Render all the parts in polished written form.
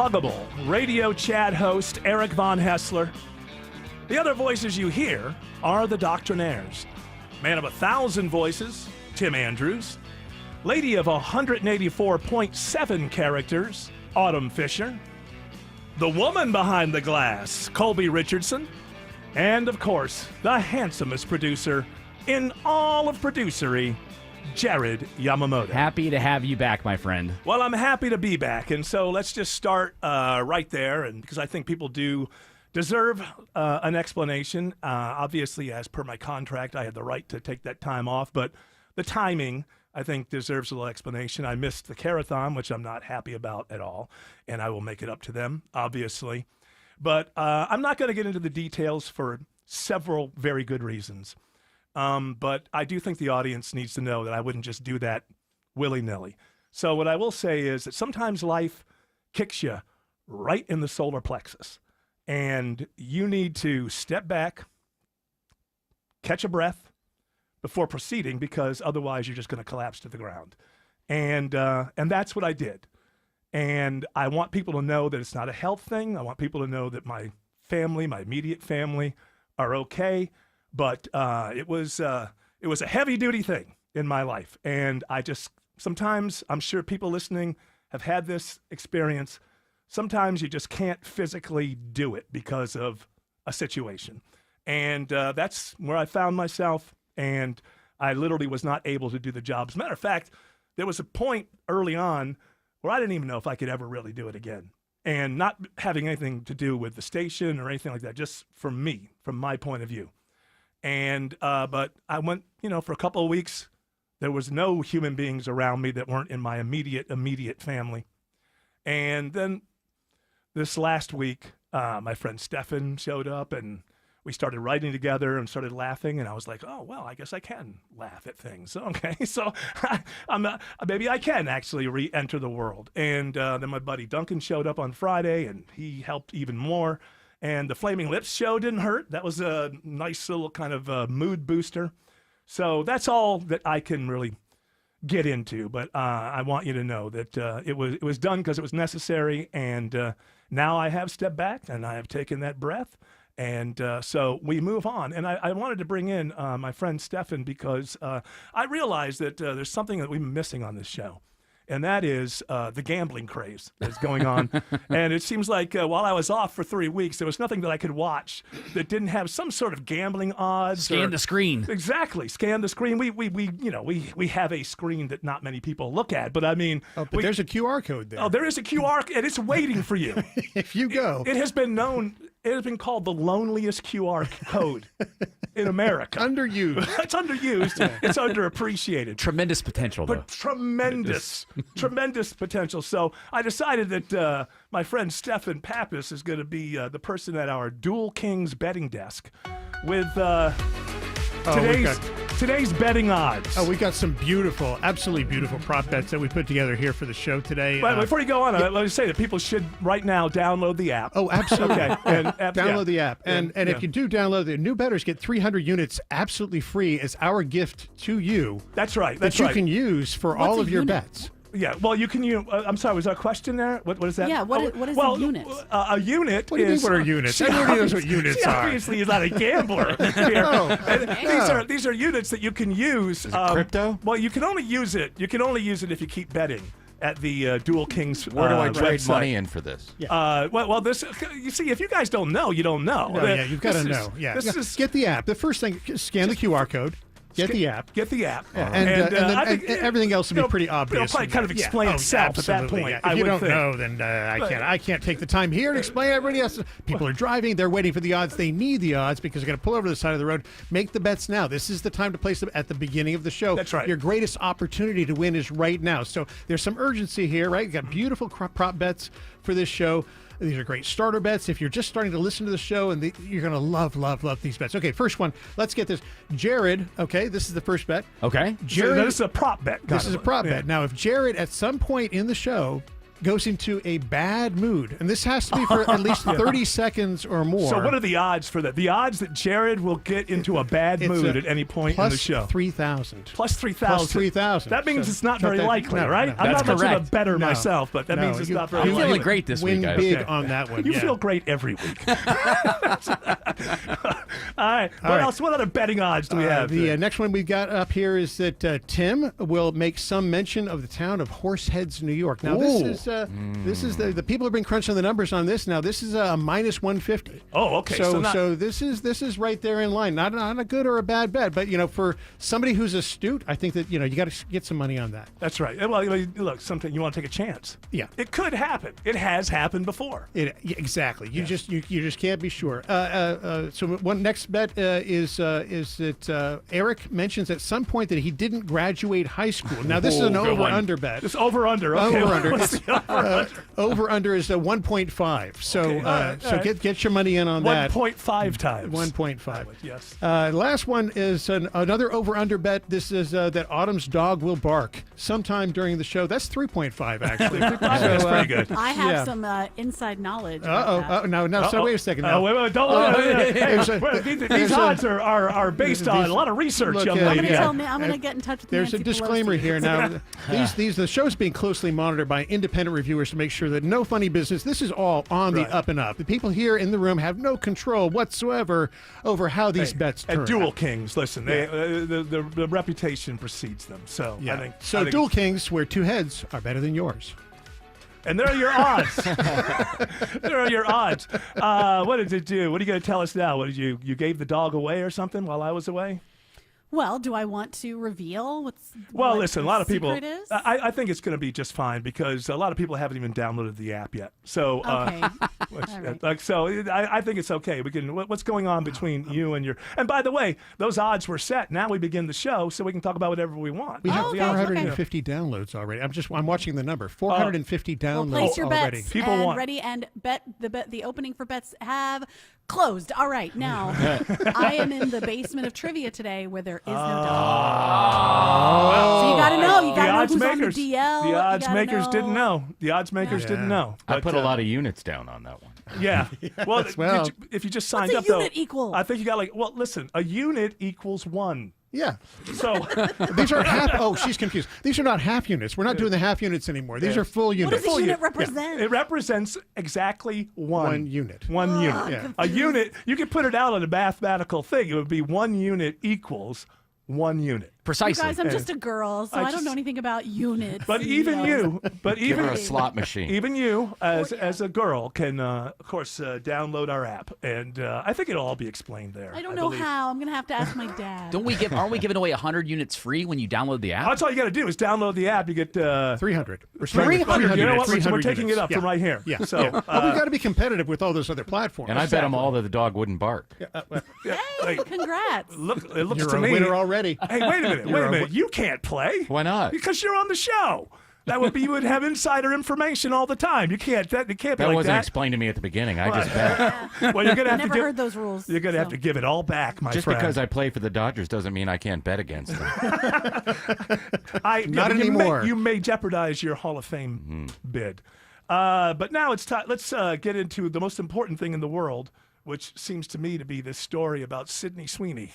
unhuggable radio chat host Eric Von Hessler. The other voices you hear are the Doctrinaires. Man of 1,000 voices, Tim Andrews. Lady of 184.7 characters, Autumn Fisher. The woman behind the glass, Colby Richardson. And, of course, the handsomest producer in all of producery, Jared Yamamoto. Happy to have you back, my friend. Well, I'm happy to be back, and so let's just start right there, and because I think people do deserve an explanation. Obviously, as per my contract, I had the right to take that time off, but the timing, I think, deserves a little explanation. I missed the Carathon, which I'm not happy about at all, and I will make it up to them, obviously. But I'm not going to get into the details for several very good reasons. But I do think the audience needs to know that I wouldn't just do that willy-nilly. So what I will say is that sometimes life kicks you right in the solar plexus. And you need to step back, catch a breath before proceeding, because otherwise you're just going to collapse to the ground. And that's what I did. And I want people to know that it's not a health thing. I want people to know that my family, my immediate family, are okay. But it was a heavy-duty thing in my life. And I just, sometimes, I'm sure people listening have had this experience. Sometimes you just can't physically do it because of a situation. And that's where I found myself, and I literally was not able to do the job. As a matter of fact, there was a point early on where I didn't even know if I could ever really do it again. And not having anything to do with the station or anything like that, just for me, from my point of view. And but I went, for a couple of weeks, there was no human beings around me that weren't in my immediate family. And then this last week, my friend Stefan showed up, and we started writing together and started laughing. And I was like, oh, well, I guess I can laugh at things. Okay, so maybe I can actually re-enter the world. And then my buddy Duncan showed up on Friday, and he helped even more. And the Flaming Lips show didn't hurt. That was a nice little kind of mood booster. So that's all that I can really get into. But I want you to know that it was done because it was necessary. And now I have stepped back, and I have taken that breath. And so we move on. And I wanted to bring in my friend Stefan, because I realized that there's something that we've been missing on this show. And that is the gambling craze that's going on. And it seems like while I was off for 3 weeks, there was nothing that I could watch that didn't have some sort of gambling odds. Scan the screen. Exactly. Scan the screen. We have a screen that not many people look at. But I mean. But there's a QR code there. Oh, there is a QR, and it's waiting for you. If you go. It has been known. It has been called the loneliest QR code in America. Underused. It's underused. It's underappreciated. Tremendous potential, though. But tremendous potential. So I decided that my friend Stefan Pappas is going to be the person at our Dual Kings betting desk with today's betting odds. Oh, we got some beautiful, absolutely beautiful prop bets that we put together here for the show today. But before you go on, let me say that people should right now download the app. Oh, absolutely. Okay. Download the app. And if you do download the new bettors get 300 units absolutely free as our gift to you. That's right. That you can use for all of your bets. Yeah, well, you can use. I'm sorry, was there a question there? What is that? Yeah, what is a unit? A unit. What do you mean? What are units? Everybody knows what units are. Obviously, he's not a gambler. Here. These are units that you can use. Is it crypto? Well, you can only use it. You can only use it if you keep betting at the Dual Kings. Where do I trade website. money in for this? Yeah. Well, this. You see, if you guys don't know, you don't know. No, yeah, you've got to know. Yeah. Get the app. The first thing, scan the QR code. Get the app. Get the app. Yeah. And everything else will be pretty obvious. It'll probably kind of explain itself at that point. Yeah. If you don't know, then I can't take the time here to explain. Everybody else. People are driving. They're waiting for the odds. They need the odds because they're going to pull over to the side of the road. Make the bets now. This is the time to place them at the beginning of the show. That's right. Your greatest opportunity to win is right now. So there's some urgency here, right? You got beautiful prop bets for this show. These are great starter bets. If you're just starting to listen to the show, and you're going to love these bets. Okay, first one. Let's get this. Jared, okay, this is the first bet. Okay. Jared, this is a prop bet. This is a prop bet. Now, if Jared at some point in the show goes into a bad mood, and this has to be for at least 30 seconds or more. So what are the odds for that? The odds that Jared will get into a bad mood at any point in the show? 3,000. Plus 3,000. Plus 3,000. That means So it's not cut very that- likely, no, right? no. I'm That's not much of a correct. better No. myself, but that No, means it's you- not very I'm likely. feeling great this Win week, guys. big Okay. on that one. You yeah. feel great every week. All right. What right. else? What other betting odds do we have? The next one we got up here is that Tim will make some mention of the town of Horseheads, New York. Now this is the people have been crunching the numbers on this. Now this is a minus 150. Oh, okay. So not- this is right there in line. Not a good or a bad bet, but for somebody who's astute, I think that you got to get some money on that. That's right. Well, look, something you want to take a chance. Yeah. It could happen. It has happened before. Yeah, exactly. You just can't be sure. So one next bet is that Eric mentions at some point that he didn't graduate high school. Now this is an good one. over/under bet. It's over/under. Okay. Over/under. What's the over/under? Over/under is a 1.5. So Okay, all right, all right. get your money in on that. 1.5 times. 1.5. Yes. Last one is another over/under bet. This is that Autumn's dog will bark sometime during the show. That's 3.5 actually. That's pretty good. I have Yeah. some inside knowledge. about that. No. So wait a second. Oh, Now. wait, don't. Hey, there's a- well, these there's a- odds are based on a lot of research, Look, young yeah, I'm lady. gonna yeah. tell me. I'm gonna get in touch with There's a Nancy disclaimer Pelosi. here now. The show's being closely monitored by independent reviewers to make sure that no funny business. This is all on Right. the up and up. The people here in the room have no control whatsoever over how these bets turn. And Dual out. Kings, listen, they, the reputation precedes them. So Yeah. I think So I think Dual Kings, where two heads are better than yours. And there are your odds. There are your odds. What did it do? What are you going to tell us now? What did you gave the dog away or something while I was away? Well, do I want to reveal what's? Well, what listen, a the lot of people. secret is? I think it's going to be just fine because a lot of people haven't even downloaded the app yet. So, Okay. which- All right. I think it's okay. We can. What's going on between you and your? And by the way, those odds were set. Now we begin the show, so we can talk about whatever we want. We have okay, 450 downloads already. I'm watching the number. 450 Well, downloads place your already. bets People and want- ready and the opening for bets have closed. All right, now I am in the basement of trivia today where there is no dog. So you got to know. You got to know odds who's makers. on the DL. The You odds gotta makers know. didn't know. The odds makers didn't know. I But, put a lot of units down on that one. Yeah. Well, well. if you just signed What's a up, unit though, equal? I think you got listen, a unit equals one. Yeah. So These are half. Oh, she's confused. These are not half units. We're not doing the half units anymore. These are full What units. does a unit unit. represent? it represents exactly one. One unit. One unit. Yeah. A unit, you could put it out on a mathematical thing. It would be 1 unit equals 1 unit. You Precisely. guys, I'm just a girl, so I I, don't just- know anything about units. But even you, Give her a slot machine. even you as a girl can, of course, download our app. And I think it'll all be explained there. I don't know believe. how. I'm going to have to ask my dad. Aren't we giving away 100 units free when you download the app? That's all you got to do is download the app. You get 300. We're 300. You know what? 300 We're taking it units. up from right here. Yeah. So, yeah. But we've got to be competitive with all those other platforms. And I bet them all that the dog wouldn't bark. Hey, like, congrats. it looks You're to a me. winner already. Hey, wait a minute. Wait a minute. You can't play. Why not? Because you're on the show. That would be you would have insider information all the time. You can't. It can't be That like wasn't that. explained to me at the beginning. I just bet. Well, you're gonna have Never to give. heard those rules. You're gonna have so. to give it all back, my Just friend. because I play for the Dodgers doesn't mean I can't bet against them. Not but anymore. You may jeopardize your Hall of Fame bid. But now it's time. Let's get into the most important thing in the world, which seems to me to be this story about Sydney Sweeney.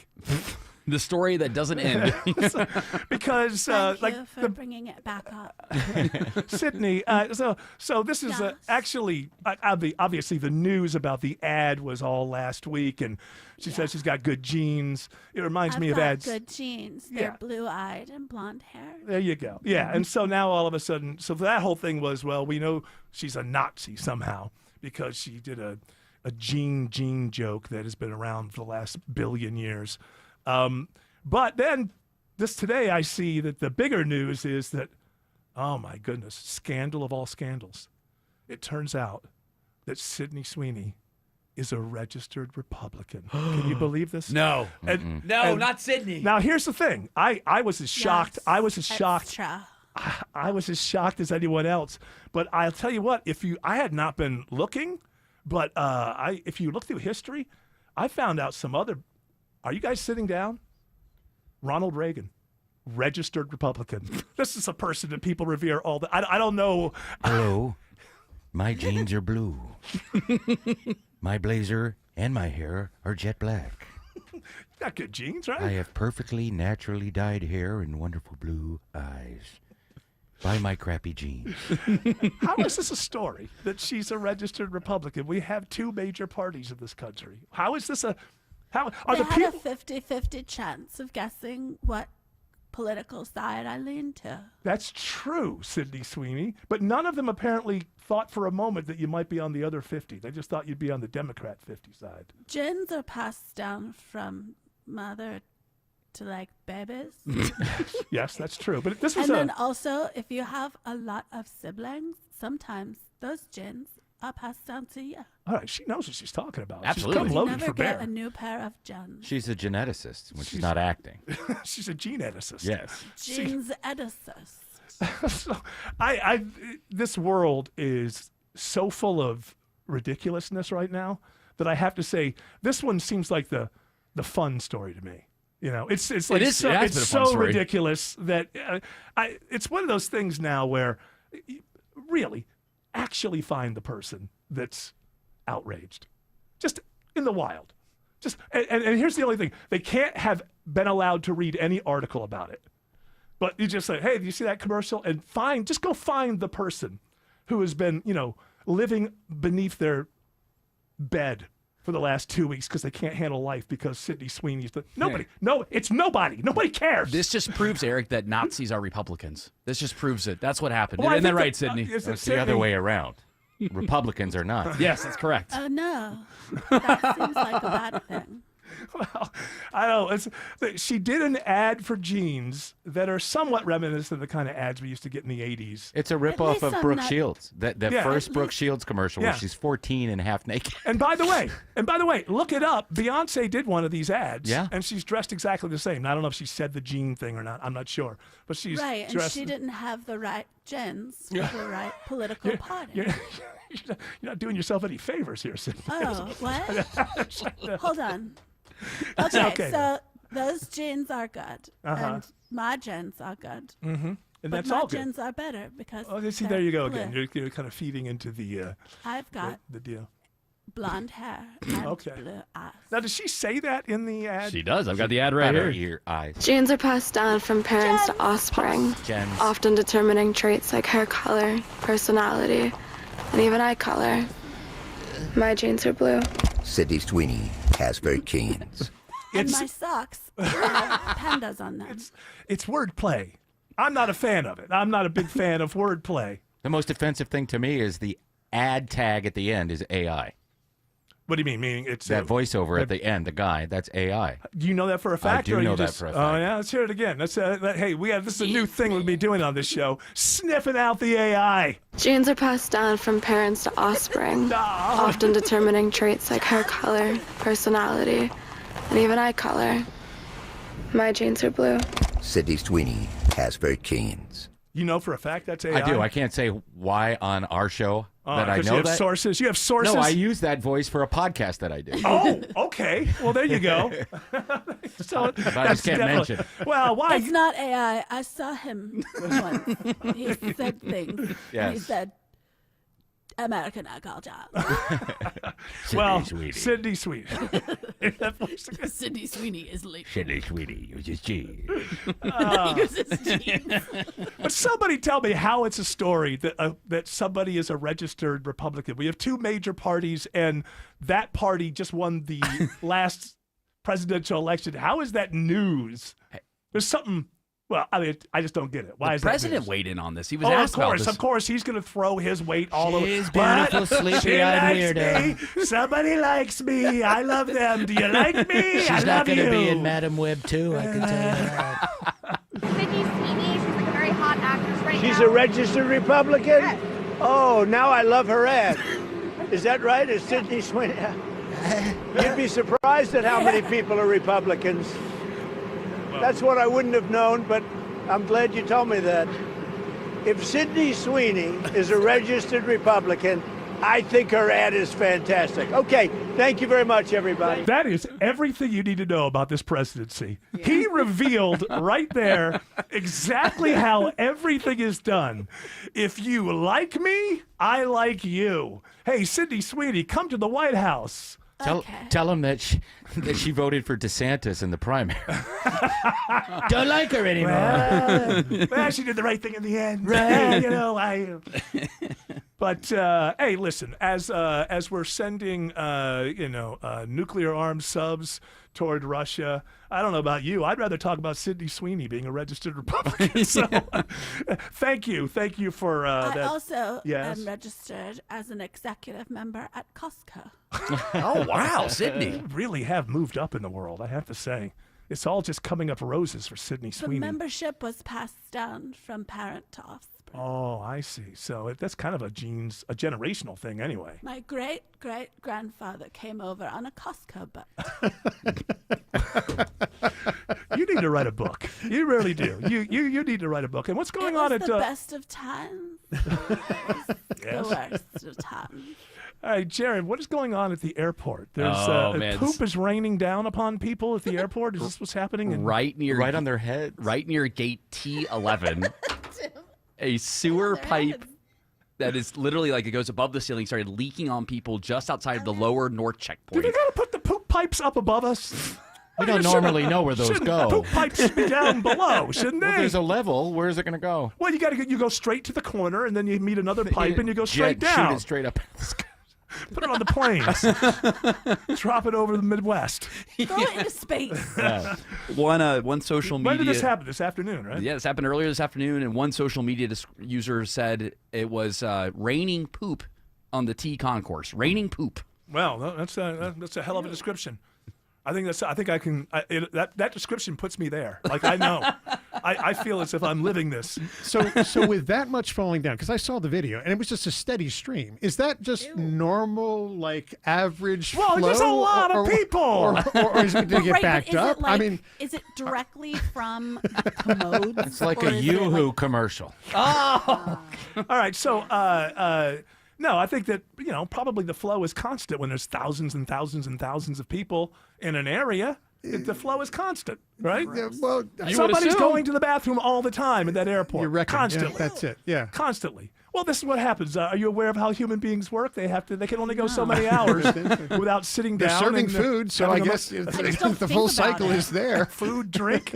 The story that doesn't end. Because Thank like you for the bringing it back up. Sydney. So this is Yes. actually obviously the news about the ad was all last week, and she says she's got good genes. It reminds me of ads. good genes. Yeah. They're blue-eyed and blonde hair. There you go. Yeah, and so now all of a sudden, so that whole thing was, well, we know she's a Nazi somehow because she did a gene joke that has been around for the last billion years. But then today I see that the bigger news is that, oh my goodness, scandal of all scandals. It turns out that Sydney Sweeney is a registered Republican. Can you believe this? No. And, No, and not Sydney. now here's the thing. I was as shocked. Yes, I was as shocked. extra. I was as shocked as anyone else. But I'll tell you what, I had not been looking, but if you look through history, I found out some other. Are you guys sitting down? Ronald Reagan. registered Republican. This is a person that people revere all the. I don't know. Hello. My jeans are blue. My blazer and my hair are jet black. Got good genes, right? I have perfectly naturally dyed hair and wonderful blue eyes. Buy my crappy jeans. How is this a story that she's a registered Republican? We have two major parties in this country. How is this a? How are They the had people? a 50-50 chance of guessing what political side I lean to. That's true, Sydney Sweeney. But none of them apparently thought for a moment that you might be on the other 50. They just thought you'd be on the Democrat 50 side. Genes are passed down from mother to like babies. Yes, that's true. But this was And a. then also, if you have a lot of siblings, sometimes those genes are passed down to you. All right, she knows what she's talking about. Absolutely. She's You come loaded never for get bear. a new pair of genes. She's a geneticist when she's not acting. She's a gene ethicist. Yes. Genes editors. So, this world is so full of ridiculousness right now that I have to say this one seems like the fun story to me. You know, it's like is- so, it has it's been a fun so story. ridiculous that it's one of those things now where really actually find the person that's outraged, just in the wild. Just and here's the only thing: they can't have been allowed to read any article about it. But you just say, hey, do you see that commercial? And just go find the person who has been, living beneath their bed for the last 2 weeks because they can't handle life because Sydney Sweeney's nobody. No, it's nobody. Nobody cares. This just proves, Eric, that Nazis are Republicans. This just proves it. That's what happened. Well, I Isn't that think right, that- Sydney? is it It's the other Sydney? way around. Republicans are not. Yes, that's correct. Oh no, that seems like a bad thing. Well, I don't know. She did an ad for jeans that are somewhat reminiscent of the kind of ads we used to get in the 80s. It's a ripoff least of I'm Brooke not- Shields. That Yeah. first At Brooke least- Shields commercial Yeah. where she's 14 and half naked. And by the way, look it up. Beyonce did one of these ads. Yeah. And she's dressed exactly the same. Now, I don't know if she said the jean thing or not. I'm not sure. But she's Right, and dressed. she didn't have the right genes for the right political party. You're not doing yourself any favors here, Sydney. Oh, what? Hold on. Okay, okay. so those genes are good, and my genes are good, And but that's my all good. genes are better because. Oh, see, they're there you go blue. again. You're kind of feeding into the I've got the deal. blonde hair and Okay. blue eyes. Now, does she say that in the ad? She does. I've got the ad right Better here. ear, eyes. Genes are passed down from parents to offspring, Gens. often determining traits like hair color, personality, and even eye color. My genes are blue. Sydney Sweeney has very genes. And It's- my socks have pandas on them. It's wordplay. I'm not a fan of it. I'm not a big fan of wordplay. The most offensive thing to me is the ad tag at the end is AI. What do you mean? Meaning it's That voiceover at the end, the guy, that's AI. Do you know that for a fact? do or you know that just, for a Oh fact. yeah, let's hear it again. Hey, this is a new thing we'll be doing on this show. Sniffing out the AI. Genes are passed down from parents to offspring, often determining traits like hair color, personality, and even eye color. My genes are blue. Sydney Sweeney has very genes. You know for a fact that's AI. I do. I can't say why on our show that I 'cause know you have that. sources. You have sources. No, I use that voice for a podcast that I do. Oh, okay. Well, there you go. So that's can't mention. Well, why? It's not AI. I saw him once. He said things. And he Yes. said, American Alcohol Job. Well, Sydney Sweeney. Sydney Sweeney. That voice again. Sydney Sweeney is late. Sydney Sweeney uses G. He uses jeans. But somebody tell me how it's a story that somebody is a registered Republican. We have two major parties, and that party just won the last presidential election. How is that news? There's something. Well, I mean, I just don't get it. Why The is president that news? weighed in on this. He was Oh, of asked about course, this. of course, he's going to throw his weight all over. She's What? beautiful, She sleepy-eyed likes weirdo. me. Somebody likes me. I love them. Do you like me? She's I not love going you. to be in Madam Web too, I can tell you that. Sydney Sweeney, she's like a very hot actress right now. She's a registered Republican? Yes. Oh, now I love her ad. Is that right? Is Sydney Sweeney? You'd be surprised at how many people are Republicans. That's what I wouldn't have known, but I'm glad you told me that. If Sydney Sweeney is a registered Republican, I think her ad is fantastic. Okay, thank you very much, everybody. That is everything you need to know about this presidency. He revealed right there exactly how everything is done. If you like me, I like you. Hey, Sydney Sweeney, come to the White House. Tell him that she voted for DeSantis in the primary. Don't like her anymore. Well, she did the right thing in the end. Right. You know, But hey, listen. As we're sending, nuclear armed subs toward Russia, I don't know about you. I'd rather talk about Sydney Sweeney being a registered Republican. So, thank you for that. I also Yes. am registered as an executive member at Costco. Oh, wow, Sydney. You really have moved up in the world, I have to say. It's all just coming up roses for Sydney The Sweeney. membership was passed down from parent to offspring. Oh, I see. So that's kind of a generational thing anyway. My great-great-grandfather came over on a Costco boat. You need to write a book. You really do. You need to write a book. And what's going It on was at the best of times. Yes. The worst of times. All right, Jared, what is going on at the airport? There's man. poop is raining down upon people at the airport. Is this what's happening? Right on their head. Right near gate T11. A sewer pipe that is literally like it goes above the ceiling started leaking on people just outside of the lower north Do checkpoint. they got to put the poop pipes up above us? We don't normally know where those Shouldn't go. Poop pipes should be down below, shouldn't they? Well, there's a level. Where is it going to go? Well, you go straight to the corner, and then you meet another pipe, and you go straight Shoot down. it straight up. Put it on the planes. Drop it over the Midwest. Throw it into space. Yeah. One social media. When did this happen? This afternoon, right? Yeah, this happened earlier this afternoon, and one social media user said it was raining poop on the T concourse. Raining poop. Well, that's a hell of a description. I think that description puts me there. Like I know, I feel as if I'm living this. So with that much falling down, because I saw the video and it was just a steady stream. Is that just normal, like average Well, flow? there's a lot of people. Or is it going to get Right, but backed is up? It like, I mean, is it directly from the commodes? It's like or a is it Yoo-Hoo like- commercial. All right, so no, I think that probably the flow is constant when there's thousands and thousands and thousands of people in an area. The flow is constant, right? yeah, well, Somebody's going to the bathroom all the time at that airport. you reckon? Constantly. Yeah, that's it. Yeah. Constantly. Well, this is what happens. Are you aware of how human beings work? They can only go so many hours without sitting They're down. serving and, food, so I having a guess just the don't full think about cycle it. is there. food, drink.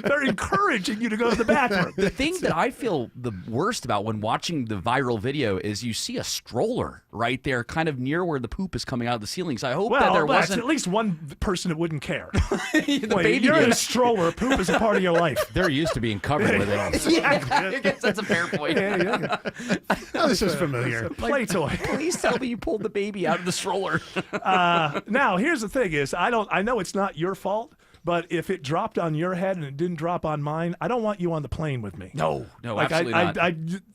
They're encouraging you to go to the bathroom. The thing that I feel the worst about when watching the viral video is you see a stroller right there, kind of near where the poop is coming out of the ceiling. So I hope that Well, there that's wasn't at least one person that wouldn't care. the Wait, baby. you're in a did. stroller. Poop is a part of your life. They're used to being covered with it all. I guess that's a fair point. Yeah. Oh, this is It's familiar. a play toy. Please tell me you pulled the baby out of the stroller. Now, here's the thing: is I know it's not your fault, but if it dropped on your head and it didn't drop on mine, I don't want you on the plane with me. No, Like absolutely not.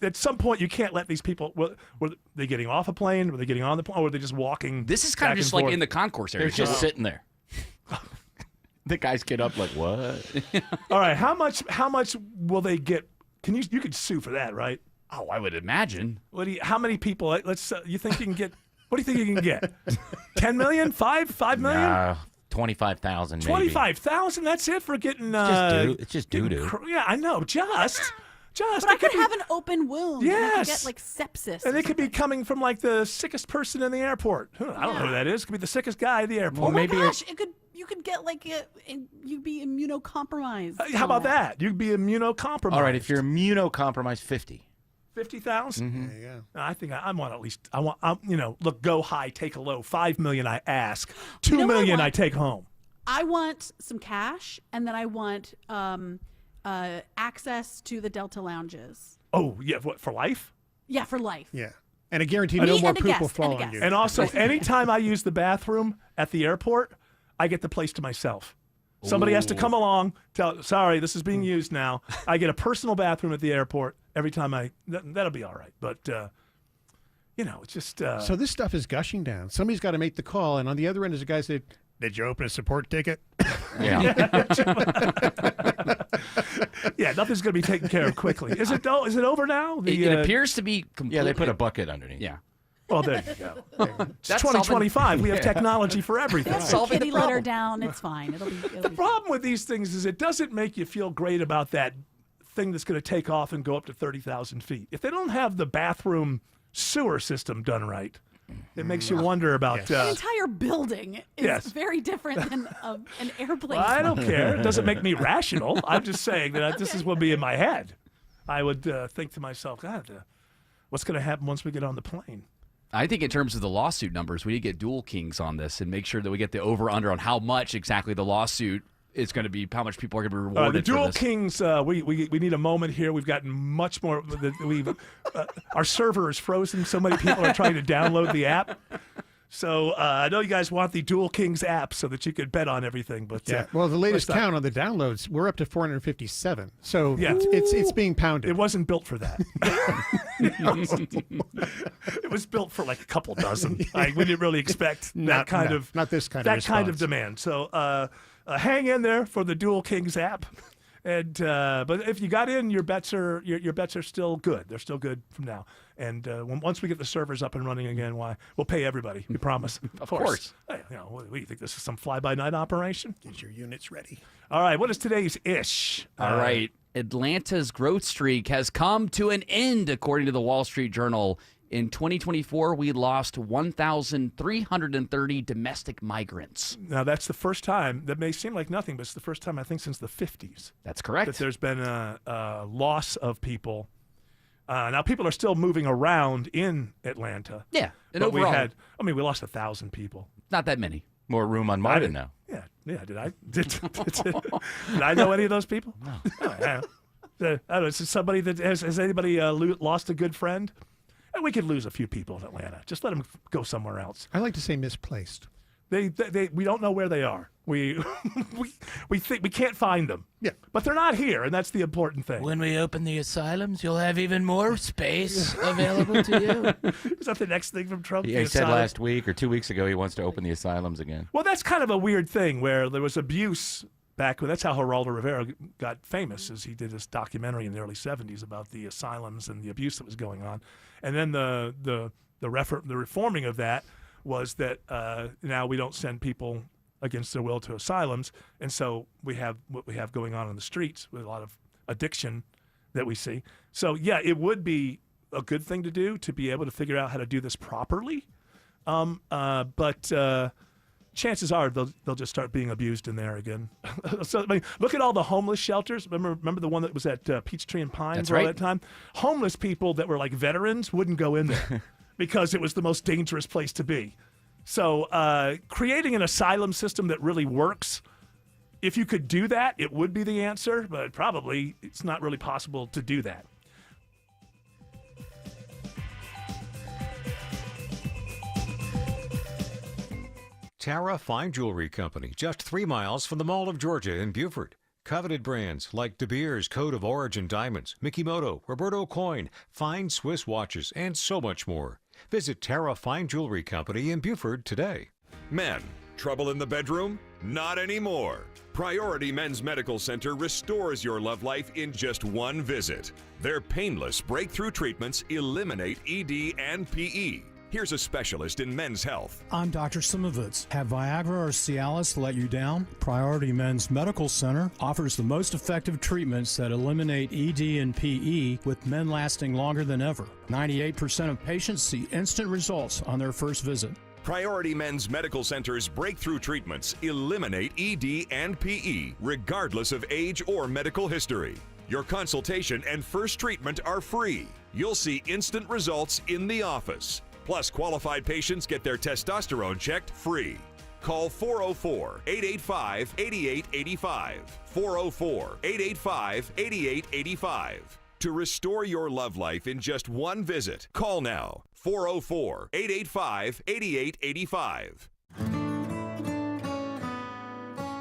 at some point, you can't let these people. Were they getting off a plane? Were they getting on the plane? Or were they just walking? This is kind of back just and like forth? in the concourse area. They're just sitting there. The guys get up like, what? All right, how much will they get? You could sue for that, right? Oh, I would imagine. How many people? Let's. You think you can get? What do you think you can get? 10 million? 5 million? 25,000 maybe. 25,000? That's it for getting. It's just doo-doo. Yeah, I know. Just. But I could have an open wound. And I could Yes. get like sepsis. And or it could be something. coming from like the sickest person in the airport. I don't know who that is. It could be the sickest guy at the airport. Oh my maybe gosh! You could get like you'd be immunocompromised. How about that? You'd be immunocompromised. All right, if you're immunocompromised, 50. 50,000. There you go. I think I want at least. Look, go high, take a low. 5 million, I ask. 2 know what I million, I want? take home. I want some cash, and then I want access to the Delta lounges. Oh yeah, what for life? Yeah, for life. Yeah. And a guarantee Me no more and a poop will guest, fall and a on you. guest. And also, anytime I use the bathroom at the airport, I get the place to myself. Somebody has to come along, sorry, this is being used now. I get a personal bathroom at the airport every time that'll be all right. But, it's just. So this stuff is gushing down. Somebody's got to make the call, and on the other end is a guy said, "Did you open a support ticket?" Yeah. Yeah, nothing's going to be taken care of quickly. Is it over now? It appears to be completely. Yeah, they put a bucket underneath. Yeah. Well, there you go. It's That's 2025. We have technology for everything. That's solving the Kitty litter problem. down. It's fine. It'll The be problem with these things is it doesn't make you feel great about that thing that's going to take off and go up to 30,000 feet. If they don't have the bathroom sewer system done right, it makes you wonder about. The entire building is Yes. very different than an airplane. Well, I don't care. It doesn't make me rational. I'm just saying that this is what would be in my head. I would think to myself, God, what's going to happen once we get on the plane? I think in terms of the lawsuit numbers, we need to get Dual Kings on this and make sure that we get the over-under on how much exactly the lawsuit is going to be, how much people are going to be The rewarded for Dual this. Kings, we need a moment here. We've gotten much more. Our server is frozen. So many people are trying to download the app. So I know you guys want the Dual Kings app so that you could bet on everything. But Well, the latest let's not- count on the downloads, we're up to 457. So Yeah. it's being pounded. It wasn't built for that. It was built for like a couple dozen. We didn't really expect that kind of not this kind of that kind of response. demand. So hang in there for the Dual Kings app. And but if you got in, your bets are still good. They're still good from now. And once we get the servers up and running again, we'll pay everybody. We promise. Of course. Hey, what do you think? This is some fly-by-night operation? Get your units ready. All right. What is today's ish? All right. Atlanta's growth streak has come to an end, according to the Wall Street Journal. In 2024, we lost 1,330 domestic migrants. Now, that's the first time. That may seem like nothing, but it's the first time, I think, since the 50s. That's correct. That there's been a loss of people. Now, people are still moving around in Atlanta. Yeah. And But overall, we lost 1,000 people. not that many. More room on I Martin didn't- now. Yeah. Did I know any of those people? No. I don't know. Is it somebody that has anybody lost a good friend? And we could lose a few people in Atlanta. Just let them go somewhere else. I like to say misplaced. We don't know where they are. We think we can't find them. Yeah. But they're not here, and that's the important thing. When we open the asylums, you'll have even more space available to you. Is that the next thing from Trump? He The said asylum? last week or 2 weeks ago he wants to open the asylums again. Well, that's kind of a weird thing where there was abuse back when. That's how Geraldo Rivera got famous, is he did this documentary in the early 70s about the asylums and the abuse that was going on. And then the reforming of that was that now we don't send people against their will to asylums, and so we have what we have going on in the streets with a lot of addiction that we see. So yeah, it would be a good thing to do to be able to figure out how to do this properly. But chances are they'll just start being abused in there again. So I mean, look at all the homeless shelters. Remember the one that was at Peachtree and Pine That's for all right. that time? Homeless people that were like veterans wouldn't go in there because it was the most dangerous place to be. So creating an asylum system that really works, if you could do that, it would be the answer, but probably it's not really possible to do that. Tara Fine Jewelry Company, just 3 miles from the Mall of Georgia in Beaufort. Coveted brands like De Beers Code of Origin Diamonds, Mikimoto, Roberto Coin, fine Swiss watches, and so much more. Visit Tara Fine Jewelry Company in Beaufort today. Men, trouble in the bedroom? Not anymore. Priority Men's Medical Center restores your love life in just one visit. Their painless breakthrough treatments eliminate ED and PE. Here's a specialist in men's health. I'm Dr. Simovitz. Have Viagra or Cialis let you down? Priority Men's Medical Center offers the most effective treatments that eliminate ED and PE, with men lasting longer than ever. 98% of patients see instant results on their first visit. Priority Men's Medical Center's breakthrough treatments eliminate ED and PE, regardless of age or medical history. Your consultation and first treatment are free. You'll see instant results in the office. Plus, qualified patients get their testosterone checked free. Call 404-885-8885. 404-885-8885. To restore your love life in just one visit, call now. 404-885-8885.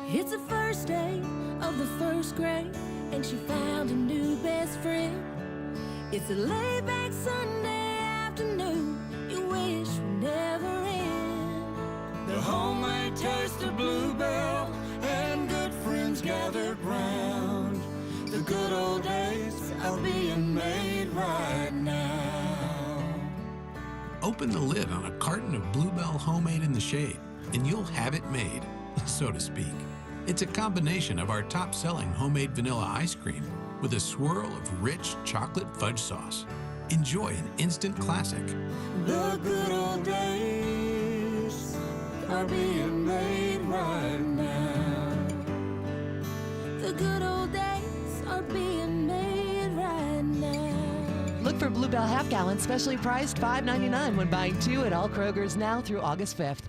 It's the first day of the first grade, and she found a new best friend. It's a laid-back Sunday afternoon you wish would never end. The homemade taste of Bluebell and good friends gathered round. The good old days are being made right now. Open the lid on a carton of Bluebell Homemade in the Shade, and you'll have it made, so to speak. It's a combination of our top-selling homemade vanilla ice cream with a swirl of rich chocolate fudge sauce. Enjoy an instant classic. The good old days are being made right now. The good old days are being made right now. Look for Bluebell half gallon, specially priced $5.99 when buying 2 at all Kroger's now through August 5th.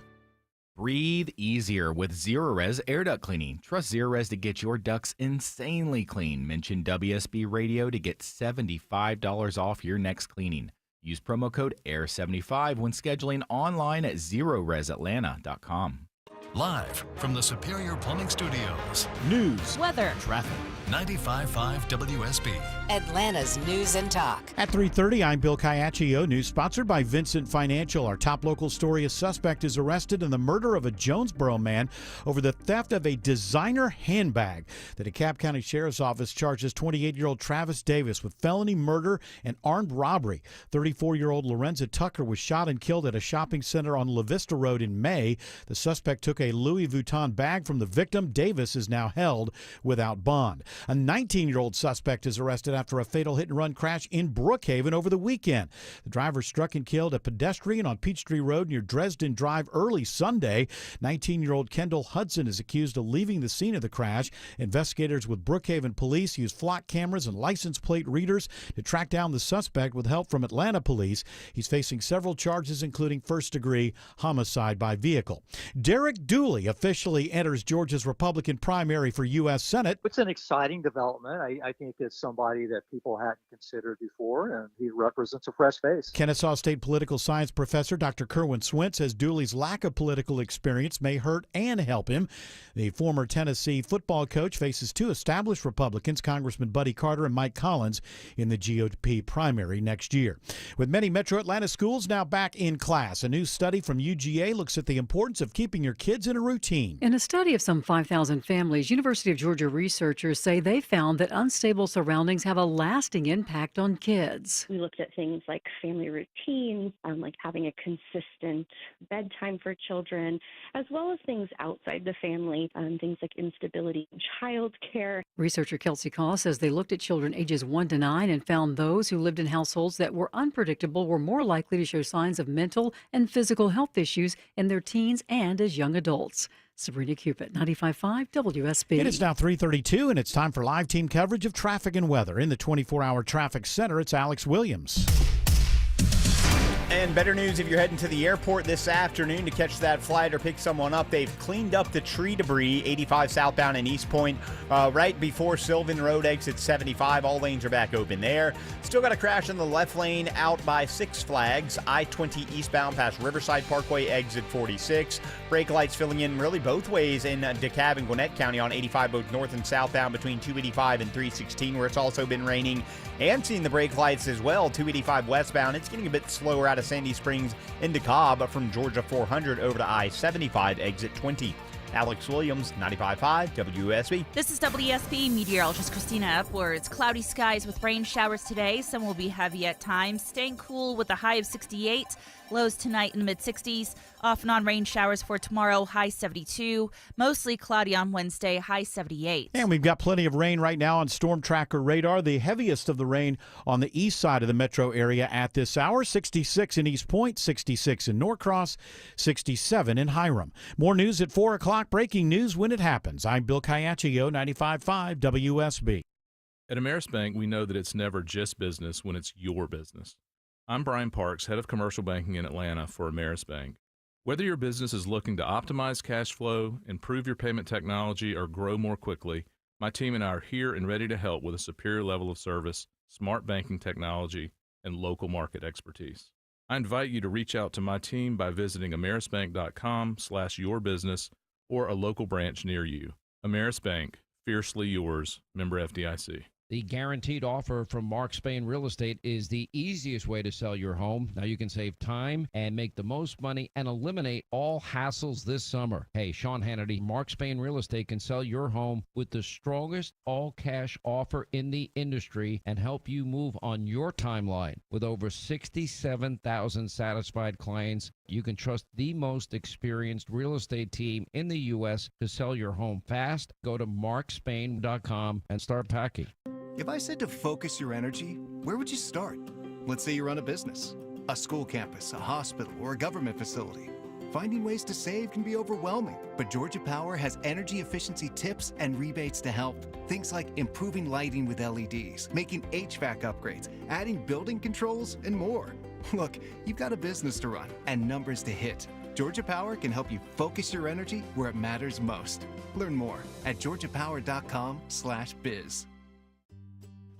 Breathe easier with Zerorez air duct cleaning. Trust Zerorez to get your ducts insanely clean. Mention WSB Radio to get $75 off your next cleaning. Use promo code AIR75 when scheduling online at ZeroRezAtlanta.com. Live from the Superior Plumbing Studios. News, weather, traffic. 95.5 WSB. Atlanta's News and Talk. At 3:30, I'm Bill Caiaccio. News sponsored by Vincent Financial. Our top local story: a suspect is arrested in the murder of a Jonesboro man over the theft of a designer handbag. The DeKalb County Sheriff's Office charges 28-year-old Travis Davis with felony murder and armed robbery. 34-year-old Lorenza Tucker was shot and killed at a shopping center on La Vista Road in May. The suspect took a Louis Vuitton bag from the victim. Davis is now held without bond. A 19-year-old suspect is arrested after a fatal hit-and-run crash in Brookhaven over the weekend. The driver struck and killed a pedestrian on Peachtree Road near Dresden Drive early Sunday. 19-year-old Kendall Hudson is accused of leaving the scene of the crash. Investigators with Brookhaven Police used flock cameras and license plate readers to track down the suspect with help from Atlanta Police. He's facing several charges, including first-degree homicide by vehicle. Derek Dooley officially enters Georgia's Republican primary for U.S. Senate. It's an exciting development. I think it's somebody that people hadn't considered before, and he represents a fresh face. Kennesaw State political science professor Dr. Kerwin Swint says Dooley's lack of political experience may hurt and help him. The former Tennessee football coach faces 2 established Republicans, Congressman Buddy Carter and Mike Collins, in the GOP primary next year. With many Metro Atlanta schools now back in class, a new study from UGA looks at the importance of keeping your kids in a routine. In a study of some 5,000 families, University of Georgia researchers say they found that unstable surroundings have a lasting impact on kids. We looked at things like family routines, like having a consistent bedtime for children, as well as things outside the family, things like instability in child care. Researcher Kelsey Caw says they looked at children ages 1 to 9 and found those who lived in households that were unpredictable were more likely to show signs of mental and physical health issues in their teens and as young adults. Sabrina Cupid, 95.5 WSB. It is now 3:32, and it's time for live team coverage of traffic and weather. In the 24-hour traffic center, it's Alex Williams. And better news if you're heading to the airport this afternoon to catch that flight or pick someone up. They've cleaned up the tree debris, 85 southbound in East Point, right before Sylvan Road exit 75. All lanes are back open there. Still got a crash in the left lane out by Six Flags. I-20 eastbound past Riverside Parkway, exit 46. Brake lights filling in really both ways in DeKalb and Gwinnett County on 85, both north and southbound between 285 and 316, where it's also been raining. And seeing the brake lights as well, 285 westbound. It's getting a bit slower out of Sandy Springs into Cobb from Georgia 400 over to I-75 exit 20. Alex Williams, 95.5 WSB. This is WSB meteorologist Christina Upwards. Cloudy skies with rain showers today. Some will be heavy at times. Staying cool with a high of 68. Lows tonight in the mid-60s. Off and on rain showers for tomorrow, high 72. Mostly cloudy on Wednesday, high 78. And we've got plenty of rain right now on Storm Tracker radar. The heaviest of the rain on the east side of the metro area at this hour. 66 in East Point, 66 in Norcross, 67 in Hiram. More news at 4 o'clock. Breaking news when it happens. I'm Bill Caiaccio, 95.5 WSB. At Ameris Bank, we know that it's never just business when it's your business. I'm Brian Parks, head of commercial banking in Atlanta for Ameris Bank. Whether your business is looking to optimize cash flow, improve your payment technology, or grow more quickly, my team and I are here and ready to help with a superior level of service, smart banking technology, and local market expertise. I invite you to reach out to my team by visiting amerisbank.com/yourbusiness or a local branch near you. Ameris Bank, fiercely yours, member FDIC. The guaranteed offer from Mark Spain Real Estate is the easiest way to sell your home. Now you can save time and make the most money and eliminate all hassles this summer. Hey, Sean Hannity, Mark Spain Real Estate can sell your home with the strongest all-cash offer in the industry and help you move on your timeline. With over 67,000 satisfied clients, you can trust the most experienced real estate team in the U.S. to sell your home fast. Go to markspain.com and start packing. If I said to focus your energy, where would you start? Let's say you run a business, a school campus, a hospital, or a government facility. Finding ways to save can be overwhelming, but Georgia Power has energy efficiency tips and rebates to help. Things like improving lighting with LEDs, making HVAC upgrades, adding building controls, and more. Look, you've got a business to run and numbers to hit. Georgia Power can help you focus your energy where it matters most. Learn more at georgiapower.com/biz.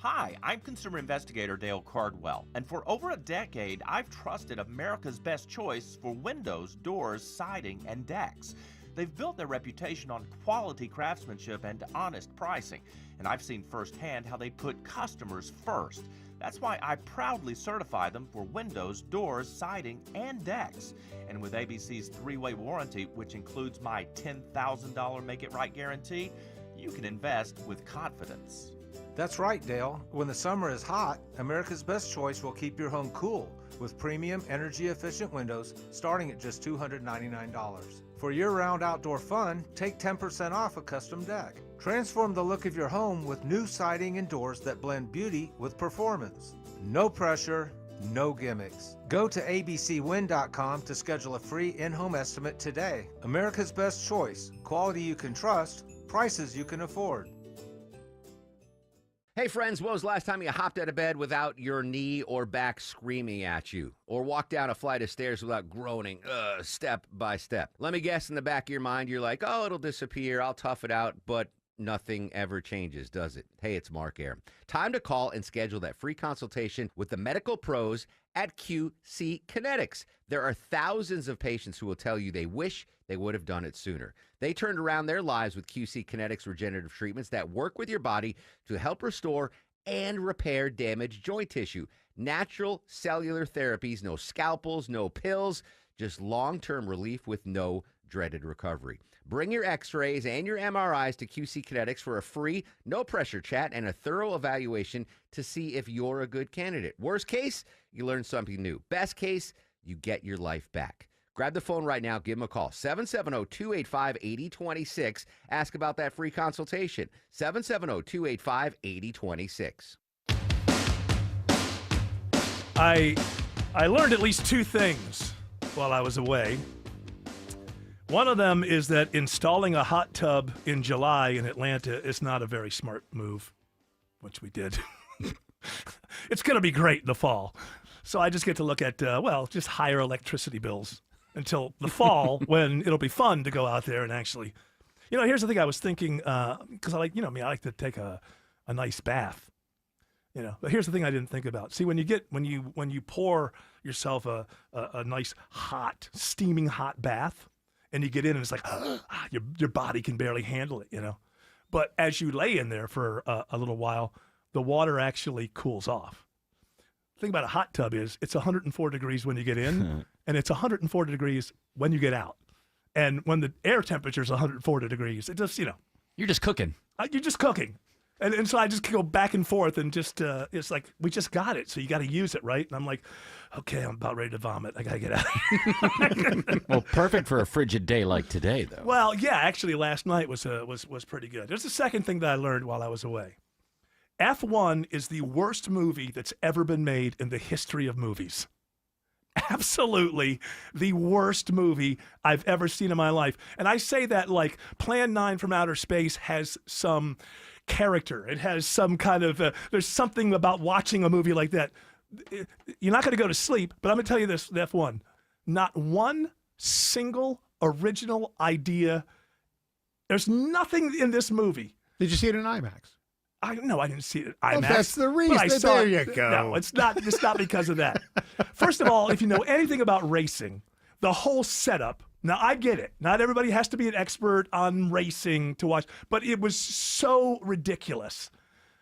Hi, I'm consumer investigator Dale Cardwell, and for over a decade, I've trusted America's best choice for windows, doors, siding, and decks. They've built their reputation on quality craftsmanship and honest pricing, and I've seen firsthand how they put customers first. That's why I proudly certify them for windows, doors, siding, and decks. And with ABC's 3-way warranty, which includes my $10,000 Make It Right guarantee, you can invest with confidence. That's right, Dale. When the summer is hot, America's Best Choice will keep your home cool with premium energy-efficient windows starting at just $299. For year-round outdoor fun, take 10% off a custom deck. Transform the look of your home with new siding and doors that blend beauty with performance. No pressure, no gimmicks. Go to abcwin.com to schedule a free in-home estimate today. America's Best Choice. Quality you can trust, prices you can afford. Hey friends, when was the last time you hopped out of bed without your knee or back screaming at you? Or walked down a flight of stairs without groaning, step by step? Let me guess, in the back of your mind, you're like, oh, it'll disappear, I'll tough it out, but nothing ever changes, does it? Hey, it's Mark Air. Time to call and schedule that free consultation with the medical pros at QC Kinetics. There are thousands of patients who will tell you they wish they would have done it sooner. They turned around their lives with QC Kinetics regenerative treatments that work with your body to help restore and repair damaged joint tissue. Natural cellular therapies, no scalpels, no pills, just long-term relief with no dreaded recovery. Bring your x-rays and your MRIs to QC Kinetics for a free, no-pressure chat and a thorough evaluation to see if you're a good candidate. Worst case, you learn something new. Best case, you get your life back. Grab the phone right now. Give them a call. 770-285-8026. Ask about that free consultation. 770-285-8026. I learned at least two things while I was away. One of them is that installing a hot tub in July in Atlanta is not a very smart move, which we did. It's going to be great in the fall. So I just get to look at, just higher electricity bills until the fall when it'll be fun to go out there and actually, here's the thing I was thinking, because I like to take a nice bath, but here's the thing I didn't think about. See, when you pour yourself a nice hot, steaming hot bath and you get in and it's like, your body can barely handle it, but as you lay in there for a little while, the water actually cools off. The thing about a hot tub is it's 104 degrees when you get in and it's 104 degrees when you get out. And when the air temperature is 140 degrees, it just, You're just cooking. You're just cooking. And so I just go back and forth and just, it's like, we just got it. So you got to use it, right? And I'm like, okay, I'm about ready to vomit. I got to get out of here. Well, perfect for a frigid day like today, though. Well, yeah, actually last night was pretty good. There's the second thing that I learned while I was away. F1 is the worst movie that's ever been made in the history of movies. Absolutely the worst movie I've ever seen in my life. And I say that like Plan 9 from Outer Space has some character. It has some kind of, there's something about watching a movie like that. You're not going to go to sleep, but I'm going to tell you this, F1. Not one single original idea. There's nothing in this movie. Did you see it in IMAX? No, I didn't see it at IMAX. Well, that's the reason. There you go. No, it's not because of that. First of all, if you know anything about racing, the whole setup, now I get it. Not everybody has to be an expert on racing to watch, but it was so ridiculous.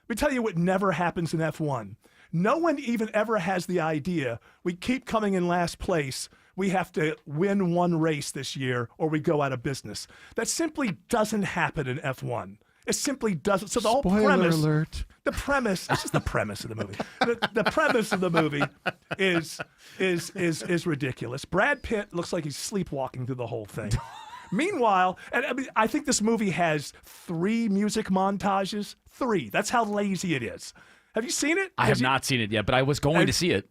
Let me tell you what never happens in F1. No one even ever has the idea we keep coming in last place. We have to win one race this year or we go out of business. That simply doesn't happen in F1. It simply doesn't. So the whole premise, the premise, it's just the premise of the movie. The premise of the movie is ridiculous. Brad Pitt looks like he's sleepwalking through the whole thing. Meanwhile, and I think this movie has 3 music montages. 3. That's how lazy it is. Have you seen it? I have not seen it yet, but I was going to see it.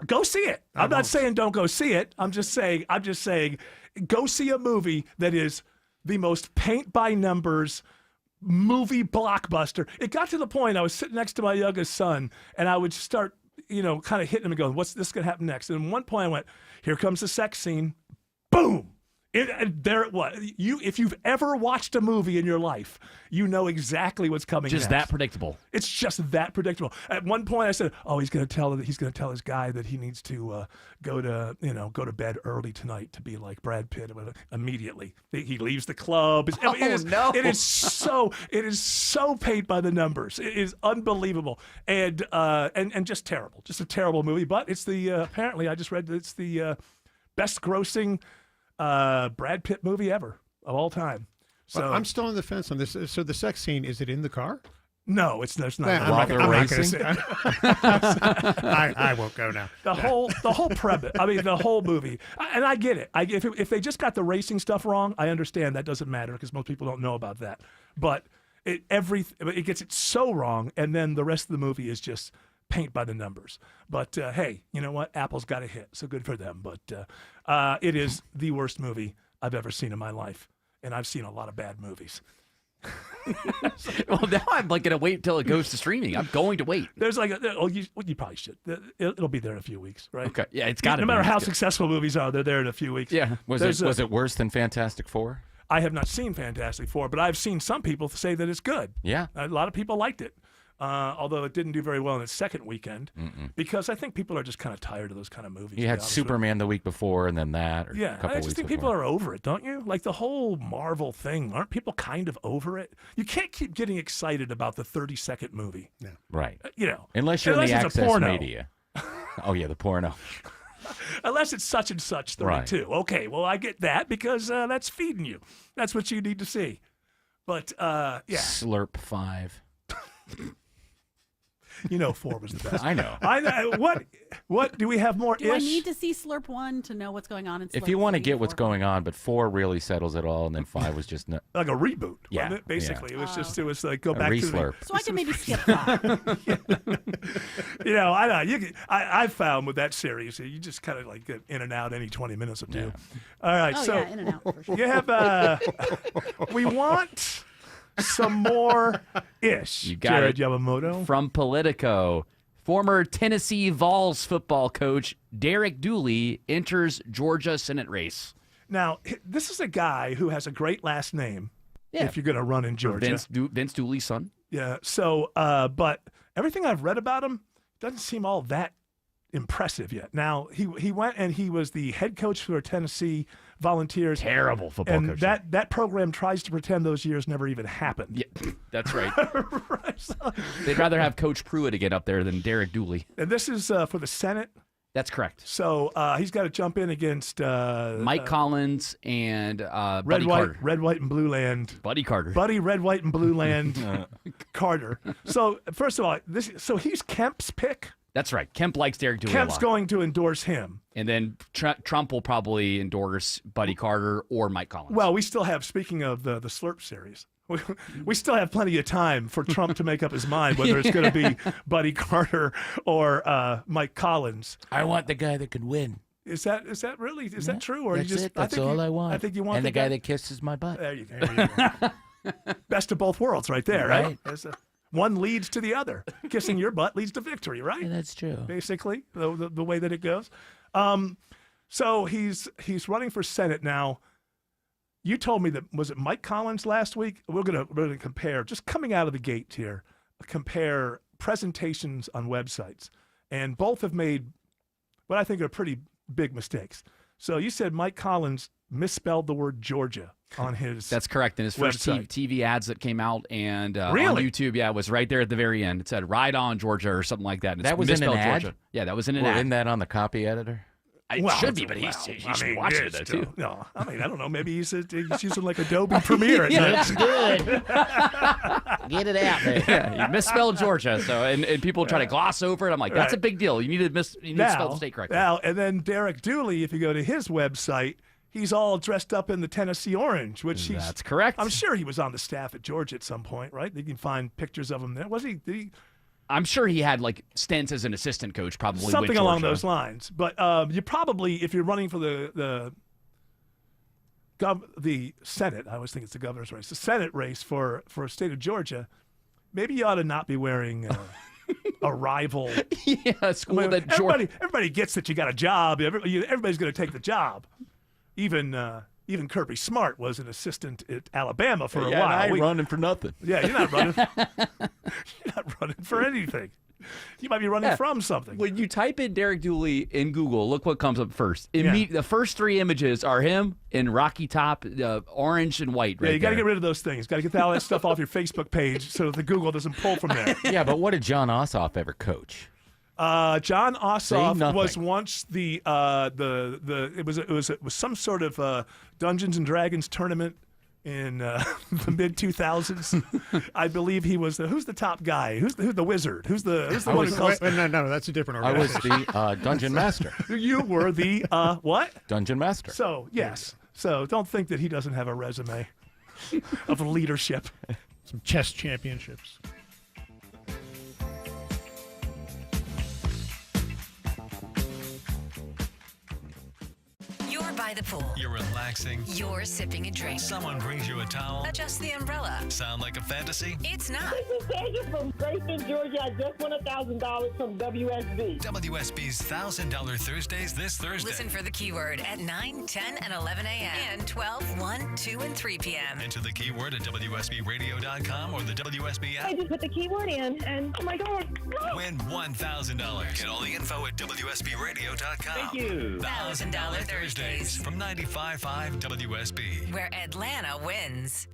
Go see it. I'm not saying don't go see it. I'm just saying go see a movie that is the most paint by numbers movie blockbuster. It got to the point I was sitting next to my youngest son and I would start, kind of hitting him and going, what's this going to happen next? And at one point I went, here comes the sex scene. Boom. There it was. If you've ever watched a movie in your life, you know exactly what's coming. Just next. that predictable. It's just that predictable. At one point, I said, "Oh, he's going to tell his guy that he needs to go to bed early tonight to be like Brad Pitt." Immediately, he leaves the club. It is so paint by the numbers. It is unbelievable and just terrible. Just a terrible movie. But it's the apparently I just read that it's the best grossing Brad Pitt movie ever of all time. So well, I'm still on the fence on this. So the sex scene, is it in the car? No, it's not. I'm not gonna say. I won't go now. The whole premise. I mean, the whole movie. And I get it. If they just got the racing stuff wrong, I understand that doesn't matter because most people don't know about that. But it gets it so wrong, and then the rest of the movie is just paint by the numbers. But hey, you know what? Apple's got a hit, so good for them. But it is the worst movie I've ever seen in my life, and I've seen a lot of bad movies. Well, now I'm going to wait until it goes to streaming. I'm going to wait. There's you probably should. It'll be there in a few weeks, right? Okay, yeah, it's got to. No matter how successful movies are, they're there in a few weeks. Yeah. Was it worse than Fantastic Four? I have not seen Fantastic Four, but I've seen some people say that it's good. Yeah, a lot of people liked it. Although it didn't do very well in its second weekend, because I think people are just kind of tired of those kind of movies. You had Superman the week before, and then that. Or yeah, a couple I just think before. people are over it, don't you? Like the whole Marvel thing, aren't people kind of over it? You can't keep getting excited about the 30-second movie. Yeah. Right. Unless you're in the it's access a porno. media. Oh yeah, the porno. Unless it's such and such 32. Right. Okay, well I get that because that's feeding you. That's what you need to see. But yeah. Slurp 5. 4 was the best. I know. What do we have more? Do I need to see Slurp 1 to know what's going on in Slurp If you want to 3, get what's 4? going on, but 4 really settles it all, and then 5 was just like a reboot. Yeah, wasn't it? Basically, yeah. it was like go back to reslurp. So I can maybe skip 5. I've found with that series, you just kind of like get in and out any 20 minutes or two. All right, Oh so yeah, in and out for sure. you have we want some more ish. You got Jared it. Yamamoto From Politico, former Tennessee Vols football coach Derek Dooley enters Georgia Senate race. Now, this is a guy who has a great last name. Yeah. If you're going to run in Georgia, Vince Dooley's son. Yeah. So, but everything I've read about him doesn't seem all that impressive yet. Now, he went and he was the head coach for Tennessee Volunteers. Terrible football and coach. that program tries to pretend those years never even happened. Yeah, that's right. Right, so- They'd rather have Coach Pruitt to get up there than Derek Dooley. and this is for the Senate. That's correct. So he's got to jump in against Mike Collins and Red, Buddy White, Carter. Red, White, and Blue Land. Buddy Carter. Buddy, Red, White, and Blue Land Carter. So first of all, so he's Kemp's pick. That's right. Kemp likes Derek Dooley a Kemp's lot. going to endorse him. And then Trump will probably endorse Buddy Carter or Mike Collins. Well, we still have, speaking of the Slurp series, we still have plenty of time for Trump to make up his mind whether it's going to be Buddy Carter or Mike Collins. I want the guy that can win. Is that really that true, or That's you just? it. That's I think all you, I want. I think you want and the guy that kisses my butt. There you go. Best of both worlds, right there. Right. One leads to the other. Kissing your butt leads to victory, right? Yeah, that's true. Basically, the way that it goes. So he's running for Senate now. You told me that, was it Mike Collins last week? We're gonna compare, just coming out of the gate here, compare presentations on websites, and both have made what I think are pretty big mistakes. So you said Mike Collins misspelled the word Georgia on his That's correct. In his first website. TV ads that came out and on Really? YouTube, it was right there at the very end. It said "Ride on Georgia" or something like that. And That it's was in an misspelled ad? Georgia. Yeah, that was in an Well, ad. isn't that on the copy editor? It Well, should be, but he should be watching it though, too. No, I mean, I don't know. Maybe he's using like Adobe Premiere. That's good. Get it out there. Yeah, you misspelled Georgia, so and people try to gloss over it. I'm like, that's a Right. big deal. You need to spell the state correctly. Now, and then Derek Dooley, if you go to his website, he's all dressed up in the Tennessee orange, which That's correct. I'm sure he was on the staff at Georgia at some point, right? You can find pictures of him there. Was he? Did he I'm sure he had like stints as an assistant coach, probably with something along Georgia. those lines. But you probably, if you're running for the Senate, I always think it's the governor's race, the Senate race for the state of Georgia, maybe you ought to not be wearing a rival. Yeah, school that Georgia. Everybody gets that you got a job. Everybody's going to take the job. Even Kirby Smart was an assistant at Alabama for a while. I ain't running for nothing. Yeah, you're not running. You're not running for anything. You might be running from something. When you type in Derek Dooley in Google, look what comes up first. The first three images are him in Rocky Top, orange and white. Yeah, you got to get rid of those things. Got to get all that stuff off your Facebook page so that the Google doesn't pull from there. Yeah, but what did John Ossoff ever coach? John Ossoff nothing. was once it was some sort of Dungeons and Dragons tournament in the mid 2000s. I believe he was who's the top guy? Who's the wizard? Who's the one who calls? No, that's a different I was organization. the Dungeon Master. You were the what? Dungeon Master. So yes. So don't think that he doesn't have a resume of leadership. Some chess championships. You're by the pool. You're relaxing. You're sipping a drink. Someone brings you a towel. Adjust the umbrella. Sound like a fantasy? It's not. This is Daniel from Grayson, Georgia. I just won $1,000 from WSB. WSB's $1,000 Thursdays this Thursday. Listen for the keyword at 9, 10, and 11 a.m. and 12, 1, 2, and 3 p.m. Enter the keyword at WSBRadio.com or the WSB app. I just put the keyword in, and oh my God. Win $1,000. Get all the info at WSBRadio.com. Thank you. $1,000 Thursdays from 95.5 WSB. where Atlanta wins.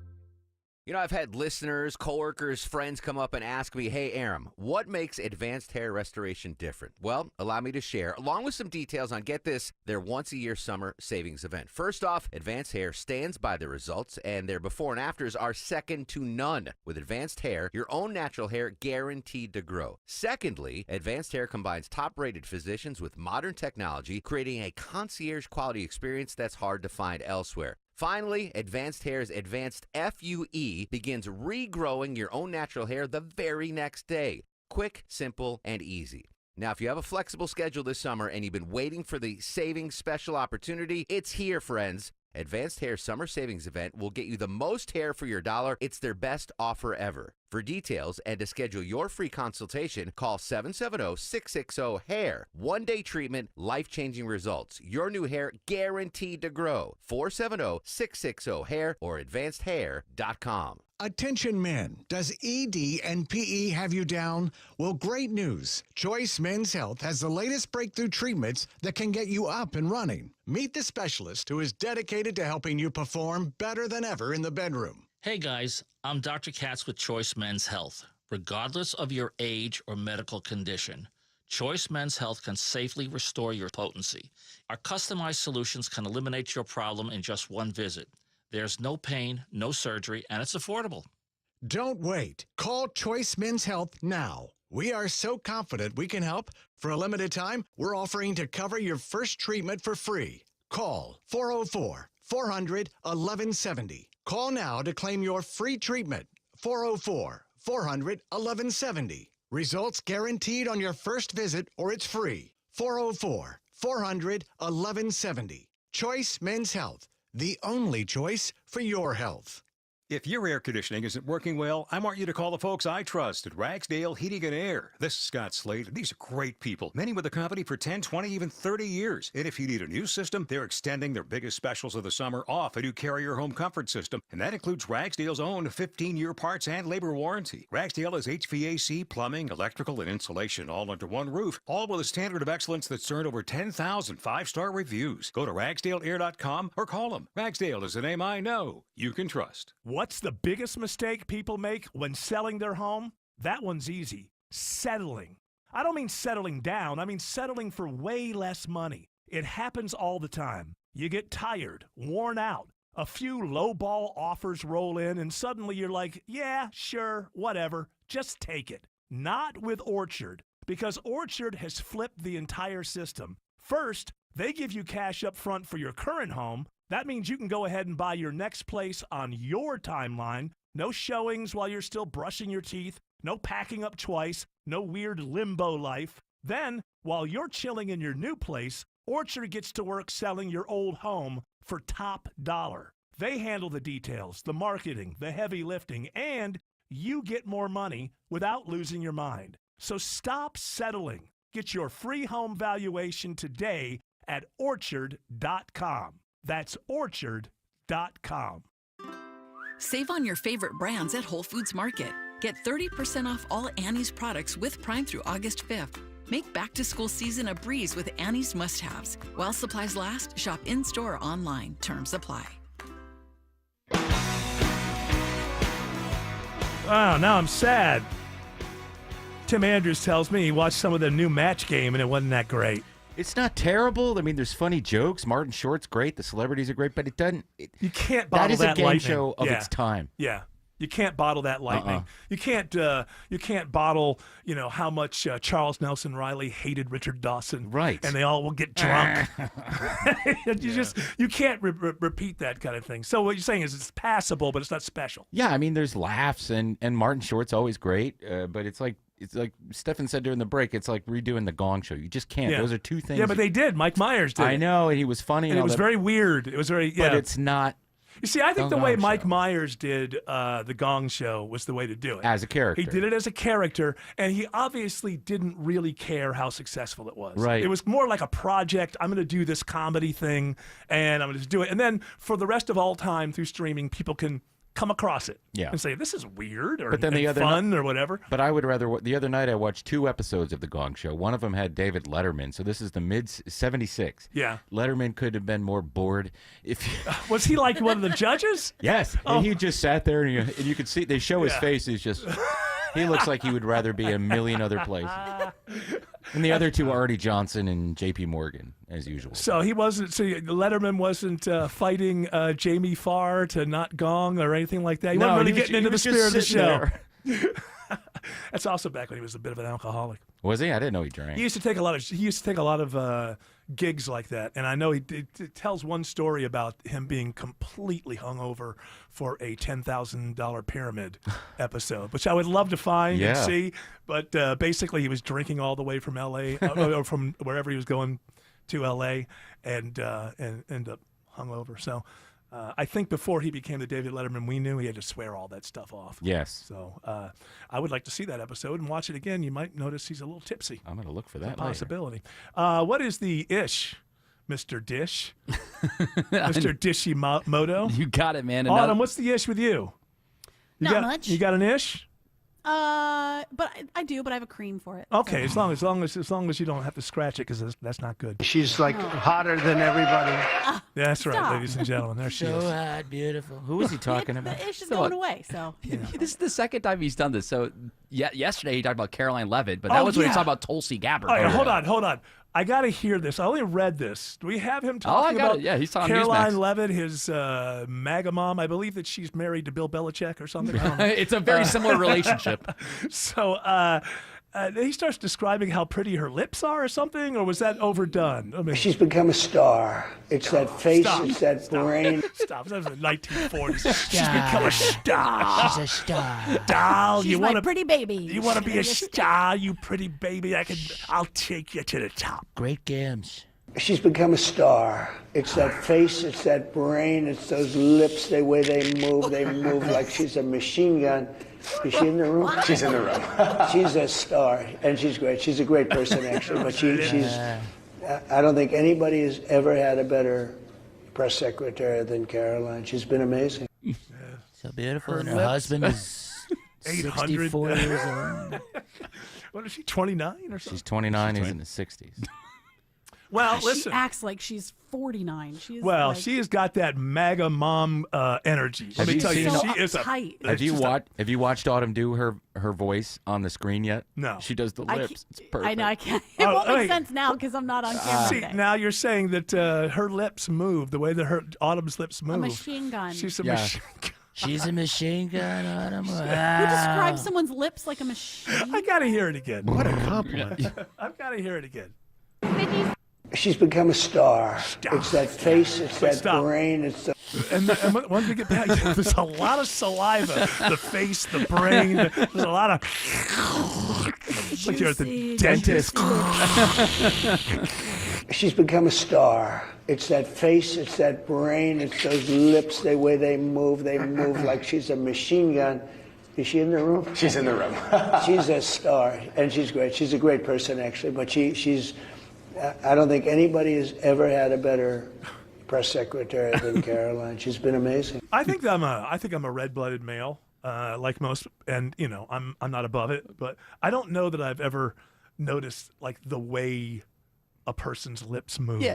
You know, I've had listeners, coworkers, friends come up and ask me, hey, Aram, what makes Advanced Hair Restoration different? Well, allow me to share, along with some details on, get this, their once-a-year summer savings event. First off, Advanced Hair stands by their results, and their before and afters are second to none. With Advanced Hair, your own natural hair guaranteed to grow. Secondly, Advanced Hair combines top-rated physicians with modern technology, creating a concierge-quality experience that's hard to find elsewhere. Finally, Advanced Hair's Advanced FUE begins regrowing your own natural hair the very next day. Quick, simple, and easy. Now, if you have a flexible schedule this summer and you've been waiting for the savings special opportunity, it's here, friends. Advanced Hair Summer Savings Event will get you the most hair for your dollar. It's their best offer ever. For details and to schedule your free consultation, call 770-660-HAIR. One-day treatment, life-changing results. Your new hair guaranteed to grow. 470-660-HAIR or advancedhair.com. Attention men, does ED and PE have you down? Well, great news. Choice Men's Health has the latest breakthrough treatments that can get you up and running. Meet the specialist who is dedicated to helping you perform better than ever in the bedroom. Hey guys, I'm Dr. Katz with Choice Men's Health. Regardless of your age or medical condition, Choice Men's Health can safely restore your potency. Our customized solutions can eliminate your problem in just one visit. There's no pain, no surgery, and it's affordable. Don't wait. Call Choice Men's Health now. We are so confident we can help. For a limited time, we're offering to cover your first treatment for free. Call 404-400-1170. Call now to claim your free treatment. 404-400-1170. Results guaranteed on your first visit or it's free. 404-400-1170. Choice Men's Health. The only choice for your health. If your air conditioning isn't working well, I want you to call the folks I trust at Ragsdale Heating and Air. This is Scott Slade, and these are great people. Many with the company for 10, 20, even 30 years. And if you need a new system, they're extending their biggest specials of the summer off a new Carrier home comfort system. And that includes Ragsdale's own 15-year parts and labor warranty. Ragsdale has HVAC, plumbing, electrical, and insulation all under one roof, all with a standard of excellence that's earned over 10,000 five-star reviews. Go to RagsdaleAir.com or call them. Ragsdale is a name I know you can trust. What's the biggest mistake people make when selling their home? That one's easy. Settling. I don't mean settling down. I mean settling for way less money. It happens all the time. You get tired, worn out. A few lowball offers roll in, and suddenly you're like, yeah, sure, whatever. Just take it. Not with Orchard, because Orchard has flipped the entire system. First, they give you cash up front for your current home. That means you can go ahead and buy your next place on your timeline. No showings while you're still brushing your teeth. No packing up twice. No weird limbo life. Then, while you're chilling in your new place, Orchard gets to work selling your old home for top dollar. They handle the details, the marketing, the heavy lifting, and you get more money without losing your mind. So stop settling. Get your free home valuation today at Orchard.com. That's Orchard.com. Save on your favorite brands at Whole Foods Market. Get 30% off all Annie's products with Prime through August 5th. Make back-to-school season a breeze with Annie's must-haves. While supplies last, shop in-store or online. Terms apply. Wow, now I'm sad. Tim Andrews tells me he watched some of the new Match Game and it wasn't that great. It's not terrible. I mean, there's funny jokes. Martin Short's great. The celebrities are great, but it doesn't. You can't bottle that is that a game lightning. show of Yeah. its time. Yeah, you can't bottle that lightning. You can't bottle how much Charles Nelson Riley hated Richard Dawson. Right. And they all will get drunk. You can't repeat that kind of thing. So what you're saying is it's passable, but it's not special. Yeah, I mean, there's laughs, and Martin Short's always great, but it's like Stefan said during the break, it's like redoing the Gong Show. You just can't. Yeah. Those are two things. Yeah, but they did. Mike Myers did. I know, and he was funny. And all it was that, very weird. It was very, yeah. But it's not. You see, I think the Gong way Show. Mike Myers did the Gong Show was the way to do it. As a character. He did it as a character, and he obviously didn't really care how successful it was. Right. It was more like a project. I'm going to do this comedy thing, and I'm going to do it. And then for the rest of all time through streaming, people can come across it and say, this is weird or But then the other fun or whatever. But I would rather. The other night I watched 2 episodes of the Gong Show. One of them had David Letterman. So this is the mid '76. Yeah. Letterman could have been more bored if. Was he like one of the judges? Yes. Oh. And he just sat there, and you could see they show his Yeah. face. He's just. He looks like he would rather be a million other places. And the other 2 are Artie Johnson and J.P. Morgan, as usual. So he wasn't. So Letterman wasn't fighting Jamie Farr to not gong or anything like that. He No, wasn't really he was- getting he into the was just spirit of the sitting show. there. That's also back when he was a bit of an alcoholic. Was he? I didn't know he drank. He used to take a lot of gigs like that, and I know he tells one story about him being completely hungover for a $10,000 pyramid episode, which I would love to find and Yeah. see. But basically, he was drinking all the way from L.A. or from wherever he was going to L.A. and end up hungover. So. I think before he became the David Letterman we knew, he had to swear all that stuff off. Yes. So I would like to see that episode and watch it again. You might notice he's a little tipsy. I'm going to look for It's a that later. possibility. What is the ish, Mr. Dish? Mr. Dishimoto? You got it, man. Autumn, what's the ish with you? Not much. You got an ish? But I do, but I have a cream for it. Okay, as long as you don't have to scratch it, because that's not good. She's like hotter than everybody. Yeah, that's right, Stop. ladies and gentlemen. There she is. hot, beautiful. Who was he talking about? The ish is So going what? away, so. This is the second time he's done this. So yesterday he talked about Caroline Levitt, but that was when he yeah. talked about Tulsi Gabbard. All right, hold on. I got to hear this. I only read this. Do we have him talking I got about it. Yeah, he's talking Caroline Newsmax. Levitt, his MAGA mom? I believe that she's married to Bill Belichick or something. I don't know. It's a very similar relationship. So he starts describing how pretty her lips are or something, or was that overdone? I mean, She's become a star. It's that face, Stop. it's that brain. Stop. That was the 1940s. She's become a star. She's a star. Doll, She's you my want to pretty baby. You want to be a star, you pretty baby? I'll take you to the top. Great games. She's become a star. It's that face, it's that brain, it's those lips, the way they move. They move like she's a machine gun. Is she in the room? She's in the room. She's a star, and she's great. She's a great person, actually. But she's, I don't think anybody has ever had a better press secretary than Caroline. She's been amazing. So beautiful. Her And her lips. husband is 800. 64 years old. What is she, 29 or something? She's 29. He's in his 60s. Well, She listen. acts like she's 49. She's Well, like, she has got that MAGA mom energy. Let Have me you tell you, seen- she is a. tight. Have you watched Autumn do her voice on the screen yet? No. She does the I lips. can't- It's perfect. I know, I can't. It Oh, won't make wait. sense now because I'm not on camera See, today. now you're saying that her lips move the way that her Autumn's lips move. A machine gun. She's a Yeah. machine gun. She's a machine gun, Autumn. Who describes someone's lips like a machine? I gotta hear it again. What a compliment. I've gotta hear it again. She's become a star. It's that face, it's that Stop. brain, it's the... And once we get back, there's a lot of saliva. The face, the brain. There's a lot of. It's like you're at the Juicy, dentist. She's become a star. It's that face, it's that brain, it's those lips, the way they move. They move like she's a machine gun. Is she in the room? She's in the room. She's a star, and she's great. She's a great person, actually. But she's, I don't think anybody has ever had a better press secretary than Caroline. She's been amazing. I think I'm a red-blooded male, like most, and I'm not above it, but I don't know that I've ever noticed like the way a person's lips move. Yeah.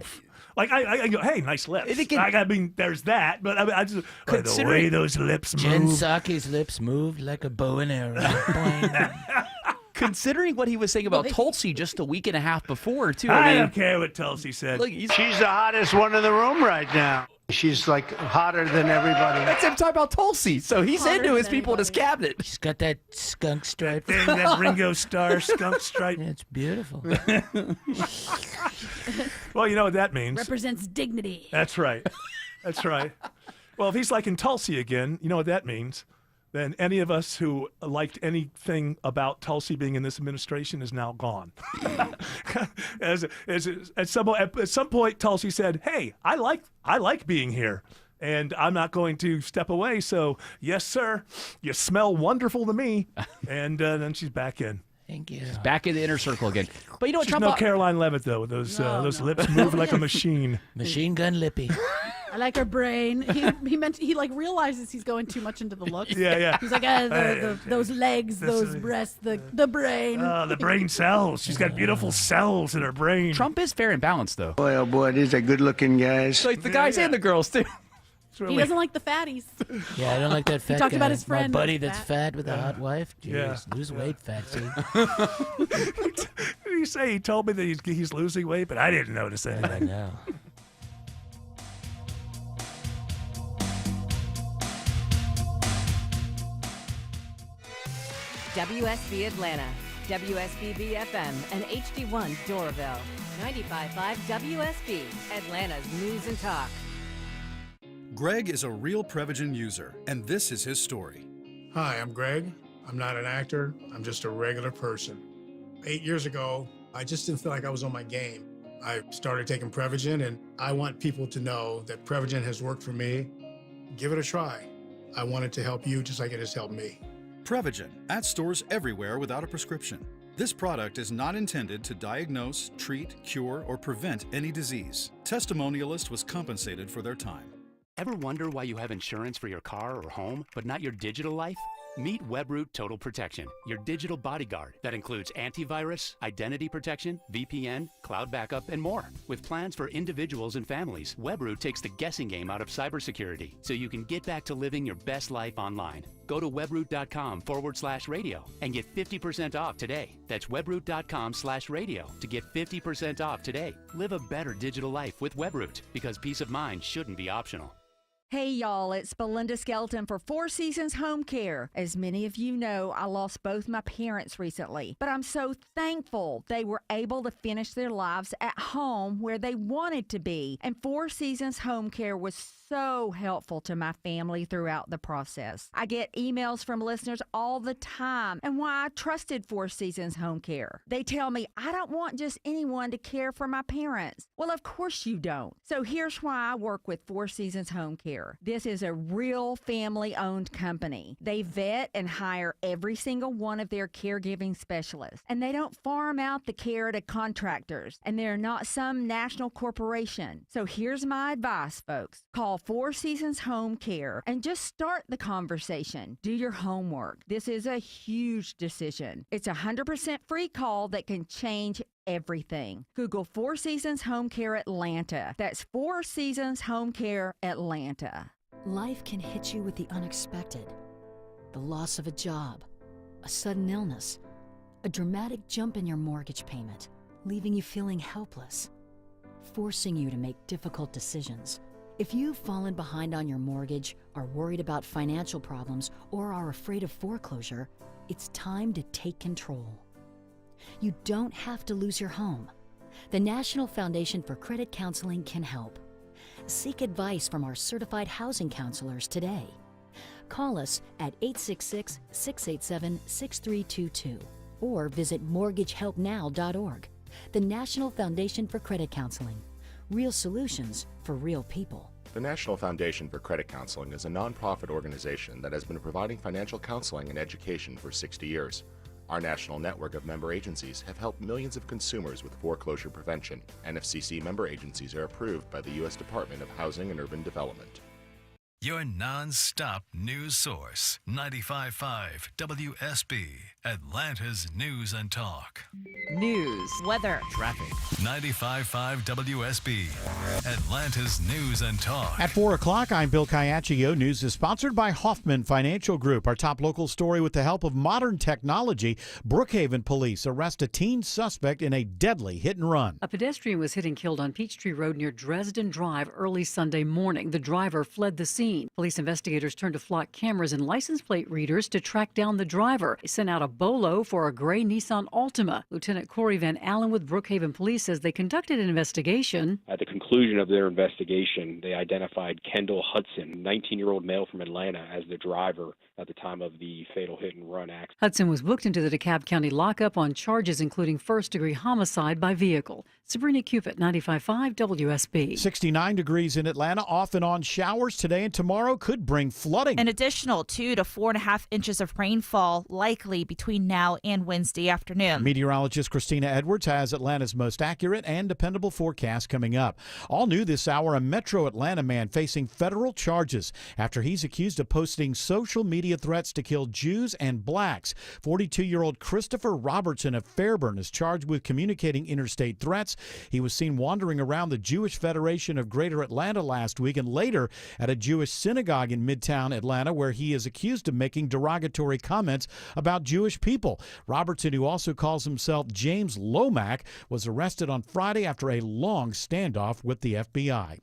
Like I go, hey, nice lips. I mean, there's that, but I just the way those lips Jen move. Psaki's lips moved like a bow and arrow. Boing. Considering what he was saying about Tulsi just a week and a half before, too. I I mean, don't care what Tulsi said. look, She's the hottest one in the room right now. She's like hotter than everybody. that's him talking about Tulsi. So he's Hotter into his than people in his cabinet. She's got that skunk stripe. Thing, that Ringo Starr skunk stripe. Yeah, it's beautiful. Well, you know what that means. Represents dignity. That's right. That's right. Well, if he's like in Tulsi again, you know what that means. Then any of us who liked anything about Tulsi being in this administration is now gone. At some point, Tulsi said, "Hey, I like being here, and I'm not going to step away. So, yes, sir, you smell wonderful to me." And then she's back in. Thank you. Back in the inner circle again. But you know what, She's Trump? no Caroline Levitt though. Those lips move like a machine. Machine gun lippy. I like her brain. He like realizes he's going too much into the looks. Yeah. He's like, those legs, those breasts, the brain. The brain cells. She's got beautiful cells in her brain. Trump is fair and balanced, though. Boy, oh boy, these are good-looking guys. Like the guys and the girls, too. He doesn't like the fatties. Yeah, I don't like that fat talked guy. about his friend My buddy that's that's fat with a hot wife. Jeez, Yeah. lose weight, Fatsy. Did he say he told me that he's losing weight, but I didn't notice I anything. know. WSB Atlanta, WSBB FM, and HD1 Doraville. 95.5 WSB, Atlanta's news and talk. Greg is a real Prevagen user, and this is his story. Hi, I'm Greg. I'm not an actor. I'm just a regular person. 8 years ago, I just didn't feel like I was on my game. I started taking Prevagen, and I want people to know that Prevagen has worked for me. Give it a try. I want it to help you just like it has helped me. Prevagen, at stores everywhere without a prescription. This product is not intended to diagnose, treat, cure, or prevent any disease. Testimonialist was compensated for their time. Ever wonder why you have insurance for your car or home, but not your digital life? Meet WebRoot Total Protection, your digital bodyguard that includes antivirus, identity protection, VPN, cloud backup, and more. With plans for individuals and families, WebRoot takes the guessing game out of cybersecurity so you can get back to living your best life online. Go to webroot.com/radio and get 50% off today. That's webroot.com/radio to get 50% off today. Live a better digital life with WebRoot because peace of mind shouldn't be optional. Hey y'all, it's Belinda Skelton for Four Seasons Home Care. As many of you know, I lost both my parents recently, but I'm so thankful they were able to finish their lives at home where they wanted to be. And Four Seasons Home Care was so helpful to my family throughout the process. I get emails from listeners all the time and why I trusted Four Seasons Home Care. They tell me I don't want just anyone to care for my parents. Well, of course you don't. So here's why I work with Four Seasons Home Care. This is a real family-owned company. They vet and hire every single one of their caregiving specialists, and they don't farm out the care to contractors, and they're not some national corporation. So here's my advice, folks. Call Four Seasons Home Care and just start the conversation. Do your homework. This is a huge decision. It's a 100% free call that can change everything. Google Four Seasons Home Care Atlanta. That's Four Seasons Home Care Atlanta. Life can hit you with the unexpected. The loss of a job, a sudden illness, a dramatic jump in your mortgage payment, leaving you feeling helpless, forcing you to make difficult decisions. If you've fallen behind on your mortgage, are worried about financial problems, or are afraid of foreclosure, it's time to take control. You don't have to lose your home. The National Foundation for Credit Counseling can help. Seek advice from our certified housing counselors today. Call us at 866-687-6322 or visit mortgagehelpnow.org. The National Foundation for Credit Counseling. Real solutions for real people. The National Foundation for Credit Counseling is a nonprofit organization that has been providing financial counseling and education for 60 years. Our national network of member agencies have helped millions of consumers with foreclosure prevention. NFCC member agencies are approved by the U.S. Department of Housing and Urban Development. Your non-stop news source, 95.5 WSB, Atlanta's News and Talk. News, weather, Traffic. 95.5 WSB, Atlanta's News and Talk. At 4 o'clock, I'm Bill Caiaccio. News is sponsored by Hoffman Financial Group. Our top local story: with the help of modern technology, Brookhaven police arrest a teen suspect in a deadly hit and run. A pedestrian was hit and killed on Peachtree Road near Dresden Drive early Sunday morning. The driver fled the scene. Police investigators turned to flock cameras and license plate readers to track down the driver. They sent out a bolo for a gray Nissan Altima. Lieutenant Corey Van Allen with Brookhaven Police says they conducted an investigation. At the conclusion of their investigation, they identified Kendall Hudson, 19-year-old male from Atlanta, as the driver at the time of the fatal hit-and-run accident. Hudson was booked into the DeKalb County lockup on charges including first-degree homicide by vehicle. Sabrina Cupid, 95.5 WSB. 69 degrees in Atlanta, off and on showers today and tomorrow could bring flooding. An additional 2 to 4.5 inches of rainfall likely between now and Wednesday afternoon. Meteorologist Christina Edwards has Atlanta's most accurate and dependable forecast coming up. All new this hour, a Metro Atlanta man facing federal charges after he's accused of posting social media threats to kill Jews and blacks. 42-year-old Christopher Robertson of Fairburn is charged with communicating interstate threats. He was seen wandering around the Jewish Federation of Greater Atlanta last week and later at a Jewish synagogue in Midtown Atlanta, where he is accused of making derogatory comments about Jewish people. Robertson, who also calls himself James Lomack, was arrested on Friday after a long standoff with the FBI.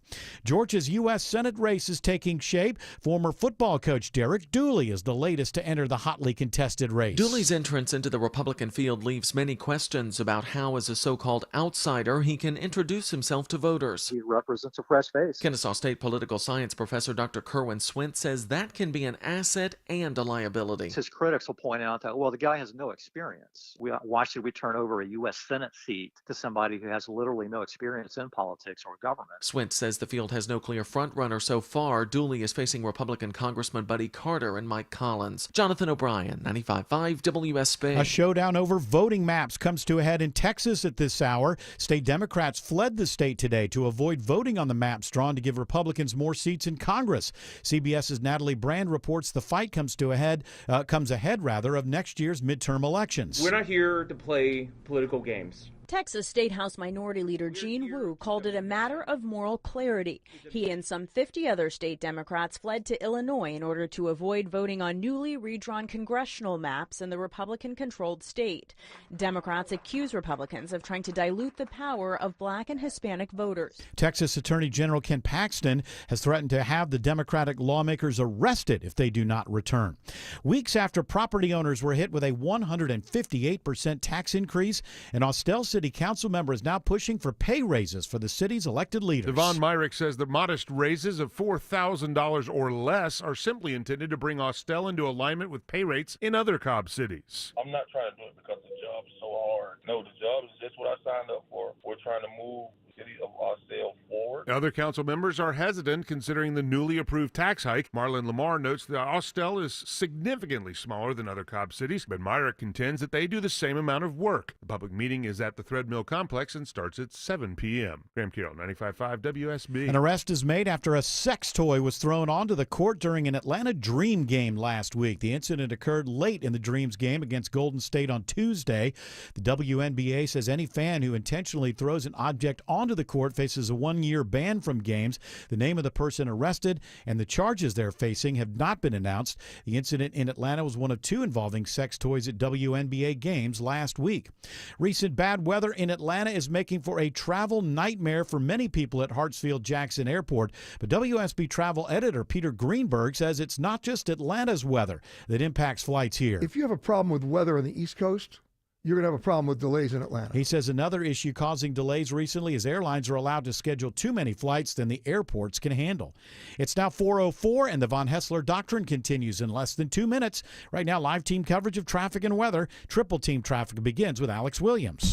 Georgia's U.S. Senate race is taking shape. Former football coach Derek Dooley is the latest to enter the hotly contested race. Dooley's entrance into the Republican field leaves many questions about how, as a so-called outsider, he can introduce himself to voters. He represents a fresh face. Kennesaw State political science professor Dr. Kerwin Swint says that can be an asset and a liability. His critics will point out that, well, the guy has no experience. Why should we turn over a U.S. Senate seat to somebody who has literally no experience in politics or government? Swint says the field has no clear frontrunner so far. Dooley is facing Republican Congressman Buddy Carter and Mike Collins. Jonathan O'Brien, 95.5 WSB. A showdown over voting maps comes to a head in Texas at this hour. State Democrats fled the state today to avoid voting on the maps drawn to give Republicans more seats in Congress. CBS's Natalie Brand reports the fight comes ahead of next year's midterm elections. We're not here to play political games. Texas State House Minority Leader Gene Wu called it a matter of moral clarity. He and some 50 other state Democrats fled to Illinois in order to avoid voting on newly redrawn congressional maps in the Republican-controlled state. Democrats accuse Republicans of trying to dilute the power of Black and Hispanic voters. Texas Attorney General Ken Paxton has threatened to have the Democratic lawmakers arrested if they do not return. Weeks after property owners were hit with a 158% tax increase, an Austell City Council member is now pushing for pay raises for the city's elected leaders. Devon Myrick says the modest raises of $4,000 or less are simply intended to bring Austell into alignment with pay rates in other Cobb cities. I'm not trying to do it because the job is so hard. No, the job is just what I signed up for. We're trying to move the city of Austell forward. Other council members are hesitant considering the newly approved tax hike. Marlon Lamar notes that Austell is significantly smaller than other Cobb cities, but Myrick contends that they do the same amount of work. The public meeting is at the Thread Mill Complex and starts at 7 p.m. Graham Carroll, 95.5 WSB. An arrest is made after a sex toy was thrown onto the court during an Atlanta Dream game last week. The incident occurred late in the Dreams game against Golden State on Tuesday. The WNBA says any fan who intentionally throws an object onto the court faces a 1-year ban from games. The name of the person arrested and the charges they're facing have not been announced. The incident in Atlanta was one of 2 involving sex toys at WNBA games last week. Recent bad weather in Atlanta is making for a travel nightmare for many people at Hartsfield-Jackson Airport. But WSB travel editor Peter Greenberg says it's not just Atlanta's weather that impacts flights here. If you have a problem with weather on the East Coast, you're going to have a problem with delays in Atlanta. He says another issue causing delays recently is airlines are allowed to schedule too many flights than the airports can handle. It's now 4:04 and the Von Hessler Doctrine continues in less than 2 minutes. Right now, live team coverage of traffic and weather. Triple Team Traffic begins with Alex Williams.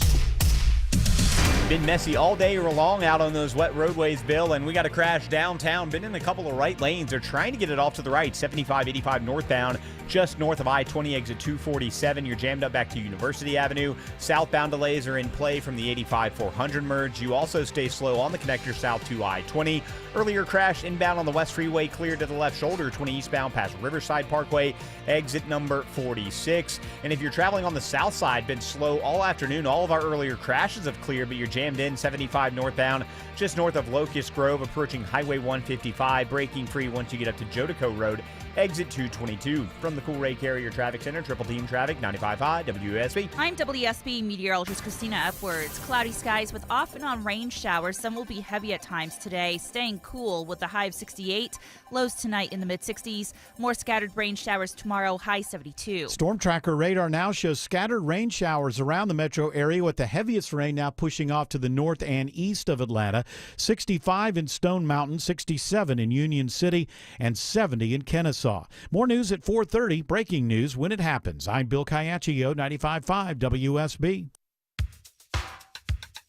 Been messy all day long out on those wet roadways, Bill, and we got a crash downtown. Been in a couple of right lanes. They're trying to get it off to the right, 75-85 northbound, just north of I-20 exit 247. You're jammed up back to University Avenue. Southbound delays are in play from the 85-400 merge. You also stay slow on the connector south to I-20. Earlier crash inbound on the West Freeway, cleared to the left shoulder, 20 eastbound past Riverside Parkway, exit number 46. And if you're traveling on the south side, been slow all afternoon. All of our earlier crashes have cleared, but you're jammed in 75 northbound, just north of Locust Grove, approaching Highway 155, breaking free once you get up to Jodico Road, exit 222. From the Cool Ray Carrier Traffic Center, Triple Team Traffic, 95.5 WSB. I'm WSB meteorologist Christina Upwards. Cloudy skies with off and on rain showers. Some will be heavy at times today, staying cool with a high of 68. Lows tonight in the mid-60s. More scattered rain showers tomorrow, high 72. Storm Tracker radar now shows scattered rain showers around the metro area, with the heaviest rain now pushing off to the north and east of Atlanta. 65 in Stone Mountain, 67 in Union City, and 70 in Kennesaw. More news at 4:30. Breaking news when it happens. I'm Bill Caiaccio, 95.5 WSB.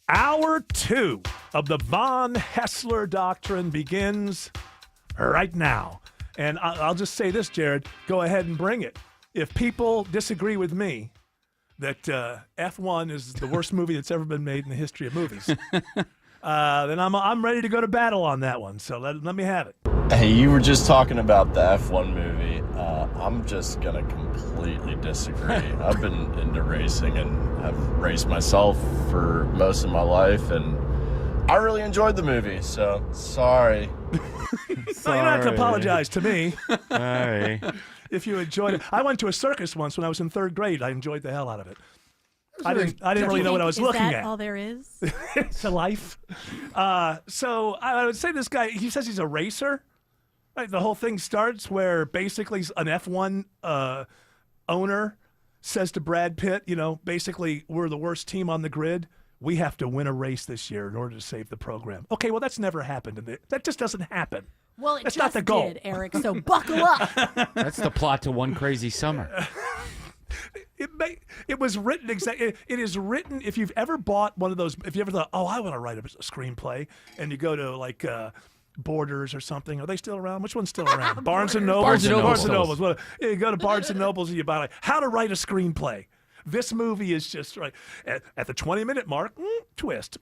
Hour 2 of the Von Hessler Doctrine begins right now. And I'll just say this, Jared. Go ahead and bring it. If people disagree with me that F1 is the worst movie that's ever been made in the history of movies, then I'm ready to go to battle on that one. So let me have it. Hey, you were just talking about the F1 movie. I'm just going to completely disagree. I've been into racing and have raced myself for most of my life, and I really enjoyed the movie, so sorry. No, you don't have to apologize to me. Sorry. If you enjoyed it. I went to a circus once when I was in 3rd grade. I enjoyed the hell out of it. I didn't really know what I was looking at. Is that all there is? To life. So I would say this guy, he says he's a racer. Right, the whole thing starts where basically an F1 owner says to Brad Pitt, basically, we're the worst team on the grid. We have to win a race this year in order to save the program. Okay, well, that's never happened. That just doesn't happen. Well, that's just not the goal. did, Eric, so buckle up. That's the plot to One Crazy Summer. It was written exactly. It is written. If you've ever bought one of those, if you ever thought, I want to write a screenplay, and you go to like Borders or something. Are they still around? Which one's still around? Barnes and Noble. Barnes and Noble. Barnes and Noble. Well, you go to Barnes and Nobles and you buy like How to Write a Screenplay. This movie is just right at the 20-minute mark. Twist.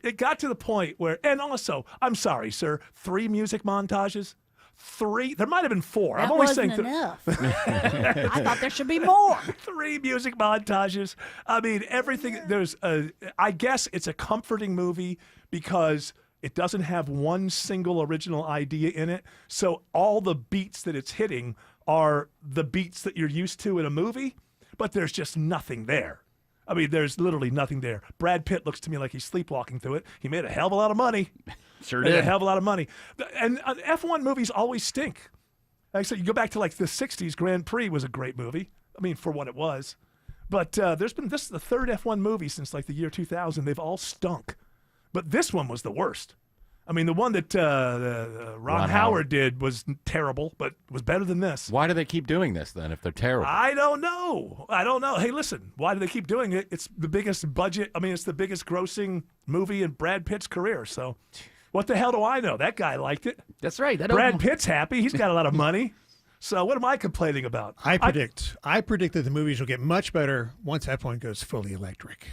It got to the point where, and also, I'm sorry, sir, 3 music montages. 3. There might have been 4. That I'm only wasn't saying enough. I thought there should be more. 3 music montages. I mean, everything. I guess it's a comforting movie because it doesn't have one single original idea in it. So all the beats that it's hitting are the beats that you're used to in a movie, but there's just nothing there. I mean, there's literally nothing there. Brad Pitt looks to me like he's sleepwalking through it. He made a hell of a lot of money. Sure Made did. a hell of a lot of money. And F1 movies always stink. Like I said, you go back to like the 60s, Grand Prix was a great movie. I mean, for what it was. But this is the third F1 movie since like the year 2000. They've all stunk. But this one was the worst. I mean, the one that Ron Howard did was terrible, but was better than this. Why do they keep doing this then if they're terrible? I don't know. Hey, listen, why do they keep doing it? It's the biggest budget. I mean, it's the biggest grossing movie in Brad Pitt's career. So what the hell do I know? That guy liked it. That's right. Brad Pitt's happy. He's got a lot of money. So what am I complaining about? I predict that the movies will get much better once F1 goes fully electric.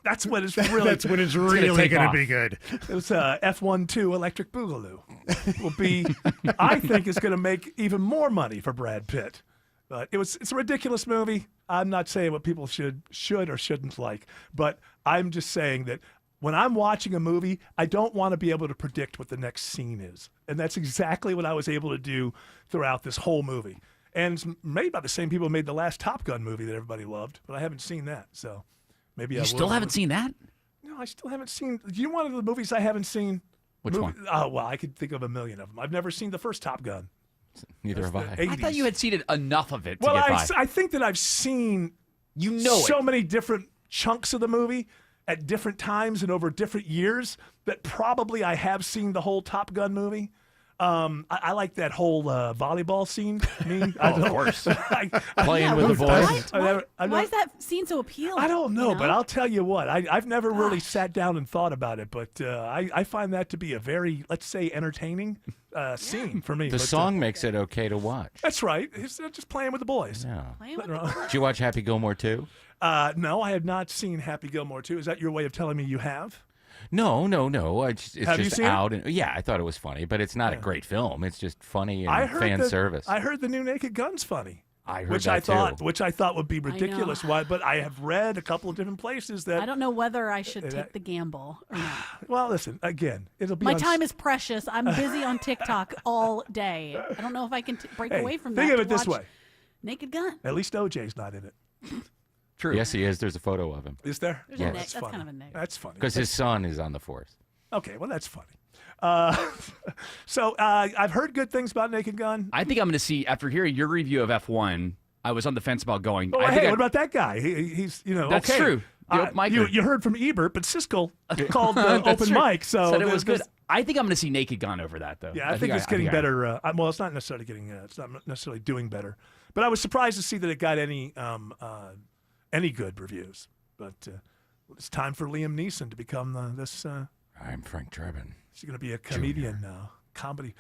That's when it's really. That's when it's really going to be good. It's F1-2 Electric Boogaloo. Will be, I think, is going to make even more money for Brad Pitt. But it's a ridiculous movie. I'm not saying what people should or shouldn't like, but I'm just saying that when I'm watching a movie, I don't want to be able to predict what the next scene is, and that's exactly what I was able to do throughout this whole movie. And it's made by the same people who made the last Top Gun movie that everybody loved, but I haven't seen that, so. Maybe you still haven't seen that? No, I still haven't seen. You know one of the movies I haven't seen? Which one? Oh, well, I could think of a million of them. I've never seen the first Top Gun. Neither have I. I thought you had seen it enough of it to Well, get by. I think that I've seen so many different chunks of the movie at different times and over different years that probably I have seen the whole Top Gun movie. I like that whole volleyball scene. Of course. Playing with the boys. Why is that scene so appealing? I don't know, but I'll tell you what. I've never really sat down and thought about it, but I find that to be a very, let's say, entertaining scene for me. The song makes it okay to watch. That's right. It's just playing with the boys. Yeah. Did you watch Happy Gilmore 2? No, I have not seen Happy Gilmore 2. Is that your way of telling me you have? No. It's Have you just seen out. it? And, yeah, I thought it was funny, but it's not a great film. It's just funny and fan service. I heard the new Naked Gun's funny. I heard which that I thought would be know. ridiculous. But I have read a couple of different places that. I don't know whether I should take the gamble or not. Well, listen, again, it'll be My on time is precious. I'm busy on TikTok all day. I don't know if I can break away from that. Think of to it this watch way. Naked Gun. At least OJ's not in it. True. Yes, he is. There's a photo of him. Is there? There's a that's kind of a negative. That's funny. Because his son is on the force. Okay, well, that's funny. So I've heard good things about Naked Gun. I think I'm going to see, after hearing your review of F1, I was on the fence about going. Oh, hey, what about that guy? He's That's okay. true. You heard from Ebert, but Siskel called the open mic, so said it was good. I think I'm going to see Naked Gun over that, though. Yeah, I think it's getting better. Well, it's not necessarily getting. It's not necessarily doing better. But I was surprised to see that it got any good reviews. But it's time for Liam Neeson to become this. I'm Frank Drebin. He's going to be a comedian now. Comedy.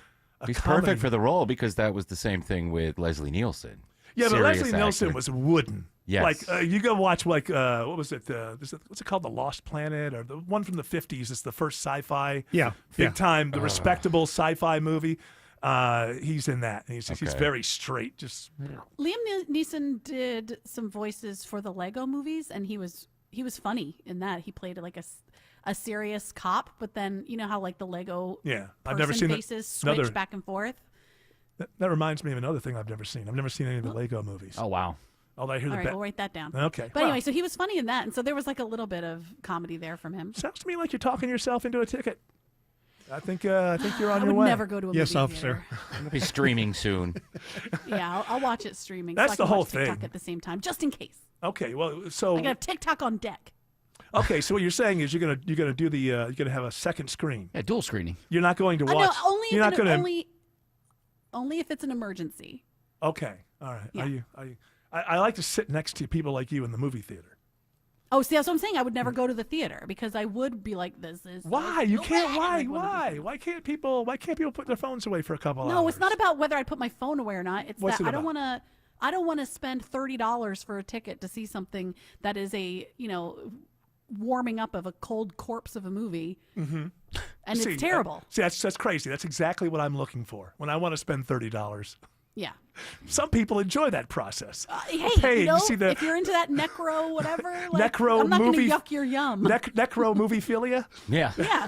He's perfect for the role because that was the same thing with Leslie Nielsen. Yeah, but Serious Leslie Nielsen actor. was wooden. Yes. Like, you go watch, like, what was it? What's it called? The Lost Planet? Or the one from the 50s. It's the first sci-fi. Yeah. Big time, the respectable sci-fi movie. He's in that. He's very straight. Just Liam Neeson did some voices for the Lego movies, and he was funny in that. He played like a serious cop, but then you know how like the Lego I've never seen faces switch back and forth. That reminds me of another thing I've never seen. I've never seen any of the Lego movies. Oh wow! Although I hear All the right, we'll write that down. Okay. But anyway, so he was funny in that, and so there was like a little bit of comedy there from him. Sounds to me like you're talking yourself into a ticket. I think you're on your way. I would never go to a movie Yes, officer. It'll be streaming soon. Yeah, I'll watch it streaming. That's so I the can whole watch TikTok thing. at the same time, just in case. Okay, well, so I can have TikTok on deck. okay, so what you're saying is you're gonna do the you're gonna have a second screen. Yeah, dual screening. You're not going to watch. No, only you're not gonna. Only if it's an emergency. Okay, all right. Yeah. I like to sit next to people like you in the movie theater. Oh, see, that's what I'm saying. I would never go to the theater because I would be like, "This is Why you can't? Why can't people? Why can't people put their phones away for a couple hours? No, it's not about whether I put my phone away or not. It's What's that it I don't about? want to. I don't want to spend $30 for a ticket to see something that is a warming up of a cold corpse of a movie. Mm-hmm. And it's terrible. That's crazy. That's exactly what I'm looking for when I want to spend $30. Yeah. Some people enjoy that process. Hey, Paying, you know, you see the if you're into that necro, whatever, like, necro I'm not going to movie, yuck your yum. necro moviephilia. Yeah. Yeah.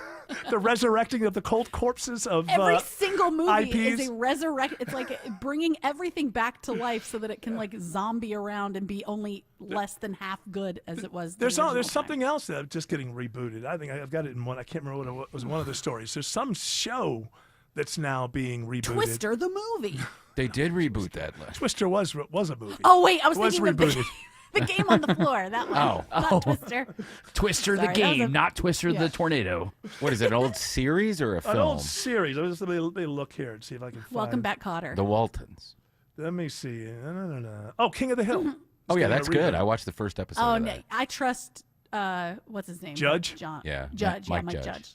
The resurrecting of the cold corpses of Every single movie IPs. is a resurrect. It's like bringing everything back to life so that it can like zombie around and be only less than half good as it was. There's something else that's just getting rebooted. I think I've got it in one. I can't remember what it was. One of the stories. There's some show that's now being rebooted. Twister the movie. They did reboot that. Twister was a movie. Oh wait, I was It thinking rebooted. of the game on the floor. That one. Not Twister. Twister Sorry, the that was game, not Twister yeah. the tornado. What is it, an old series or a An film? old series. Let me look here and see if I can find. Welcome back, Cotter. The Waltons. Let me see. No. Oh, King of the Hill. Oh, yeah, getting a that's good. reboot. I watched the first episode Oh of no, that. I trust. What's his name? Judge? John. Yeah, Judge. Mike Mike Judge. Judge.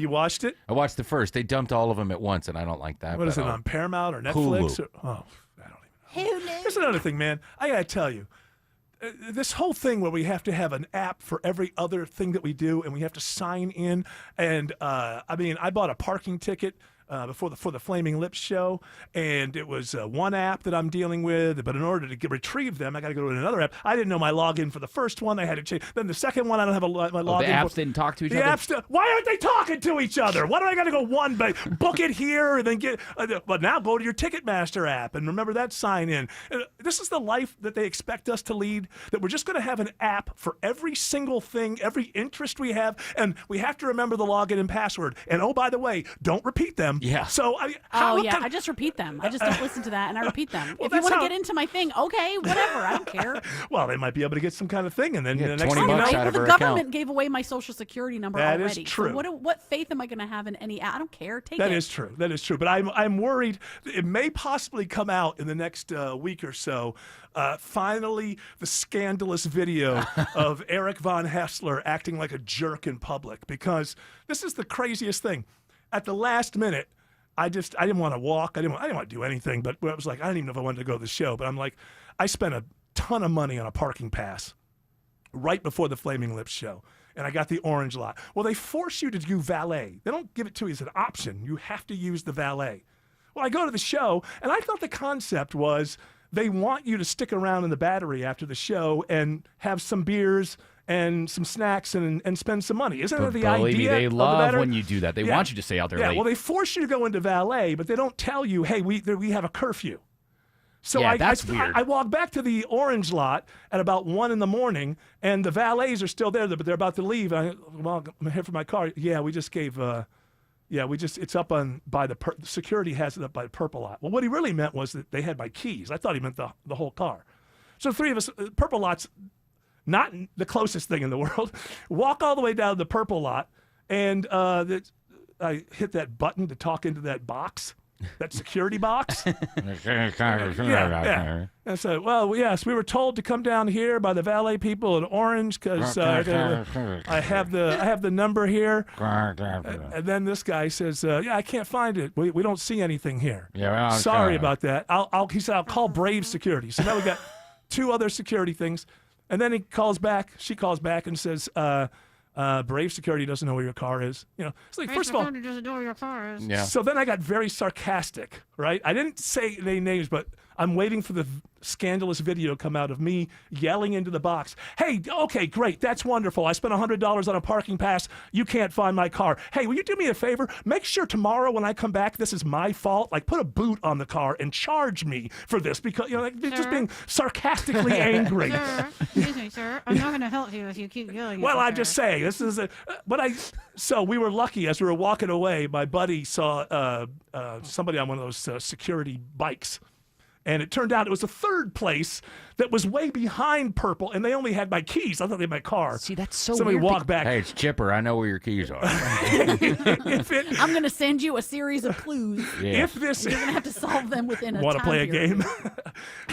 You watched it? I watched the first. They dumped all of them at once, and I don't like that. What is but it I'll- on Paramount or Netflix? Hulu. Who knew? Here's another thing, man. I gotta tell you, this whole thing where we have to have an app for every other thing that we do, and we have to sign in. And I mean, I bought a parking ticket for the Flaming Lips show, and it was one app that I'm dealing with. But in order to retrieve them, I got to go to another app. I didn't know my login for the first one. I had to change. Then the second one, I don't have my login. The apps for. didn't talk to each The other? apps. Why aren't they talking to each other? Why do I got to go one? Book it here and then get. But now go to your Ticketmaster app and remember that sign in. This is the life that they expect us to lead. That we're just going to have an app for every single thing, every interest we have, and we have to remember the login and password. And oh, by the way, don't repeat them. Yeah. So I just repeat them. I just don't listen to that, and I repeat them. Well, if you that's want to how- get into my thing, okay, whatever. I don't care. Well, they might be able to get some kind of thing, and then Yeah, the next 20 thing you bucks know, out of the her government account. gave away my social security number That is already. true. So what faith am I going to have in any app? I don't care. Take That it. is true. That is true. But I'm worried it may possibly come out in the next week or so. Finally, the scandalous video of Eric Von Hessler acting like a jerk in public, because this is the craziest thing. At the last minute, I didn't want to walk. I didn't want to do anything. But I was like, I didn't even know if I wanted to go to the show. But I'm like, I spent a ton of money on a parking pass right before the Flaming Lips show. And I got the orange lot. Well, they force you to do valet. They don't give it to you as an option. You have to use the valet. Well, I go to the show, and I thought the concept was they want you to stick around in the Battery after the show and have some beers and some snacks and spend some money. Isn't that the Believe me, idea? they of the love Battery? when you do that. They want you to stay out there Yeah, late. well, they force you to go into valet, but they don't tell you, hey, we have a curfew. So Yeah, I that's weird. I walk back to the orange lot at about 1 a.m, and the valets are still there, but they're about to leave. Well, I'm here for my car. Yeah, we just gave. It's up on by the security has it up by the purple lot. Well, what he really meant was that they had my keys. I thought he meant the whole car. So the three of us, purple lot's not the closest thing in the world. Walk all the way down the purple lot, and I hit that button to talk into that box. That security box. Yeah. And so, well, yes, we were told to come down here by the valet people in orange because I have the number here. And then this guy says, "Yeah, I can't find it. We don't see anything here. Yeah, well, sorry about that. He said I'll call Brave Security. So now we got two other security things, and then he calls back. She calls back and says, Brave Security doesn't know where your car is. You know, it's like, first of all, doesn't know where your car is. Yeah. so then I got very sarcastic, right? I didn't say any names, but I'm waiting for the scandalous video to come out of me yelling into the box, hey, okay, great, that's wonderful. I spent $100 on a parking pass. You can't find my car. Hey, will you do me a favor? Make sure tomorrow when I come back, this is my fault. Like, put a boot on the car and charge me for this because, you know, like, they're just being sarcastically angry. Sir, excuse me, sir. I'm not going to help you if you keep yelling. Well, I'm just saying, this is so we were lucky as we were walking away. My buddy saw somebody on one of those security bikes, and it turned out it was a third place that was way behind Purple, and they only had my keys. I thought they had my car. See, that's so Somebody weird. walked back. Hey, it's Chipper. I know where your keys are. I'm going to send you a series of clues. Yeah. If this You're going to have to solve them within a want to time play a period. game,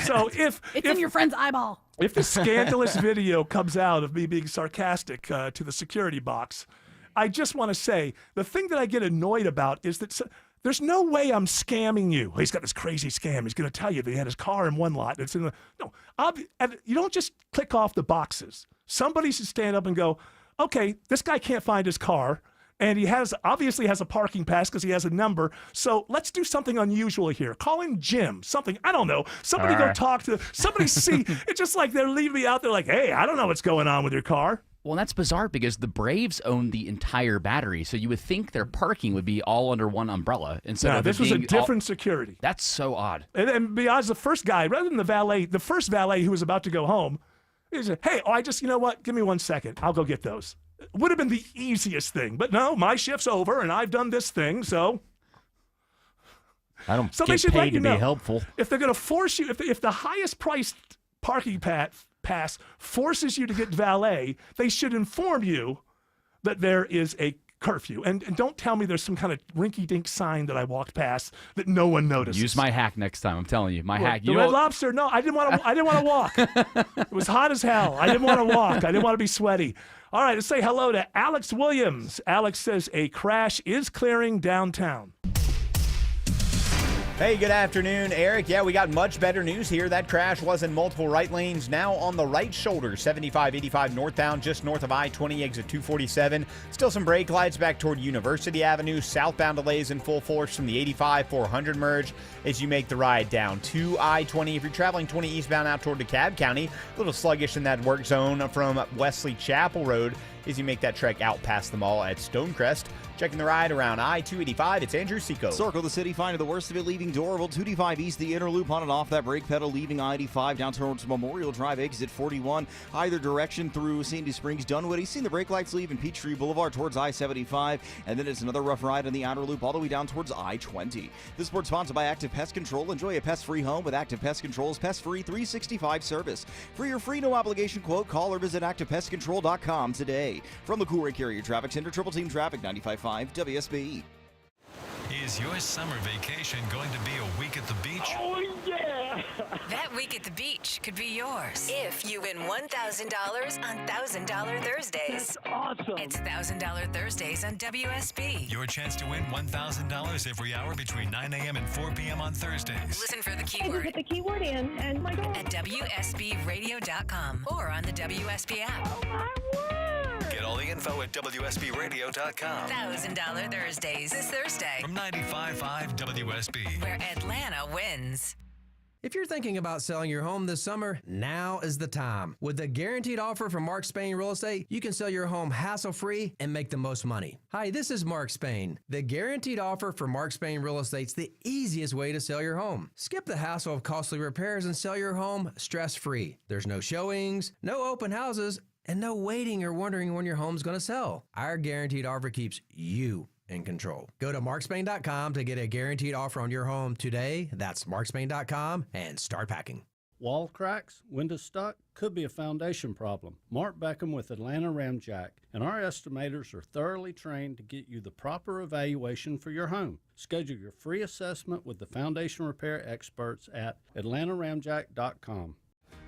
so It's in your friend's eyeball. if the scandalous video comes out of me being sarcastic to the security box, I just want to say the thing that I get annoyed about is that There's no way I'm scamming you. He's got this crazy scam. He's going to tell you that he had his car in one lot. It's in the no. And you don't just click off the boxes. Somebody should stand up and go, okay, this guy can't find his car, and he obviously has a parking pass because he has a number. So let's do something unusual here. Call in Jim. Something, I don't know. Somebody go talk to somebody. See, it's just like they're leaving me out there like, hey, I don't know what's going on with your car. Well, that's bizarre because the Braves own the entire Battery, so you would think their parking would be all under one umbrella instead of this was a different security. That's so odd. And besides, the first guy, rather than the first valet who was about to go home, he said, hey, you know what? Give me 1 second. I'll go get those. It would have been the easiest thing. But no, my shift's over, and I've done this thing, so... I don't so get they should paid let you to be know. helpful. If they're going to force you, if the highest priced parking pass forces you to get valet, they should inform you that there is a curfew. And don't tell me there's some kind of rinky-dink sign that I walked past that no one notices. Use my hack next time. I'm telling you, hack. The Red Lobster. No, I didn't want to walk. It was hot as hell. I didn't want to walk. I didn't want to be sweaty. All right, let's say hello to Alex Williams. Alex says a crash is clearing downtown. Hey, good afternoon, Eric. Yeah, we got much better news here. That crash was in multiple right lanes, now on the right shoulder, 75-85 northbound, just north of I-20, exit 247. Still some brake lights back toward University Avenue. Southbound delays in full force from the 85-400 merge as you make the ride down to I-20. If you're traveling 20 eastbound out toward DeKalb County, a little sluggish in that work zone from Wesley Chapel Road as you make that trek out past the mall at Stonecrest. Checking the ride around I-285, it's Andrew Seco. Circle the city, finding the worst of it leaving Doraville, 285 east, the inner loop on and off that brake pedal, leaving I-85 down towards Memorial Drive, exit 41. Either direction through Sandy Springs, Dunwoody. Seen the brake lights leaving Peachtree Boulevard towards I-75, and then it's another rough ride on the outer loop all the way down towards I-20. This sport's sponsored by Active Pest Control. Enjoy a pest-free home with Active Pest Control's pest-free 365 service. For your free no-obligation quote, call or visit ActivePestControl.com today. From the Cool Ray Carrier Traffic Center, Triple Team Traffic, 95.5 WSB. Is your summer vacation going to be a week at the beach? Oh, yeah! That week at the beach could be yours if you win $1,000 on $1,000 Thursdays. That's awesome! It's $1,000 Thursdays on WSB. Your chance to win $1,000 every hour between 9 a.m. and 4 p.m. on Thursdays. Listen for the I just keyword put the keyword in, and my God. at WSBradio.com or on the WSB app. Oh, my word! Get all the info at WSBRadio.com. $1,000 Thursdays this Thursday, From 95.5 WSB. where Atlanta wins. If you're thinking about selling your home this summer, now is the time. With the guaranteed offer from Mark Spain Real Estate, you can sell your home hassle-free and make the most money. Hi, this is Mark Spain. The guaranteed offer from Mark Spain Real Estate's the easiest way to sell your home. Skip the hassle of costly repairs and sell your home stress-free. There's no showings, no open houses, and no waiting or wondering when your home's going to sell. Our guaranteed offer keeps you in control. Go to markspain.com to get a guaranteed offer on your home today. That's markspain.com and start packing. Wall cracks, window stuck, could be a foundation problem. Mark Beckham with Atlanta Ramjack, and our estimators are thoroughly trained to get you the proper evaluation for your home. Schedule your free assessment with the foundation repair experts at atlantaramjack.com.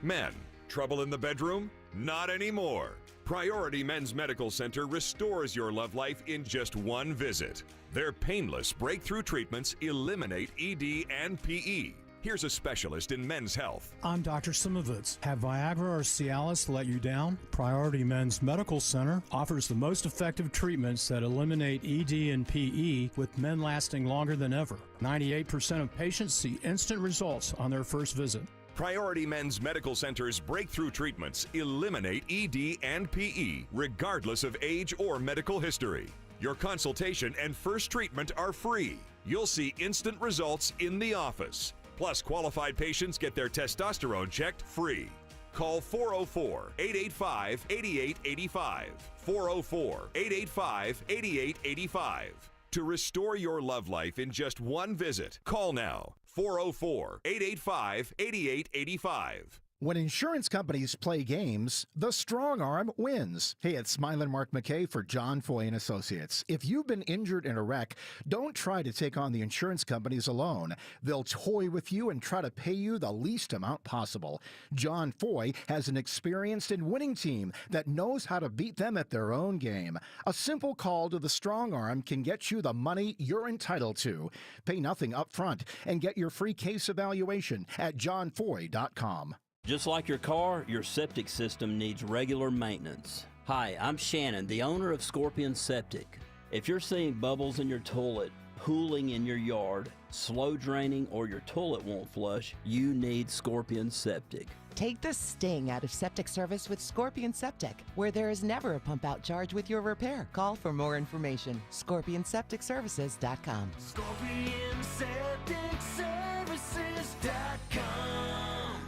Men, trouble in the bedroom? Not anymore. Priority Men's Medical Center restores your love life in just one visit. Their painless breakthrough treatments eliminate ED and PE. Here's a specialist in men's health. I'm Dr. Simovitz. Have Viagra or Cialis let you down? Priority Men's Medical Center offers the most effective treatments that eliminate ED and PE, with men lasting longer than ever. 98% of patients see instant results on their first visit. Priority Men's Medical Center's breakthrough treatments eliminate ED and PE, regardless of age or medical history. Your consultation and first treatment are free. You'll see instant results in the office. Plus, qualified patients get their testosterone checked free. Call 404-885-8885. 404-885-8885. To restore your love life in just one visit, call now. 404-885-8885. When insurance companies play games, the strong arm wins. Hey, it's Smiling Mark McKay for John Foy and Associates. If you've been injured in a wreck, don't try to take on the insurance companies alone. They'll toy with you and try to pay you the least amount possible. John Foy has an experienced and winning team that knows how to beat them at their own game. A simple call to the strong arm can get you the money you're entitled to. Pay nothing up front and get your free case evaluation at johnfoy.com. Just like your car, your septic system needs regular maintenance. Hi, I'm Shannon, the owner of Scorpion Septic. If you're seeing bubbles in your toilet, pooling in your yard, slow draining, or your toilet won't flush, you need Scorpion Septic. Take the sting out of septic service with Scorpion Septic, where there is never a pump out charge with your repair. Call for more information. ScorpionSepticServices.com. ScorpionSepticServices.com.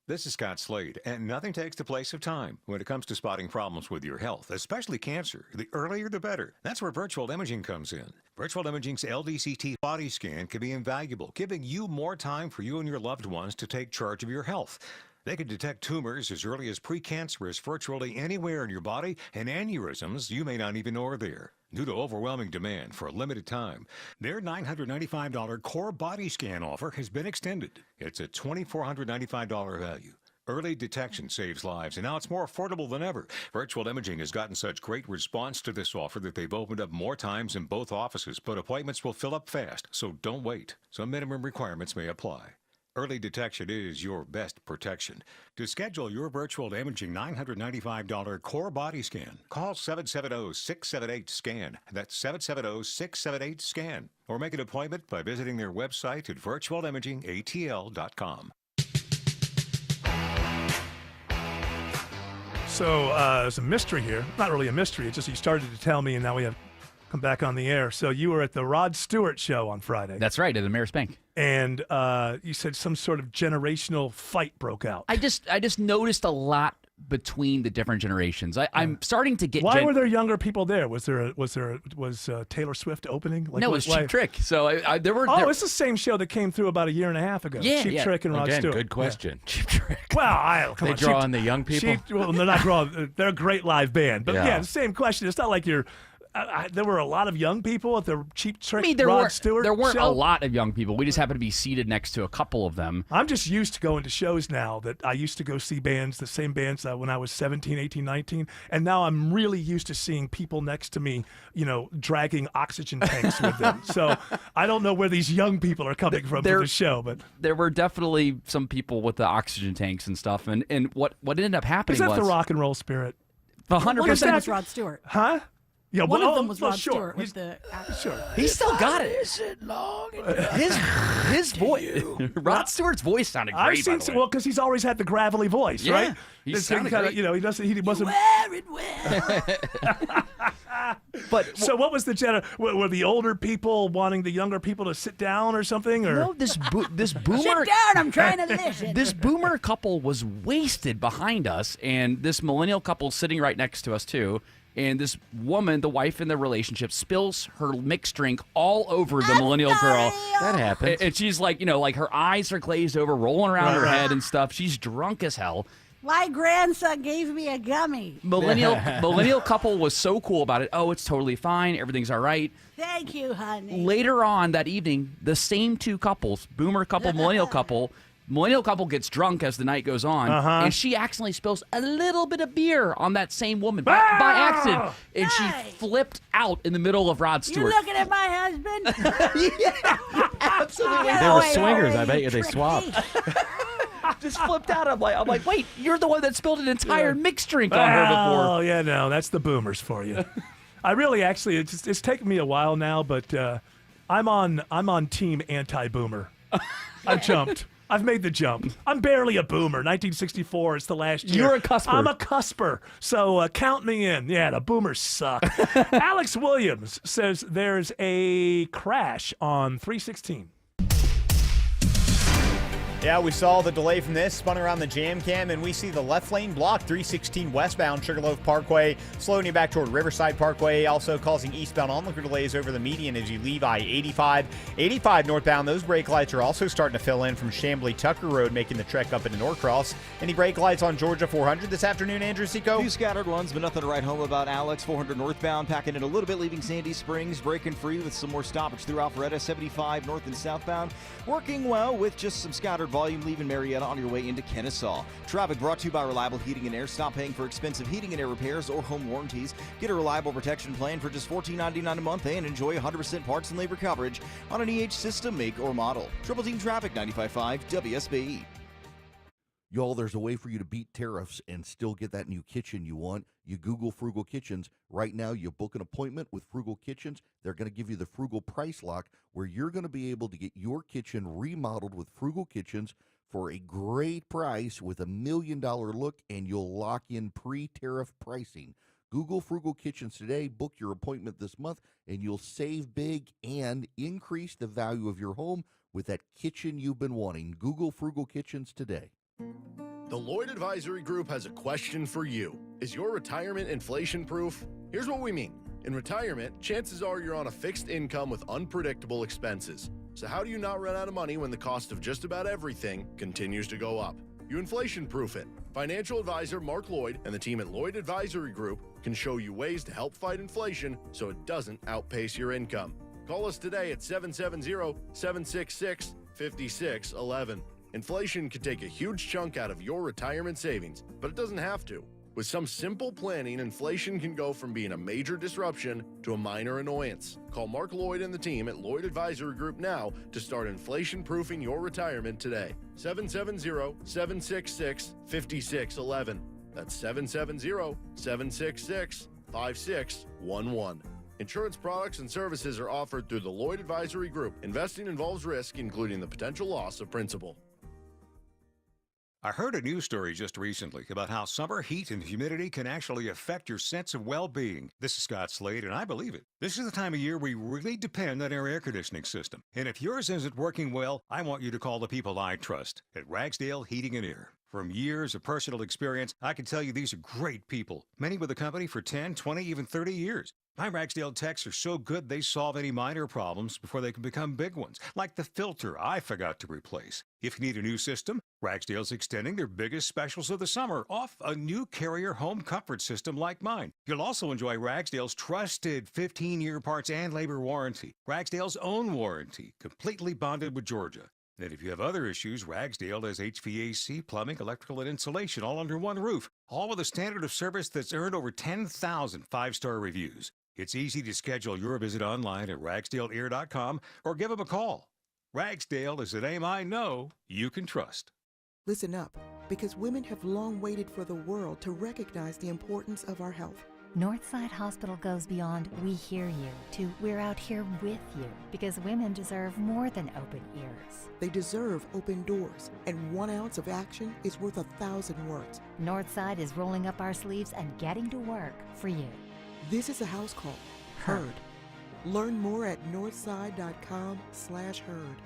This is Scott Slade, and nothing takes the place of time when it comes to spotting problems with your health, especially cancer. The earlier, the better. That's where virtual imaging comes in. Virtual imaging's LDCT body scan can be invaluable, giving you more time for you and your loved ones to take charge of your health. They can detect tumors as early as precancerous virtually anywhere in your body, and aneurysms you may not even know are there. Due to overwhelming demand for a limited time, their $995 core body scan offer has been extended. It's a $2,495 value. Early detection saves lives, and now it's more affordable than ever. Virtual imaging has gotten such great response to this offer that they've opened up more times in both offices, but appointments will fill up fast, so don't wait. Some minimum requirements may apply. Early detection is your best protection. To schedule your virtual imaging $995 core body scan, call 770-678-SCAN. That's 770-678-SCAN. Or make an appointment by visiting their website at virtualimagingatl.com. So it's a mystery here. Not really a mystery. It's just you started to tell me, and now we have come back on the air. So you were at the Rod Stewart show on Friday. That's right, at the Mayor's Bank. And you said some sort of generational fight broke out. I just noticed a lot between the different generations. I'm starting to get. Why were there younger people there? Was Taylor Swift opening? No, it was Cheap Trick. So there were. Oh, it's the same show that came through about a year and a half ago. Yeah, Cheap Trick and Rod Again, Stewart. good question. Yeah. Cheap Trick. Well, They draw on the young people? Well, they're not drawing. They're a great live band, but Yeah. yeah, the same question. It's not like you're. There were a lot of young people at the Cheap Trick. I mean, Rod Stewart there weren't show. a lot of young people. We just happened to be seated next to a couple of them. I'm just used to going to shows now that I used to go see bands, the same bands when I was 17, 18, 19. And now I'm really used to seeing people next to me, dragging oxygen tanks with them. So I don't know where these young people are coming from for the show. But there were definitely some people with the oxygen tanks and stuff. And what ended up happening is that was the rock and roll spirit? 100%. One of them was Rod Stewart. Huh? Yeah, One well, of them was well, Rod sure. Stewart with the Sure. He still got it. Is it long? His voice, Rod Stewart's voice sounded great. I've seen by the way. well because he's always had the gravelly voice, Yeah, right? he This sounded kinda, great. he doesn't. He wasn't. Wear it well. But so what was the were the older people wanting the younger people to sit down or something? Or No, this boomer. Sit down, I'm trying to listen. This boomer couple was wasted behind us, and this millennial couple sitting right next to us too. And this woman, the wife in the relationship, spills her mixed drink all over the millennial girl. That happens. And she's like, like her eyes are glazed over, rolling around her head and stuff. She's drunk as hell. My grandson gave me a gummy. Millennial couple was so cool about it. Oh, it's totally fine. Everything's all right. Thank you, honey. Later on that evening, the same two couples, boomer couple, millennial couple gets drunk as the night goes on, and she accidentally spills a little bit of beer on that same woman by accident, and she flipped out in the middle of Rod You Stewart. looking at my husband? Absolutely. They were swingers. I bet you they swapped. Just flipped out. I'm like, wait, you're the one that spilled an entire mixed drink on her before. Oh yeah, no, that's the boomers for you. I really, actually, it's taken me a while now, but I'm on team anti-boomer. I jumped. I've made the jump. I'm barely a boomer. 1964 is the last year. You're a cusper. I'm a cusper. So count me in. Yeah, the boomers suck. Alex Williams says there's a crash on 316. Yeah, we saw the delay from this, spun around the jam cam, and we see the left lane blocked, 316 westbound Sugarloaf Parkway, slowing you back toward Riverside Parkway, also causing eastbound onlooker delays over the median as you leave I-85. 85 northbound, those brake lights are also starting to fill in from Chamblee Tucker Road, making the trek up into Norcross. Any brake lights on Georgia 400 this afternoon, Andrew Seco? Few scattered ones, but nothing to write home about. Alex, 400 northbound, packing in a little bit, leaving Sandy Springs, breaking free with some more stoppage through Alpharetta. 75 north and southbound, working well with just some scattered volume, leaving Marietta on your way into Kennesaw. Traffic brought to you by Reliable Heating and Air. Stop paying for expensive heating and air repairs or home warranties. Get a reliable protection plan for just $14.99 a month and enjoy 100% parts and labor coverage on an EH system, make or model. Triple Team Traffic, 95.5 WSBE. Y'all, there's a way for you to beat tariffs and still get that new kitchen you want. You Google Frugal Kitchens. Right now, you book an appointment with Frugal Kitchens. They're going to give you the Frugal Price Lock, where you're going to be able to get your kitchen remodeled with Frugal Kitchens for a great price with $1 million look, and you'll lock in pre-tariff pricing. Google Frugal Kitchens today, book your appointment this month, and you'll save big and increase the value of your home with that kitchen you've been wanting. Google Frugal Kitchens today. The Lloyd Advisory Group has a question for you. Is your retirement inflation-proof? Here's what we mean. In retirement, chances are you're on a fixed income with unpredictable expenses. So how do you not run out of money when the cost of just about everything continues to go up? You inflation-proof it. Financial advisor Mark Lloyd and the team at Lloyd Advisory Group can show you ways to help fight inflation so it doesn't outpace your income. Call us today at 770-766-5611. Inflation could take a huge chunk out of your retirement savings, but it doesn't have to. With some simple planning, inflation can go from being a major disruption to a minor annoyance. Call Mark Lloyd and the team at Lloyd Advisory Group now to start inflation-proofing your retirement today. 770-766-5611. That's 770-766-5611. Insurance products and services are offered through the Lloyd Advisory Group. Investing involves risk, including the potential loss of principal. I heard a news story just recently about how summer heat and humidity can actually affect your sense of well-being. This is Scott Slade, and I believe it. This is the time of year we really depend on our air conditioning system. And if yours isn't working well, I want you to call the people I trust at Ragsdale Heating and Air. From years of personal experience, I can tell you these are great people, many with the company for 10, 20, even 30 years. My Ragsdale techs are so good they solve any minor problems before they can become big ones, like the filter I forgot to replace. If you need a new system, Ragsdale's extending their biggest specials of the summer off a new Carrier home comfort system like mine. You'll also enjoy Ragsdale's trusted 15-year parts and labor warranty, Ragsdale's own warranty, completely bonded with Georgia. And if you have other issues, Ragsdale has HVAC, plumbing, electrical, and insulation all under one roof, all with a standard of service that's earned over 10,000 five-star reviews. It's easy to schedule your visit online at ragsdaleair.com or give them a call. Ragsdale is a name I know you can trust. Listen up, because women have long waited for the world to recognize the importance of our health. Northside Hospital goes beyond "we hear you" to "we're out here with you," because women deserve more than open ears. They deserve open doors, and 1 ounce of action is worth 1,000 words. Northside is rolling up our sleeves and getting to work for you. This is a house call. Heard. Learn more at northside.com/heard.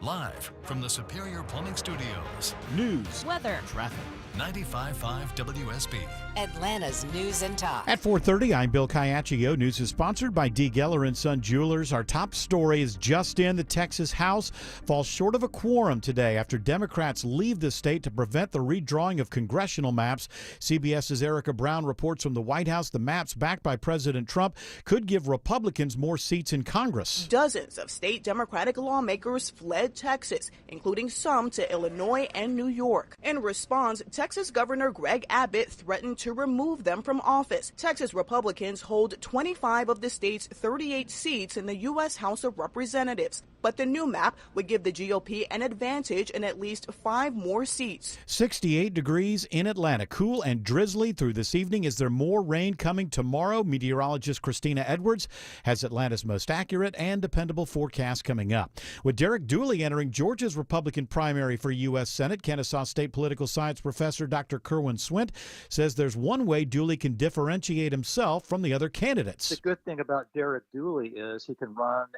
Live from the Superior Plumbing Studios. News, weather, traffic. 95.5 WSB. Atlanta's News and Talk. At 4:30, I'm Bill Caiaccio. News is sponsored by D. Geller & Son Jewelers. Our top story is just in. The Texas House falls short of a quorum today after Democrats leave the state to prevent the redrawing of congressional maps. CBS's Erica Brown reports from the White House the maps backed by President Trump could give Republicans more seats in Congress. Dozens of state Democratic lawmakers fled Texas, including some to Illinois and New York. In response, Texas Governor Greg Abbott threatened to remove them from office. Texas Republicans hold 25 of the state's 38 seats in the U.S. House of Representatives. But the new map would give the GOP an advantage in at least 5 more seats. 68 degrees in Atlanta. Cool and drizzly through this evening. Is there more rain coming tomorrow? Meteorologist Christina Edwards has Atlanta's most accurate and dependable forecast coming up. With Derek Dooley entering Georgia's Republican primary for U.S. Senate, Kennesaw State political science professor Dr. Kerwin Swint says there's one way Dooley can differentiate himself from the other candidates. The good thing about Derek Dooley is he can run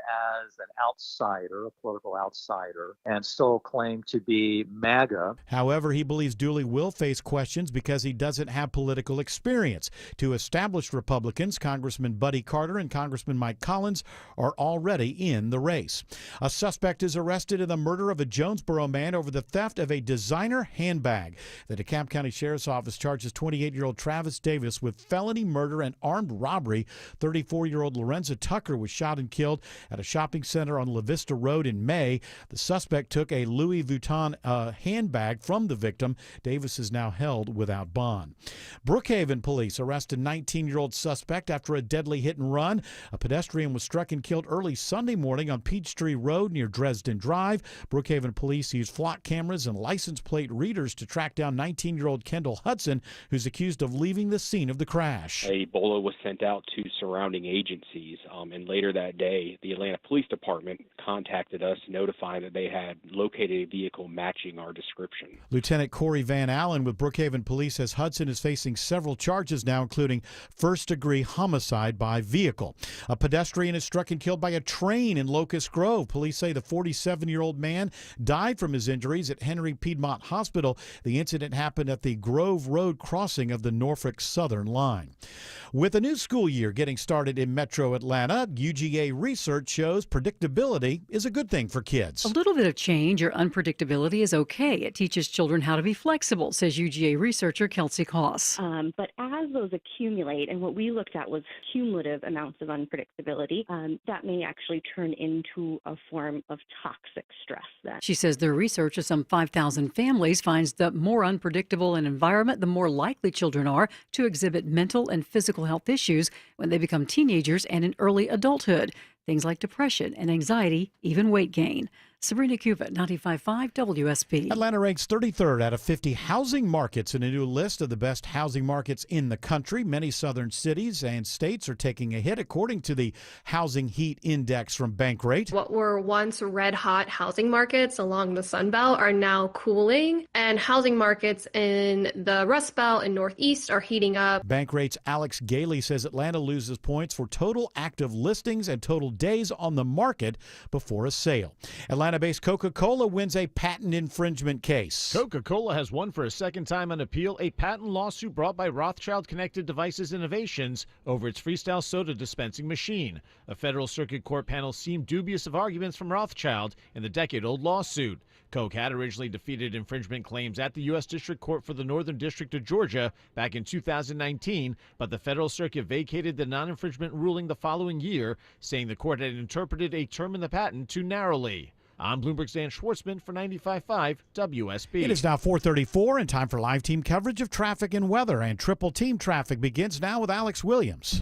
as an outsider outsider, a political outsider, and still claim to be MAGA. However, he believes Dooley will face questions because he doesn't have political experience. Two established Republicans, Congressman Buddy Carter and Congressman Mike Collins, are already in the race. A suspect is arrested in the murder of a Jonesboro man over the theft of a designer handbag. The DeKalb County Sheriff's Office charges 28-year-old Travis Davis with felony murder and armed robbery. 34-year-old Lorenza Tucker was shot and killed at a shopping center on La Vista Road in May. The suspect took a Louis Vuitton handbag from the victim. Davis is now held without bond. Brookhaven police arrested a 19-year-old suspect after a deadly hit and run. A pedestrian was struck and killed early Sunday morning on Peachtree Road near Dresden Drive. Brookhaven police used flock cameras and license plate readers to track down 19-year-old Kendall Hudson, who's accused of leaving the scene of the crash. A BOLA was sent out to surrounding agencies, and later that day, the Atlanta Police Department contacted us, notifying that they had located a vehicle matching our description. Lieutenant Corey Van Allen with Brookhaven Police says Hudson is facing several charges now, including first-degree homicide by vehicle. A pedestrian is struck and killed by a train in Locust Grove. Police say the 47-year-old man died from his injuries at Henry Piedmont Hospital. The incident happened at the Grove Road crossing of the Norfolk Southern Line. With a new school year getting started in Metro Atlanta, UGA research shows predictability is a good thing for kids. A little bit of change or unpredictability is okay. It teaches children how to be flexible, says UGA researcher Kelsey Koss. But as those accumulate, and what we looked at was cumulative amounts of unpredictability, that may actually turn into a form of toxic stress then. She says their research of some 5,000 families finds the more unpredictable an environment, the more likely children are to exhibit mental and physical health issues when they become teenagers and in early adulthood. Things like depression and anxiety, even weight gain. Sabrina Cuba, 95.5 WSB. Atlanta ranks 33rd out of 50 housing markets in a new list of the best housing markets in the country. Many southern cities and states are taking a hit, according to the Housing Heat Index from Bankrate. What were once red-hot housing markets along the Sun Belt are now cooling, and housing markets in the Rust Belt and Northeast are heating up. Bankrate's Alex Gailey says Atlanta loses points for total active listings and total days on the market before a sale. Atlanta-based Coca-Cola wins a patent infringement case. Coca-Cola has won for a second time on appeal a patent lawsuit brought by Rothschild Connected Devices Innovations over its Freestyle soda dispensing machine. A federal circuit court panel seemed dubious of arguments from Rothschild in the decade-old lawsuit. Coke had originally defeated infringement claims at the U.S. District Court for the Northern District of Georgia back in 2019, but the federal circuit vacated the non-infringement ruling the following year, saying the court had interpreted a term in the patent too narrowly. I'm Bloomberg's Dan Schwartzman for 95.5 WSB. It is now 4:34 and time for live team coverage of traffic and weather. And triple team traffic begins now with Alex Williams.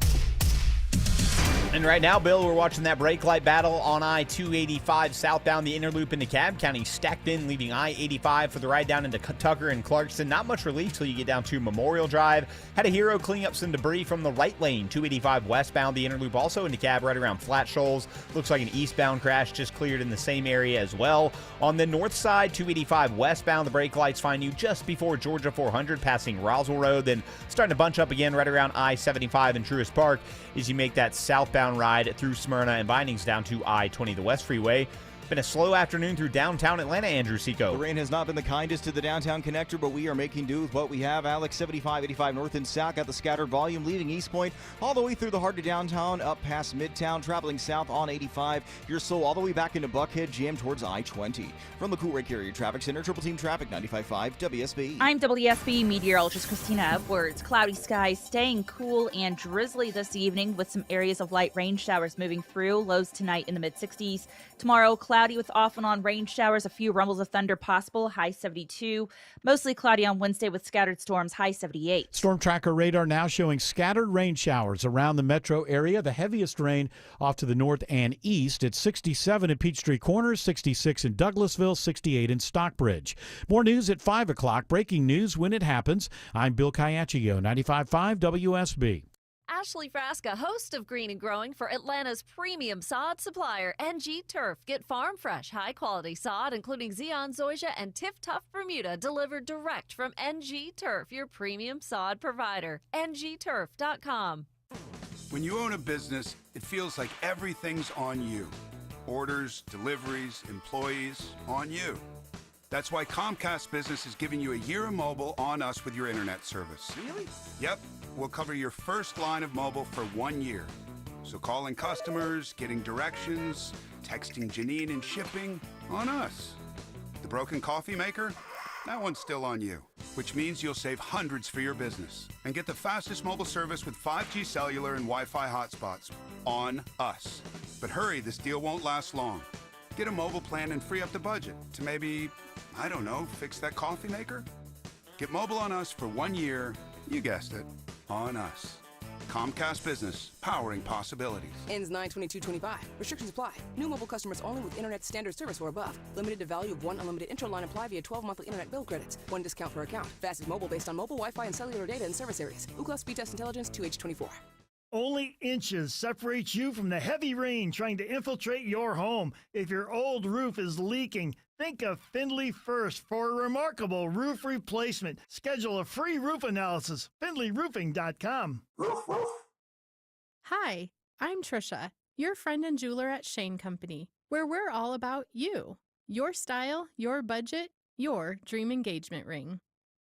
And right now, Bill, we're watching that brake light battle on I-285 southbound the inner loop into DeKalb County, stacked in, leaving I-85 for the ride down into Tucker and Clarkston. Not much relief till you get down to Memorial Drive. Had a hero cleaning up some debris from the right lane, 285 westbound the inner loop, also into DeKalb, right around Flat Shoals. Looks like an eastbound crash just cleared in the same area as well. On the north side, 285 westbound, the brake lights find you just before Georgia 400, passing Roswell Road, then starting to bunch up again right around I-75 and Truist Park as you make that southbound ride through Smyrna and Bindings down to I-20, the West Freeway. Been a slow afternoon through downtown Atlanta, Andrew Seco. The rain has not been the kindest to the downtown connector, but we are making do with what we have. Alex, 75, 85 north and south, got the scattered volume leaving East Point all the way through the heart of downtown, up past Midtown, traveling south on 85. You're slow all the way back into Buckhead, jammed towards I-20. From the Cool Ray Carrier Traffic Center, Triple Team Traffic, 95.5 WSB. I'm WSB meteorologist Christina Edwards. Cloudy skies staying cool and drizzly this evening with some areas of light rain showers moving through. Lows tonight in the mid-60s. Tomorrow, cloudy with off and on rain showers, a few rumbles of thunder possible, high 72. Mostly cloudy on Wednesday with scattered storms, high 78. Storm tracker radar now showing scattered rain showers around the metro area. The heaviest rain off to the north and east. It's 67 in Peachtree Corners, 66 in Douglasville, 68 in Stockbridge. More news at 5 o'clock. Breaking news when it happens. I'm Bill Caiaccio, 95.5 WSB. Ashley Frasca, host of Green and Growing for Atlanta's premium sod supplier, NG Turf. Get farm fresh, high-quality sod, including Zeon, Zoysia, and Tiff Tough Bermuda, delivered direct from NG Turf, your premium sod provider. ngturf.com. When you own a business, it feels like everything's on you. Orders, deliveries, employees, on you. That's why Comcast Business is giving you a year of mobile on us with your internet service. Really? Yep. We'll cover your first line of mobile for 1 year. So calling customers, getting directions, texting Janine and shipping, on us. The broken coffee maker? That one's still on you, which means you'll save hundreds for your business and get the fastest mobile service with 5G cellular and Wi-Fi hotspots on us. But hurry, this deal won't last long. Get a mobile plan and free up the budget to maybe, I don't know, fix that coffee maker? Get mobile on us for 1 year, you guessed it, on us. Comcast Business, powering possibilities. Ends 9/22/25. Restrictions apply. New mobile customers only with internet standard service or above. Limited to value of one unlimited intro line apply via 12 monthly internet bill credits. One discount per account. Fastest mobile based on mobile Wi-Fi and cellular data in service areas. Ookla Speed Test Intelligence 2H24. Only inches separate you from the heavy rain trying to infiltrate your home. If your old roof is leaking, think of Findlay First for a remarkable roof replacement. Schedule a free roof analysis. FindlayRoofing.com. Hi, I'm Trisha, your friend and jeweler at Shane Company, where we're all about you. Your style, your budget, your dream engagement ring.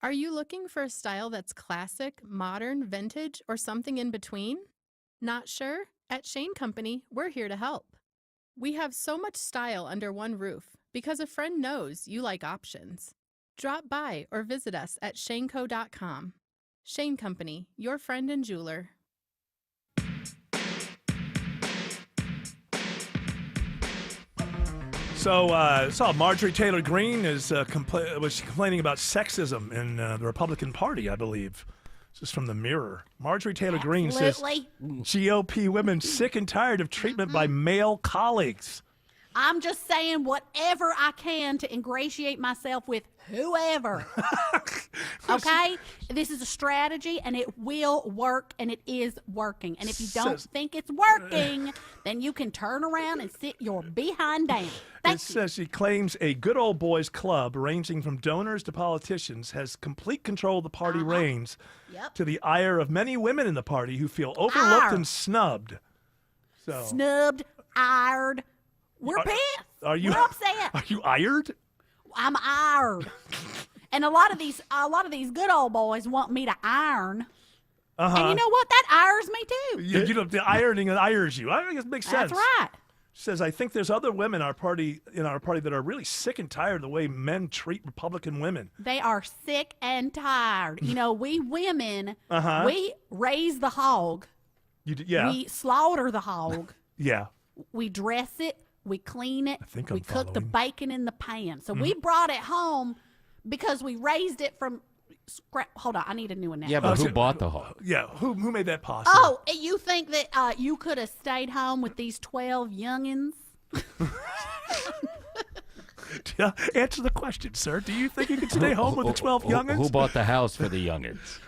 Are you looking for a style that's classic, modern, vintage, or something in between? Not sure? At Shane Company, we're here to help. We have so much style under one roof because a friend knows you like options. Drop by or visit us at shaneco.com. Shane Company, your friend and jeweler. So I saw Marjorie Taylor Greene was complaining about sexism in the Republican Party, I believe. This is from the Mirror. Marjorie Taylor Greene says GOP women sick and tired of treatment by male colleagues. I'm just saying whatever I can to ingratiate myself with whoever. Okay? This is a strategy, and it will work, and it is working. And if you don't think it's working, then you can turn around and sit your behind down. It says she claims a good old boys club ranging from donors to politicians has complete control of the party reins to the ire of many women in the party who feel overlooked and snubbed. So Snubbed, ired. We're pissed. We're upset. Are you ired? I'm ired. And a lot of these good old boys want me to iron. And you know what? That ires me too. You know, the ironing ires you. I think it makes sense. That's right. She says, I think there's other women in our party that are really sick and tired of the way men treat Republican women. They are sick and tired. You know, we women, we raise the hog. We slaughter the hog. Yeah. We dress it. We clean it. We cook the bacon in the pan. So we brought it home because we raised it from scratch. Hold on, I need a new one now. Yeah, but who bought the hog? Yeah, who made that possible? Oh, you think that you could have stayed home with these 12 youngins? Yeah, answer the question, sir. Do you think you could stay home with the 12 youngins? Who bought the house for the youngins?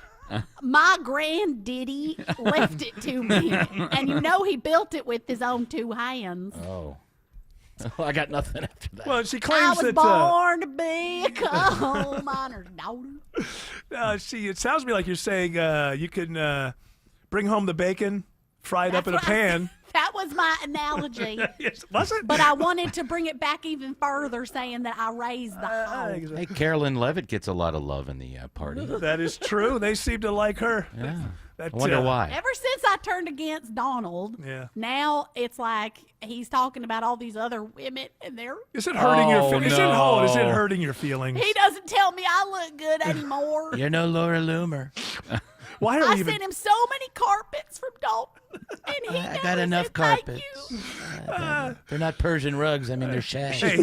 My granddaddy left it to me, and you know he built it with his own two hands. Oh. I got nothing after that. Well, she claims I was born to be a coal miner's daughter. It sounds to me like you're saying you can bring home the bacon, fry it up in a pan. That was my analogy. Yes, was it? But I wanted to bring it back even further, saying that I raised the hog. Hey, Carolyn Levitt gets a lot of love in the party. That is true. They seem to like her. Yeah. I wonder why. Ever since I turned against Donald, now it's like he's talking about all these other women, and they're. Is it hurting your feelings? No. Is it hurting your feelings? He doesn't tell me I look good anymore. You're no Laura Loomer. Why are I we even? sent him so many carpets from Dalton, and he I never got enough said thank carpets. you. They're not Persian rugs. I mean, they're shag. Hey,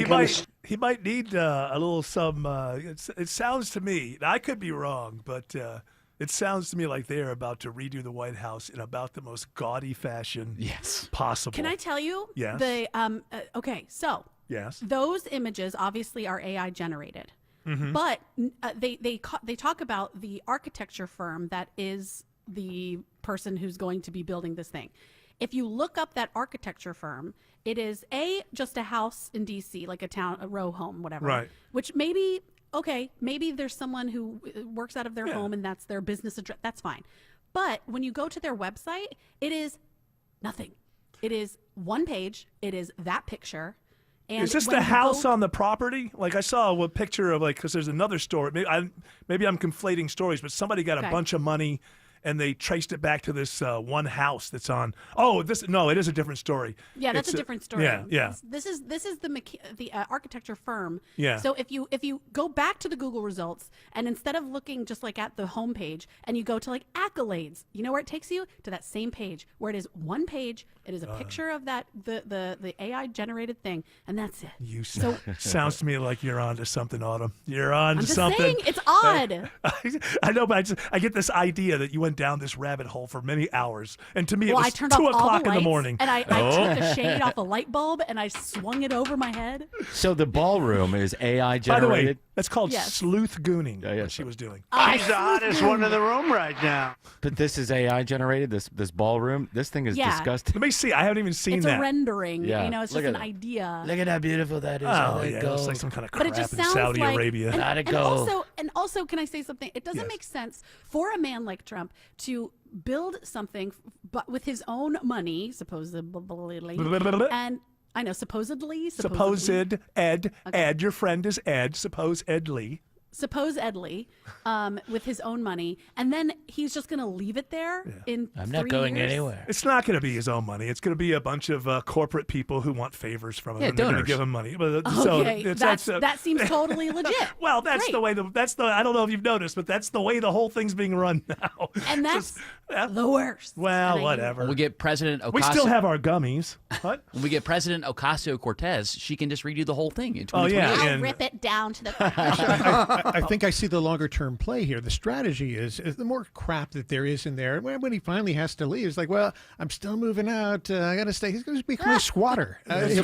he might need a little some. It sounds to me. I could be wrong, but it sounds to me like they're about to redo the White House in about the most gaudy fashion possible. Can I tell you? Yes. Okay, so yes, those images obviously are AI generated. But they talk about the architecture firm that is the person who's going to be building this thing. If you look up that architecture firm, it is just a house in DC, like a row home, whatever. Right. Which maybe there's someone who works out of their home and that's their business address. That's fine. But when you go to their website, it is nothing. It is one page. It is that picture. And is this when the you house go- on the property? Like I saw a picture of because there's another story. Maybe I'm conflating stories, but somebody got a Okay. bunch of money and they traced it back to this one house that's on. Oh, it is a different story. Yeah, that's It's a different story. Yeah. This is the architecture firm. Yeah. So if you go back to the Google results and instead of looking just like at the home page and you go to like accolades, you know where it takes you? To that same page where it is one page. It is a picture of that the AI generated thing, and that's it. You sounds to me like you're on to something, Autumn. You're on to I'm just something. saying, it's odd. I know, but I get this idea that you went down this rabbit hole for many hours, and to me Well, it was I turned 2 off all o'clock the in the lights, morning. and I took the shade off the light bulb and I swung it over my head. So the ballroom is AI By the generated. way, that's called Yes. sleuth gooning. What she was doing. He's the hottest one in the room right now. But this is AI generated. This ballroom. This thing is Yeah. disgusting. Let me see. I haven't even seen It's that. a rendering. Yeah. You know, it's Look just at an it. idea. Look at how beautiful that is. Oh yeah, it looks like some kind of But it crap just in sounds Saudi like, Arabia. And, Let it and go. also, can I say something? It doesn't make sense for a man like Trump to build something, but with his own money, supposedly, and I know supposedly. Supposed Ed, your friend is Ed. Suppose Ed Lee. Supposedly, with his own money, and then he's just going to leave it there in I'm not 3 going years? anywhere. It's not going to be his own money. It's going to be a bunch of corporate people who want favors from him, Yeah, and they're going to donors. give him money. But, Okay, that's that seems totally legit. well, that's Great. the way. I don't know if you've noticed, but that's the way the whole thing's being run now. And that's the worst. Well, And I- whatever. When we get President Ocasio, We still have our gummies. What? When we get President Ocasio-Cortez, she can just redo the whole thing in Oh, 2028. yeah. I'll and- rip it down to the. I think I see the longer-term play here. The strategy is the more crap that there is in there. When he finally has to leave, it's like, well, I'm still moving out. I got to stay. He's going to become a squatter. He'll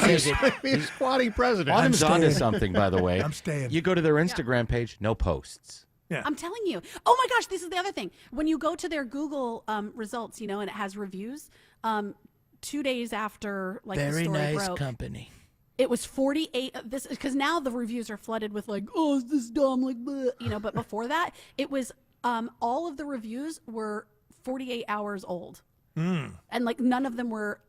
be a squatting president. Autumn's onto something, by the way. I'm staying. You go to their Instagram page, no posts. Yeah. I'm telling you. Oh my gosh, this is the other thing. When you go to their Google results, and it has reviews, 2 days after the Very story nice broke, company. it was 48. This because now the reviews are flooded with like, oh, is this dumb? Like, bleh, But before that, it was all of the reviews were 48 hours old, and like none of them were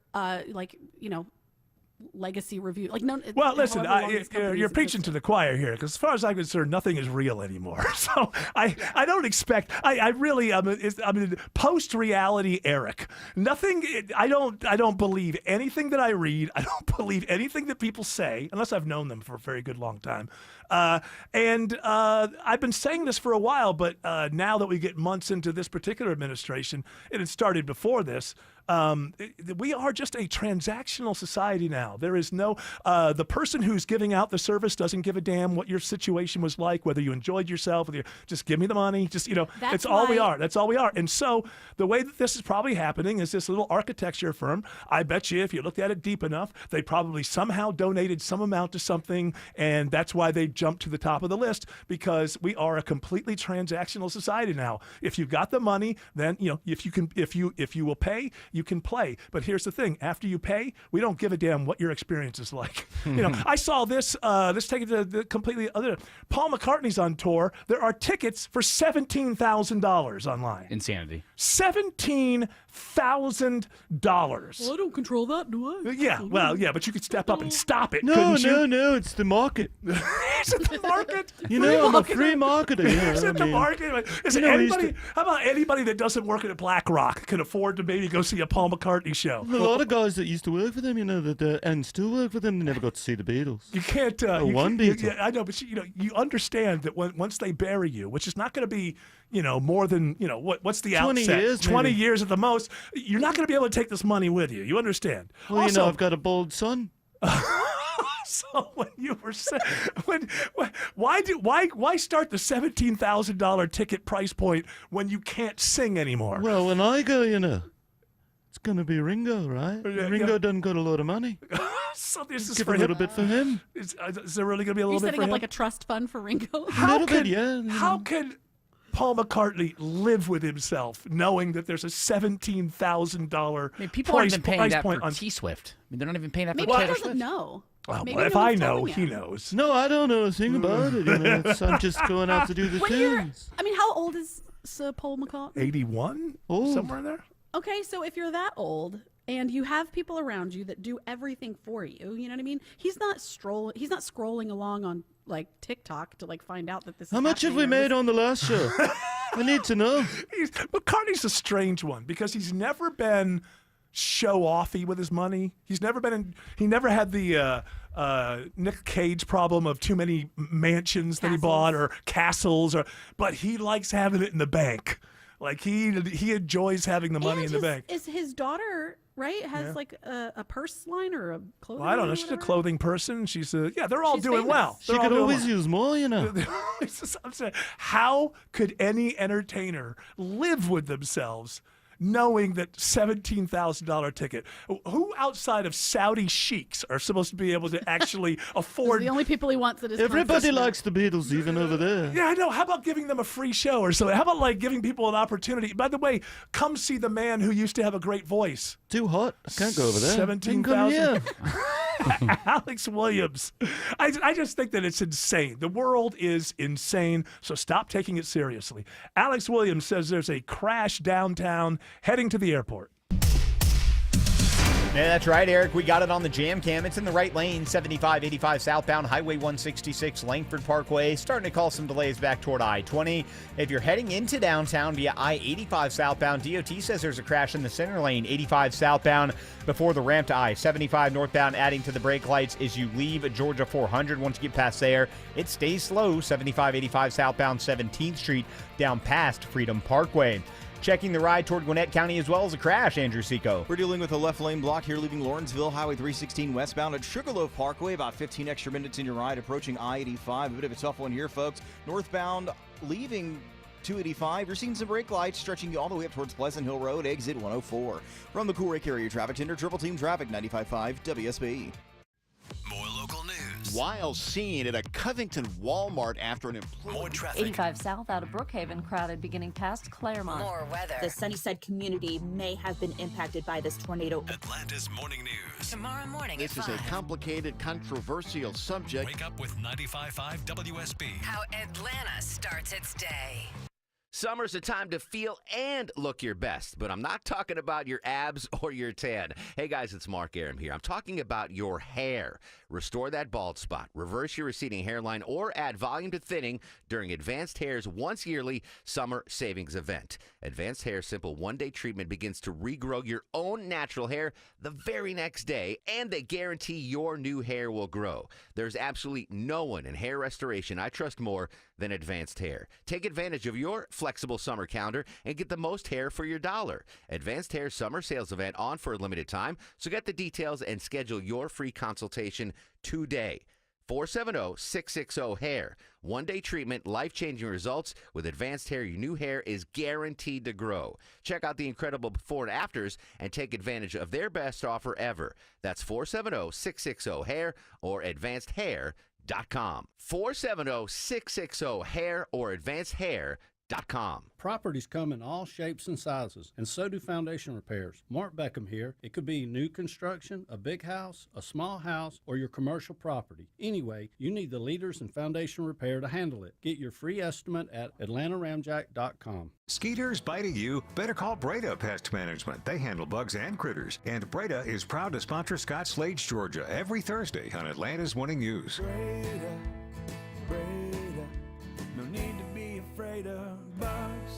legacy review. Like no. Well, listen, however long this company's you're preaching existed. to the choir here, because as far as I'm concerned, nothing is real anymore. So I don't expect. I really post reality Eric. Nothing. I don't believe anything that I read. I don't believe anything that people say, unless I've known them for a very good long time. And I've been saying this for a while, but now that we get months into this particular administration, and it started before this. We are just a transactional society now. There is no, the person who's giving out the service doesn't give a damn what your situation was like, whether you enjoyed yourself, whether just give me the money, just, That's it's all we why- are. That's all we are. And so the way that this is probably happening is this little architecture firm. I bet you if you looked at it deep enough, they probably somehow donated some amount to something. And that's why they jumped to the top of the list, because we are a completely transactional society now. If you've got the money, then, if you will pay, you can play. But here's the thing: after you pay, we don't give a damn what your experience is like. I saw this. Let's take it to the completely other. Paul McCartney's on tour. There are tickets for $17,000 online. Insanity. $17,000. Well, I don't control that, do I? Yeah, well, yeah, but you could step up and stop it. No, couldn't you? no, it's the market. Is it the market? I'm a free marketer. Is it the market? Is it anybody? How about anybody that doesn't work at BlackRock can afford to maybe go see a Paul McCartney show? A lot of guys that used to work for them, and still work for them, they never got to see the Beatles. You can't. One Beatle. Yeah, I know, but you understand that once they bury you, which is not going to be, more than what's the 20 outset? years, 20 maybe. yees at the most. You're not going to be able to take this money with you. You understand? Well, Also, I've got a bald son. So when you were why start the $17,000 ticket price point when you can't sing anymore? Well, when I go, it's going to be Ringo, right? Ringo doesn't got a lot of money. So this is Give for a little him. bit for him. Is there really going to be a You're little bit setting for up him? like a trust fund for Ringo. How little bit, yeah. How can Paul McCartney live with himself knowing that there's a $17,000 I mean, people aren't price, even paying price that point for on T-Swift. I mean, they're not even paying that Maybe for he Taylor doesn't Swift. know. Well, Maybe if no I one's know, telling he you. knows. No, I don't know a thing about it. I'm just going out to do the tunes. I mean, how old is Sir Paul McCartney? 81? Oh. Somewhere in there? Okay, so if you're that old, and you have people around you that do everything for you. You know what I mean? He's not scrolling along on like TikTok to like find out that this. How is much have we happening or made this- on the last show? I need to know. McCartney's a strange one because he's never been show-offy with his money. He never had the Nick Cage problem of too many mansions that he bought or castles, but he likes having it in the bank. Like he enjoys having the money in the bank. Is his daughter right? Has like a purse line or a clothing? Well, I don't know. line or She's a whatever? clothing person. They're all doing famous. well. She They're all could doing always well. use more, you know. I'm saying, how could any entertainer live with themselves knowing that $17,000 ticket? Who outside of Saudi sheiks are supposed to be able to actually afford? The only people he wants at his Everybody concert. likes the Beatles, even over there. Yeah, I know. How about giving them a free show or something? How about like giving people an opportunity? By the way, come see the man who used to have a great voice. Too hot. I can't go over there. 17,000. Alex Williams. I just think that it's insane. The world is insane, so stop taking it seriously. Alex Williams says there's a crash downtown heading to the airport. Yeah, that's right, Eric. We got it on the jam cam. It's in the right lane, 75-85 southbound, Highway 166, Langford Parkway. Starting to cause some delays back toward I-20. If you're heading into downtown via I-85 southbound, DOT says there's a crash in the center lane, 85 southbound, before the ramp to I-75 northbound, adding to the brake lights as you leave Georgia 400. Once you get past there, it stays slow, 75-85 southbound, 17th Street, down past Freedom Parkway. Checking the ride toward Gwinnett County as well as a crash, Andrew Seco. We're dealing with a left lane block here leaving Lawrenceville, Highway 316 westbound at Sugarloaf Parkway. About 15 extra minutes in your ride approaching I-85. A bit of a tough one here, folks. Northbound leaving 285. You're seeing some brake lights stretching you all the way up towards Pleasant Hill Road, exit 104. From the Cool Area Traffic Center, Triple Team Traffic, 95.5 WSB. More local news. While seen at a Covington Walmart after an employee. More traffic. 85 south out of Brookhaven, crowded beginning past Claremont. More weather. The Sunnyside community may have been impacted by this tornado. Atlanta's morning news. Tomorrow morning This at is a 5. complicated, controversial subject. Wake up with 95.5 WSB. How Atlanta starts its day. Summer's a time to feel and look your best, but I'm not talking about your abs or your tan. Hey guys, it's Mark Aram here. I'm talking about your hair. Restore that bald spot, reverse your receding hairline, or add volume to thinning during Advanced Hair's once-yearly summer savings event. Advanced Hair's simple one-day treatment begins to regrow your own natural hair the very next day, and they guarantee your new hair will grow. There's absolutely no one in hair restoration I trust more than Advanced Hair. Take advantage of your flexible summer calendar and get the most hair for your dollar. Advanced Hair summer sales event on for a limited time, so get the details and schedule your free consultation today. 470-660-HAIR. One-day treatment, life-changing results. With Advanced Hair, your new hair is guaranteed to grow. Check out the incredible before and afters and take advantage of their best offer ever. That's 470-660-HAIR or advancedhair.com. 470-660-HAIR or advancedhair.com. Properties come in all shapes and sizes, and so do foundation repairs. Mark Beckham here. It could be new construction, a big house, a small house, or your commercial property. Anyway, you need the leaders in foundation repair to handle it. Get your free estimate at atlantaramjack.com. Skeeters biting you? Better call Breda Pest Management. They handle bugs and critters. And Breda is proud to sponsor Scott Slade, Georgia, every Thursday on Atlanta's Morning News. No need to be afraid of bugs.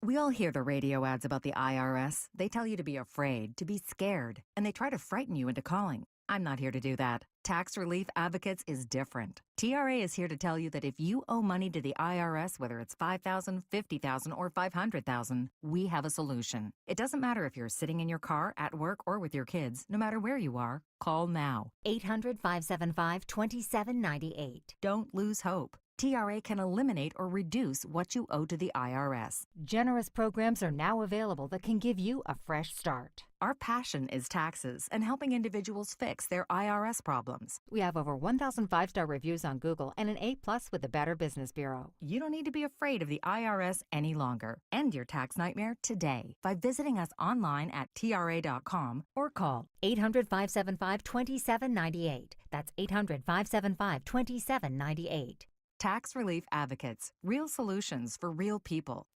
We all hear the radio ads about the IRS. They tell you to be afraid, to be scared, and they try to frighten you into calling. I'm not here to do that. Tax Relief Advocates is different. TRA is here to tell you that if you owe money to the IRS, whether it's $5,000, $50,000, or $500,000, we have a solution. It doesn't matter if you're sitting in your car, at work, or with your kids. No matter where you are, call now. 800-575-2798. Don't lose hope. TRA can eliminate or reduce what you owe to the IRS. Generous programs are now available that can give you a fresh start. Our passion is taxes and helping individuals fix their IRS problems. We have over 1,000 5-star reviews on Google and an A+ with the Better Business Bureau. You don't need to be afraid of the IRS any longer. End your tax nightmare today by visiting us online at TRA.com or call 800-575-2798. That's 800-575-2798. Tax Relief Advocates. Real solutions for real people.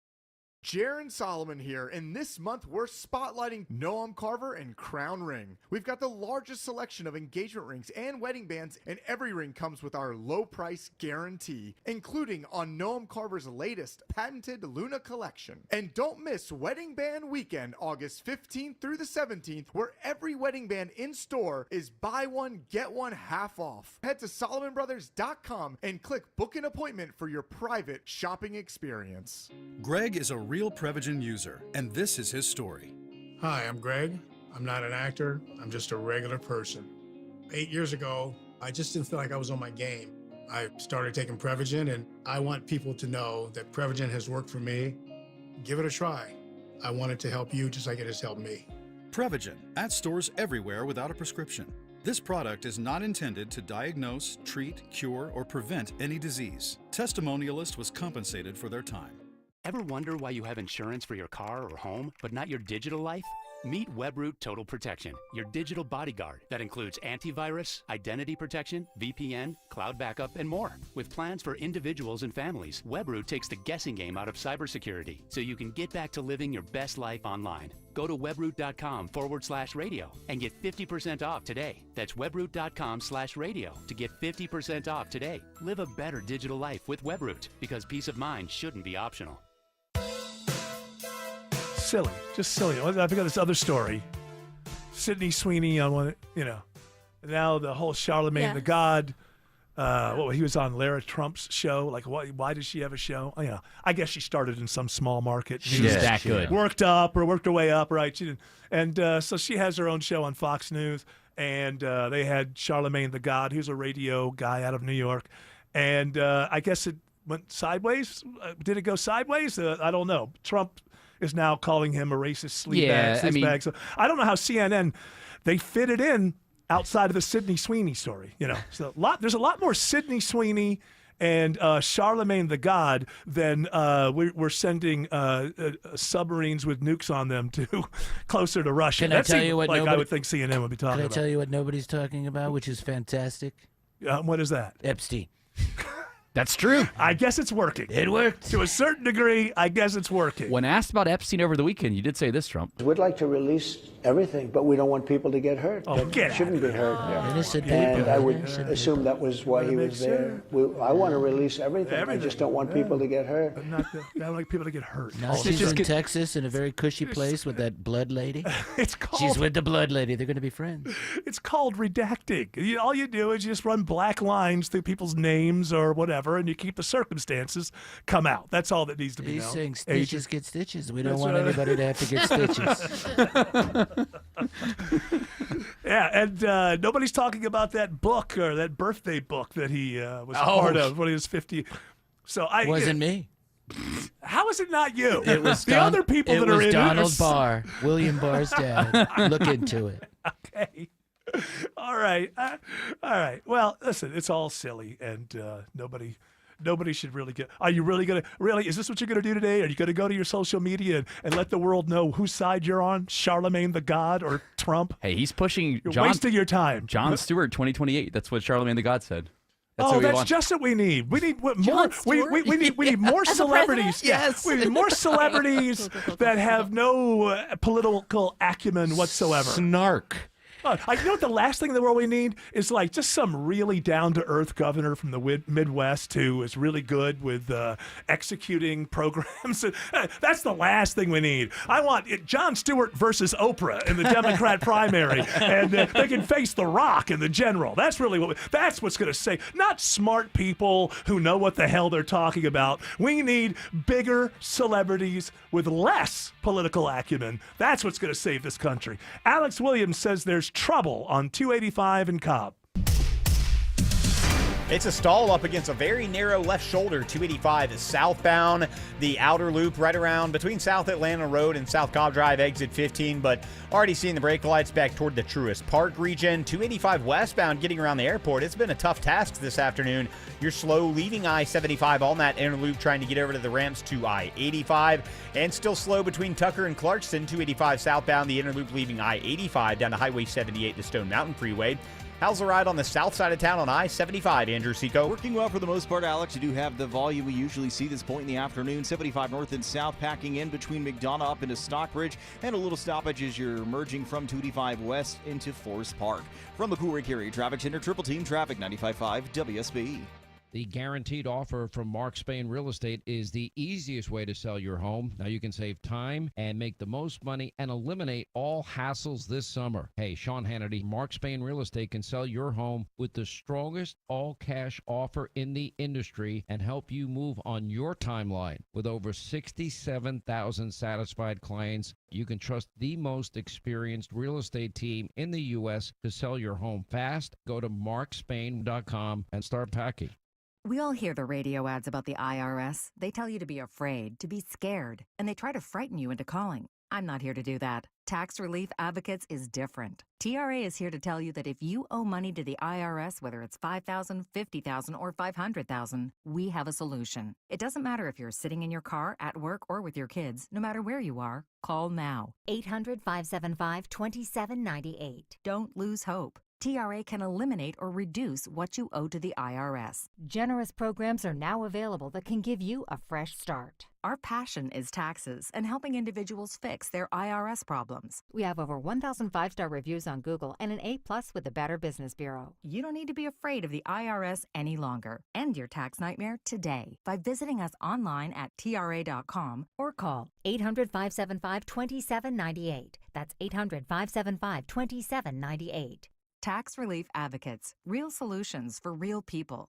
Jaron Solomon here, and this month we're spotlighting Noam Carver and Crown Ring. We've got the largest selection of engagement rings and wedding bands, and every ring comes with our low price guarantee, including on Noam Carver's latest patented Luna collection. And don't miss Wedding Band Weekend, August 15th through the 17th, where every wedding band in store is buy one, get one half off. Head to SolomonBrothers.com and click book an appointment for your private shopping experience. Greg is a real Prevagen user, and this is his story. Hi, I'm Greg. I'm not an actor. I'm just a regular person. 8 years ago, I just didn't feel like I was on my game. I started taking Prevagen, and I want people to know that Prevagen has worked for me. Give it a try. I want it to help you just like it has helped me. Prevagen, at stores everywhere without a prescription. This product is not intended to diagnose, treat, cure, or prevent any disease. Testimonialist was compensated for their time. Ever wonder why you have insurance for your car or home, but not your digital life? Meet Webroot Total Protection, your digital bodyguard that includes antivirus, identity protection, VPN, cloud backup, and more. With plans for individuals and families, Webroot takes the guessing game out of cybersecurity so you can get back to living your best life online. Go to webroot.com/radio and get 50% off today. That's webroot.com/radio to get 50% off today. Live a better digital life with Webroot, because peace of mind shouldn't be optional. Silly, just silly. I forgot this other story. Sydney Sweeney on one, now the whole Charlemagne the God. He was on Lara Trump's show. Like, why does she have a show? I guess she started in some small market. She's that good. Worked her way up, right? She didn't, and so she has her own show on Fox News. And they had Charlemagne the God, who's a radio guy out of New York. And I guess it went sideways. Did it go sideways? I don't know. Trump is now calling him a racist sleazebag. So I don't know how CNN, they fit it in outside of the Sydney Sweeney story. So there's a lot more Sydney Sweeney and Charlemagne the God than we're sending submarines with nukes on them to closer to Russia. Can I tell you what I would think CNN would be talking about. Can I tell you what nobody's talking about, which is fantastic? What is that? Epstein. That's true. I guess it's working. It worked. To a certain degree, I guess it's working. When asked about Epstein over the weekend, you did say this, Trump. We'd like to release everything, but we don't want people to get hurt. That shouldn't be hurt. Innocent people. And I would assume that was why he was there. I want to release everything. I just don't want people to get hurt. But I don't like people to get hurt. No, she's in Texas in a very cushy place with that blood lady. She's with the blood lady. They're going to be friends. It's called redacting. All you do is you just run black lines through people's names or whatever, and you keep the circumstances come out. That's all that needs to be known. He's saying stitches get stitches. We don't want anybody to have to get stitches. Yeah, and nobody's talking about that book or that birthday book that he was a part of when he was 50. So Wasn't me. How is it not you? It was the other people that are in Donald it. Barr, William Barr's dad. Look into it. Okay. All right. All right. Well, listen, it's all silly, and nobody should really get. Are you really going to? Really? Is this what you're going to do today? Are you going to go to your social media and let the world know whose side you're on? Charlemagne the God or Trump? Hey, he's pushing. You're wasting your time. Jon Stewart, 2028. That's what Charlemagne the God said. That's just what we need. We need more. We need more celebrities. Yes. We need more celebrities that have no political acumen whatsoever. Snark. You know what the last thing in the world we need is like just some really down-to-earth governor from the Midwest who is really good with executing programs. That's the last thing we need. I want Jon Stewart versus Oprah in the Democrat primary, and they can face The Rock in the general. That's really that's what's going to say. Not smart people who know what the hell they're talking about. We need bigger celebrities with less political acumen. That's what's going to save this country. Alex Williams says there's trouble on 285 in Cobb. It's a stall up against a very narrow left shoulder. 285 is southbound. The outer loop right around between South Atlanta Road and South Cobb Drive, exit 15, but already seeing the brake lights back toward the Truist Park region. 285 westbound getting around the airport. It's been a tough task this afternoon. You're slow leaving I-75 on that inner loop trying to get over to the ramps to I-85, and still slow between Tucker and Clarkston. 285 southbound, the inner loop leaving I-85 down to Highway 78 to Stone Mountain Freeway. How's the ride on the south side of town on I-75, Andrew Seco? Working well for the most part, Alex. You do have the volume we usually see this point in the afternoon. 75 north and south packing in between McDonough up into Stockbridge, and a little stoppage as you're merging from 285 west into Forest Park. From the Cool Rig Area Traffic Center, Triple Team Traffic 95.5 WSB. The guaranteed offer from Mark Spain Real Estate is the easiest way to sell your home. Now you can save time and make the most money and eliminate all hassles this summer. Hey, Sean Hannity, Mark Spain Real Estate can sell your home with the strongest all-cash offer in the industry and help you move on your timeline. With over 67,000 satisfied clients, you can trust the most experienced real estate team in the U.S. to sell your home fast. Go to markspain.com and start packing. We all hear the radio ads about the IRS. They tell you to be afraid, to be scared, and they try to frighten you into calling. I'm not here to do that. Tax Relief Advocates is different. TRA is here to tell you that if you owe money to the IRS, whether it's $5,000, $50,000, or $500,000, we have a solution. It doesn't matter if you're sitting in your car, at work, or with your kids. No matter where you are, call now. 800-575-2798. Don't lose hope. TRA can eliminate or reduce what you owe to the IRS. Generous programs are now available that can give you a fresh start. Our passion is taxes and helping individuals fix their IRS problems. We have over 1,000 5-star reviews on Google and an A+ with the Better Business Bureau. You don't need to be afraid of the IRS any longer. End your tax nightmare today by visiting us online at TRA.com or call 800-575-2798. That's 800-575-2798. Tax Relief Advocates. Real solutions for real people.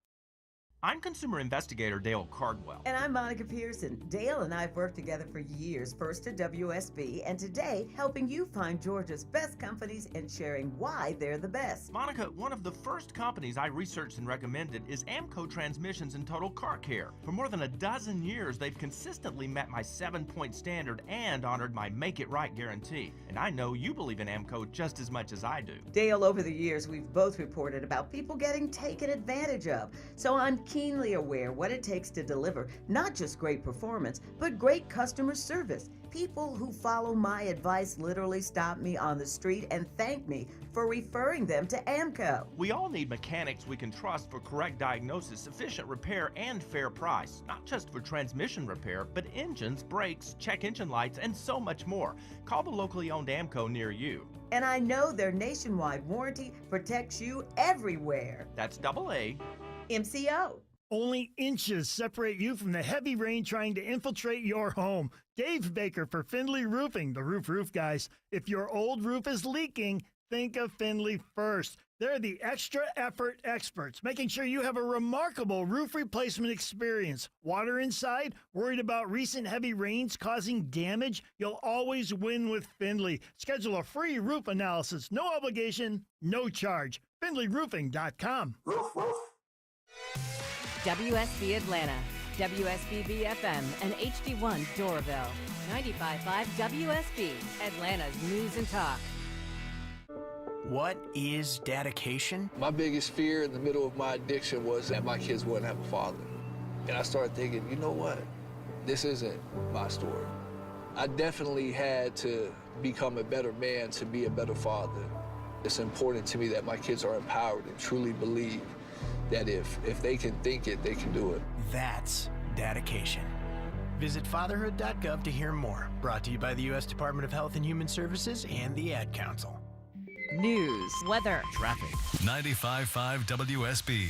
I'm consumer investigator Dale Cardwell. And I'm Monica Pearson. Dale and I have worked together for years, first at WSB, and today helping you find Georgia's best companies and sharing why they're the best. Monica, one of the first companies I researched and recommended is AMCO Transmissions and Total Car Care. For more than a dozen years, they've consistently met my 7-point standard and honored my Make It Right guarantee. And I know you believe in AMCO just as much as I do. Dale, over the years, we've both reported about people getting taken advantage of. So I'm keenly aware what it takes to deliver not just great performance, but great customer service. People who follow my advice literally stop me on the street and thank me for referring them to AMCO. We all need mechanics we can trust for correct diagnosis, efficient repair, and fair price. Not just for transmission repair, but engines, brakes, check engine lights, and so much more. Call the locally owned AMCO near you. And I know their nationwide warranty protects you everywhere. That's AA. MCO. Only inches separate you from the heavy rain trying to infiltrate your home. Dave Baker for Findlay Roofing, the roof guys. If your old roof is leaking, think of Findlay first. They're the extra effort experts, making sure you have a remarkable roof replacement experience. Water inside? Worried about recent heavy rains causing damage? You'll always win with Findlay. Schedule a free roof analysis. No obligation, no charge. FindlayRoofing.com. WSB Atlanta, WSB BFM, and HD1 Doraville. 95.5 WSB, Atlanta's news and talk. What is dedication? My biggest fear in the middle of my addiction was that my kids wouldn't have a father. And I started thinking, you know what? This isn't my story. I definitely had to become a better man to be a better father. It's important to me that my kids are empowered and truly believe that if they can think it, they can do it. That's dedication. Visit fatherhood.gov to hear more. Brought to you by the U.S. Department of Health and Human Services and the Ad Council. News, weather, traffic. 95.5 WSB,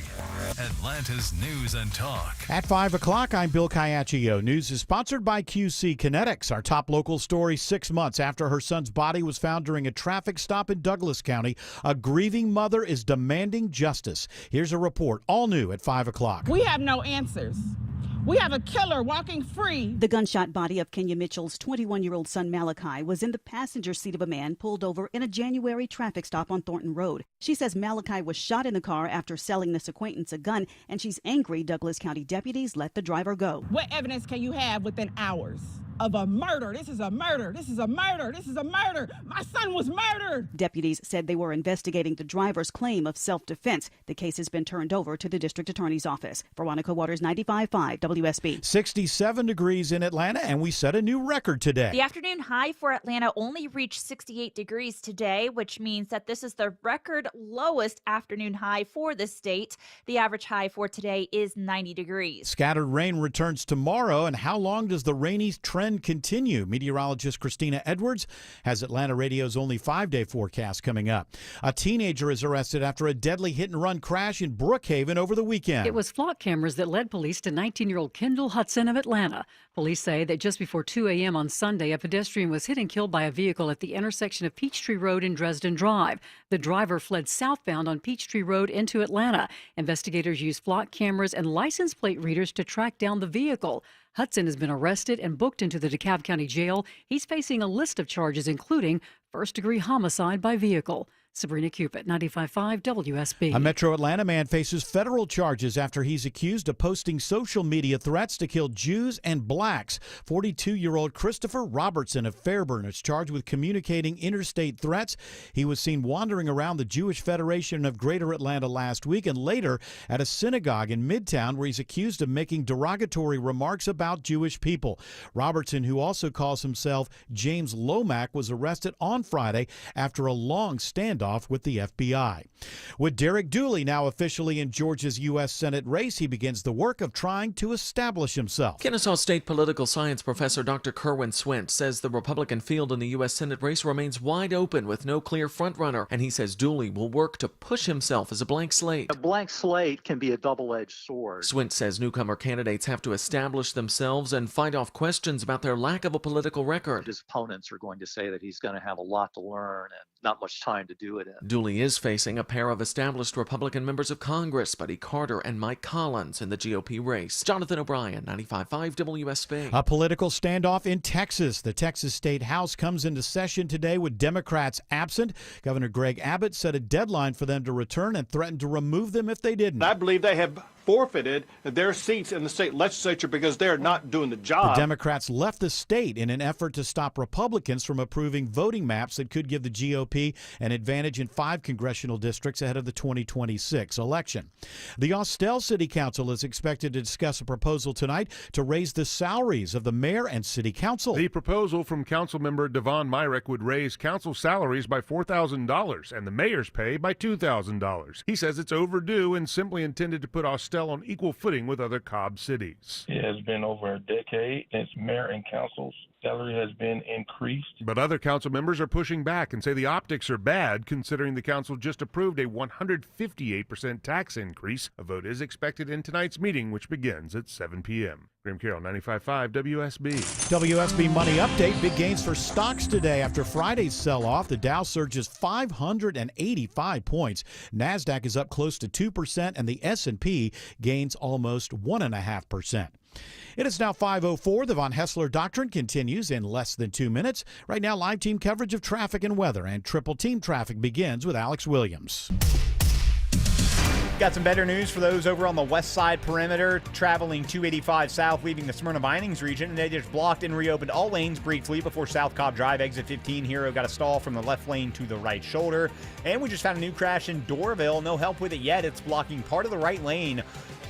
Atlanta's news and talk. At 5 o'clock, I'm Bill Caiaccio. News is sponsored by QC Kinetics. Our top local story: 6 months after her son's body was found during a traffic stop in Douglas County, a grieving mother is demanding justice. Here's a report, all new at 5 o'clock. We have no answers. We have a killer walking free. The gunshot body of Kenya Mitchell's 21-year-old son Malachi was in the passenger seat of a man pulled over in a January traffic stop on Thornton Road. She says Malachi was shot in the car after selling this acquaintance a gun, and she's angry Douglas County deputies let the driver go. What evidence can you have within hours? of a murder. This is a murder. This is a murder. This is a murder. My son was murdered. Deputies said they were investigating the driver's claim of self-defense. The case has been turned over to the district attorney's office. Veronica Waters, 95.5 WSB. 67 degrees in Atlanta, and we set a new record today. The afternoon high for Atlanta only reached 68 degrees today, which means that this is the record lowest afternoon high for the state. The average high for today is 90 degrees. Scattered rain returns tomorrow, and how long does the rainy trend continue? Meteorologist Christina Edwards has Atlanta Radio's only 5-day forecast coming up. A teenager is arrested after a deadly hit-and-run crash in Brookhaven over the weekend. It was flock cameras that led police to 19-year-old Kendall Hudson of Atlanta. Police say that just before 2 a.m. on Sunday, a pedestrian was hit and killed by a vehicle at the intersection of Peachtree Road and Dresden Drive. The driver fled southbound on Peachtree Road into Atlanta. Investigators used flock cameras and license plate readers to track down the vehicle. Hudson has been arrested and booked into the DeKalb County Jail. He's facing a list of charges, including first-degree homicide by vehicle. Sabrina Cupid, 95.5 WSB. A Metro Atlanta man faces federal charges after he's accused of posting social media threats to kill Jews and blacks. 42-year-old Christopher Robertson of Fairburn is charged with communicating interstate threats. He was seen wandering around the Jewish Federation of Greater Atlanta last week and later at a synagogue in Midtown where he's accused of making derogatory remarks about Jewish people. Robertson, who also calls himself James Lomack, was arrested on Friday after a long standoff with the FBI. With Derek Dooley now officially in Georgia's U.S. Senate race, he begins the work of trying to establish himself. Kennesaw State political science professor Dr. Kerwin Swint says the Republican field in the U.S. Senate race remains wide open with no clear frontrunner, and he says Dooley will work to push himself as a blank slate. A blank slate can be a double-edged sword. Swint says newcomer candidates have to establish themselves and fight off questions about their lack of a political record. His opponents are going to say that he's going to have a lot to learn and not much time to do it in. Dooley is facing a pair of established Republican members of Congress, Buddy Carter and Mike Collins, in the GOP race. Jonathan O'Brien, 95.5 WSB. A political standoff in Texas. The Texas State House comes into session today with Democrats absent. Governor Greg Abbott set a deadline for them to return and threatened to remove them if they didn't. I believe they have forfeited their seats in the state legislature because they're not doing the job. The Democrats left the state in an effort to stop Republicans from approving voting maps that could give the GOP an advantage in 5 congressional districts ahead of the 2026 election. The Austell City Council is expected to discuss a proposal tonight to raise the salaries of the mayor and city council. The proposal from Councilmember Devon Myrick would raise council salaries by $4,000 and the mayor's pay by $2,000. He says it's overdue and simply intended to put Austell on equal footing with other Cobb cities. It has been over a decade since mayor and council's salary has been increased. But other council members are pushing back and say the optics are bad considering the council just approved a 158% tax increase. A vote is expected in tonight's meeting, which begins at 7 p.m. Graham Carroll, 95.5 WSB. WSB Money Update. Big gains for stocks today after Friday's sell-off. The Dow surges 585 points. NASDAQ is up close to 2%, and the S&P gains almost 1.5%. It is now 5:04. The Von Hessler Doctrine continues in less than 2 minutes. Right now, live team coverage of traffic and weather, and triple team traffic begins with Alex Williams. Got some better news for those over on the west side perimeter, traveling 285 south, leaving the Smyrna Vinings region. And they just blocked and reopened all lanes briefly before South Cobb Drive, exit 15. Hero got a stall from the left lane to the right shoulder. And we just found a new crash in Doraville. No help with it yet. It's blocking part of the right lane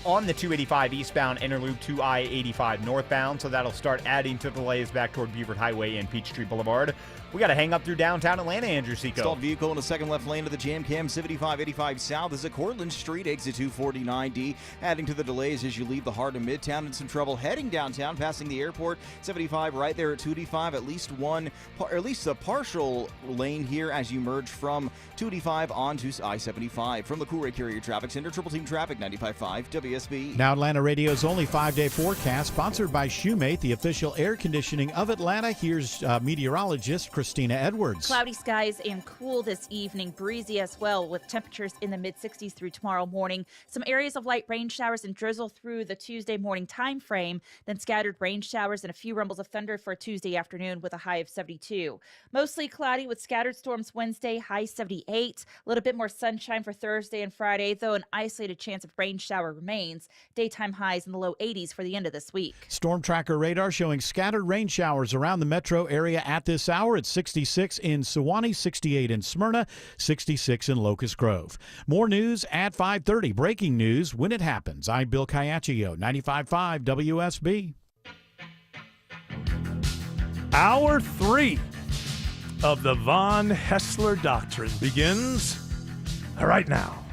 on the 285 eastbound interloop to I-85 northbound, so that'll start adding to the delays back toward Beaufort Highway and Peachtree Boulevard. We got to hang up through downtown Atlanta, Andrew Seco. Stalled vehicle in the second left lane of the Jam Cam 7585 South is at Cortlandt Street, exit 249D. Adding to the delays as you leave the heart of Midtown, and some trouble heading downtown, passing the airport. 75 right there at 285, at least a partial lane here as you merge from 285 onto I-75. From the Coolray Carrier Traffic Center, Triple Team Traffic, 95.5 WSB. Now Atlanta Radio's only 5-day forecast, sponsored by Shoemate, the official air conditioning of Atlanta. Here's meteorologist Christina Edwards. Cloudy skies and cool this evening, breezy as well, with temperatures in the mid-60s through tomorrow morning. Some areas of light rain showers and drizzle through the Tuesday morning time frame, then scattered rain showers and a few rumbles of thunder for Tuesday afternoon with a high of 72. Mostly cloudy with scattered storms Wednesday, high 78. A little bit more sunshine for Thursday and Friday, though an isolated chance of rain shower remains. rains. Daytime highs in the low 80s for the end of this week. Storm tracker radar showing scattered rain showers around the metro area at this hour. It's 66 in Sewanee, 68 in Smyrna, 66 in Locust Grove. More news at 5:30. Breaking news when it happens. I'm Bill Caiaccio, 95.5 WSB. Hour 3 of the Von Hessler Doctrine begins right now.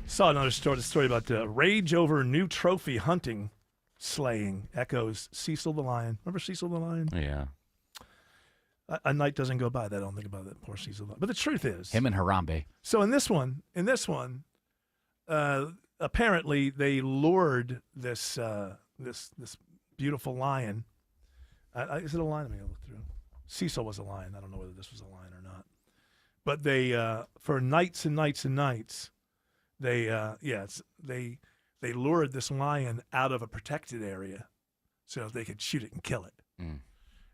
Saw another story about rage over new trophy hunting slaying echoes Cecil the Lion. Remember Cecil the Lion? Yeah. A night doesn't go by that I don't think about that poor Cecil. But the truth is, him and Harambe. So in this one, apparently they lured this beautiful lion. Is it a lion? Let me look through. Cecil was a lion. I don't know whether this was a lion or not. But they, for nights and nights and nights, they lured this lion out of a protected area so they could shoot it and kill it.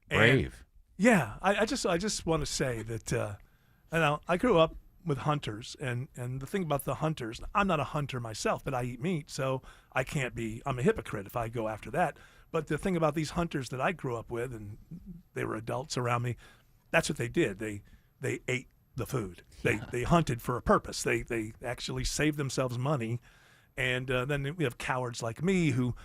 Brave. Yeah, I just want to say that I grew up with hunters, and the thing about the hunters, I'm not a hunter myself, but I eat meat, so I'm a hypocrite if I go after that. But the thing about these hunters that I grew up with, and they were adults around me, that's what they did. They ate the food. They hunted for a purpose. They actually saved themselves money, and then we have cowards like me who,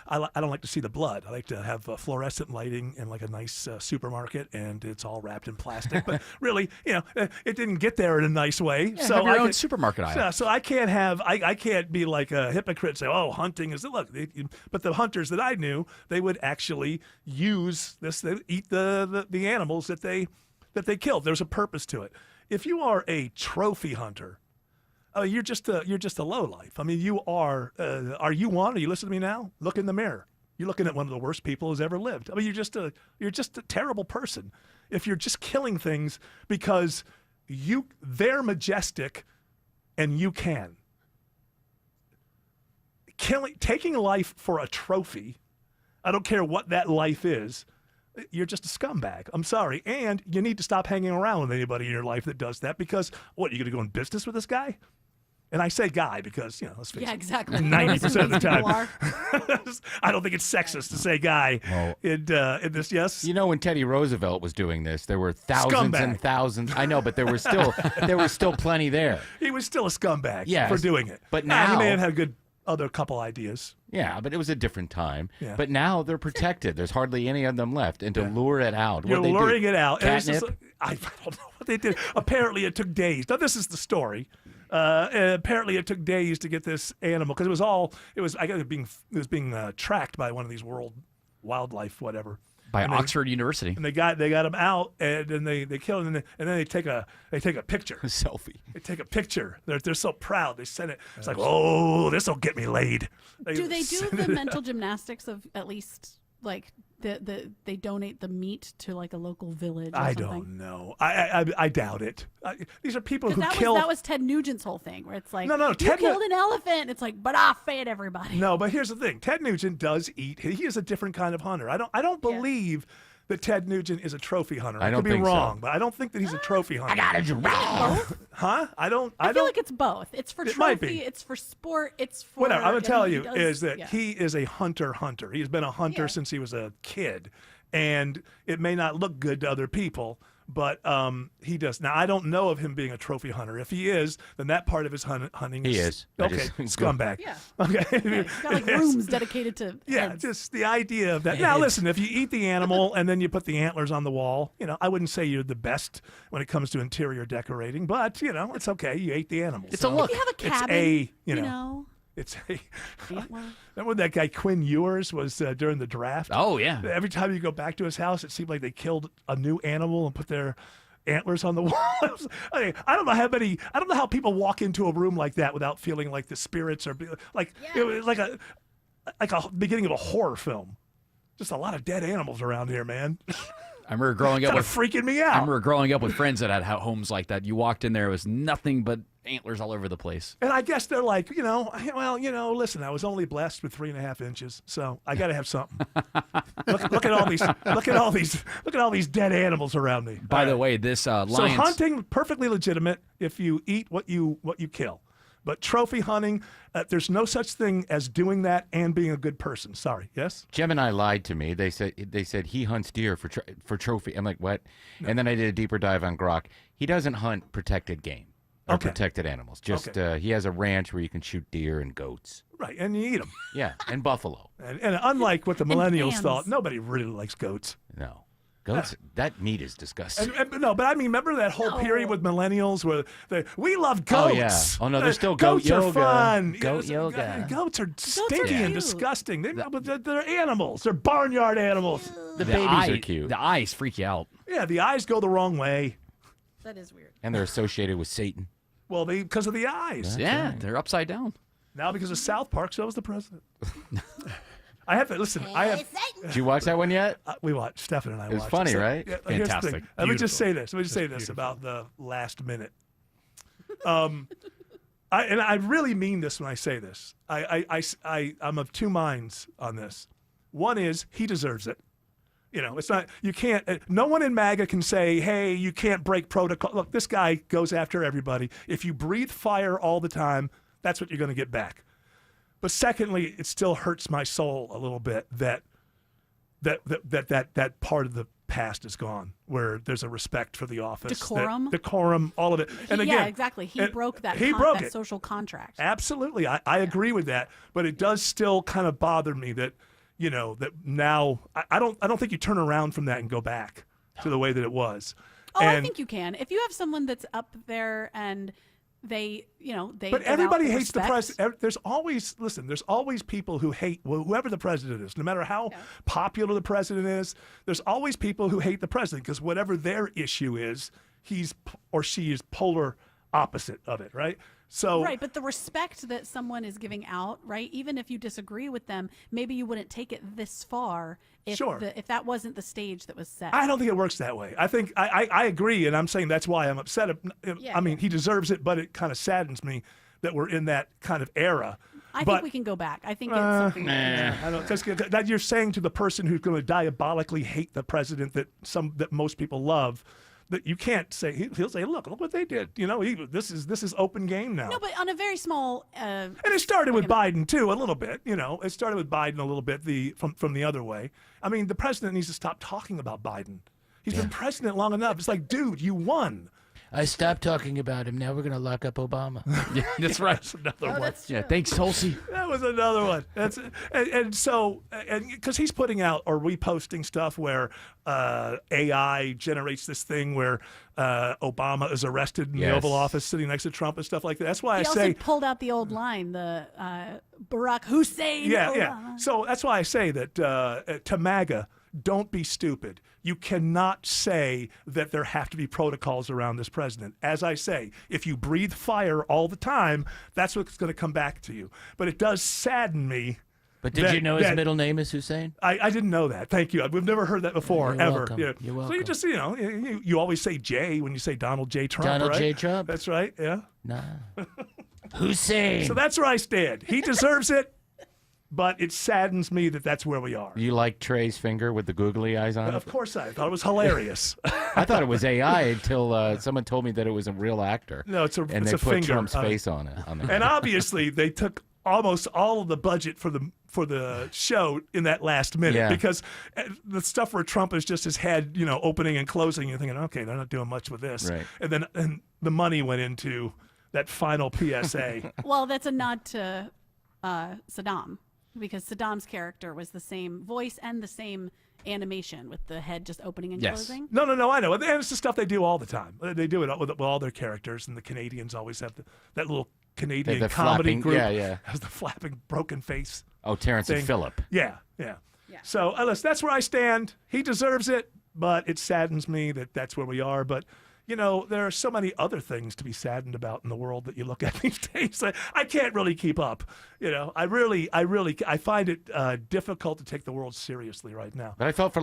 I don't like to see the blood. I like to have fluorescent lighting in like a nice supermarket, and it's all wrapped in plastic. But really, it didn't get there in a nice way. Yeah, so have your own supermarket aisle. So I can't have I can't be like a hypocrite and say, oh, hunting is but the hunters that I knew, they would actually use this. They eat the animals that they killed. There's a purpose to it. If you are a trophy hunter, you're just a lowlife. I mean, you are. Are you one? Are you listening to me now? Look in the mirror. You're looking at one of the worst people who's ever lived. I mean, you're just a terrible person. If you're just killing things because they're majestic, and you can. Taking life for a trophy, I don't care what that life is. You're just a scumbag. I'm sorry. And you need to stop hanging around with anybody in your life that does that because, what, you going to go in business with this guy? And I say guy because, let's face it. Yeah, exactly. 90% of the time. I don't think it's sexist to say guy in this, yes? When Teddy Roosevelt was doing this, there were thousands and thousands. I know, but there were still plenty there. He was still a scumbag for doing it. But now... he may have had other couple ideas. Yeah, but it was a different time. Yeah. But now they're protected. There's hardly any of them left. And to lure it out. You're luring it out. Catnip? I don't know what they did. Apparently it took days. Now, this is the story. Apparently it took days to get this animal because it was being tracked by one of these world wildlife whatever. By Oxford University. And they got him out, and then they kill him, and then they take a picture. A selfie. They take a picture. They're so proud. They send it. It's like, oh, this will get me laid. Do they do the mental gymnastics of at least like they donate the meat to like a local village? Or I something? don't know. I doubt it. These are people who kill. That was Ted Nugent's whole thing, where it's like, no, you killed an elephant. It's like, but I fed everybody. No, but here's the thing. Ted Nugent does eat. He is a different kind of hunter. I don't believe that Ted Nugent is a trophy hunter. I could be wrong, but I don't think that he's a trophy hunter. I got a giraffe. Huh? I feel like it's both. It's for trophy. Might be. It's for sport. It's for whatever. I'm gonna tell you is that yeah. he is a hunter. He's been a hunter since he was a kid, and it may not look good to other people, but he does. Now, I don't know of him being a trophy hunter. If he is, then that part of his hunting he is. Okay, scumbag. Yeah. Okay. Yeah, he's got like rooms dedicated to heads. Just the idea of that. Now, listen, if you eat the animal and then you put the antlers on the wall, I wouldn't say you're the best when it comes to interior decorating, but, it's okay. You ate the animal. It's a look. If you have a cabin, it's a... Remember when that guy Quinn Ewers was during the draft? Oh, yeah. Every time you go back to his house, it seemed like they killed a new animal and put their antlers on the wall. I don't know how people walk into a room like that without feeling like the spirits are like it was like a beginning of a horror film. Just a lot of dead animals around here, man. I remember growing up freaking me out. I remember growing up with friends that had homes like that. You walked in there, it was nothing but antlers all over the place. And I guess they're like, listen, I was only blessed with 3.5 inches, so I got to have something. look at all these dead animals around me. By the way, this lion. So hunting perfectly legitimate if you eat what you kill. But trophy hunting, there's no such thing as doing that and being a good person. Sorry. Yes? Gemini lied to me. They said he hunts deer for trophy. I'm like, what? No. And then I did a deeper dive on Grok. He doesn't hunt protected game or protected animals. Just he has a ranch where you can shoot deer and goats. Right, and you eat them. Yeah, and buffalo. And unlike what the millennials thought, nobody really likes goats. No. Goats, that meat is disgusting. No, but I mean, remember that whole period with millennials where we love goats. Oh, yeah. Oh, no, there's still goat goats yoga. Are fun. Goat yoga. Goats are stinky and disgusting. They're animals. They're barnyard animals. The babies are cute. The eyes freak you out. Yeah, the eyes go the wrong way. That is weird. And they're associated with Satan. Well, because of the eyes. Yeah, they're upside down. Now because of South Park, so was the president. I have to listen. Did you watch that one yet? We watched. Stefan and I watched. It was funny, right? Yeah, fantastic. Let me just say this. About the last minute. And I really mean this when I say this. I'm of two minds on this. One is he deserves it. You know, it's not. You can't. No one in MAGA can say, "Hey, you can't break protocol." Look, this guy goes after everybody. If you breathe fire all the time, that's what you're going to get back. But secondly, it still hurts my soul a little bit that part of the past is gone, where there's a respect for the office, decorum, all of it. And again, yeah, exactly. He broke that. That social contract. Absolutely, I agree with that. But it does still kind of bother me that, you know, that now I don't think you turn around from that and go back to the way that it was. Oh, I think you can. If you have someone that's up there and they. But everybody hates the president. There's always people who hate whoever the president is, no matter how popular the president is. There's always people who hate the president because whatever their issue is, he's or she is polar opposite of it, right? So right, but the respect that someone is giving out, right? Even if you disagree with them, maybe you wouldn't take it this far if that wasn't the stage that was set. I don't think it works that way. I think I agree, and I'm saying that's why I'm upset. I mean, he deserves it, but it kind of saddens me that we're in that kind of era. I think we can go back. I think it's something. I don't. That you're saying to the person who's going to diabolically hate the president that most people love. That you can't say. He'll say, "Look what they did." You know, this is open game now. No, but on a very small. And it started with Biden too, a little bit. You know, it started with Biden a little bit. From the other way. I mean, the president needs to stop talking about Biden. He's been president long enough. It's like, dude, you won. I stopped talking about him. Now we're going to lock up Obama. Yeah, that's right. That's another one. Yeah, thanks, Tulsi. That was another one. And so because he's putting out or reposting stuff where AI generates this thing where Obama is arrested in the Oval Office sitting next to Trump and stuff like that. That's why he also pulled out the old line, the Barack Hussein. Yeah. So that's why I say that to MAGA, don't be stupid. You cannot say that there have to be protocols around this president. As I say, if you breathe fire all the time, that's what's going to come back to you. But it does sadden me. But did you know his middle name is Hussein? I didn't know that. Thank you. We've never heard that before, You're ever. welcome. Yeah. You're welcome. So you just, you always say J when you say Donald J. Trump, Donald right? J. Trump? That's right, yeah. Nah. Hussein. So that's where I stand. He deserves it. But it saddens me that that's where we are. You like Trey's finger with the googly eyes on it? Of course I thought it was hilarious. I thought it was AI until someone told me that it was a real actor. No, it's a and they a put finger. Trump's face on it. And obviously they took almost all of the budget for the show in that last minute because the stuff where Trump is just his head, opening and closing. You're thinking, okay, they're not doing much with this. Right. And the money went into that final PSA. Well, that's a nod to Saddam. Because Saddam's character was the same voice and the same animation with the head just opening and closing. No, I know. And it's the stuff they do all the time. They do it with all their characters, and the Canadians always have that little Canadian the comedy flapping, group. Yeah. Has the flapping broken face. Oh, Terrence thing. and Phillip. Yeah. So listen, that's where I stand. He deserves it, but it saddens me that that's where we are. But there are so many other things to be saddened about in the world that you look at these days. I can't really keep up. I find it difficult to take the world seriously right now. But I felt for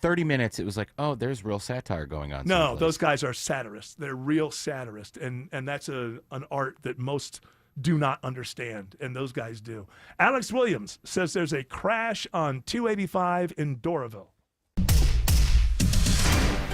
30 minutes, it was like, oh, there's real satire going on. No, someplace. Those guys are satirists. They're real satirists, and that's an art that most do not understand, and those guys do. Alex Williams says there's a crash on 285 in Doraville.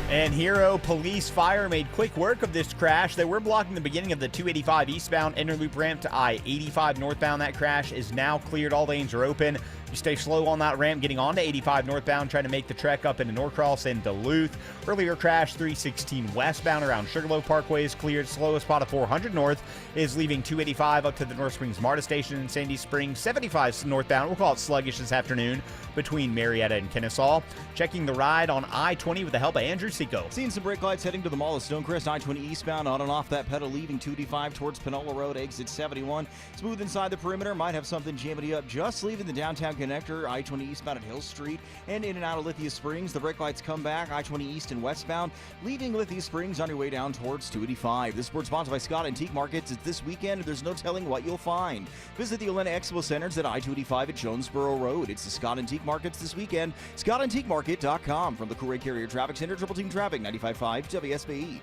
And Hero Police Fire made quick work of this crash. They were blocking the beginning of the 285 eastbound inner loop ramp to I-85 northbound. That crash is now cleared. All lanes are open. You stay slow on that ramp getting onto 85 northbound, trying to make the trek up into Norcross and Duluth. Earlier crash 316 westbound around Sugarloaf Parkway is cleared. Slowest spot of 400 north is leaving 285 up to the North Springs MARTA station in Sandy Springs. 75 northbound, we'll call it sluggish this afternoon between Marietta and Kennesaw. Checking the ride on I-20 with the help of Andrew Seco. Seeing some brake lights heading to the Mall of Stonecrest. I-20 eastbound on and off that pedal, leaving 285 towards Panola Road, exit 71. Smooth inside the perimeter. Might have something jamming you up just leaving the downtown connector. I-20 eastbound at Hill Street and in and out of Lithia Springs. The brake lights come back. I-20 east and westbound, leaving Lithia Springs on your way down towards 285. This sports sponsored by Scott Antique Markets. It's this weekend. There's no telling what you'll find. Visit the Olena Expo Centers at I-285 at Jonesboro Road. It's the Scott Antique Markets this weekend. ScottAntiqueMarket.com. From the Courier Carrier Traffic Center, Triple Team Traffic, 95.5 WSB.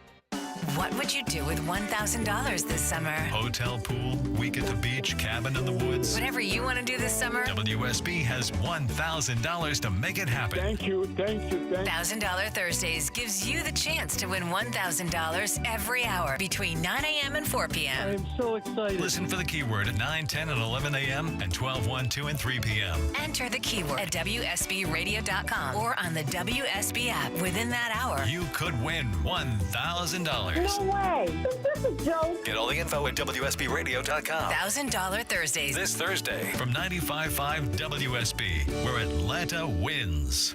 What would you do with $1,000 this summer? Hotel, pool, week at the beach, cabin in the woods. Whatever you want to do this summer, WSB has $1,000 to make it happen. Thank you. $1,000 Thursdays gives you the chance to win $1,000 every hour between 9 a.m. and 4 p.m. I am so excited. Listen for the keyword at 9, 10, and 11 a.m. and 12, 1, 2, and 3 p.m. Enter the keyword at WSBradio.com or on the WSB app. Within that hour, You could win $1,000. No way. Is this a joke? Get all the info at WSBRadio.com. $1,000 Thursdays. This Thursday from 95.5 WSB, where Atlanta wins.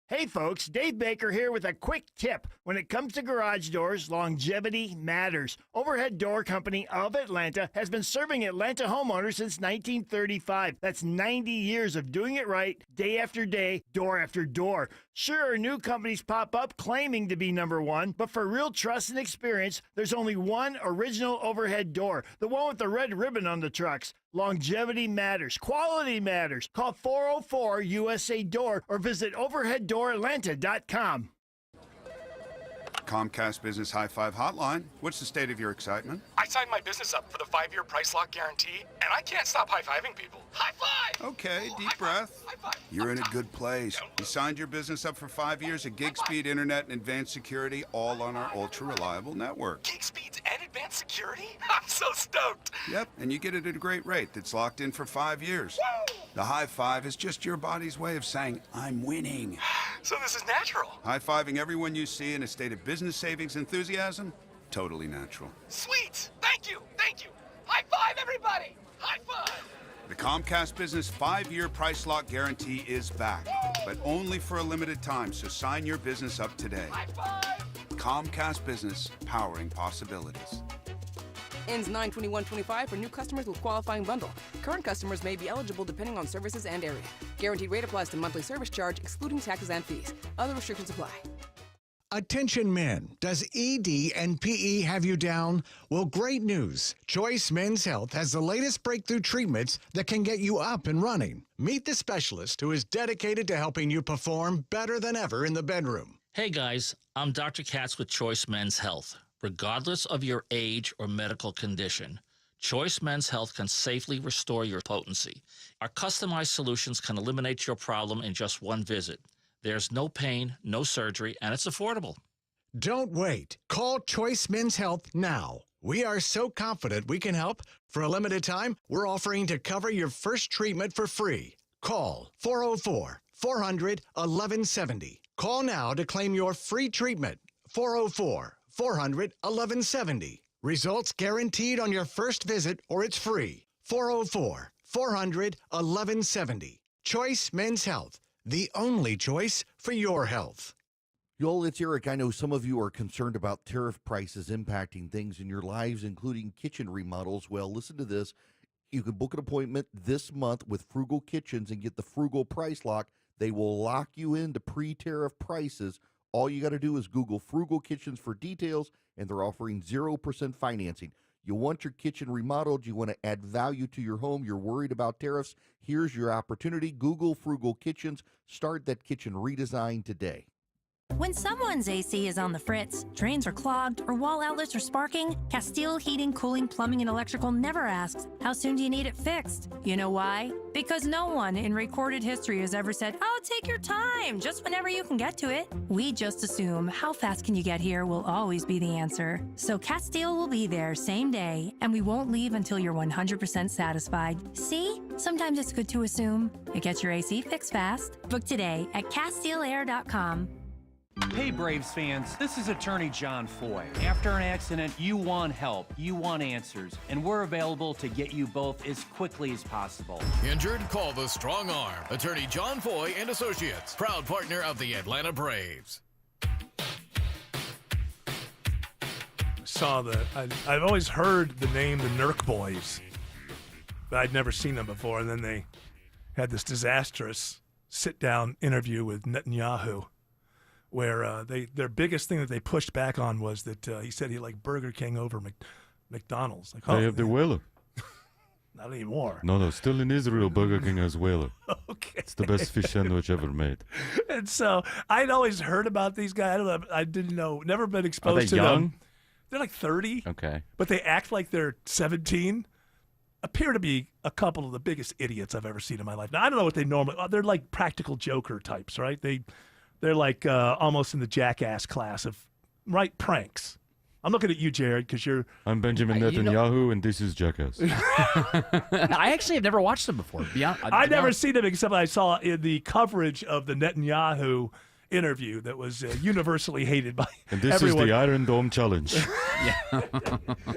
Hey folks, Dave Baker here with a quick tip. When it comes to garage doors, longevity matters. Overhead Door Company of Atlanta has been serving Atlanta homeowners since 1935. That's 90 years of doing it right, day after day, door after door. Sure, new companies pop up claiming to be number one, but for real trust and experience, there's only one original overhead door, the one with the red ribbon on the trucks. Longevity matters. Quality matters. Call 404 USA Door or visit overheaddooratlanta.com. Comcast Business High Five Hotline. What's the state of your excitement? I signed my business up for the 5-year price lock guarantee, and I can't stop high-fiving people. High five! Okay, deep breath. You're in a good place. You signed your business up for 5 years of gig speed internet and advanced security, all on our ultra-reliable network. Gig speeds and advanced security? I'm so stoked! Yep, and you get it at a great rate that's locked in for 5 years. Woo! The high five is just your body's way of saying, I'm winning. So this is natural. High-fiving everyone you see in a state of business savings enthusiasm? Totally natural. Sweet! Thank you! Thank you! High five, everybody! High five! The Comcast Business 5-year price lock guarantee is back, but only for a limited time, so sign your business up today. High five! Comcast Business, powering possibilities. Ends 9/21/25 for new customers with qualifying bundle. Current customers may be eligible depending on services and area. Guaranteed rate applies to monthly service charge, excluding taxes and fees. Other restrictions apply. Attention men, does ED and PE have you down? Well, great news. Choice Men's Health has the latest breakthrough treatments that can get you up and running. Meet the specialist who is dedicated to helping you perform better than ever in the bedroom. Hey guys, I'm Dr. Katz with Choice Men's Health. Regardless of your age or medical condition, Choice Men's Health can safely restore your potency. Our customized solutions can eliminate your problem in just one visit. There's no pain, no surgery, and it's affordable. Don't wait. Call Choice Men's Health now. We are so confident we can help. For a limited time, we're offering to cover your first treatment for free. Call 404-400-1170. Call now to claim your free treatment. 404-400-1170. Results guaranteed on your first visit or it's free. 404-400-1170. Choice Men's Health. The only choice for your health. Joel, it's Eric. I know some of you are concerned about tariff prices impacting things in your lives, including kitchen remodels. Well, listen to this. You can book an appointment this month with Frugal Kitchens and get the Frugal Price Lock. They will lock you into pre-tariff prices. All you got to do is Google Frugal Kitchens for details, and they're offering 0% financing. You want your kitchen remodeled, you want to add value to your home, you're worried about tariffs, here's your opportunity. Google Frugal Kitchens. Start that kitchen redesign today. When someone's AC is on the fritz, drains are clogged, or wall outlets are sparking, Castile Heating, Cooling, Plumbing, and Electrical never asks, how soon do you need it fixed? You know why? Because no one in recorded history has ever said, oh, take your time, just whenever you can get to it. We just assume how fast can you get here will always be the answer. So Castile will be there same day, and we won't leave until you're 100% satisfied. See? Sometimes it's good to assume. It gets your AC fixed fast. Book today at CastileAir.com. Hey Braves fans, this is attorney John Foy. After an accident, you want help, you want answers, and we're available to get you both as quickly as possible. Injured? Call the Strong Arm. Attorney John Foy and Associates, proud partner of the Atlanta Braves. I've always heard the name the Nurk Boys, but I'd never seen them before. And then they had this disastrous sit-down interview with Netanyahu, where their biggest thing that they pushed back on was that he said he liked Burger King over McDonald's. Like, They have the Whaler. Not anymore. No, still in Israel, Burger King has Whaler. Okay. It's the best fish sandwich ever made. And so I'd always heard about these guys. I don't know. I didn't know. Never been exposed Are they to young? them. They're like 30. Okay. But they act like they're 17. Appear to be a couple of the biggest idiots I've ever seen in my life. Now I don't know what they normally. They're like practical joker types, right? They're like almost in the jackass class of pranks. I'm looking at you, Jared, because you're. I'm Benjamin Netanyahu, and this is Jackass. I actually have never watched them before. I've never seen them except I saw in the coverage of the Netanyahu interview that was universally hated by And this everyone. is the Iron Dome Challenge.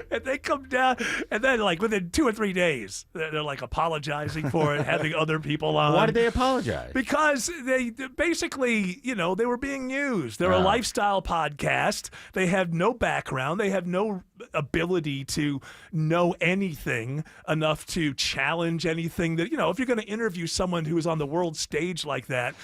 And they come down, and then like within 2 or 3 days, they're like apologizing for it, having other people on. Why did they apologize? Because they basically, they were being used. They're a lifestyle podcast. They have no background. They have no ability to know anything enough to challenge anything that, if you're going to interview someone who is on the world stage like that,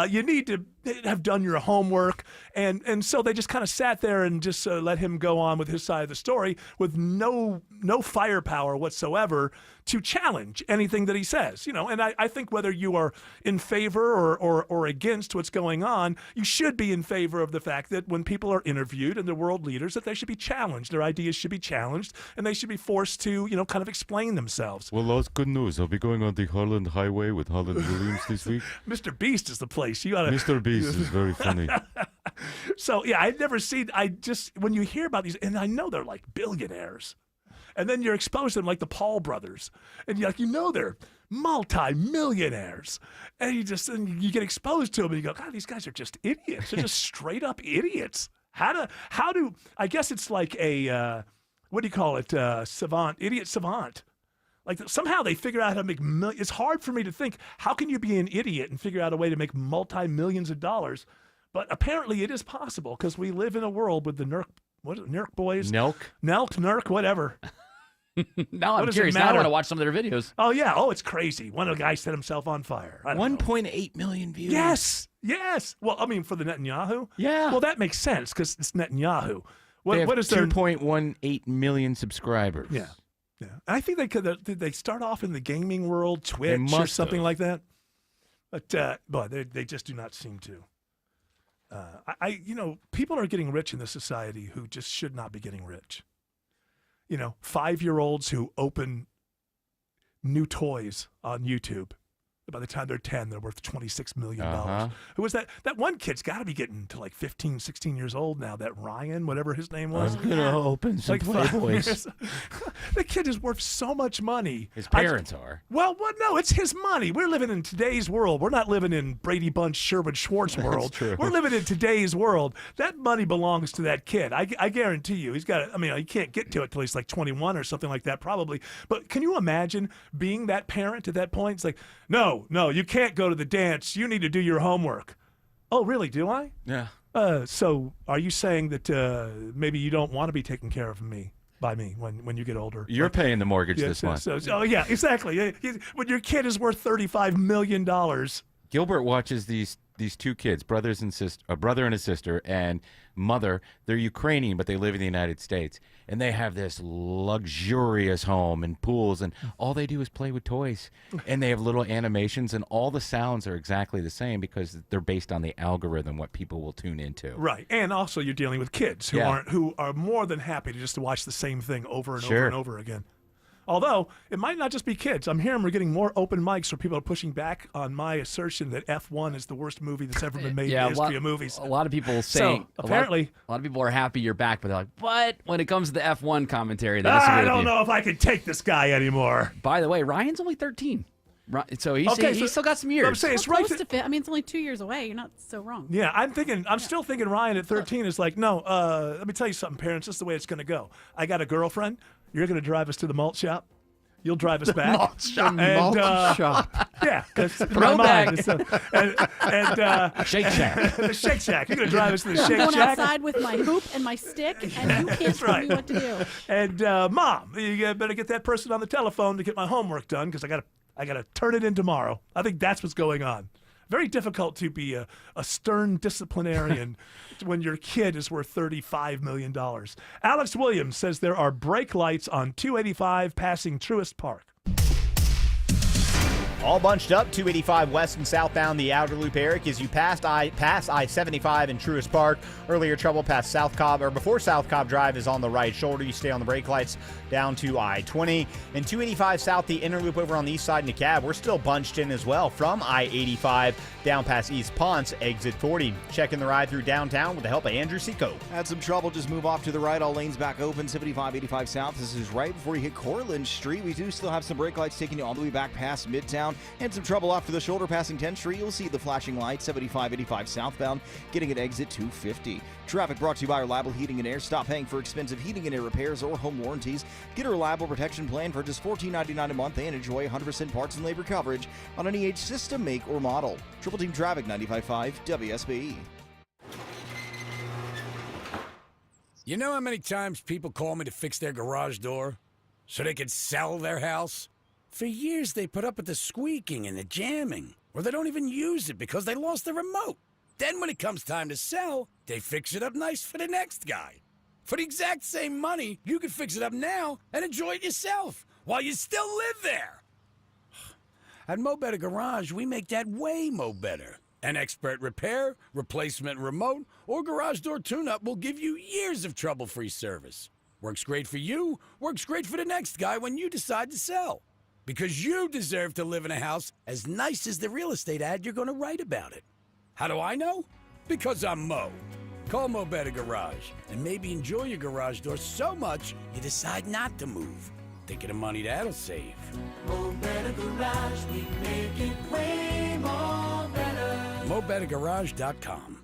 you need to have done your homework. And so they just kind of sat there and just let him go on with his side of the story with no firepower whatsoever to challenge anything that he says. And I think whether you are in favor or against what's going on, you should be in favor of the fact that when people are interviewed and they're world leaders, that they should be challenged. Their ideas should be challenged, and they should be forced to, kind of explain themselves. Well, that's good news. I'll be going on the Harland Highway with Holland Williams this week. Mr. Beast is the place. You gotta. Mr. Beast is very funny. So, yeah, I've never seen, when you hear about these, and I know they're like billionaires, and then you're exposed to them like the Paul brothers, and they're multi-millionaires, and you get exposed to them, and you go, God, these guys are just idiots. They're just straight up idiots. How do, I guess it's like a, what do you call it, idiot savant. Like somehow they figure out how to make it's hard for me to think, how can you be an idiot and figure out a way to make multi-millions of dollars? But apparently it is possible because we live in a world with the Nurk boys. Nurk, whatever. Now I'm curious. Now I want to watch some of their videos. Oh, yeah. Oh, it's crazy. One of the guys set himself on fire. 1.8 million views. Yes. Well, I mean, for the Netanyahu? Yeah. Well, that makes sense because it's Netanyahu. They have what is their 2.18 million subscribers. Yeah. I think did they start off in the gaming world, Twitch or something like that? But they just do not seem to. People are getting rich in this society who just should not be getting rich. 5-year-olds who open new toys on YouTube. By the time they're 10, they're worth $26 million. Who was that? That one kid's got to be getting to like 15, 16 years old now, that Ryan, whatever his name was. I'm going to open some Playboys. The kid is worth so much money. His parents are. Well, no, it's his money. We're living in today's world. We're not living in Brady Bunch, Sherwood Schwartz world. True. We're living in today's world. That money belongs to that kid. I guarantee you. He's got he can't get to it till he's like 21 or something like that probably. But can you imagine being that parent at that point? It's like, no, you can't go to the dance. You need to do your homework. Oh, really? Do I? Yeah. So are you saying that maybe you don't want to be taken care of by me when you get older? You're paying the mortgage this month. Oh, yeah, exactly. When your kid is worth $35 million. Gilbert watches these these two kids, brother and a sister, and mother. They're Ukrainian, but they live in the United States, and they have this luxurious home and pools, and all they do is play with toys, and they have little animations, and all the sounds are exactly the same because they're based on the algorithm, what people will tune into. Right, and also you're dealing with kids who are more than happy to just watch the same thing over and over and over again. Although, it might not just be kids. I'm hearing we're getting more open mics where people are pushing back on my assertion that F1 is the worst movie that's ever been made in the history of movies. A lot of people saying, apparently, a lot of people are happy you're back, but they're like, what? When it comes to the F1 commentary, they disagree I with don't you. know if I can take this guy anymore. By the way, Ryan's only 13. So he's still got some years. I'm saying it's right. Close to fit. I mean, it's only 2 years away. You're not so wrong. Yeah, I'm still thinking Ryan at 13 is like, no, let me tell you something, parents. This is the way it's going to go. I got a girlfriend. You're going to drive us to the malt shop. You'll drive us back. Malt shop. And, shop. Yeah, because in my mind. Shake Shack. The Shake Shack. You're going to drive us to the I'm Shake going Shack. outside with my hoop and my stick, and you can't tell me what to do. And Mom, you better get that person on the telephone to get my homework done because I got to turn it in tomorrow. I think that's what's going on. Very difficult to be a stern disciplinarian when your kid is worth $35 million. Alex Williams says there are brake lights on 285 passing Truist Park. All bunched up, 285 west and southbound the outer loop, Eric, as you pass I-75 in Truist Park. Earlier trouble past South Cobb, or before South Cobb Drive is on the right shoulder. You stay on the brake lights down to I-20. And 285 south, the inner loop over on the east side in DeKalb. We're still bunched in as well from I-85 down past East Ponce, exit 40. Checking the ride through downtown with the help of Andrew Seco. Had some trouble, just move off to the right. All lanes back open, 75-85 south. This is right before you hit Cortlandt Street. We do still have some brake lights taking you all the way back past Midtown. And some trouble off to the shoulder passing 10th Street. You'll see the flashing lights, 75-85 southbound, getting at exit 250. Traffic brought to you by Reliable Heating and Air. Stop paying for expensive heating and air repairs or home warranties. Get a reliable protection plan for just $14.99 a month and enjoy 100% parts and labor coverage on any age system, make, or model. Triple Team Traffic, 95.5 WSB. You know how many times people call me to fix their garage door so they can sell their house? For years, they put up with the squeaking and the jamming, or they don't even use it because they lost the remote. Then when it comes time to sell, they fix it up nice for the next guy. For the exact same money, you can fix it up now and enjoy it yourself while you still live there. At Mo Better Garage, we make that way mo better. An expert repair, replacement remote, or garage door tune-up will give you years of trouble-free service. Works great for you, works great for the next guy when you decide to sell. Because you deserve to live in a house as nice as the real estate ad you're going to write about it. How do I know? Because I'm Mo. Call Mo Better Garage and maybe enjoy your garage door so much you decide not to move. Think of the money that'll save. Mo Better Garage, we make it way more better. MoBetterGarage.com.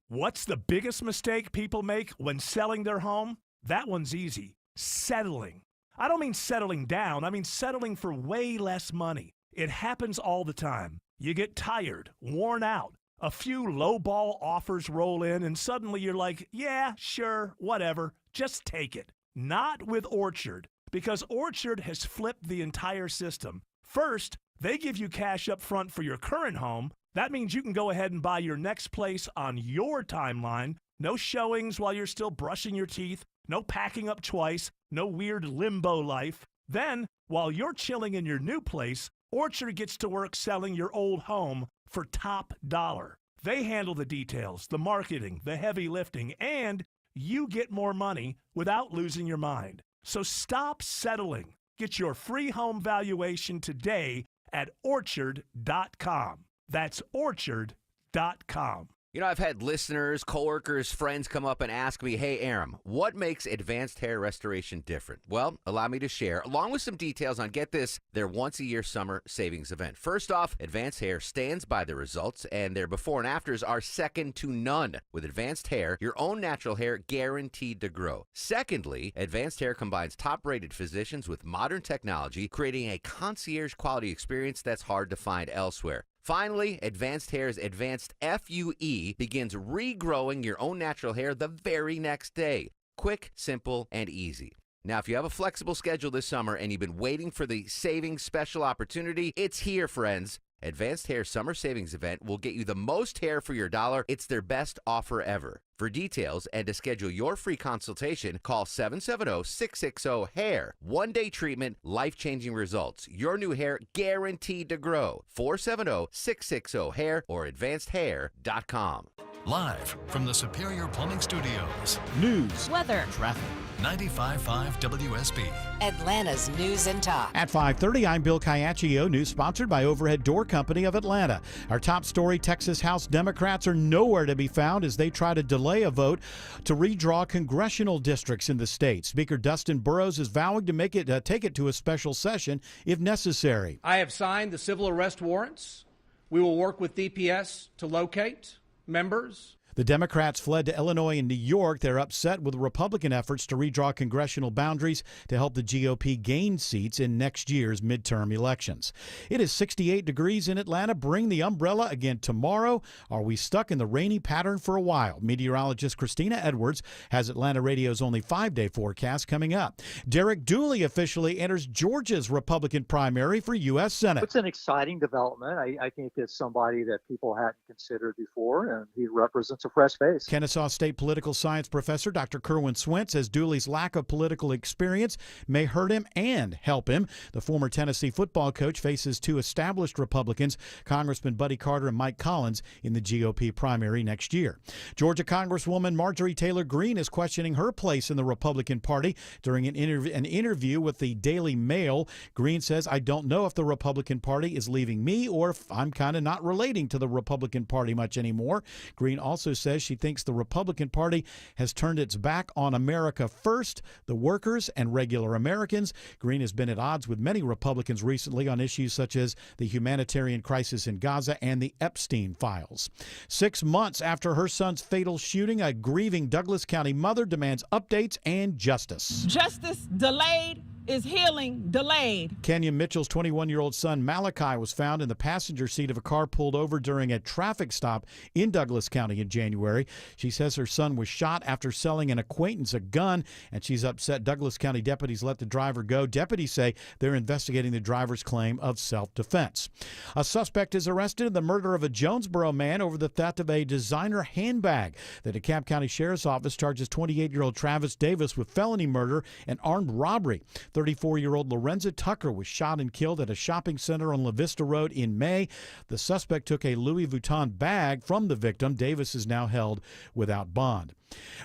What's the biggest mistake people make when selling their home? That one's easy. Settling. I don't mean settling down. I mean settling for way less money. It happens all the time. You get tired, worn out. A few lowball offers roll in, and suddenly you're like, yeah, sure, whatever. Just take it. Not with Orchard, because Orchard has flipped the entire system. First, they give you cash up front for your current home. That means you can go ahead and buy your next place on your timeline. No showings while you're still brushing your teeth. No packing up twice. No weird limbo life. Then, while you're chilling in your new place, Orchard gets to work selling your old home for top dollar. They handle the details, the marketing, the heavy lifting, and you get more money without losing your mind. So stop settling. Get your free home valuation today at Orchard.com. That's Orchard.com. You know, I've had listeners, coworkers, friends come up and ask me, hey, Aram, what makes Advanced Hair Restoration different? Well, allow me to share, along with some details on, get this, their once-a-year summer savings event. First off, Advanced Hair stands by the results, and their before and afters are second to none. With Advanced Hair, your own natural hair guaranteed to grow. Secondly, Advanced Hair combines top-rated physicians with modern technology, creating a concierge-quality experience that's hard to find elsewhere. Finally, Advanced Hair's Advanced FUE begins regrowing your own natural hair the very next day. Quick, simple, and easy. Now, if you have a flexible schedule this summer and you've been waiting for the savings special opportunity, it's here, friends. Advanced Hair Summer Savings Event will get you the most hair for your dollar. It's their best offer ever. For details and to schedule your free consultation, call 770-660-HAIR. One-day treatment, life-changing results. Your new hair guaranteed to grow. 470-660-HAIR or advancedhair.com. Live from the Superior Plumbing Studios. News, weather, traffic. 95.5 WSB. Atlanta's News and Talk. At 5:30, I'm Bill Caiaccio. News sponsored by Overhead Door Company of Atlanta. Our top story, Texas House Democrats are nowhere to be found as they try to delay a vote to redraw congressional districts in the state. Speaker Dustin Burrows is vowing to take it to a special session if necessary. I have signed the civil arrest warrants. We will work with DPS to locate members. The Democrats fled to Illinois and New York. They're upset with Republican efforts to redraw congressional boundaries to help the GOP gain seats in next year's midterm elections. It is 68 degrees in Atlanta. Bring the umbrella again tomorrow. Are we stuck in the rainy pattern for a while? Meteorologist Christina Edwards has Atlanta Radio's only 5-day forecast coming up. Derek Dooley officially enters Georgia's Republican primary for U.S. Senate. It's an exciting development. I think it's somebody that people hadn't considered before, and he represents a fresh face. Kennesaw State political science professor Dr. Kerwin Swint says Dooley's lack of political experience may hurt him and help him. The former Tennessee football coach faces two established Republicans, Congressman Buddy Carter and Mike Collins, in the GOP primary next year. Georgia Congresswoman Marjorie Taylor Greene is questioning her place in the Republican Party during an interview with the Daily Mail. Greene says, "I don't know if the Republican Party is leaving me or if I'm kind of not relating to the Republican Party much anymore." Greene also says she thinks the Republican Party has turned its back on America first, the workers, and regular Americans. Greene has been at odds with many Republicans recently on issues such as the humanitarian crisis in Gaza and the Epstein files. 6 months after her son's fatal shooting, a grieving Douglas County mother demands updates and justice. Justice delayed is healing delayed. Kenya Mitchell's 21-year-old son Malachi was found in the passenger seat of a car pulled over during a traffic stop in Douglas County in January. She says her son was shot after selling an acquaintance a gun, and she's upset Douglas County deputies let the driver go. Deputies say they're investigating the driver's claim of self-defense. A suspect is arrested in the murder of a Jonesboro man over the theft of a designer handbag. The DeKalb County Sheriff's Office charges 28-year-old Travis Davis with felony murder and armed robbery. 34-year-old Lorenza Tucker was shot and killed at a shopping center on La Vista Road in May. The suspect took a Louis Vuitton bag from the victim. Davis is now held without bond.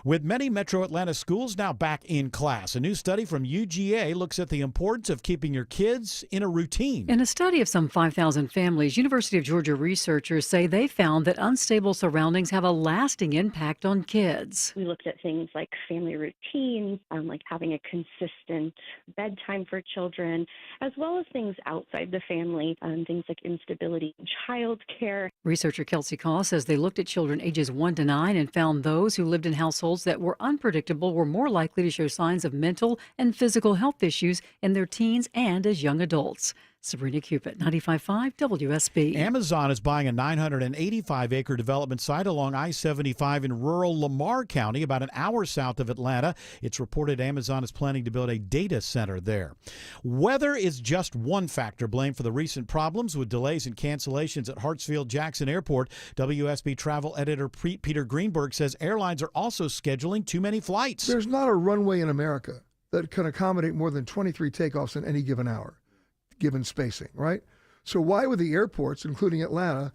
With many Metro Atlanta schools now back in class, a new study from UGA looks at the importance of keeping your kids in a routine. In a study of some 5,000 families, University of Georgia researchers say they found that unstable surroundings have a lasting impact on kids. We looked at things like family routines, like having a consistent bedtime for children, as well as things outside the family, things like instability in child care. Researcher Kelsey Caw says they looked at children ages 1 to 9 and found those who lived in households that were unpredictable were more likely to show signs of mental and physical health issues in their teens and as young adults. Sabrina Cupid, 95.5 WSB. Amazon is buying a 985-acre development site along I-75 in rural Lamar County, about an hour south of Atlanta. It's reported Amazon is planning to build a data center there. Weather is just one factor blamed for the recent problems with delays and cancellations at Hartsfield-Jackson Airport. WSB travel editor Peter Greenberg says airlines are also scheduling too many flights. There's not a runway in America that can accommodate more than 23 takeoffs in any given hour, given spacing, right? So why would the airports, including Atlanta,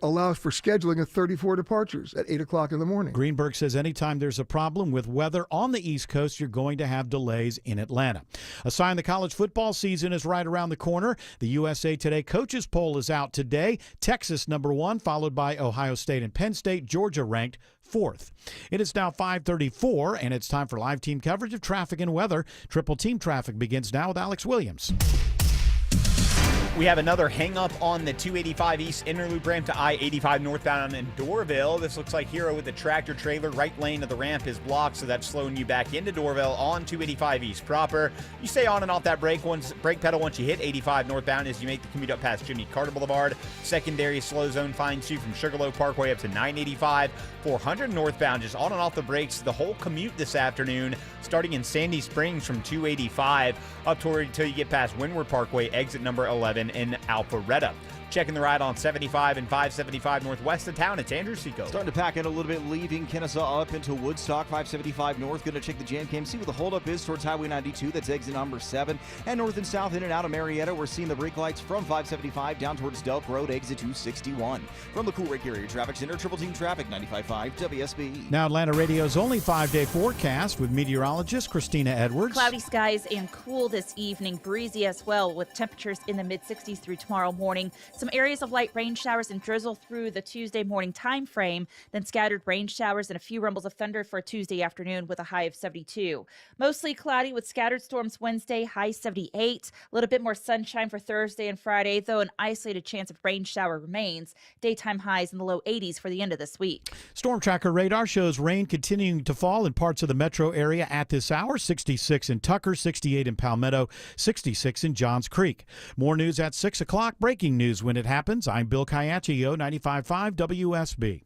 allow for scheduling of 34 departures at 8 o'clock in the morning? Greenberg says anytime there's a problem with weather on the East Coast, you're going to have delays in Atlanta. A sign the college football season is right around the corner. The USA Today coaches poll is out today. Texas #1, followed by Ohio State and Penn State. Georgia ranked 4th. It is now 5:34, and it's time for live team coverage of traffic and weather. Triple Team Traffic begins now with Alex Williams. We have another hang-up on the 285 East Interloop ramp to I-85 northbound in Doraville. This looks like Hero with the tractor trailer. Right lane of the ramp is blocked, so that's slowing you back into Doraville on 285 East proper. You stay on and off that brake pedal once you hit 85 northbound as you make the commute up past Jimmy Carter Boulevard. Secondary slow zone finds you from Sugarloaf Parkway up to 985. 400 northbound, just on and off the brakes the whole commute this afternoon, starting in Sandy Springs from 285 up toward until you get past Windward Parkway, exit number 11 in Alpharetta. Checking the ride on 75 and 575 northwest of town. It's Andrew Seco. Starting to pack in a little bit, leaving Kennesaw up into Woodstock, 575 north. Going to check the jam cam, see what the holdup is towards Highway 92. That's exit number 7. And north and south, in and out of Marietta, we're seeing the brake lights from 575 down towards Delk Road, exit 261. From the Cool Rig Area Traffic Center, Triple Team Traffic, 95.5 WSB. Now Atlanta Radio's only 5-day forecast with meteorologist Christina Edwards. Cloudy skies and cool this evening, breezy as well, with temperatures in the mid-60s through tomorrow morning. Some areas of light rain showers and drizzle through the Tuesday morning time frame, then scattered rain showers and a few rumbles of thunder for Tuesday afternoon with a high of 72. Mostly cloudy with scattered storms Wednesday, high 78. A little bit more sunshine for Thursday and Friday, though an isolated chance of rain shower remains. Daytime highs in the low 80s for the end of this week. Storm Tracker radar shows rain continuing to fall in parts of the metro area at this hour. 66 in Tucker, 68 in Palmetto, 66 in Johns Creek. More news at 6 o'clock. Breaking news when it happens. I'm Bill Caiaccio, 95.5 WSB.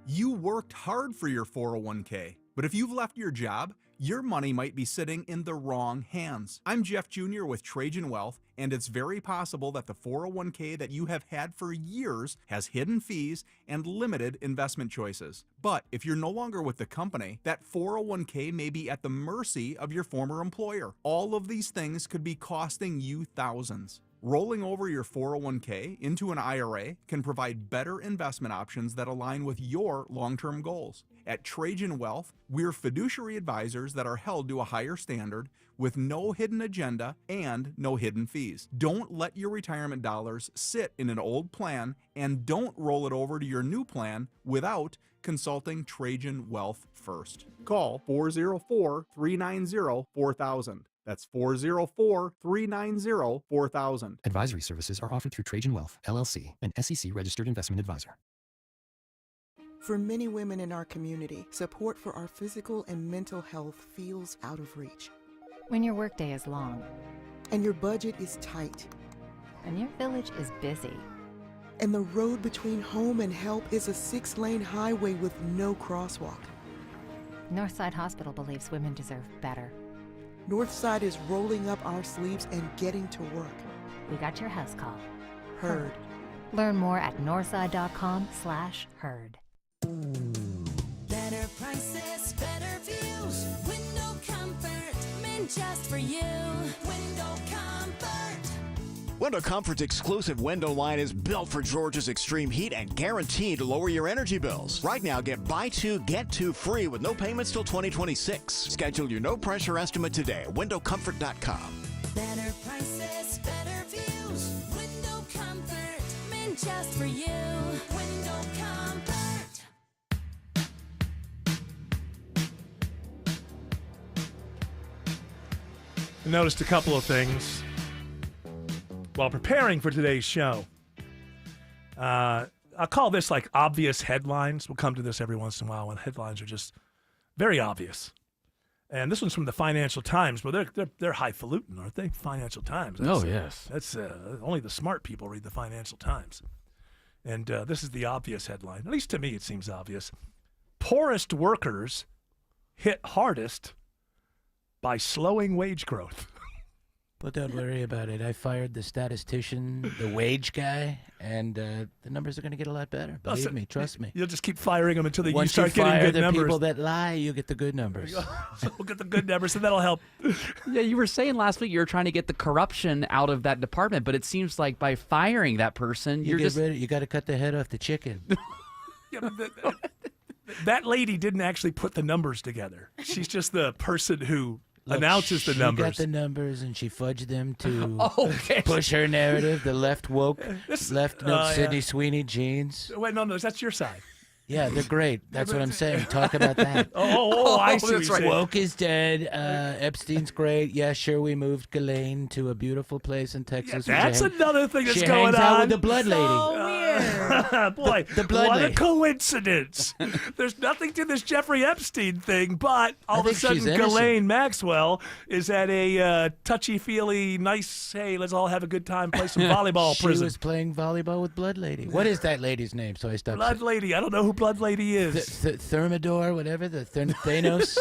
You worked hard for your 401k, but if you've left your job, your money might be sitting in the wrong hands. I'm Jeff Jr. with Trajan Wealth, and it's very possible that the 401k that you have had for years has hidden fees and limited investment choices. But if you're no longer with the company, that 401k may be at the mercy of your former employer. All of these things could be costing you thousands. Rolling over your 401k into an IRA can provide better investment options that align with your long-term goals. At Trajan Wealth, we're fiduciary advisors that are held to a higher standard with no hidden agenda and no hidden fees. Don't let your retirement dollars sit in an old plan, and don't roll it over to your new plan without consulting Trajan Wealth first. Call 404-390-4000. That's 404-390-4000. Advisory services are offered through Trajan Wealth, LLC, an SEC registered investment advisor. For many women in our community, support for our physical and mental health feels out of reach. When your workday is long. And your budget is tight. And your village is busy. And the road between home and help is a 6-lane highway with no crosswalk. Northside Hospital believes women deserve better. Northside is rolling up our sleeves and getting to work. We got your house call. Heard. Learn more at northside.com/heard. Better prices, better views. Window comfort, meant just for you. Window comfort. Window Comfort's exclusive window line is built for Georgia's extreme heat and guaranteed to lower your energy bills. Right now, get buy 2, get 2 free with no payments till 2026. Schedule your no-pressure estimate today at windowcomfort.com. Better prices, better views. Window comfort, meant just for you. Window comfort. I noticed a couple of things while preparing for today's show. I'll call this like obvious headlines. We'll come to this every once in a while when headlines are just very obvious. And this one's from the Financial Times, but they're highfalutin, aren't they? Financial Times. Oh, yes. That's only the smart people read the Financial Times. And this is the obvious headline. At least to me, it seems obvious. Poorest workers hit hardest by slowing wage growth. But don't worry about it. I fired the statistician, the wage guy, and the numbers are going to get a lot better. Believe me, trust me. You'll just keep firing them until you Once start you getting fire good the numbers. people that lie, you get the good numbers. We'll get the good numbers, and that'll help. Yeah, you were saying last week you were trying to get the corruption out of that department, but it seems like by firing that person, You got to cut the head off the chicken. Yeah, but that lady didn't actually put the numbers together. She's just the person who announces the numbers. She got the numbers and she fudged them to push her narrative. The left woke, Sydney Sweeney jeans. Wait, no, that's your side. Yeah, they're great. That's what I'm saying. Talk about that. I see. That's right. Woke is dead. Epstein's great. Yeah, sure. We moved Ghislaine to a beautiful place in Texas. That's another thing that's she going hangs out on. with the blood lady. Boy, the blood what a lady. coincidence. There's nothing to this Jeffrey Epstein thing, but all of a think sudden she's innocent. Ghislaine Maxwell is at a touchy-feely, nice, hey, let's all have a good time, play some volleyball She prison. was playing volleyball with Blood Lady. What is that lady's name? So I stopped. Blood Lady. I don't know who Blood Lady is. Thermidor, whatever, the Thanos.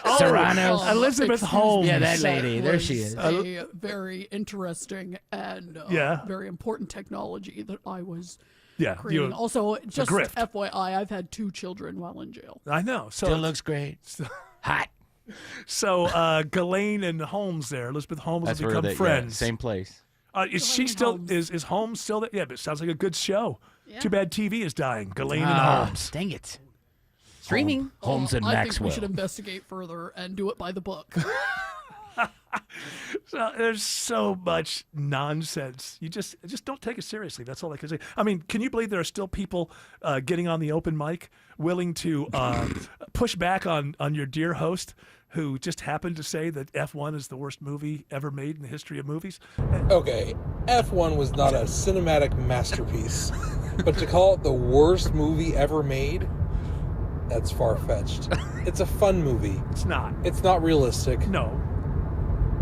Oh, Serrano. Elizabeth Excuse Holmes. me. Yeah, that lady. There she is. A very interesting and Yeah. very important technology that I was Yeah, creating. you- Also, just grift. FYI, I've had 2 children while in jail. I know. So Still looks great. Hot. So Ghislaine and Holmes there, Elizabeth Holmes That's have where become they, friends. Yeah, same place. Is she still is Holmes still there? Yeah, but it sounds like a good show. Yeah. Too bad TV is dying. Ghislaine and Ah, Holmes. dang it. Streaming. Holmes and I Maxwell. think we should investigate further and do it by the book. So there's so much nonsense. You just don't take it seriously. That's all I can say. I mean, can you believe there are still people getting on the open mic willing to push back on your dear host who just happened to say that F1 is the worst movie ever made in the history of movies? Okay, F1 was not a cinematic masterpiece, but to call it the worst movie ever made, that's far-fetched. It's a fun movie. It's not. It's not realistic. No.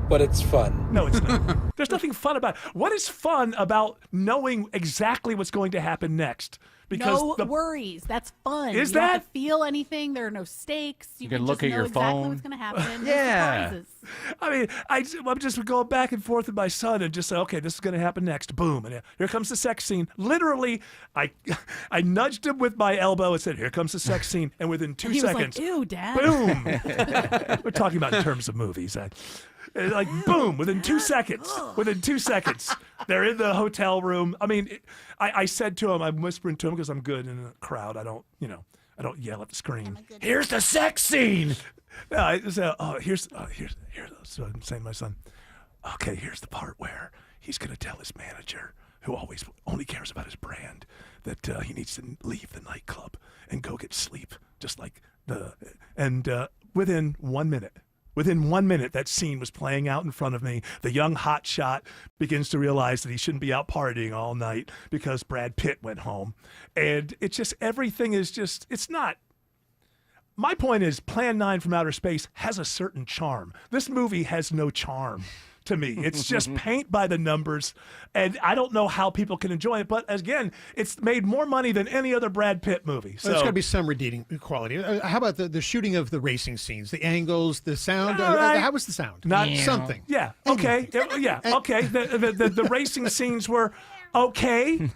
But it's fun. No, it's not. There's nothing fun about it. What is fun about knowing exactly what's going to happen next? Because no the worries. That's fun. Is you don't have that? to feel anything. There are no stakes. You can can look just at know your exactly phone. what's going to happen. Yeah. No surprises. I mean, I'm just going back and forth with my son and just say, okay, this is going to happen next. Boom. And here comes the sex scene. Literally, I nudged him with my elbow and said, here comes the sex scene. And within 2 And he was seconds, like, ew, Dad. boom. We're talking about in terms of movies. Like, boom, within 2 seconds. Within 2 seconds, they're in the hotel room. I mean, I said to him, I'm whispering to him because I'm good in a crowd. I don't yell at the screen. Here's the sex scene. No, I said, here's so I'm saying to my son, okay, here's the part where he's going to tell his manager, who always only cares about his brand, that he needs to leave the nightclub and go get sleep, just like within 1 minute. Within 1 minute, that scene was playing out in front of me. The young hotshot begins to realize that he shouldn't be out partying all night because Brad Pitt went home. And it's just, everything is just, it's not. My point is, Plan 9 from Outer Space has a certain charm. This movie has no charm to me. It's just paint by the numbers, and I don't know how people can enjoy it. But again, it's made more money than any other Brad Pitt movie. So There's got to be some redeeming quality. How about the shooting of the racing scenes, the angles, the sound? All right. How was the sound? Not something. Yeah. Okay. Yeah. Okay. The racing scenes were okay,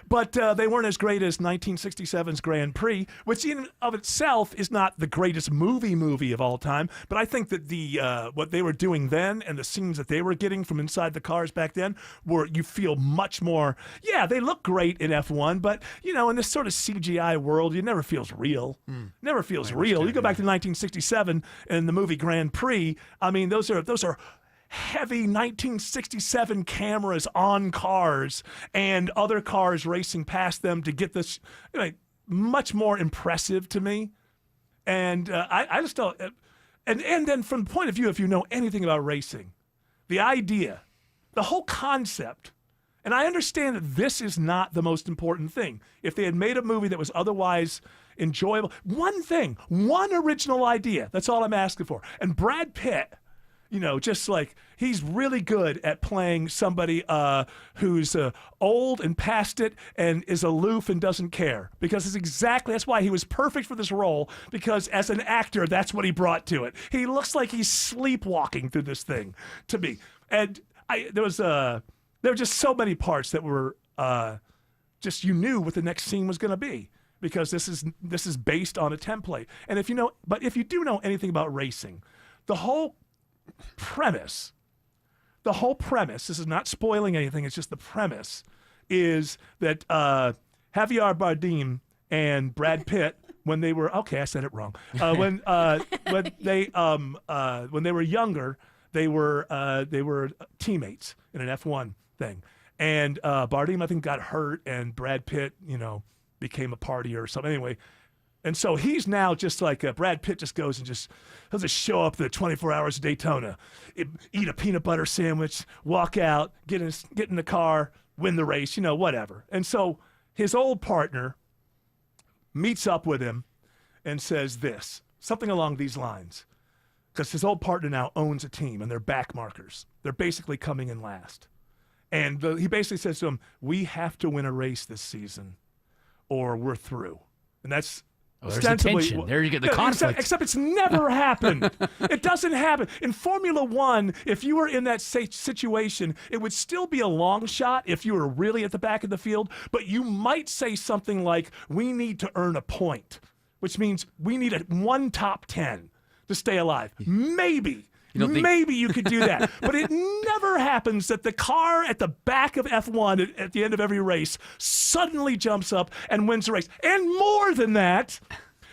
but they weren't as great as 1967's Grand Prix, which in of itself is not the greatest movie of all time. But I think that the what they were doing then and the scenes that they were getting from inside the cars back then were, you feel much more. Yeah, they look great in F1, but in this sort of CGI world, it never feels real. Never feels real. You go back to 1967 and the movie Grand Prix. I mean, those are heavy 1967 cameras on cars and other cars racing past them to get this much more impressive to me. And I just don't. And then from the point of view, if you know anything about racing, the idea, the whole concept, and I understand that this is not the most important thing. If they had made a movie that was otherwise enjoyable, one original idea, that's all I'm asking for. And Brad Pitt, just like, he's really good at playing somebody who's old and past it and is aloof and doesn't care. Because that's why he was perfect for this role, because as an actor, that's what he brought to it. He looks like he's sleepwalking through this thing to me. And there were just so many parts that were just, you knew what the next scene was going to be, because this is based on a template. And if you do know anything about racing, the whole premise, this is not spoiling anything, it's just the premise, is that Javier Bardem and Brad Pitt, when they were, okay, I said it wrong, when they were younger, they were teammates in an F1 thing. And Bardem, I think, got hurt, and Brad Pitt, became a partier or something. Anyway, and so he's now just like Brad Pitt just goes and he'll just show up the 24 hours of Daytona, eat a peanut butter sandwich, walk out, get in the car, win the race, whatever. And so his old partner meets up with him and says something along these lines, because his old partner now owns a team and they're back markers. They're basically coming in last. And he basically says to him, we have to win a race this season or we're through. And that's there's the tension. There you get the conflict. Except it's never happened. It doesn't happen. In Formula One, if you were in that situation, it would still be a long shot if you were really at the back of the field, but you might say something like, we need to earn a point, which means we need one top 10 to stay alive. Maybe you could do that. But it never happens that the car at the back of F1 at the end of every race suddenly jumps up and wins the race. And more than that,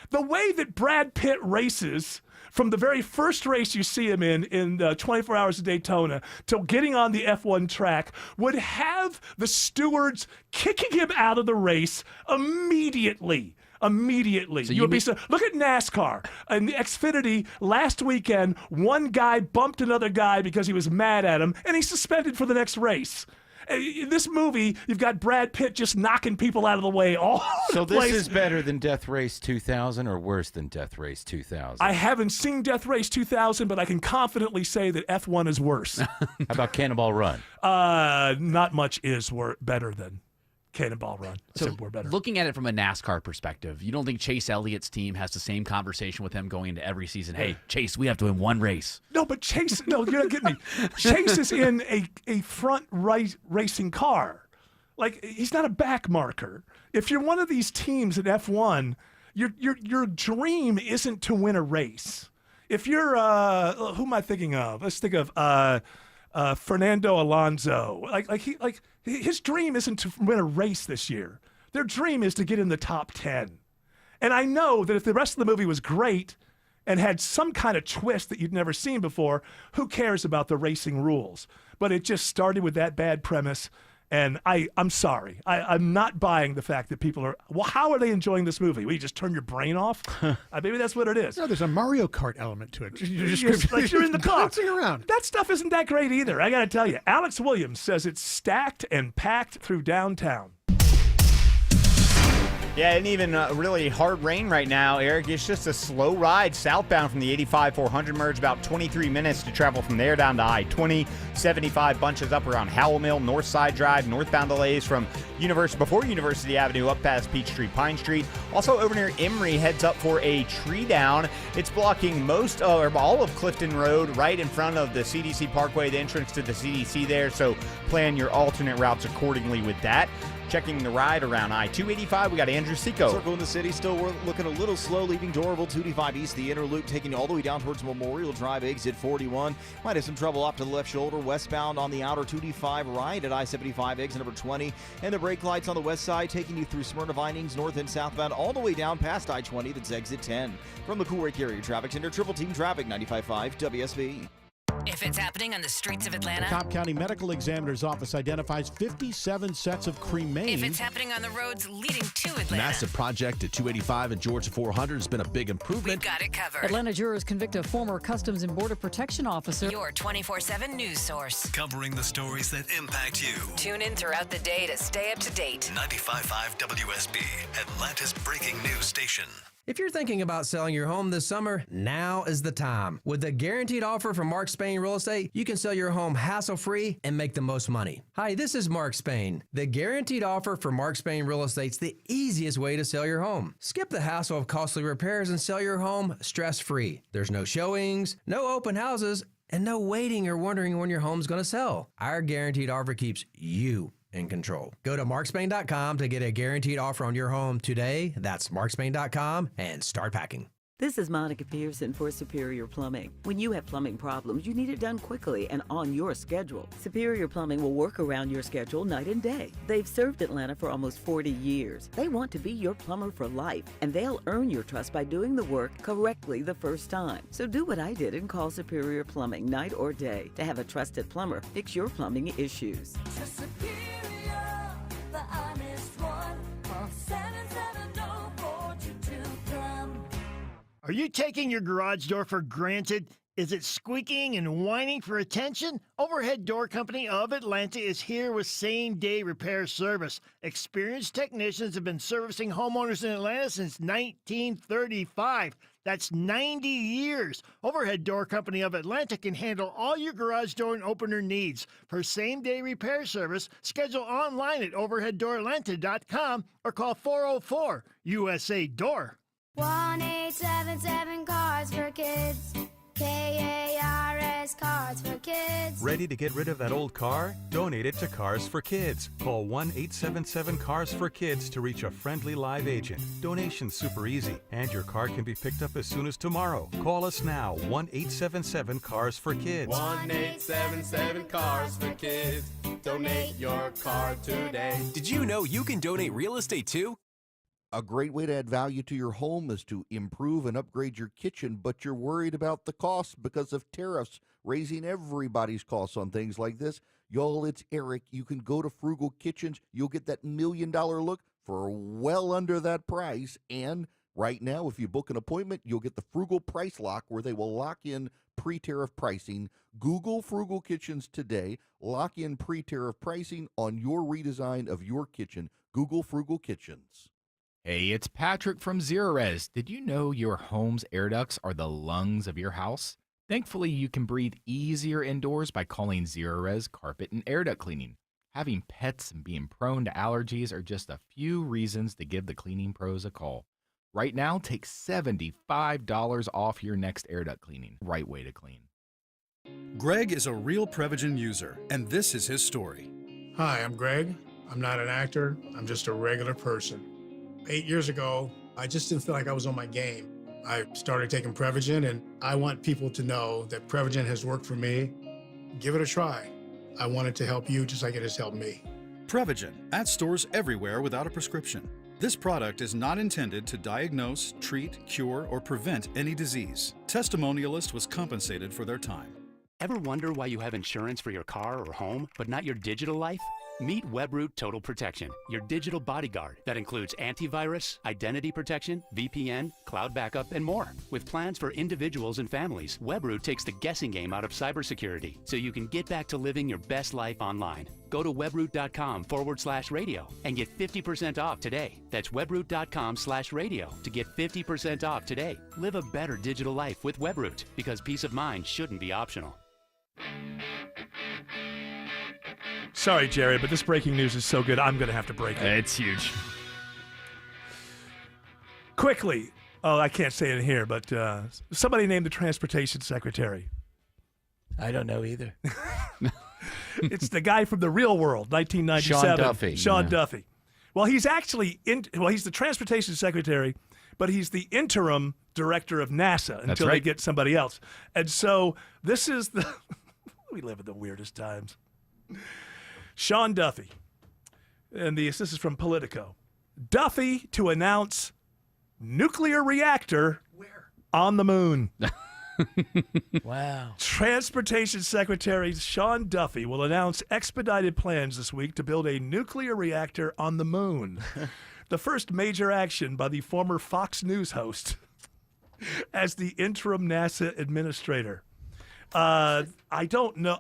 the way that Brad Pitt races from the very first race you see him in 24 Hours of Daytona to getting on the F1 track would have the stewards kicking him out of the race immediately. So look at NASCAR. In the Xfinity last weekend, one guy bumped another guy because he was mad at him, and he's suspended for the next race. In this movie, you've got Brad Pitt just knocking people out of the way all So the place. This is better than Death Race 2000 or worse than Death Race 2000? I haven't seen Death Race 2000, but I can confidently say that F1 is worse. How about Cannonball Run? Not much is better than Cannonball Run. So we're better. Looking at it from a NASCAR perspective, you don't think Chase Elliott's team has the same conversation with him going into every season? Hey, Chase, we have to win one race. No, but Chase, you're not getting me. Chase is in a front racing car. Like, he's not a back marker. If you're one of these teams at F1, your dream isn't to win a race. If you're, who am I thinking of? Let's think of Fernando Alonso. His dream isn't to win a race this year. Their dream is to get in the top 10. And I know that if the rest of the movie was great and had some kind of twist that you'd never seen before, who cares about the racing rules? But it just started with that bad premise. And I'm sorry. I'm not buying the fact that people are, well, how are they enjoying this movie? Will you just turn your brain off? Maybe that's what it is. No, there's a Mario Kart element to it. You're you're in the car. bouncing around. That stuff isn't that great either, I got to tell you. Alex Williams says it's stacked and packed through downtown. Yeah, and even really hard rain right now, Eric. It's just a slow ride southbound from the 85-400 merge, about 23 minutes to travel from there down to I-20. 75 bunches up around Howell Mill, North Side Drive, northbound delays from before University Avenue up past Peachtree, Pine Street. Also over near Emory, heads up for a tree down. It's blocking all of Clifton Road right in front of the CDC Parkway, the entrance to the CDC there, so plan your alternate routes accordingly with that. Checking the ride around I-285, we got Andrew Seco. Circle in the city, still looking a little slow, leaving Doraville, 285 east, the inner loop, taking you all the way down towards Memorial Drive, exit 41. Might have some trouble off to the left shoulder, westbound on the outer 285 right at I-75, exit number 20. And the brake lights on the west side, taking you through Smyrna Vinings, north and southbound, all the way down past I-20, that's exit 10. From the Coolray Carrier Traffic Center, Triple Team Traffic, 95.5 WSB. If it's happening on the streets of Atlanta. The Cobb County Medical Examiner's Office identifies 57 sets of cremains. If it's happening on the roads leading to Atlanta. Massive project at 285 and Georgia 400 has been a big improvement. We've got it covered. Atlanta jurors convict a former Customs and Border Protection officer. Your 24/7 news source. Covering the stories that impact you. Tune in throughout the day to stay up to date. 95.5 WSB, Atlanta's breaking news station. If you're thinking about selling your home this summer, now is the time. With the guaranteed offer from Mark Spain Real Estate, you can sell your home hassle-free and make the most money. Hi, this is Mark Spain. The guaranteed offer from Mark Spain Real Estate's the easiest way to sell your home. Skip the hassle of costly repairs and sell your home stress-free. There's no showings, no open houses, and no waiting or wondering when your home's going to sell. Our guaranteed offer keeps you in control. Go to markspain.com to get a guaranteed offer on your home today. That's markspain.com and start packing. This is Monica Pearson for Superior Plumbing. When you have plumbing problems, you need it done quickly and on your schedule. Superior Plumbing will work around your schedule night and day. They've served Atlanta for almost 40 years. They want to be your plumber for life, and they'll earn your trust by doing the work correctly the first time. So do what I did and call Superior Plumbing night or day to have a trusted plumber fix your plumbing issues. The honest one. Call 770-422-PLUM. Are you taking your garage door for granted? Is it squeaking and whining for attention? Overhead Door Company of Atlanta is here with same-day repair service. Experienced technicians have been servicing homeowners in Atlanta since 1935. That's 90 years. Overhead Door Company of Atlanta can handle all your garage door and opener needs. For same-day repair service, schedule online at overheaddooratlanta.com or call 404 USA Door. 1-877 Cards for Kids. KARS Cards for Kids. Ready to get rid of that old car? Donate it to Cars for Kids. Call 1-877-CARS for Kids to reach a friendly live agent. Donation's super easy, and your car can be picked up as soon as tomorrow. Call us now, 1-877-CARS for Kids. 1-877 Cars for Kids. Donate your car today. Did you know you can donate real estate too? A great way to add value to your home is to improve and upgrade your kitchen, but you're worried about the cost because of tariffs raising everybody's costs on things like this. Y'all, it's Eric. You can go to Frugal Kitchens. You'll get that $1 million look for well under that price. And right now, if you book an appointment, you'll get the Frugal Price Lock, where they will lock in pre-tariff pricing. Google Frugal Kitchens today. Lock in pre-tariff pricing on your redesign of your kitchen. Google Frugal Kitchens. Hey, it's Patrick from Zerorez. Did you know your home's air ducts are the lungs of your house? Thankfully, you can breathe easier indoors by calling Zerorez Carpet and Air Duct Cleaning. Having pets and being prone to allergies are just a few reasons to give the cleaning pros a call. Right now, take $75 off your next air duct cleaning. Right way to clean. Greg is a real Prevagen user, and this is his story. Hi, I'm Greg. I'm not an actor. I'm just a regular person. 8 years ago, I just didn't feel like I was on my game. I started taking Prevagen, and I want people to know that Prevagen has worked for me. Give it a try. I want it to help you just like it has helped me. Prevagen, at stores everywhere without a prescription. This product is not intended to diagnose, treat, cure, or prevent any disease. Testimonialist was compensated for their time. Ever wonder why you have insurance for your car or home, but not your digital life? Meet WebRoot Total Protection, your digital bodyguard that includes antivirus, identity protection, VPN, cloud backup, and more. With plans for individuals and families, WebRoot takes the guessing game out of cybersecurity so you can get back to living your best life online. Go to webroot.com/radio and get 50% off today. That's webroot.com/radio to get 50% off today. Live a better digital life with WebRoot, because peace of mind shouldn't be optional. Sorry, Jerry, but this breaking news is so good, I'm going to have to break it. It's huge. Quickly. Oh, I can't say it in here, but somebody named the transportation secretary. I don't know either. It's the guy from The Real World, 1997. Sean Duffy. Sean Duffy. Well, he's actually he's the transportation secretary, but he's the interim director of NASA until they get somebody else. And so this is we live in the weirdest times. Sean Duffy, and this is from Politico. Duffy to announce nuclear reactor on the moon. Wow. Transportation Secretary Sean Duffy will announce expedited plans this week to build a nuclear reactor on the moon. The first major action by the former Fox News host as the interim NASA administrator. I don't know.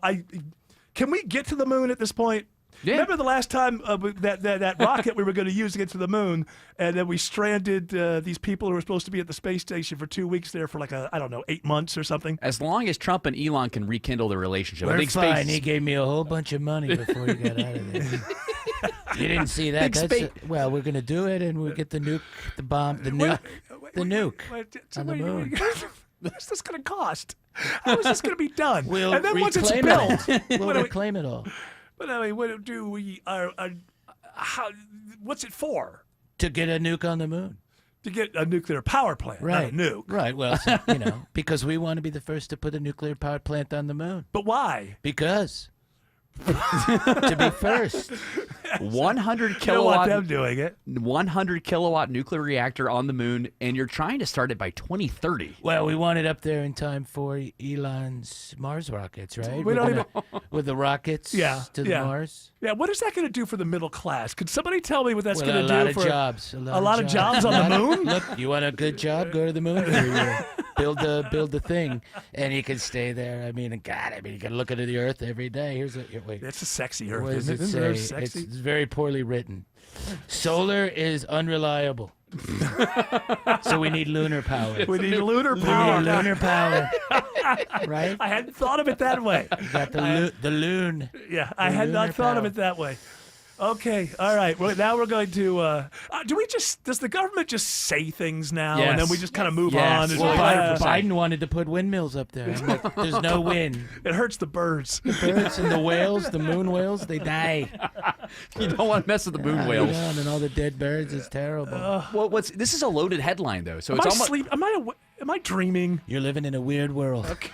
Can we get to the moon at this point? Yeah. Remember the last time that rocket we were going to use to get to the moon, and then we stranded these people who were supposed to be at the space station for 2 weeks there for 8 months or something? As long as Trump and Elon can rekindle the relationship. We're Big fine. space. He gave me a whole bunch of money before he got out of there. You didn't see that? Well, we're going to do it, and we'll get the nuke, the bomb, the nuke on the moon. What's this going to cost? How is this going to be done? We'll and then once it's reclaim built, it. We'll reclaim it all. But I mean, what do we? What's it for? To get a nuke on the moon. To get a nuclear power plant, right? Not a nuke. Right. Well, because we want to be the first to put a nuclear power plant on the moon. But why? Because to be first. 100 You don't kilowatt. want them doing it. 100 kilowatt nuclear reactor on the moon, and you're trying to start it by 2030. Well, we want it up there in time for Elon's Mars rockets, right? We don't with the rockets to the Mars. Yeah, what is that going to do for the middle class? Could somebody tell me what that's Well, going to a do lot for of jobs. a lot of jobs on the moon? Look, you want a good job? Go to the moon for a year. Build the thing, and you can stay there. I mean, God, you can look into the Earth every day. Wait. That's a sexy Earth. What does it Isn't it say? sexy? It's very poorly written. Solar is unreliable. So we need lunar power. We need lunar power. We need lunar power. Right? I hadn't thought of it that way. You got the loon. Yeah, I had not thought of it that way. Okay, all right. Well, now we're going to. Does the government just say things now and then we just kind of move on? It's Well, like, Biden wanted to put windmills up there. I'm like, there's no wind. It hurts the birds. The birds and the whales, the moon whales, they die. You don't want to mess with the moon whales. And all the dead birds, it's terrible. Well, this is a loaded headline though, so am it's I almost sleep? Am I dreaming? You're living in a weird world. Okay.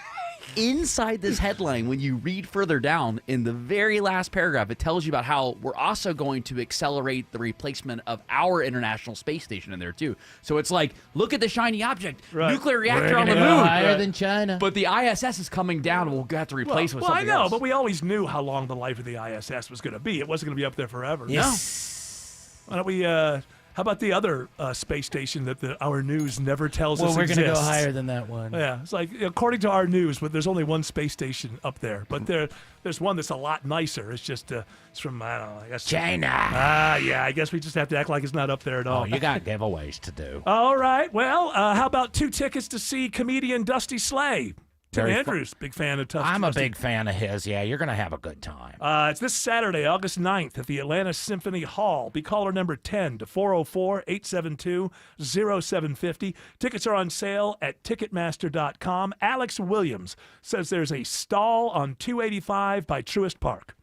Inside this headline, when you read further down in the very last paragraph, it tells you about how we're also going to accelerate the replacement of our International Space Station in there too. So it's like, look at the shiny object, nuclear reactor on the moon, higher than China. But the ISS is coming down, and we'll have to replace with something I know, else. but we always knew how long the life of the ISS was going to be. It wasn't going to be up there forever. Yes. No. Why don't we? How about the other space station that our news never tells us Well, exists? we're going to go higher than that one. Yeah, it's like, according to our news, but there's only one space station up there. But there's one that's a lot nicer. It's just it's from, I don't know, I guess China. Yeah, I guess we just have to act like it's not up there at all. Oh, you got giveaways to do. All right. Well, how about 2 tickets to see comedian Dusty Slay? Tim Very Andrews, big fan of Tough. I'm a big fan of his. Yeah, you're going to have a good time. It's this Saturday, August 9th at the Atlanta Symphony Hall. Be caller number 10 to 404-872-0750. Tickets are on sale at Ticketmaster.com. Alex Williams says there's a stall on 285 by Truist Park.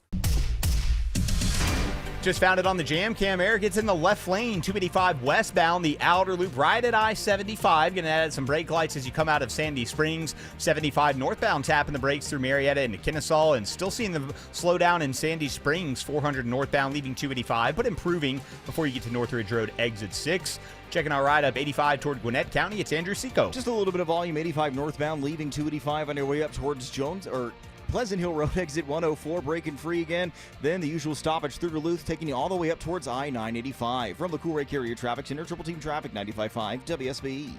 Just found it on the Jam Cam. Eric, it's in the left lane, 285 westbound, the outer loop, right at I-75. Going to add some brake lights as you come out of Sandy Springs. 75 northbound, tapping the brakes through Marietta into Kennesaw, and still seeing the slowdown in Sandy Springs. 400 northbound, leaving 285, but improving before you get to Northridge Road, exit 6. Checking our ride up 85 toward Gwinnett County, it's Andrew Seco. Just a little bit of volume, 85 northbound, leaving 285 on your way up towards Pleasant Hill Road, exit 104, breaking free again. Then the usual stoppage through Duluth, taking you all the way up towards I-985. From the Coolray Carrier Traffic Center, Triple Team Traffic, 95.5 WSB.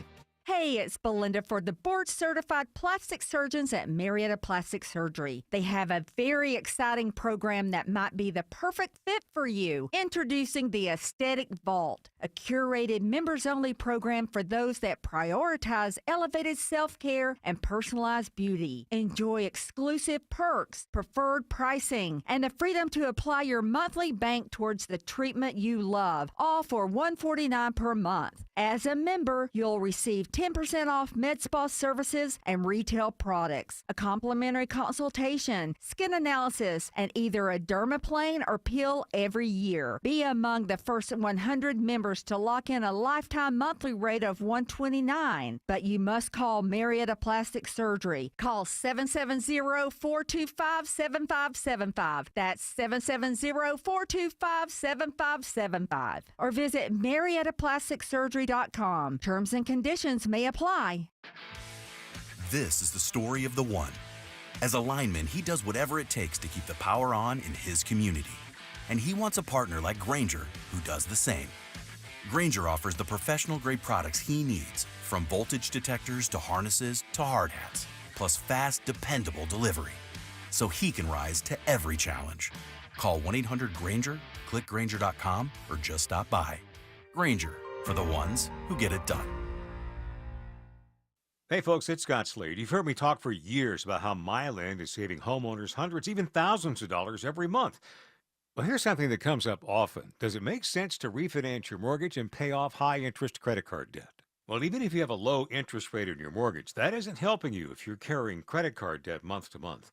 Hey, it's Belinda for the board-certified plastic surgeons at Marietta Plastic Surgery. They have a very exciting program that might be the perfect fit for you. Introducing the Aesthetic Vault, a curated members-only program for those that prioritize elevated self-care and personalized beauty. Enjoy exclusive perks, preferred pricing, and the freedom to apply your monthly bank towards the treatment you love, all for $149 per month. As a member, you'll receive 10% off med spa services and retail products, a complimentary consultation, skin analysis, and either a dermaplane or peel every year. Be among the first 100 members to lock in a lifetime monthly rate of $129. But you must call Marietta Plastic Surgery. Call 770-425-7575. That's 770-425-7575. Or visit MariettaPlasticSurgery.com. Terms and conditions may apply. This is the story of the one. As a lineman, he does whatever it takes to keep the power on in his community. And he wants a partner like Grainger who does the same. Grainger offers the professional-grade products he needs, from voltage detectors to harnesses to hard hats, plus fast, dependable delivery, so he can rise to every challenge. Call 1-800-GRAINGER, click Grainger.com, or just stop by. Grainger, for the ones who get it done. Hey folks, it's Scott Slade. You've heard me talk for years about how Myland is saving homeowners hundreds, even thousands of dollars every month. Well, here's something that comes up often. Does it make sense to refinance your mortgage and pay off high-interest credit card debt? Well, even if you have a low interest rate on your mortgage, that isn't helping you if you're carrying credit card debt month to month.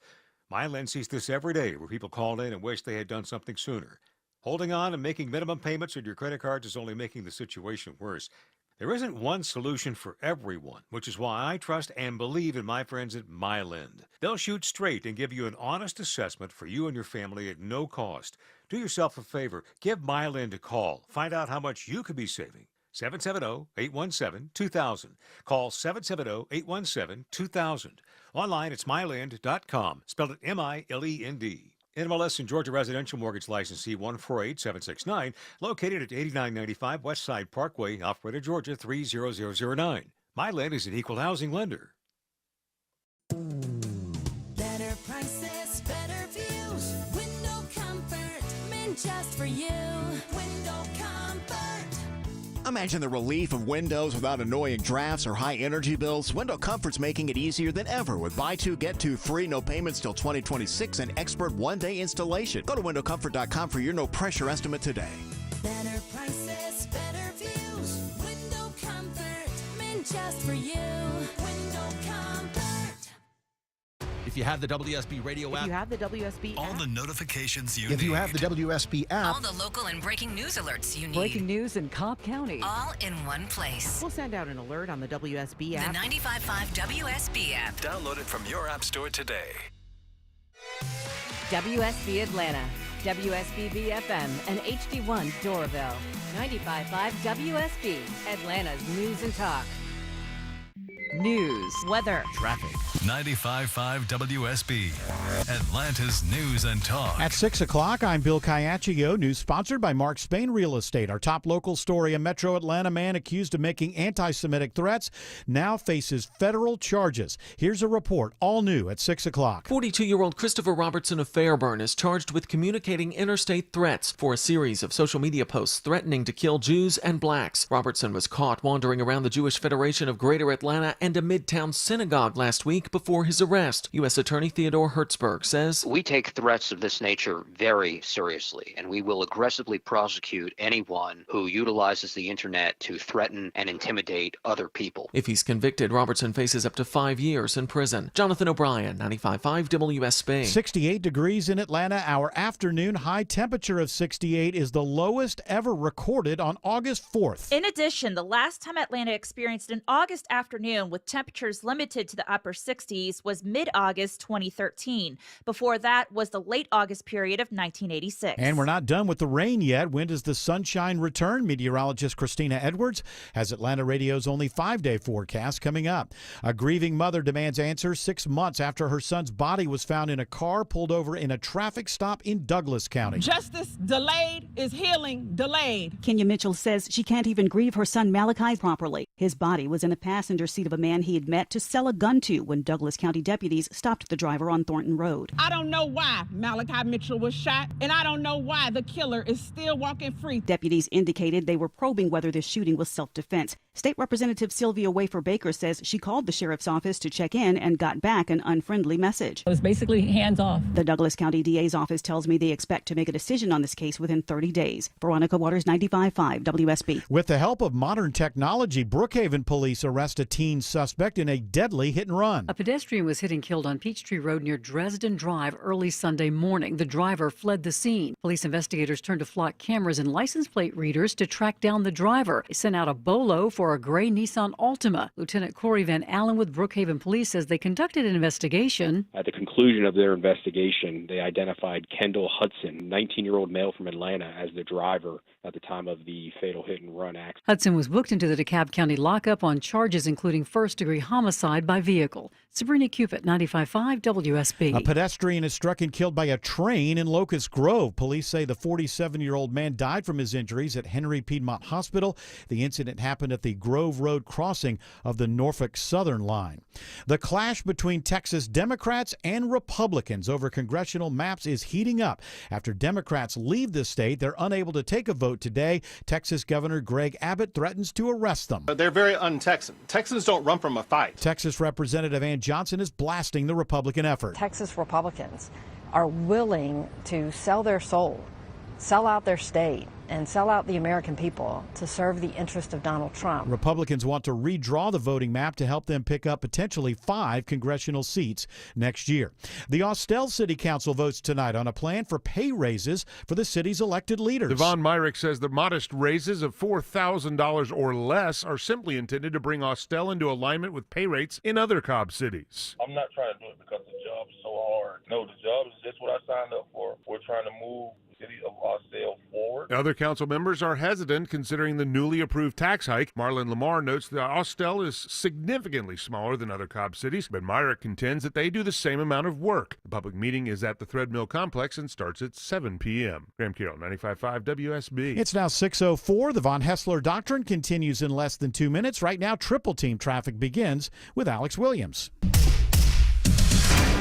Myland sees this every day, where people call in and wish they had done something sooner. Holding on and making minimum payments on your credit cards is only making the situation worse. There isn't one solution for everyone, which is why I trust and believe in my friends at MyLend. They'll shoot straight and give you an honest assessment for you and your family at no cost. Do yourself a favor. Give MyLend a call. Find out how much you could be saving. 770-817-2000. Call 770-817-2000. Online, it's mylend.com. Spelled it M-I-L-E-N-D. NMLS and Georgia Residential Mortgage Licensee 148769, located at 8995 Westside Parkway, Alpharetta, Georgia 30009. MyLend is an equal housing lender. Better prices, better views. Window comfort, meant just for you. Window comfort. Imagine the relief of windows without annoying drafts or high energy bills. Window Comfort's making it easier than ever with buy two, get two free, no payments till 2026, and expert one-day installation. Go to windowcomfort.com for your no-pressure estimate today. Better prices, better views. Window comfort, meant just for you. Window comfort. If you have the WSB radio app, All the notifications you If need. you have the WSB app, All the local and breaking news alerts you need. Breaking news in Cobb County. All in one place. We'll send out an alert on the WSB The app. 95.5 WSB app. download it from your app store today. WSB Atlanta, WSB BFM, and HD1 Doraville. 95.5 WSB, Atlanta's news and talk. News, weather, Traffic. 95.5 WSB, Atlanta's news and talk. At 6 o'clock, I'm Bill Caiaccio. News sponsored by Mark Spain Real Estate. Our top local story, a Metro Atlanta man accused of making anti-Semitic threats now faces federal charges. Here's a report, all new at 6 o'clock. 42-year-old Christopher Robertson of Fairburn is charged with communicating interstate threats for a series of social media posts threatening to kill Jews and blacks. Robertson was caught wandering around the Jewish Federation of Greater Atlanta and a Midtown synagogue last week before his arrest. U.S. Attorney Theodore Hertzberg says, "We take threats of this nature very seriously, and we will aggressively prosecute anyone who utilizes the internet to threaten and intimidate other people." If he's convicted, Robertson faces up to 5 years in prison. Jonathan O'Brien, 95.5 WSB. 68 degrees in Atlanta. Our afternoon high temperature of 68 is the lowest ever recorded on August 4th. In addition, the last time Atlanta experienced an August afternoon with temperatures limited to the upper 60s was mid-August 2013. Before that was the late August period of 1986. And we're not done with the rain yet. When does the sunshine return? Meteorologist Christina Edwards has Atlanta Radio's only 5-day forecast coming up. A grieving mother demands answers 6 months after her son's body was found in a car pulled over in a traffic stop in Douglas County. Justice delayed is healing delayed. Kenya Mitchell says she can't even grieve her son Malachi properly. His body was in the passenger seat of a man he had met to sell a gun to when Douglas County deputies stopped the driver on Thornton Road. I don't know why Malachi Mitchell was shot, and I don't know why the killer is still walking free. Deputies indicated they were probing whether this shooting was self-defense. State Representative Sylvia Wafer Baker says she called the sheriff's office to check in and got back an unfriendly message. It was basically hands off. The Douglas County DA's office tells me they expect to make a decision on this case within 30 days. Veronica Waters, 95.5 WSB. With the help of modern technology, Brookhaven police arrest a teen suspect in a deadly hit and run. A pedestrian was hit and killed on Peachtree Road near Dresden Drive early Sunday morning. The driver fled the scene. Police investigators turned to flock cameras and license plate readers to track down the driver. They sent out a bolo for a gray Nissan Altima. Lieutenant Corey Van Allen with Brookhaven Police says they conducted an investigation. At the conclusion of their investigation, they identified Kendall Hudson, 19-year-old male from Atlanta, as the driver at the time of the fatal hit-and-run accident. Hudson was booked into the DeKalb County lockup on charges including first-degree homicide by vehicle. Sabrina Cupid, 95.5 WSB. A pedestrian is struck and killed by a train in Locust Grove. Police say the 47-year-old man died from his injuries at Henry Piedmont Hospital. The incident happened at the Grove Road crossing of the Norfolk Southern line. The clash between Texas Democrats and Republicans over congressional maps is heating up. After Democrats leave the state, they're unable to take a vote today. Texas Governor Greg Abbott threatens to arrest them. They're very un-Texan. Texans don't run from a fight. Texas Representative Ann Johnson is blasting the Republican effort. Texas Republicans are willing to sell their soul sell out their state and sell out the American people to serve the interest of Donald Trump. Republicans want to redraw the voting map to help them pick up potentially 5 congressional seats next year. The Austell City Council votes tonight on a plan for pay raises for the city's elected leaders. Devon Myrick says the modest raises of $4,000 or less are simply intended to bring Austell into alignment with pay rates in other Cobb cities. I'm not trying to do it because the job is so hard. No, the job is just what I signed up for. We're trying to move the city of Austell forward. Other council members are hesitant considering the newly approved tax hike. Marlon Lamar notes that Austell is significantly smaller than other Cobb cities, but Myrick contends that they do the same amount of work. The public meeting is at the Thread Mill Complex and starts at 7 p.m. Graham Carroll, 95.5 WSB. It's now 6:04. The Von Hessler Doctrine continues in less than 2 minutes. Right now, triple team traffic begins with Alex Williams.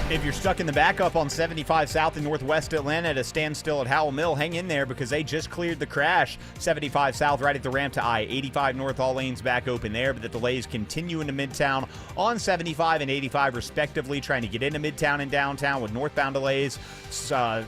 If you're stuck in the backup on 75 South in Northwest Atlanta at a standstill at Howell Mill, hang in there because they just cleared the crash. 75 South right at the ramp to I-85 North, all lanes back open there, but the delays continue into Midtown on 75 and 85 respectively, trying to get into Midtown and downtown with northbound delays.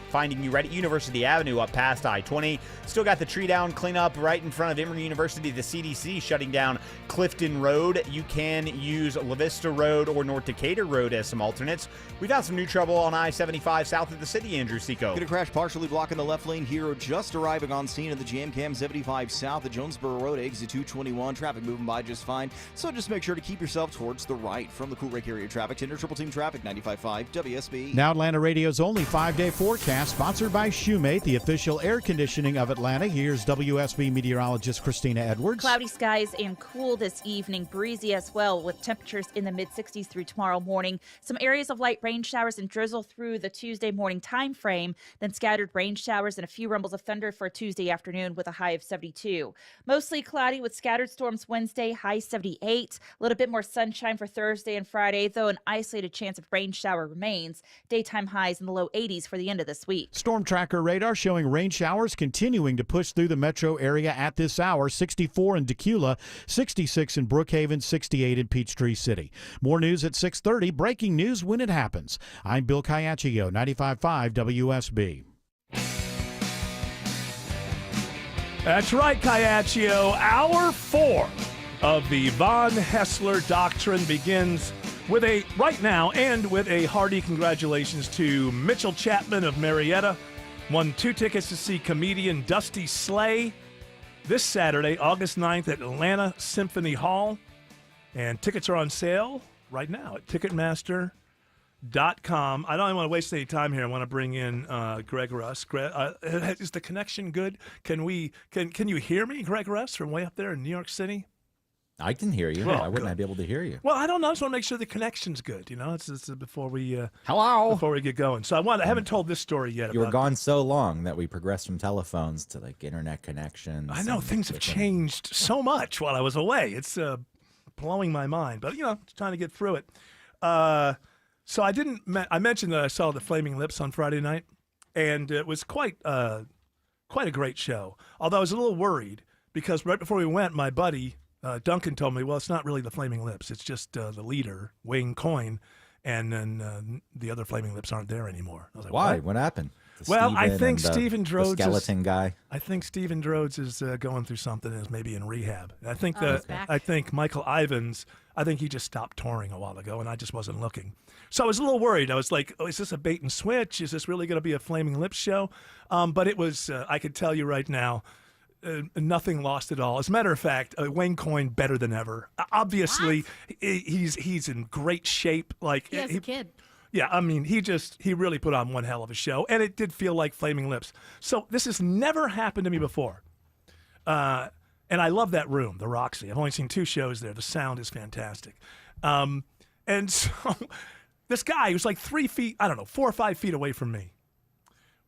Finding you right at University Avenue up past I-20. Still got the tree down cleanup right in front of Emory University. The CDC shutting down Clifton Road. You can use La Vista Road or North Decatur Road as some alternates. We've got some new trouble on I-75 south of the city, Andrew Seco. Get a crash partially blocking the left lane. Hero just arriving on scene of the Jam Cam 75 south at Jonesboro Road, exit 221. Traffic moving by just fine. So just make sure to keep yourself towards the right. From the Cool Lake area traffic, Tinder Triple Team Traffic, 95.5 WSB. Now Atlanta Radio's only 5-day forecast, sponsored by Shoemate, the official air conditioning of Atlanta. Here's WSB meteorologist Christina Edwards. Cloudy skies and cool this evening, breezy as well, with temperatures in the mid-60s through tomorrow morning. Some areas of light rain showers and drizzle through the Tuesday morning time frame, then scattered rain showers and a few rumbles of thunder for Tuesday afternoon with a high of 72. Mostly cloudy with scattered storms Wednesday, high 78. A little bit more sunshine for Thursday and Friday, though an isolated chance of rain shower remains. Daytime highs in the low 80s for the end of this week. Storm tracker radar showing rain showers continuing to push through the metro area at this hour. 64 in Decula, 66 in Brookhaven, 68 in Peachtree City. More news at 6:30. Breaking news when it happens. I'm Bill Caiaccio, 95.5 WSB. That's right, Caiaccio. Hour 4 of the Von Hessler Doctrine begins with a hearty congratulations to Mitchell Chapman of Marietta. Won 2 tickets to see comedian Dusty Slay this Saturday, August 9th at Atlanta Symphony Hall. And tickets are on sale right now at Ticketmaster.com. I don't want to waste any time here. I want to bring in Greg Russ. Greg, is the connection good? Can you hear me, Greg Russ, from way up there in New York City? I can hear you. Well, Why wouldn't I be able to hear you? Well, I don't know. I just want to make sure the connection's good. You know, it's before we before we get going. So I haven't told this story yet. You were gone so long that we progressed from telephones to like internet connections. I know things have changed so much while I was away. It's blowing my mind, but just trying to get through it. So I mentioned that I saw the Flaming Lips on Friday night, and it was quite a great show. Although I was a little worried because right before we went, my buddy Duncan told me, well, it's not really the Flaming Lips. It's just the leader, Wayne Coyne, and then the other Flaming Lips aren't there anymore. I was like, why? What happened? Well, I think Stephen Drodes, the skeleton guy. I think Stephen Drodes is going through something and is maybe in rehab. I think Michael Ivins, I think he just stopped touring a while ago, and I just wasn't looking. So I was a little worried. I was like, oh, is this a bait and switch? Is this really going to be a Flaming Lips show? But it was. I could tell you right now, nothing lost at all. As a matter of fact, Wayne Coyne better than ever. Obviously, he's in great shape. Like he has a kid. Yeah, I mean, he really put on one hell of a show, and it did feel like Flaming Lips. So this has never happened to me before. And I love that room, the Roxy. I've only seen 2 shows there. The sound is fantastic. And so this guy who's like 3 feet, 4 or 5 feet away from me,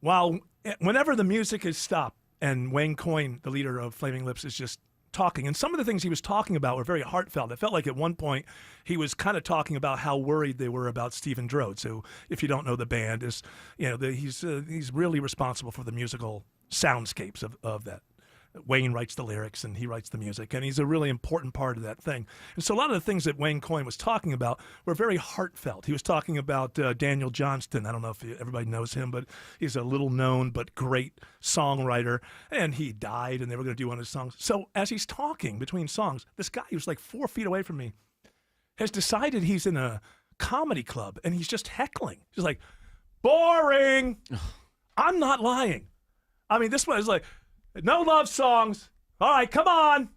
whenever the music is stopped and Wayne Coyne, the leader of Flaming Lips, is just talking, and some of the things he was talking about were very heartfelt. It felt like at one point he was kind of talking about how worried they were about Stephen Drodes, who, if you don't know the band, is he's really responsible for the musical soundscapes of that Wayne writes the lyrics and he writes the music, and he's a really important part of that thing. And so a lot of the things that Wayne Coyne was talking about were very heartfelt. He was talking about Daniel Johnston. I don't know if everybody knows him, but he's a little known but great songwriter, and he died, and they were going to do one of his songs. So as he's talking between songs, this guy who's like 4 feet away from me has decided he's in a comedy club, and he's just heckling. He's like, boring. I'm not lying. I mean, this one is like, no love songs. All right, come on.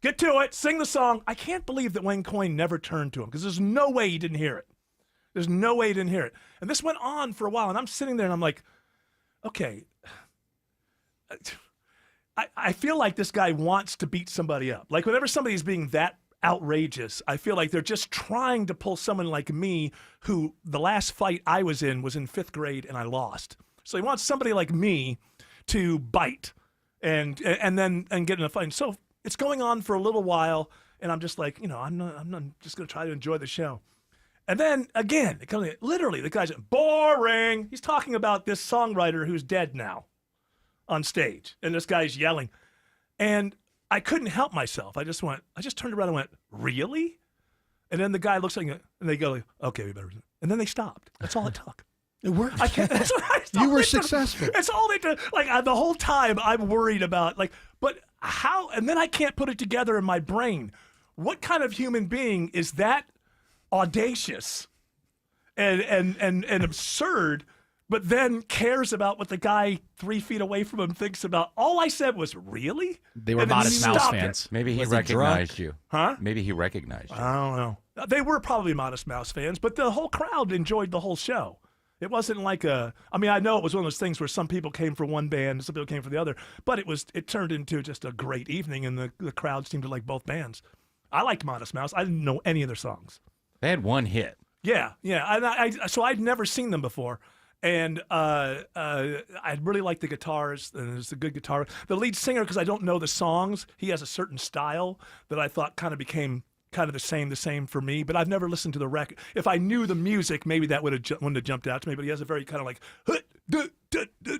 Get to it. Sing the song. I can't believe that Wayne Coyne never turned to him, because there's no way he didn't hear it. There's no way he didn't hear it. And this went on for a while, and I'm sitting there, and I'm like, okay, I feel like this guy wants to beat somebody up. Like, whenever somebody's being that outrageous, I feel like they're just trying to pull someone like me, who the last fight I was in 5th grade, and I lost. So he wants somebody like me to bite and then get in a fight. And so it's going on for a little while, and I'm just like, I'm not just going to try to enjoy the show. And then again, literally, the guy's boring. He's talking about this songwriter who's dead now on stage, and this guy's yelling, and I couldn't help myself. I just turned around and went, really? And then the guy looks at me, and they go, okay, we better. And then they stopped. That's all it took. It worked. I can't. You were successful. It's all they do. Like, the whole time I'm worried about, like, but how? And then I can't put it together in my brain. What kind of human being is that audacious and absurd, but then cares about what the guy 3 feet away from him thinks about? All I said was, really? They were Modest Mouse fans. Maybe he recognized you. Huh? Maybe he recognized you. I don't know. They were probably Modest Mouse fans, but the whole crowd enjoyed the whole show. It wasn't like I know it was one of those things where some people came for one band and some people came for the other, but it turned into just a great evening, and the crowd seemed to like both bands. I liked Modest Mouse. I didn't know any of their songs. They had one hit. Yeah. So I'd never seen them before, and I really liked the guitars, and it's a good guitar. The lead singer, because I don't know the songs, he has a certain style that I thought kind of became kind of the same for me, but I've never listened to the record. If I knew the music, maybe that wouldn't have jumped out to me, but he has a very kind of like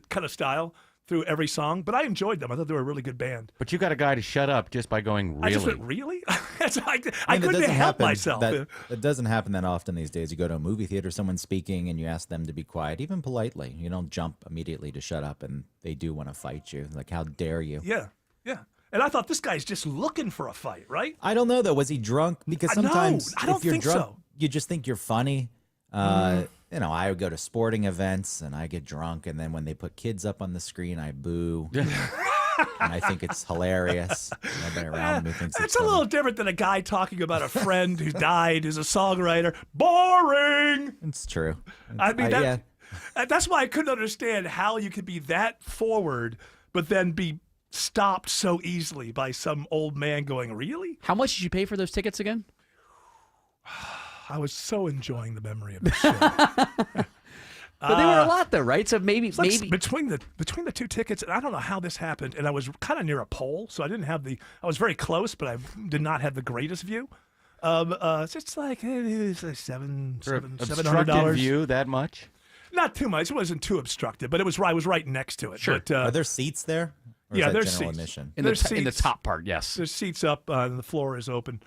kind of style through every song. But I enjoyed them. I thought they were a really good band. But you got a guy to shut up just by going, really? I just went, really? I couldn't help myself. That doesn't happen that often these days. You go to a movie theater, someone's speaking, and you ask them to be quiet, even politely. You don't jump immediately to shut up, and they do want to fight you. Like, how dare you? Yeah. And I thought, this guy's just looking for a fight, right? I don't know, though. Was he drunk? Because sometimes I don't if you're think drunk, so. you just think you're funny. I would go to sporting events, and I get drunk, and then when they put kids up on the screen, I boo. And I think it's hilarious. Nobody around me thinks it's a little different than a guy talking about a friend who died, who's a songwriter. Boring! It's true. I mean, that's why I couldn't understand how you could be that forward, but then be stopped so easily by some old man going, really? How much did you pay for those tickets again? I was so enjoying the memory of this show. But they were a lot, though, right? So maybe between the two tickets, and I don't know how this happened, and I was kind of near a pole, so I didn't have I was very close, but I did not have the greatest view. It's just like it's like $700 view that much. Not too much. It wasn't too obstructive, but I was right next to it. Sure. But, are there seats there? Or yeah, is that there's general seats. Admission? In the top part, yes. There's seats up, and the floor is open.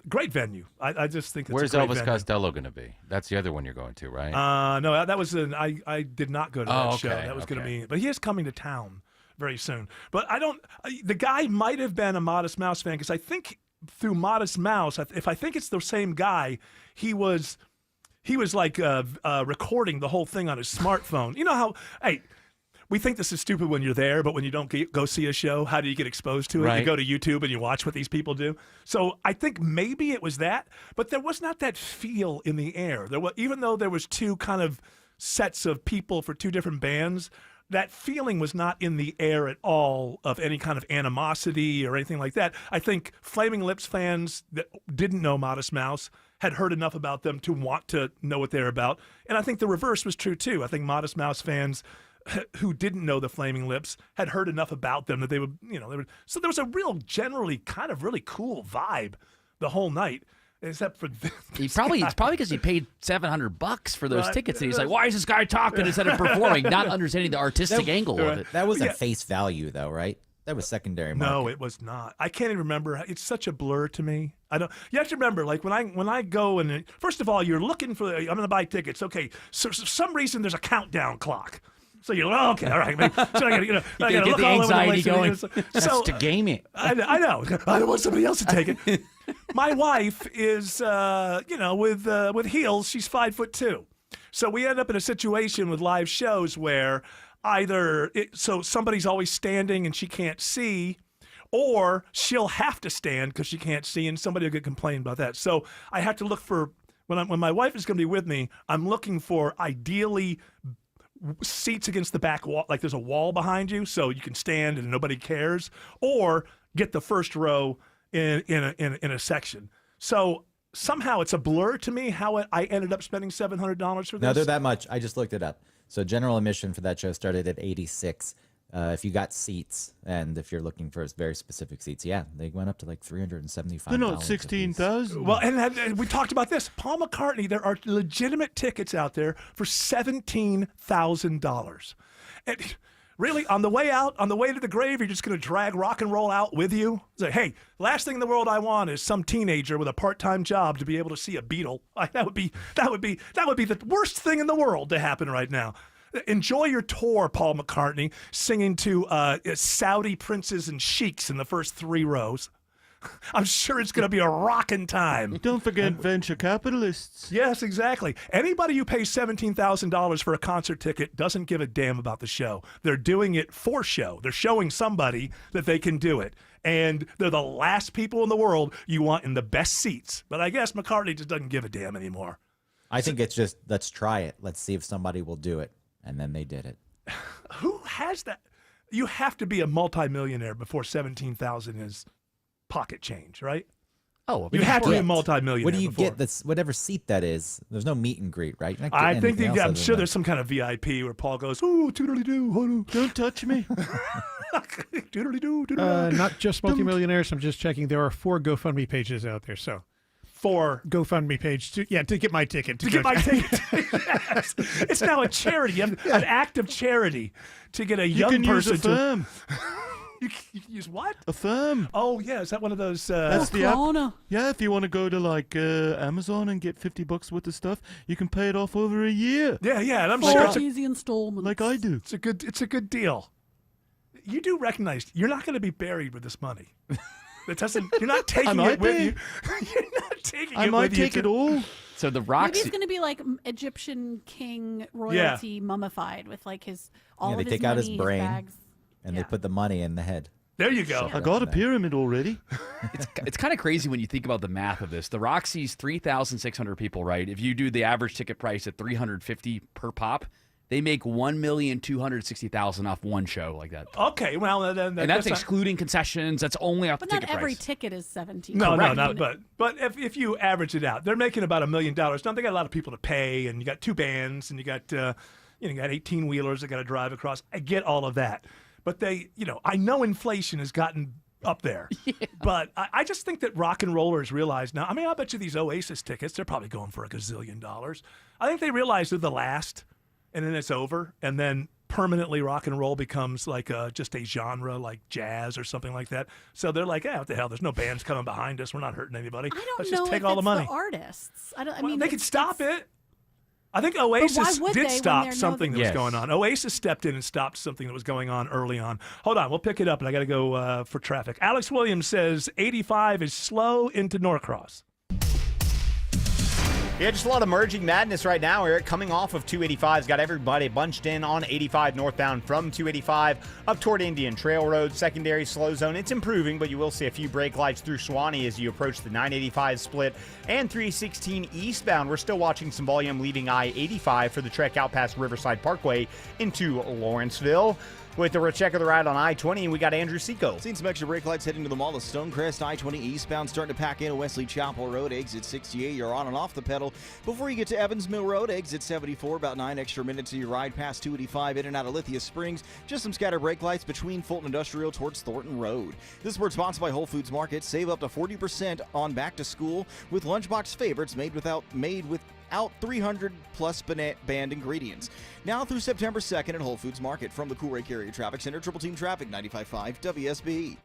Great venue. I just think it's Where's a great Elvis venue. Costello going to be? That's the other one you're going to, right? No, that was I did not go to that show. Okay, That was going to be, but he is coming to town very soon. But the guy might have been a Modest Mouse fan, because I think through Modest Mouse, if I think it's the same guy, he was like recording the whole thing on his smartphone. You know how, we think this is stupid when you're there, but when you don't go see a show, how do you get exposed to it? Right. You go to YouTube and you watch what these people do. So I think maybe it was that, but there was not that feel in the air. Even though there was two kind of sets of people for two different bands, that feeling was not in the air at all of any kind of animosity or anything like that. I think Flaming Lips fans that didn't know Modest Mouse had heard enough about them to want to know what they're about. And I think the reverse was true too. I think Modest Mouse fans who didn't know the Flaming Lips had heard enough about them that they would, so there was a real generally kind of really cool vibe the whole night. Except for it's probably because he paid $700 for those tickets, and he's like, "Why is this guy talking instead of performing?" Not understanding the artistic angle of it. That wasn't face value, though, right? That was secondary No, market. it was not. I can't even remember. It's such a blur to me. I don't. You have to remember, like when I go and first of all, you're looking for. I'm going to buy tickets. Okay, so for some reason there's a countdown clock. So you're like, okay, all right. So I got to get look the all anxiety over the place. going. So to game it. I know. I don't want somebody else to take it. My wife is, with heels. She's 5'2". So we end up in a situation with live shows where so somebody's always standing and she can't see, or she'll have to stand because she can't see, and somebody will get complained about that. So I have to look for when my wife is going to be with me. I'm looking for ideally seats against the back wall, like there's a wall behind you, so you can stand and nobody cares, or get the first row in a section. So somehow it's a blur to me how I ended up spending $700 for this. No, they're that much. I just looked it up. So general admission for that show started at $86. If you got seats, and if you're looking for very specific seats, they went up to like $375. They're not 16,000. Well, and we talked about this. Paul McCartney, there are legitimate tickets out there for $17,000. And really, on the way out, on the way to the grave, you're just going to drag rock and roll out with you? Say, hey, last thing in the world I want is some teenager with a part-time job to be able to see a Beatle. That would be the worst thing in the world to happen right now. Enjoy your tour, Paul McCartney, singing to Saudi princes and sheiks in the first 3 rows. I'm sure it's going to be a rockin' time. Don't forget venture capitalists. Yes, exactly. Anybody who pays $17,000 for a concert ticket doesn't give a damn about the show. They're doing it for show. They're showing somebody that they can do it. And they're the last people in the world you want in the best seats. But I guess McCartney just doesn't give a damn anymore. I think it's just, let's try it. Let's see if somebody will do it. And then they did it. Who has that? You have to be a multimillionaire before $17,000 is pocket change, right? Oh, you have to be a multimillionaire. What do you before. get? This whatever seat that is. There's no meet and greet, right? You're not I getting think anything else I'm other sure than there's some kind of VIP where Paul goes, "Ooh, toodly-doo, don't touch me." Doodly-doo, Not just multimillionaires. I'm just checking. There are 4 GoFundMe pages out there. So. For GoFundMe page to get my ticket. To get my ticket. Yes. It's now a charity, an act of charity to get a young person use a firm. You can use what? A firm. Oh yeah, is that one of those? That's the app. Yeah, if you want to go to like Amazon and get $50 worth of stuff, you can pay it off over a year. Yeah, and I'm 4 sure it's easy installments. Like I do. It's a good deal. You do recognize you're not going to be buried with this money. That doesn't. You're not taking it with you. You're not taking it with you. I might take it all. So the Maybe Roxy. it's going to be like Egyptian king royalty mummified with like all of they his take money, out his brain bags. and they put the money in the head. There you go. I got a pyramid already. It's kind of crazy when you think about the math of this. The Roxy's 3,600 people, right? If you do the average ticket price at $350 per pop, they make $1,260,000 off one show like that. Okay, well then, and that's excluding concessions. That's only off But the not ticket every price. ticket is $17. No, but if you average it out, they're making about $1 million. Now they got a lot of people to pay, and you got 2 bands, and you got 18 wheelers that got to drive across. I get all of that, but I know inflation has gotten up there, but I just think that rock and rollers realize now. I mean, I bet you these Oasis tickets, they're probably going for $1 gazillion. I think they realize they're the last. And then it's over, and then permanently rock and roll becomes like just a genre like jazz or something like that. So they're like, what the hell? There's no bands coming behind us. We're not hurting anybody. Let's just take all the money. The artists. I mean, they could stop it. I think Oasis did stop something that was going on. Oasis stepped in and stopped something that was going on early on. Hold on, we'll pick it up, and I got to go for traffic. Alex Williams says 85 is slow into Norcross. Yeah, just a lot of merging madness right now, Eric. Coming off of 285's got everybody bunched in on 85 northbound from 285 up toward Indian Trail Road. Secondary slow zone. It's improving, but you will see a few brake lights through Suwanee as you approach the 985 split and 316 eastbound. We're still watching some volume leaving I-85 for the trek out past Riverside Parkway into Lawrenceville. With the check of the ride on I-20, we got Andrew Seco. Seen some extra brake lights heading to the mall of Stonecrest. I-20 eastbound starting to pack in Wesley Chapel Road. Exit 68, you're on and off the pedal. Before you get to Evans Mill Road, exit 74, about 9 extra minutes of your ride past 285 in and out of Lithia Springs. Just some scattered brake lights between Fulton Industrial towards Thornton Road. This report sponsored by Whole Foods Market. Save up to 40% on back to school with Lunchbox favorites made with out 300 plus banned ingredients. Now through September 2nd at Whole Foods Market. From the Cool Lake Area Traffic Center, Triple Team Traffic, 95.5 WSB.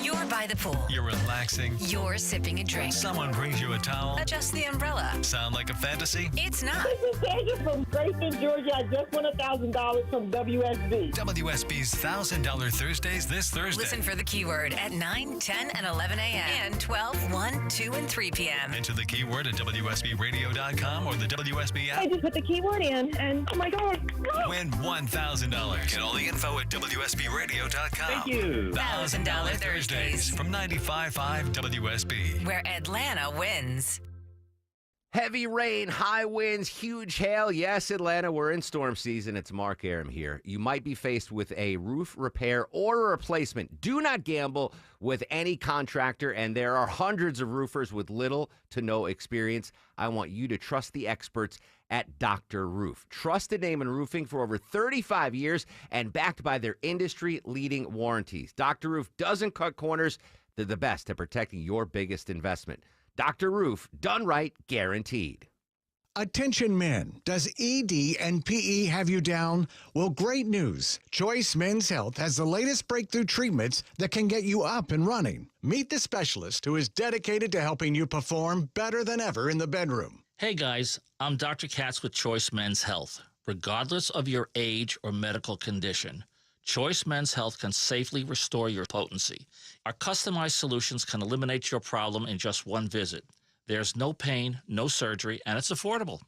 You're by the pool. You're relaxing. You're sipping a drink. Someone brings you a towel. Adjust the umbrella. Sound like a fantasy? It's not. This is Sandra from Grayson, Georgia. I just won $1,000 from WSB. WSB's $1,000 Thursdays this Thursday. Listen for the keyword at 9, 10, and 11 a.m. and 12, 1, 2, and 3 p.m. Enter the keyword at WSBRadio.com or the WSB app. I just put the keyword in, and oh my God. Win $1,000. Get all the info at WSBRadio.com. Thank you. $1,000 Thursdays from 95.5 WSB. Where Atlanta wins. Heavy rain, high winds, huge hail. Yes, Atlanta, we're in storm season. It's Mark Aram here. You might be faced with a roof repair or a replacement. Do not gamble with any contractor, and there are hundreds of roofers with little to no experience. I want you to trust the experts at Dr. Roof. Trusted name in roofing for over 35 years and backed by their industry-leading warranties. Dr. Roof doesn't cut corners. They're the best at protecting your biggest investment. Dr. Roof, done right, guaranteed. Attention men, does ED and PE have you down? Well, great news. Choice Men's Health has the latest breakthrough treatments that can get you up and running. Meet the specialist who is dedicated to helping you perform better than ever in the bedroom. Hey guys, I'm Dr. Katz with Choice Men's Health. Regardless of your age or medical condition, Choice Men's Health can safely restore your potency. Our customized solutions can eliminate your problem in just one visit. There's no pain, no surgery, and it's affordable.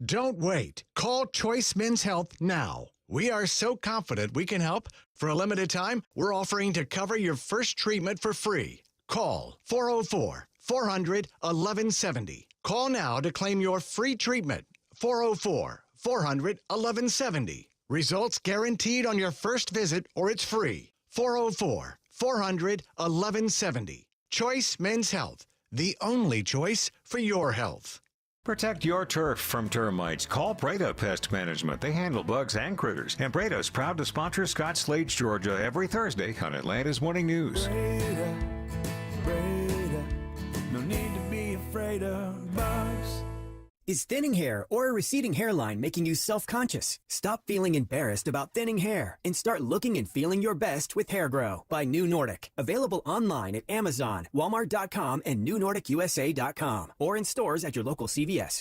Don't wait. Call Choice Men's Health now. We are so confident we can help. For a limited time, we're offering to cover your first treatment for free. Call 404-400-1170. Call now to claim your free treatment. 404-400-1170. Results guaranteed on your first visit or it's free. 404-400-1170. Choice Men's Health, the only choice for your health. Protect your turf from termites. Call Breda Pest Management. They handle bugs and critters. And Breda's proud to sponsor Scott Slade, Georgia, every Thursday on Atlanta's Morning News. Breda, no need to be afraid of bugs. Is thinning hair or a receding hairline making you self-conscious? Stop feeling embarrassed about thinning hair and start looking and feeling your best with Hair Grow by New Nordic. Available online at Amazon, Walmart.com, and NewNordicUSA.com, or in stores at your local CVS.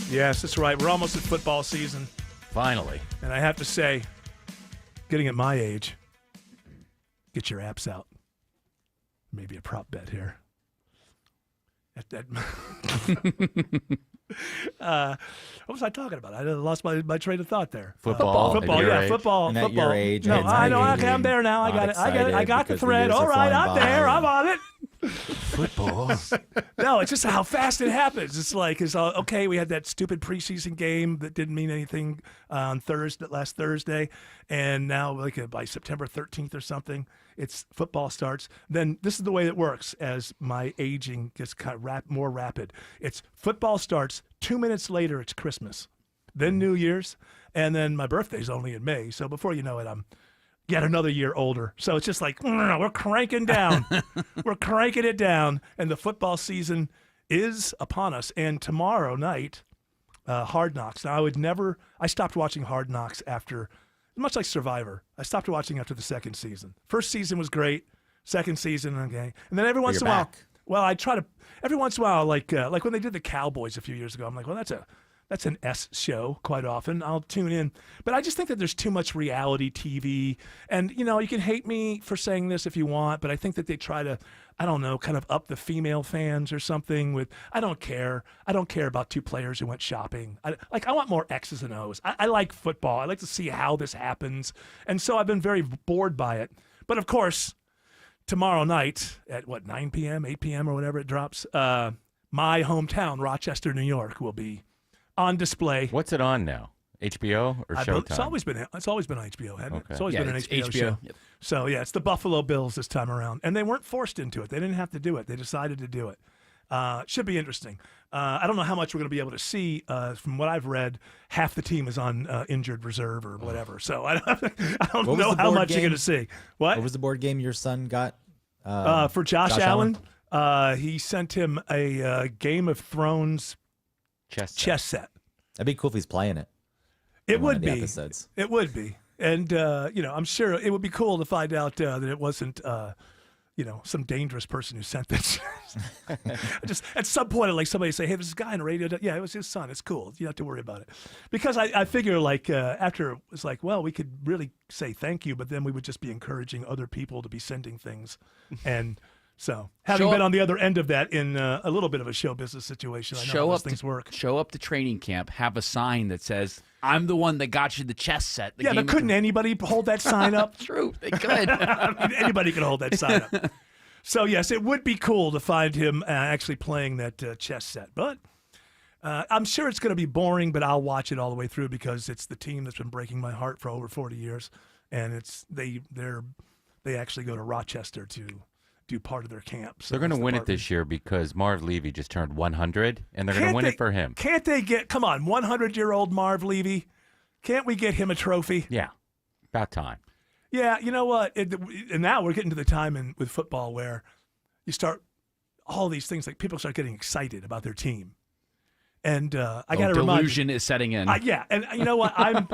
Yes, that's right. We're almost at football season. Finally. And I have to say, getting at my age, get your apps out. Maybe a prop bet here. What was I talking about? I lost my train of thought there. Football, football. And at your age, No, it's I know. maybe Okay, I'm there now. I got it. I got the because the thread. years All are right, flying I'm there. by. I'm on it. Football. No, it's just how fast it happens. It's like, okay, we had that stupid preseason game that didn't mean anything on last Thursday, and now by September 13th or something, it's football starts. Then this is the way it works as my aging gets kind of more rapid. It's football starts, 2 minutes later it's Christmas, then New Year's, and then my birthday's only in May. So before you know it, I'm yet another year older. So it's just like, we're cranking down. We're cranking it down, and the football season is upon us. And tomorrow night, Hard Knocks. Now, I stopped watching Hard Knocks after, much like Survivor, I stopped watching after the second season. First season was great. Second season, okay. And then every once in a while, every once in a while, like when they did the Cowboys a few years ago, I'm like, well, that's an S show quite often. I'll tune in. But I just think that there's too much reality TV. And, you can hate me for saying this if you want, but I think that they try to, I don't know, kind of up the female fans or something with, I don't care. I don't care about two players who went shopping. I want more X's and O's. I like football. I like to see how this happens. And so I've been very bored by it. But of course, tomorrow night at 9 p.m., 8 p.m. or whatever it drops, my hometown, Rochester, New York, will be on display. What's it on now? HBO or Showtime? It's always been on HBO, hasn't it? It's always been an HBO show. Yep. So, yeah, it's the Buffalo Bills this time around. And they weren't forced into it. They didn't have to do it. They decided to do it. Should be interesting. I don't know how much we're going to be able to see. From what I've read, half the team is on injured reserve or whatever. So I don't know how much you're going to see. What was the board game your son got For Josh Allen, he sent him a Game of Thrones chess set. That'd be cool if he's playing it. It in one would of the be. episodes. It would be. And, I'm sure it would be cool to find out that it wasn't, some dangerous person who sent this. Just at some point, like somebody say, hey, there's this guy on the radio. Yeah, it was his son. It's cool. You don't have to worry about it. Because I figure after it was like, well, we could really say thank you, but then we would just be encouraging other people to be sending things. And so having been on the other end of that in a little bit of a show business situation, I know how those things work. Show up to training camp, have a sign that says, I'm the one that got you the chess set. But couldn't anybody hold that sign up? True, they could. Anybody could hold that sign up. So, yes, it would be cool to find him actually playing that chess set. But I'm sure it's going to be boring, but I'll watch it all the way through because it's the team that's been breaking my heart for over 40 years. And they actually go to Rochester to do part of their camp. So they're going to win it this year because Marv Levy just turned 100, and they're going to win it for him. Can't they come on, 100-year-old Marv Levy? Can't we get him a trophy? Yeah, about time. Yeah, you know what? And now we're getting to the time with football where you start all these things, like people start getting excited about their team. And I got to remind you. Delusion is setting in. Yeah, and you know what? I'm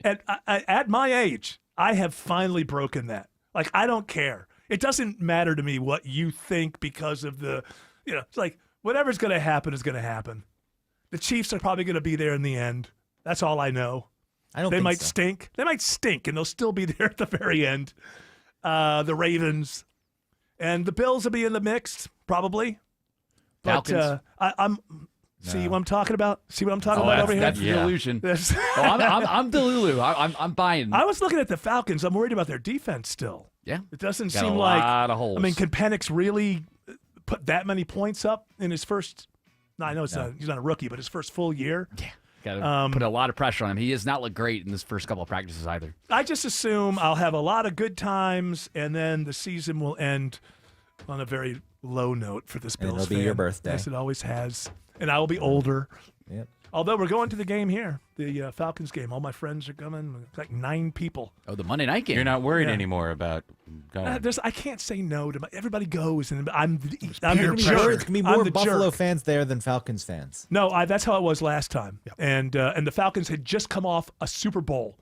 at my age, I have finally broken that. Like, I don't care. It doesn't matter to me what you think because of it's like whatever's going to happen is going to happen. The Chiefs are probably going to be there in the end. That's all I know. They might stink. They might stink, and they'll still be there at the very end. The Ravens and the Bills will be in the mix, probably. Falcons. But see what I'm talking about? See what I'm talking about over here? That's the delusion. I'm Delulu. I'm buying. I was looking at the Falcons. I'm worried about their defense still. Yeah. It doesn't Got seem a like. lot of holes. I mean, can Penix really put that many points up in his first? No, I know he's not a rookie, but his first full year. Yeah. Got to put a lot of pressure on him. He has not looked great in his first couple of practices either. I just assume I'll have a lot of good times, and then the season will end on a very low note for this Bills fan. It'll be your birthday. Yes, it always has. And I will be older. Yep. Although we're going to the game here, the Falcons game. All my friends are coming. It's like 9 people. Oh, the Monday night game. You're not worried anymore about going. I can't say no to everybody goes, and I'm the There's going to be more Buffalo fans there than Falcons fans. No, that's how it was last time. Yep. And the Falcons had just come off a Super Bowl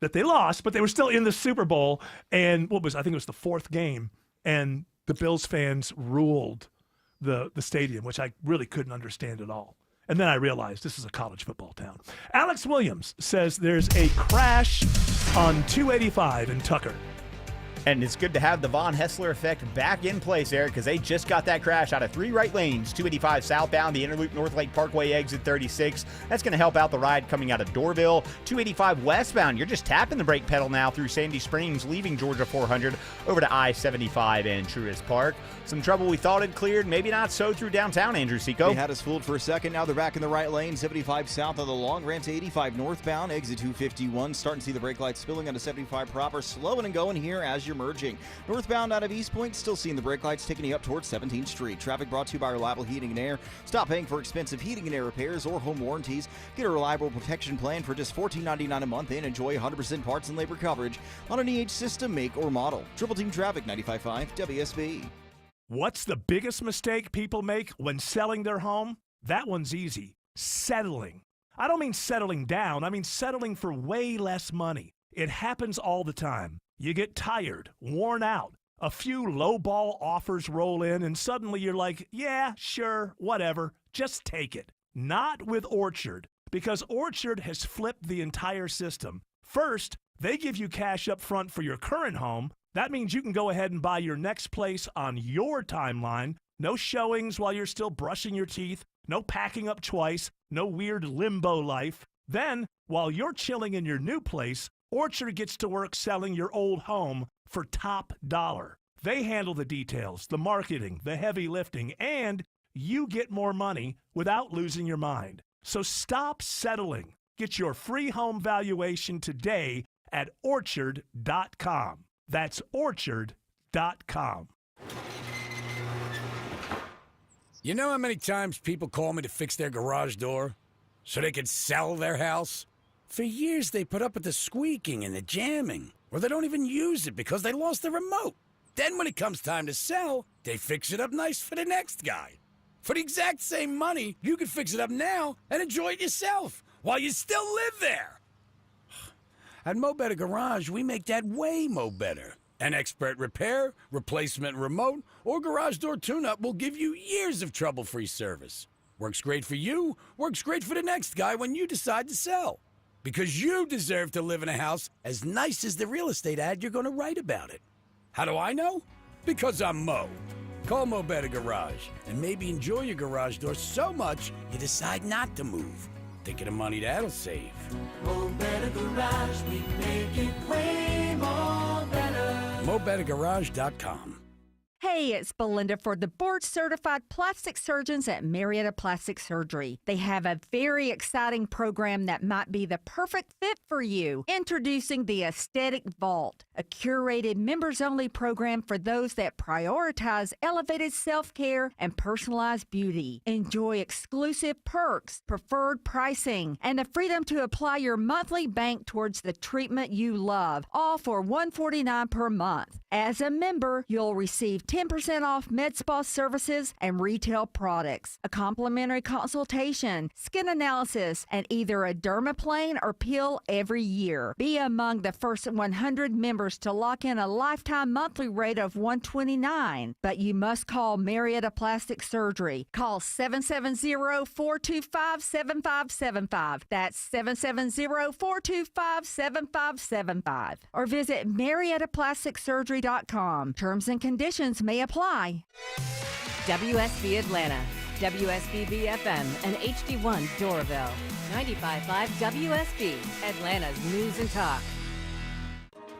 that they lost, but they were still in the Super Bowl. And I think it was the 4th game, and the Bills fans ruled the stadium, which I really couldn't understand at all. And then I realized this is a college football town. Alex Williams says there's a crash on 285 in Tucker. And it's good to have the Von Hessler effect back in place, Eric, because they just got that crash out of 3 right lanes, 285 southbound, the Interloop North Lake Parkway exit 36. That's going to help out the ride coming out of Doraville. 285 westbound, you're just tapping the brake pedal now through Sandy Springs, leaving Georgia 400 over to I-75 and Truist Park. Some trouble we thought had cleared, maybe not so through downtown, Andrew Seco. They had us fooled for a second. Now they're back in the right lane, 75 south of the Long Ranch, 85 northbound, exit 251. Starting to see the brake lights spilling onto 75 proper, slowing and going here as you're merging. Northbound out of East Point, still seeing the brake lights taking you up towards 17th Street. Traffic brought to you by Reliable Heating and Air. Stop paying for expensive heating and air repairs or home warranties. Get a reliable protection plan for just $14.99 a month and enjoy 100% parts and labor coverage on any system, make, or model. Triple Team Traffic, 95.5 WSB. What's the biggest mistake people make when selling their home? That one's easy. Settling. I don't mean settling down. I mean settling for way less money. It happens all the time. You get tired, worn out. A few lowball offers roll in, and suddenly you're like, yeah, sure, whatever. Just take it. Not with Orchard, because Orchard has flipped the entire system. First, they give you cash up front for your current home. That means you can go ahead and buy your next place on your timeline. No showings while you're still brushing your teeth. No packing up twice. No weird limbo life. Then, while you're chilling in your new place, Orchard gets to work selling your old home for top dollar. They handle the details, the marketing, the heavy lifting, and you get more money without losing your mind. So stop settling. Get your free home valuation today at Orchard.com. That's Orchard.com. You know how many times people call me to fix their garage door so they could sell their house? For years, they put up with the squeaking and the jamming, or they don't even use it because they lost the remote. Then when it comes time to sell, they fix it up nice for the next guy. For the exact same money, you can fix it up now and enjoy it yourself while you still live there. At Mo Better Garage, we make that way mo better. An expert repair, replacement remote, or garage door tune-up will give you years of trouble-free service. Works great for you, works great for the next guy when you decide to sell. Because you deserve to live in a house as nice as the real estate ad you're going to write about it. How do I know? Because I'm Mo. Call Mo Better Garage and maybe enjoy your garage door so much you decide not to move. Think of the money that'll save. Mo Better Garage, we make it way more better. MoBetterGarage.com. Hey, it's Belinda for the board-certified plastic surgeons at Marietta Plastic Surgery. They have a very exciting program that might be the perfect fit for you. Introducing the Aesthetic Vault, a curated members-only program for those that prioritize elevated self-care and personalized beauty. Enjoy exclusive perks, preferred pricing, and the freedom to apply your monthly bank towards the treatment you love, all for $149 per month. As a member, you'll receive 10% off med spa services and retail products, a complimentary consultation, skin analysis, and either a dermaplane or peel every year. Be among the first 100 members to lock in a lifetime monthly rate of $129. But you must call Marietta Plastic Surgery. Call 770-425-7575. That's 770-425-7575. Or visit MariettaPlasticSurgery.com. Terms and conditions may apply. WSB Atlanta, WSB BFM, and HD1 Doraville. 95.5 WSB, Atlanta's News and Talk.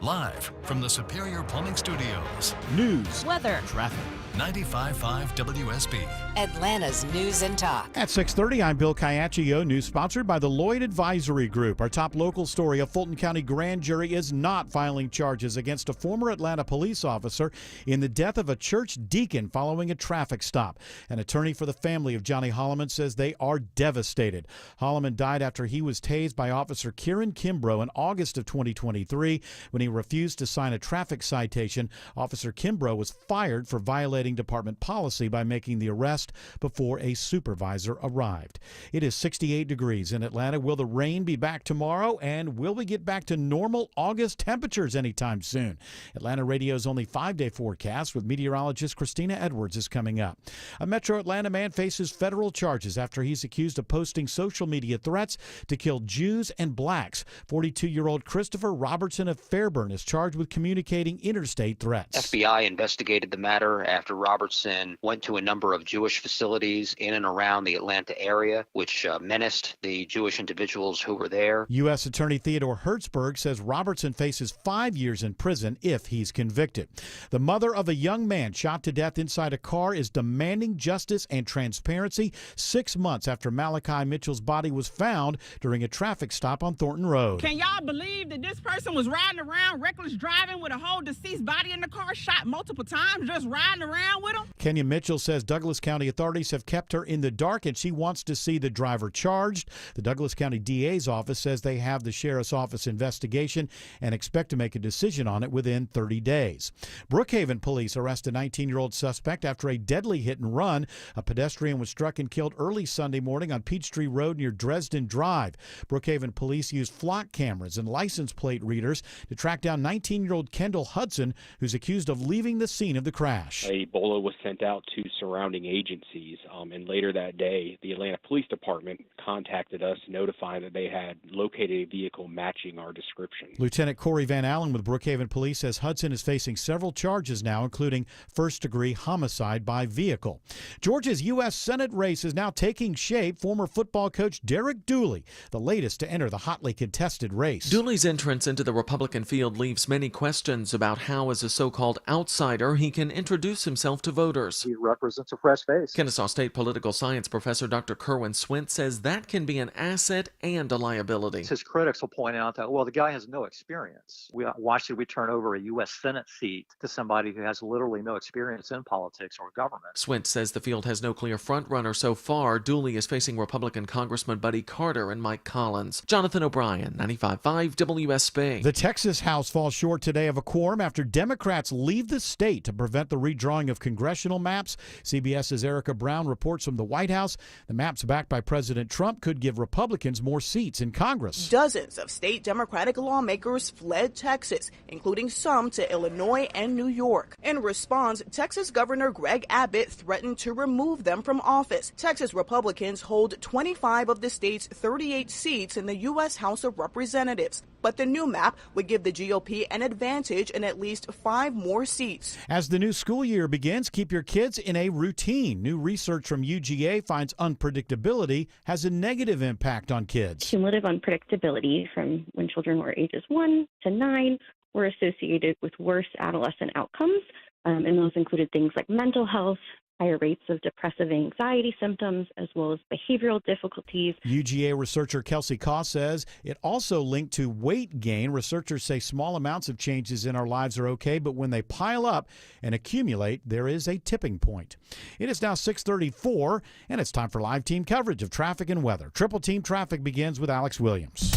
Live from the Superior Plumbing Studios. News, weather, traffic. 95.5 WSB. Atlanta's News and Talk. At 6:30, I'm Bill Caiaccio. News sponsored by the Lloyd Advisory Group. Our top local story: a Fulton County grand jury is not filing charges against a former Atlanta police officer in the death of a church deacon following a traffic stop. An attorney for the family of Johnny Holloman says they are devastated. Holloman died after he was tased by Officer Kieran Kimbrough in August of 2023 when he refused to sign a traffic citation. Officer Kimbrough was fired for violating department policy by making the arrest before a supervisor arrived. It is 68 degrees in Atlanta. Will the rain be back tomorrow? And will we get back to normal August temperatures anytime soon? Atlanta Radio's only 5-day forecast with meteorologist Christina Edwards is coming up. A Metro Atlanta man faces federal charges after he's accused of posting social media threats to kill Jews and blacks. 42-year-old Christopher Robertson of Fairburn is charged with communicating interstate threats. FBI investigated the matter after Robertson went to a number of Jewish facilities in and around the Atlanta area, which menaced the Jewish individuals who were there. U.S. Attorney Theodore Hertzberg says Robertson faces 5 years in prison if he's convicted. The mother of a young man shot to death inside a car is demanding justice and transparency 6 months after Malachi Mitchell's body was found during a traffic stop on Thornton Road. Can y'all believe that this person was riding around reckless driving with a whole deceased body in the car, shot multiple times, just riding around with him? Kenya Mitchell says Douglas County authorities have kept her in the dark and she wants to see the driver charged. The Douglas County DA's office says they have the sheriff's office investigation and expect to make a decision on it within 30 days. Brookhaven police arrest a 19-year-old suspect after a deadly hit and run. A pedestrian was struck and killed early Sunday morning on Peachtree Road near Dresden Drive. Brookhaven police used flock cameras and license plate readers to track down 19-year-old Kendall Hudson, who's accused of leaving the scene of the crash. A BOLA was sent out to surrounding agencies, and later that day, the Atlanta Police Department contacted us, notifying that they had located a vehicle matching our description. Lieutenant Corey Van Allen with Brookhaven Police says Hudson is facing several charges now, including first-degree homicide by vehicle. Georgia's U.S. Senate race is now taking shape. Former football coach Derek Dooley, the latest to enter the hotly contested race. Dooley's entrance into the Republican field leaves many questions about how, as a so-called outsider, he can introduce himself to voters. He represents a fresh face. Kennesaw State political science professor Dr. Kerwin Swint says that can be an asset and a liability. His critics will point out that, well, the guy has no experience. Why should we turn over a U.S. Senate seat to somebody who has literally no experience in politics or government? Swint says the field has no clear frontrunner so far. Dooley is facing Republican Congressman Buddy Carter and Mike Collins. Jonathan O'Brien, 95.5 WSB. The Texas House House falls short today of a quorum after Democrats leave the state to prevent the redrawing of congressional maps. CBS's Erica Brown reports from the White House. The maps backed by President Trump could give Republicans more seats in Congress. Dozens of state Democratic lawmakers fled Texas, including some to Illinois and New York. In response, Texas Governor Greg Abbott threatened to remove them from office. Texas Republicans hold 25 of the state's 38 seats in the U.S. House of Representatives. But the new map would give the GOP an advantage in at least 5 more seats. As the new school year begins, keep your kids in a routine. New research from UGA finds unpredictability has a negative impact on kids. Cumulative unpredictability from when children were ages 1 to 9 were associated with worse adolescent outcomes, and those included things like mental health, higher rates of depressive anxiety symptoms, as well as behavioral difficulties. UGA researcher Kelsey Koss says it also linked to weight gain. Researchers say small amounts of changes in our lives are okay, but when they pile up and accumulate, there is a tipping point. It is now 6:34, and it's time for live team coverage of traffic and weather. Triple Team Traffic begins with Alex Williams.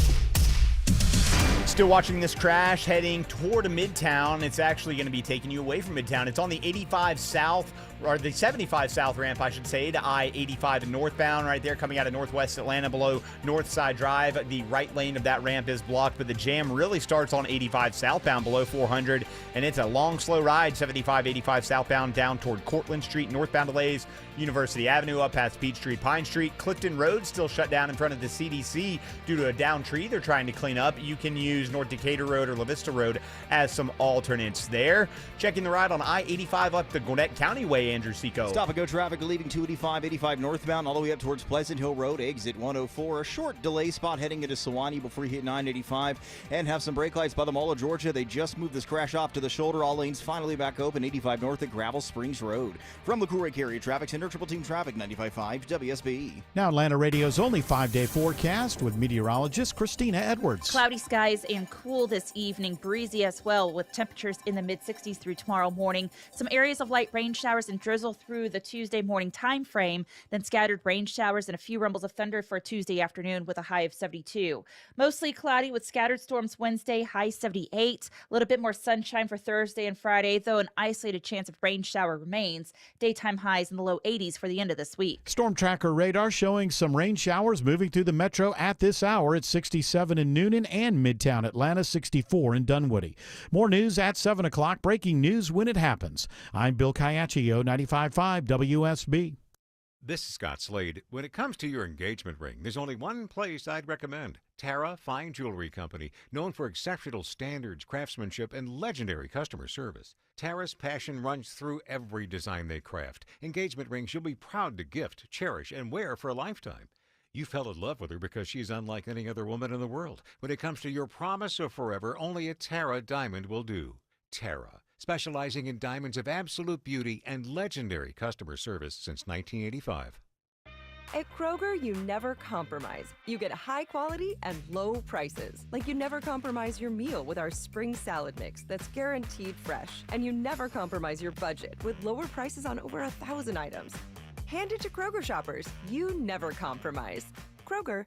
Still watching this crash heading toward Midtown. It's actually going to be taking you away from Midtown. It's on the 85 South, or the 75 South ramp, I should say, to I-85 and northbound right there coming out of Northwest Atlanta below Northside Drive. The right lane of that ramp is blocked, but the jam really starts on 85 southbound below 400, and it's a long, slow ride, 75, 85 southbound down toward Cortlandt Street. Northbound delays, University Avenue up past Peachtree, Pine Street. Clifton Road still shut down in front of the CDC due to a downed tree they're trying to clean up. You can use North Decatur Road or La Vista Road as some alternates there. Checking the ride on I-85 up the Gwinnett County Way, Andrew Seco. Stop and go traffic leaving 285, 85 northbound all the way up towards Pleasant Hill Road, exit 104. A short delay spot heading into Sewanee before you hit 985. And have some brake lights by the Mall of Georgia. They just moved this crash off to the shoulder. All lanes finally back open. 85 north at Gravel Springs Road. From the Cool Area Traffic Center, Triple Team Traffic, 95.5 WSB. Now Atlanta Radio's only 5-day forecast with meteorologist Christina Edwards. Cloudy skies and cool this evening, breezy as well, with temperatures in the mid-60s through tomorrow morning. Some areas of light rain showers and drizzle through the Tuesday morning time frame, then scattered rain showers and a few rumbles of thunder for Tuesday afternoon with a high of 72. Mostly cloudy with scattered storms Wednesday, high 78. A little bit more sunshine for Thursday and Friday, though an isolated chance of rain shower remains. Daytime highs in the low 80s for the end of this week. Storm tracker radar showing some rain showers moving through the metro at this hour. It's 67 in Noonan and Midtown Atlanta, 64 in Dunwoody. More news at 7 o'clock. Breaking news when it happens. I'm Bill Caiaccio, 95.5 WSB. This is Scott Slade. When it comes to your engagement ring, there's only one place I'd recommend. Tara Fine Jewelry Company, known for exceptional standards, craftsmanship, and legendary customer service. Tara's passion runs through every design they craft. Engagement rings you'll be proud to gift, cherish, and wear for a lifetime. You fell in love with her because she's unlike any other woman in the world. When it comes to your promise of forever, only a Tara diamond will do. Tara, specializing in diamonds of absolute beauty and legendary customer service since 1985. At Kroger, you never compromise. You get high quality and low prices. Like you never compromise your meal with our spring salad mix that's guaranteed fresh. And you never compromise your budget with lower prices on over 1,000 items. Hand it to Kroger shoppers. You never compromise. Kroger.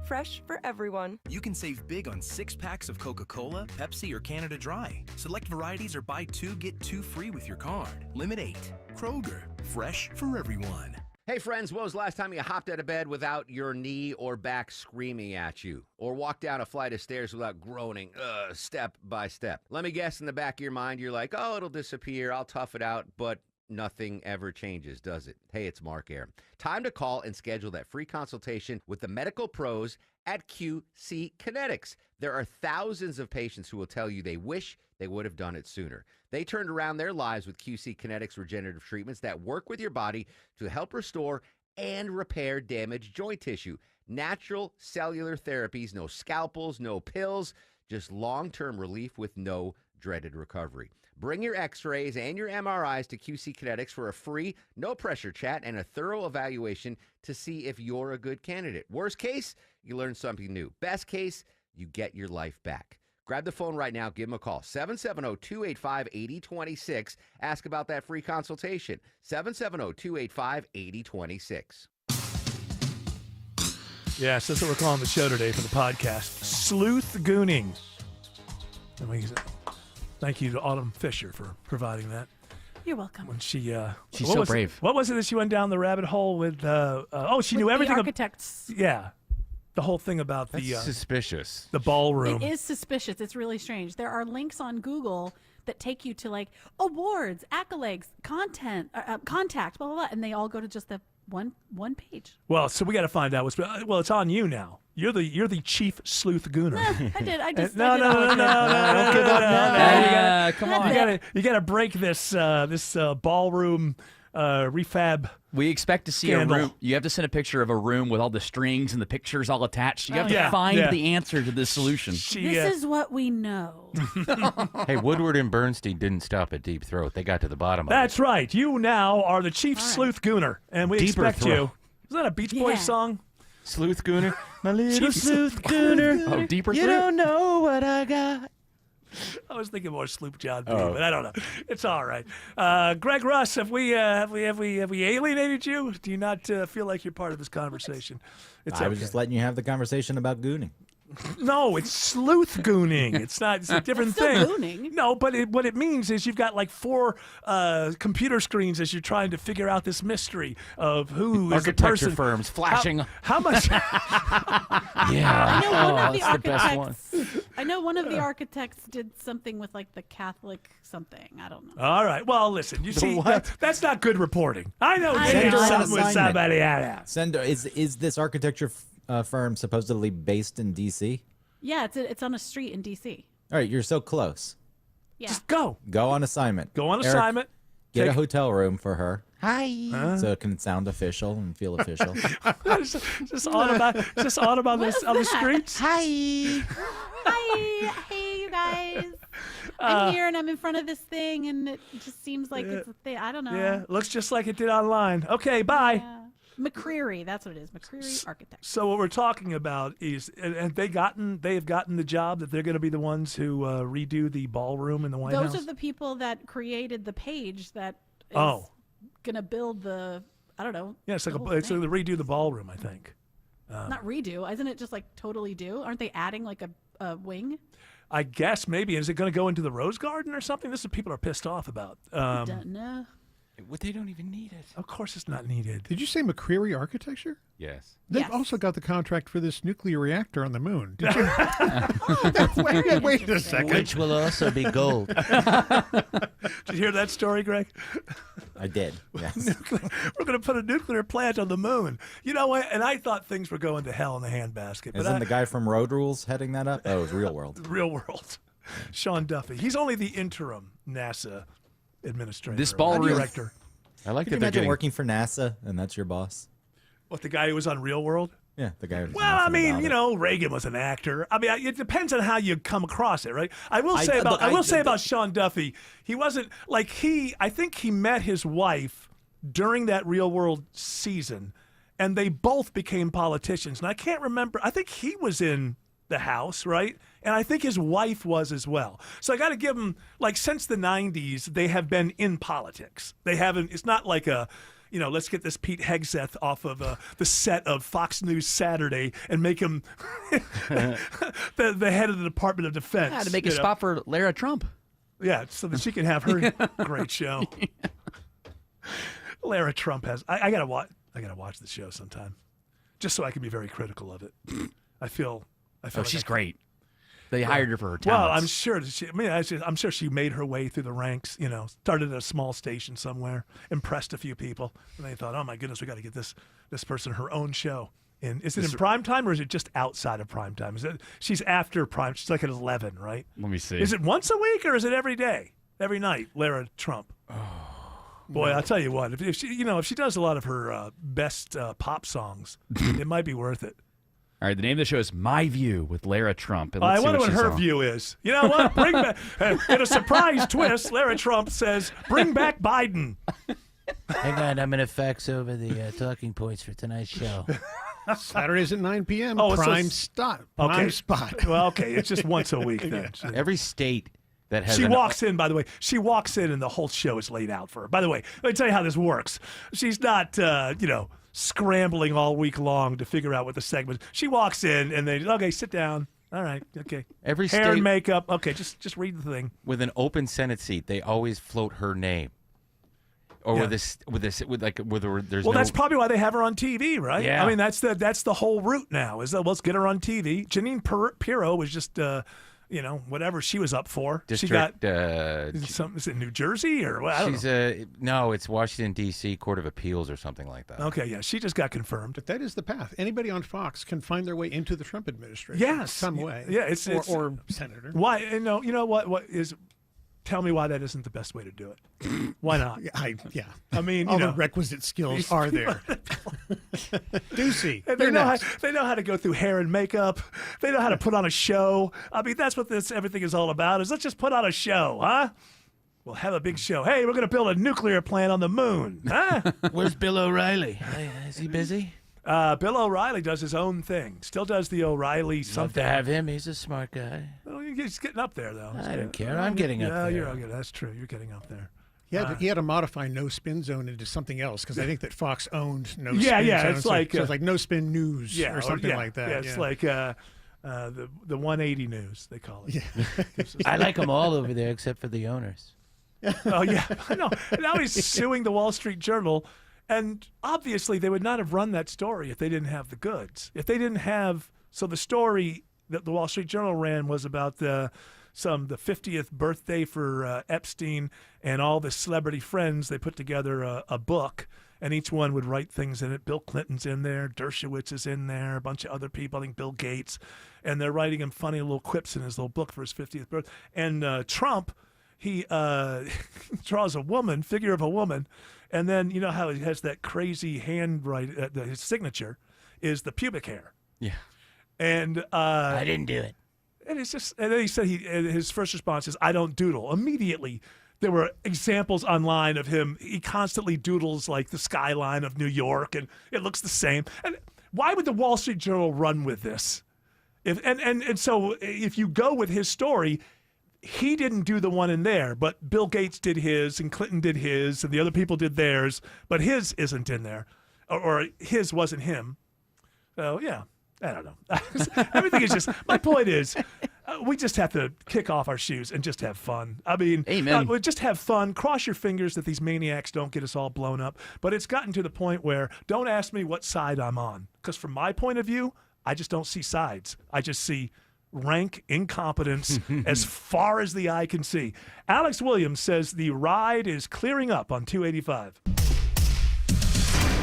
Fresh for everyone. You can save big on 6 packs of Coca-Cola, Pepsi, or Canada Dry. Select varieties or buy 2, get 2 free with your card. Limit 8. Kroger. Fresh for everyone. Hey friends, when was the last time you hopped out of bed without your knee or back screaming at you? Or walked down a flight of stairs without groaning, step by step? Let me guess, in the back of your mind, you're like, oh, it'll disappear, I'll tough it out, but nothing ever changes, does it? Hey, it's Mark Air. Time to call and schedule that free consultation with the medical pros at QC Kinetics. There are thousands of patients who will tell you they wish they would have done it sooner. They turned around their lives with QC Kinetics regenerative treatments that work with your body to help restore and repair damaged joint tissue. Natural cellular therapies, no scalpels, no pills, just long-term relief with no dreaded recovery. Bring your x-rays and your MRIs to QC Kinetics for a free, no-pressure chat and a thorough evaluation to see if you're a good candidate. Worst case, you learn something new. Best case, you get your life back. Grab the phone right now. Give them a call. 770-285-8026. Ask about that free consultation. 770-285-8026. Yes, that's what we're calling the show today for the podcast. Sleuth Gooning. And thank you to Autumn Fisher for providing that. You're welcome. When She's what so was brave. It? What was it that she went down the rabbit hole with? She knew everything. The architects. Yeah, the whole thing about That's suspicious. The ballroom. It is suspicious. It's really strange. There are links on Google that take you to like awards, accolades, content, contact, blah blah blah, and they all go to just the one page. Well, so we got to find out what's. Well, it's on you now. You're the chief sleuth gooner. I did. I just no. Come on. You gotta break this ballroom refab. We expect to see scandal. a room. You have to send a picture of a room with all the strings and the pictures all attached. You have to Yeah, find yeah. the answer to this solution. This is what we know. Hey, Woodward and Bernstein didn't stop at Deep Throat. They got to the bottom of it. That's right. You now are the chief sleuth gooner, and we Deeper expect throat. you. Is that a Beach Boys song? Sleuth Gooner. My little sleuth gooner. Oh, deeper You throat? don't know what I got. I was thinking more Sloop John B, Oh. but I don't know. It's all right. Greg Russ, have we alienated you? Do you not feel like you're part of this conversation? It's I was okay. just letting you have the conversation about gooning. No, it's sleuth gooning. It's not. It's a different It's still thing. gooning. No, but what it means is you've got like 4 computer screens as you're trying to figure out this mystery of who is the Architecture person. firms flashing. How much? I know one of the that's the best one. architects. I know one of the architects did something with like the Catholic something. I don't know. All right. Well, listen. You The see, what? that's not good reporting. I know I you know. did Send her an something with assignment. somebody else. Send is this architecture firm supposedly based in D.C.? Yeah, it's on a street in D.C. All right, you're so close. Yeah. Just go. Go on assignment. Go on Eric, assignment. Get a Take- hotel room for her. Hi. So it can sound official and feel official. just on about on the streets. Hi. Hi, hey you guys. I'm here and I'm in front of this thing and it just seems like it's a thing. I don't know. Yeah, looks just like it did online. Okay, bye. Yeah. McCreary, that's what it is. McCreary Architects. So what we're talking about is, and they have gotten the job that they're going to be the ones who redo the ballroom in the White House. Those are the people that created the page that is going to build the, I don't know. Yeah, it's like the whole it's thing. like the redo the ballroom, I think. Not redo. Isn't it just like totally do? Aren't they adding like a wing? I guess maybe. Is it going to go into the Rose Garden or something? This is what people are pissed off about. Don't know. Well, they don't even need it. Of course, it's not needed. Did you say McCreary Architecture? Yes. They've Yes. also got the contract for this nuclear reactor on the moon. Did you? wait a second. Which will also be gold. Did you hear that story, Greg? I did. Yes. We're going to put a nuclear plant on the moon. You know what? And I thought things were going to hell in the handbasket. But Isn't the guy from Road Rules heading that up? Oh, it was Real World. Real World. Sean Duffy. He's only the interim NASA administrator. This or ballroom- director. I like Could that you they're imagine getting. working for NASA and that's your boss? What, the guy who was on Real World? Yeah, the guy. Who Well, I mean, you know, Reagan was an actor. I mean, it depends on how you come across it, right? I will say about Sean Duffy, he wasn't like I think he met his wife during that Real World season, and they both became politicians. And I can't remember. I think he was in the House, right? And I think his wife was as well. So I got to give him, like, since the 90s, they have been in politics. They haven't, it's not like let's get this Pete Hegseth off of the set of Fox News Saturday and make him the head of the Department of Defense. Yeah, to make a spot for Lara Trump. Yeah, so that she can have her great show. Lara Trump has. I gotta watch the show sometime, just so I can be very critical of it. I feel. Oh, like she's I- great. They hired her for her Well, talents. I'm sure. I'm sure she made her way through the ranks. You know, started at a small station somewhere, impressed a few people, and they thought, "Oh my goodness, we got to get this person her own show." And is it in prime time or is it just outside of prime time? Is it? She's after prime. She's like at 11, right? Let me see. Is it once a week or is it every day, every night? Lara Trump. Boy, I'll tell you what. If she does a lot of her best pop songs, it might be worth it. All right, the name of the show is My View with Lara Trump. And I let's see wonder what she's her on. view is. You know what? Bring back in a surprise twist. Lara Trump says, "Bring back Biden." Hang on, I'm going to fax over the talking points for tonight's show. Saturdays at 9 p.m. Oh, it's prime a- spot. Okay. Prime spot. Well, okay, it's just once a week then. Every state that has She an- walks in, by the way. She walks in, and the whole show is laid out for her. By the way, let me tell you how this works. She's not, scrambling all week long to figure out what the segment. She walks in, and they okay, sit down. All right. Okay. Every hair state and makeup. Okay, just read the thing. with an open Senate seat, they always float her name. Or Yeah. there's Well, no. that's probably why they have her on TV, right? Yeah. I mean, that's the whole route now. Is that let's get her on TV. Janine Pirro was just whatever she was up for. District. Is it New Jersey or what? I don't She's know. no, it's Washington D.C. Court of Appeals or something like that. Okay, yeah, she just got confirmed. But that is the path. Anybody on Fox can find their way into the Trump administration. Yes, some way. Yeah, it's or senator. Why? You know what? What is? Tell me why that isn't the best way to do it. Why not? Yeah. I mean, all you know, the requisite skills are there. Ducey. And You're they know next. they know how to go through hair and makeup. They know how to put on a show. I mean, that's what everything is all about. Is let's just put on a show, huh? We'll have a big show. Hey, we're going to build a nuclear plant on the moon, huh? Where's Bill O'Reilly? Is he busy? Bill O'Reilly does his own thing. Still does the O'Reilly Love something. to have him. He's a smart guy. Well, he's getting up there, though. I don't care. I'm getting up there. You're okay. That's true. You're getting up there. He had to modify No Spin Zone into something else because I think that Fox owned No Yeah, Spin yeah, Zone. it's so, like, so it's like No Spin News or something like that. Yeah, it's like the 180 News, they call it. I like them all over there except for the owners. Oh, yeah. I know. Now he's suing the Wall Street Journal. And obviously, they would not have run that story if they didn't have the goods. If they didn't have. So the story that the Wall Street Journal ran was about the 50th birthday for Epstein and all the celebrity friends. They put together a book, and each one would write things in it. Bill Clinton's in there. Dershowitz is in there. A bunch of other people. I think Bill Gates. And they're writing him funny little quips in his little book for his 50th birthday. And Trump, he draws a woman, figure of a woman. And then you know how he has that crazy handwriting. His signature is the pubic hair. Yeah. And I didn't do it. And it's just. And then he said his first response is, "I don't doodle." Immediately, there were examples online of him. He constantly doodles like the skyline of New York, and it looks the same. And why would the Wall Street Journal run with this? So if you go with his story. He didn't do the one in there, but Bill Gates did his, and Clinton did his, and the other people did theirs, but his isn't in there, or his wasn't him. So, yeah, I don't know. Everything is just, my point is, we just have to kick off our shoes and just have fun. I mean, Amen. Just have fun. Cross your fingers that these maniacs don't get us all blown up. But it's gotten to the point where don't ask me what side I'm on, because from my point of view, I just don't see sides. I just see rank incompetence as far as the eye can see. Alex Williams says the ride is clearing up on 285.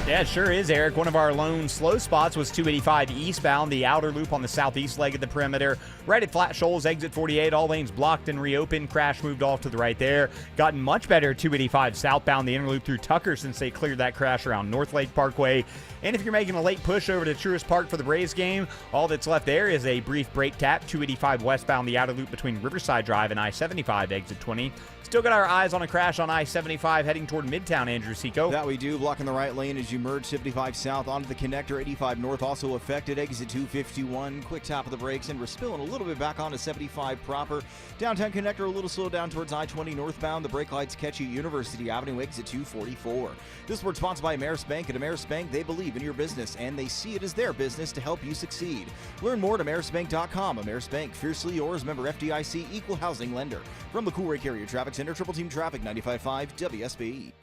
Yeah, it sure is, Eric. One of our lone slow spots was 285 eastbound, the outer loop on the southeast leg of the perimeter. Right at Flat Shoals, exit 48, all lanes blocked and reopened. Crash moved off to the right there. Gotten much better at 285 southbound, the inner loop through Tucker since they cleared that crash around North Lake Parkway. And if you're making a late push over to Truist Park for the Braves game, all that's left there is a brief brake tap. 285 westbound, the outer loop between Riverside Drive and I-75, exit 20. Still got our eyes on a crash on I-75 heading toward Midtown, Andrew Seco. That we do, blocking the right lane as you merge 75 south onto the connector. 85 north also affected, exit 251. Quick tap of the brakes, and we're spilling a little bit back onto 75 proper. Downtown connector a little slow down towards I-20 northbound. The brake lights catch you University Avenue, exit 244. This report sponsored by Ameris Bank. At Ameris Bank, they believe in your business, and they see it as their business to help you succeed. Learn more at amerisbank.com. Ameris Bank, fiercely yours, member FDIC, equal housing lender. From the Cool Ray Carrier Traffic Center, Triple Team Traffic, 95.5 WSB.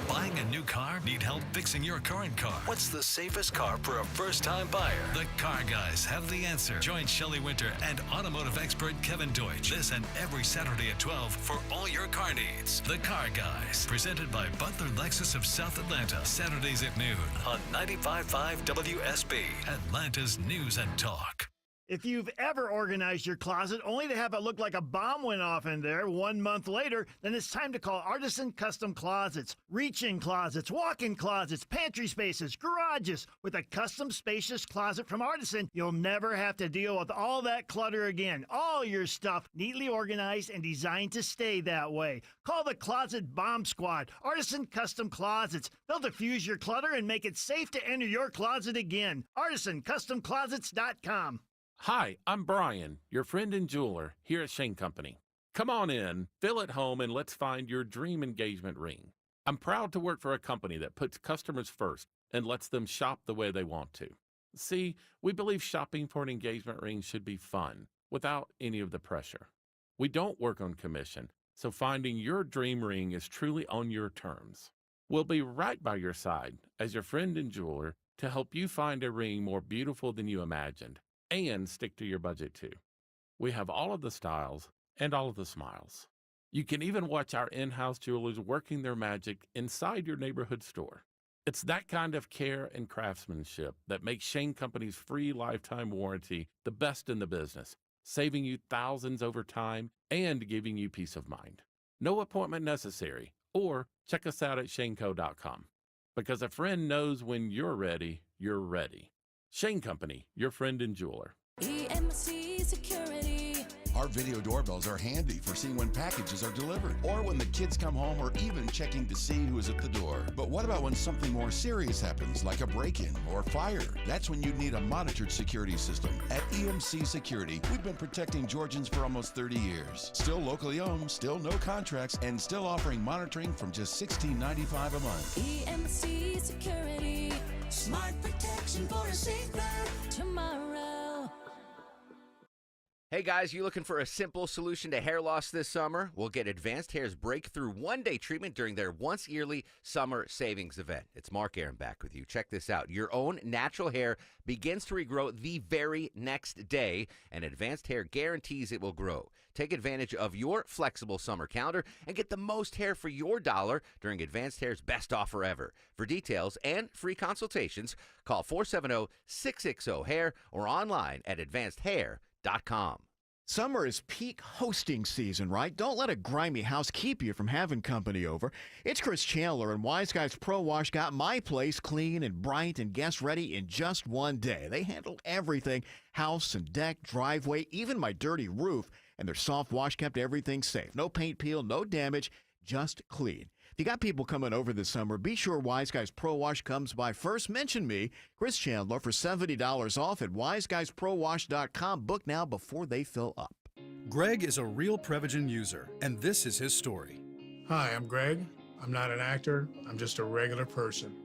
Buying a new car? Need help fixing your current car? What's the safest car for a first-time buyer? The Car Guys have the answer. Join Shelley Winter and automotive expert Kevin Deutsch this and every Saturday at 12 for all your car needs. The Car Guys, presented by Butler Lexus of South Atlanta. Saturdays at noon on 95.5 WSB, Atlanta's News and Talk. If you've ever organized your closet only to have it look like a bomb went off in there 1 month later, then it's time to call Artisan Custom Closets. Reach-in closets, walk-in closets, pantry spaces, garages. With a custom spacious closet from Artisan, you'll never have to deal with all that clutter again. All your stuff neatly organized and designed to stay that way. Call the Closet Bomb Squad, Artisan Custom Closets. They'll diffuse your clutter and make it safe to enter your closet again. ArtisanCustomClosets.com. Hi, I'm Brian, your friend and jeweler here at Shane Company. Come on in, feel at home, and let's find your dream engagement ring. I'm proud to work for a company that puts customers first and lets them shop the way they want to. See, we believe shopping for an engagement ring should be fun without any of the pressure. We don't work on commission, so finding your dream ring is truly on your terms. We'll be right by your side as your friend and jeweler to help you find a ring more beautiful than you imagined and stick to your budget too. We have all of the styles and all of the smiles. You can even watch our in-house jewelers working their magic inside your neighborhood store. It's that kind of care and craftsmanship that makes Shane Company's free lifetime warranty the best in the business, saving you thousands over time and giving you peace of mind. No appointment necessary, or check us out at shaneco.com. Because a friend knows when you're ready, you're ready. Shane Company, your friend and jeweler. EMC Security. Our video doorbells are handy for seeing when packages are delivered or when the kids come home or even checking to see who is at the door. But what about when something more serious happens, like a break-in or fire? That's when you need a monitored security system. At EMC Security, we've been protecting Georgians for almost 30 years. Still locally owned, still no contracts, and still offering monitoring from just $16.95 a month. EMC Security. Smart protection for a safer tomorrow. Hey guys, you looking for a simple solution to hair loss this summer? We'll get Advanced Hair's breakthrough one-day treatment during their once-yearly summer savings event. It's Mark Aaron back with you. Check this out. Your own natural hair begins to regrow the very next day, and Advanced Hair guarantees it will grow. Take advantage of your flexible summer calendar and get the most hair for your dollar during Advanced Hair's best offer ever. For details and free consultations, call 470-660-HAIR or online at advancedhair.com. Summer is peak hosting season, right? Don't let a grimy house keep you from having company over. It's Chris Chandler, and Wise Guys Pro Wash got my place clean and bright and guest ready in just one day. They handled everything, house and deck, driveway, even my dirty roof, and their soft wash kept everything safe. No paint peel, no damage, just clean. If you got people coming over this summer, be sure Wise Guys Pro Wash comes by first. Mention me, Chris Chandler, for $70 off at wiseguysprowash.com. Book now before they fill up. Greg is a real Prevagen user, and this is his story. Hi, I'm Greg. I'm not an actor. I'm just a regular person.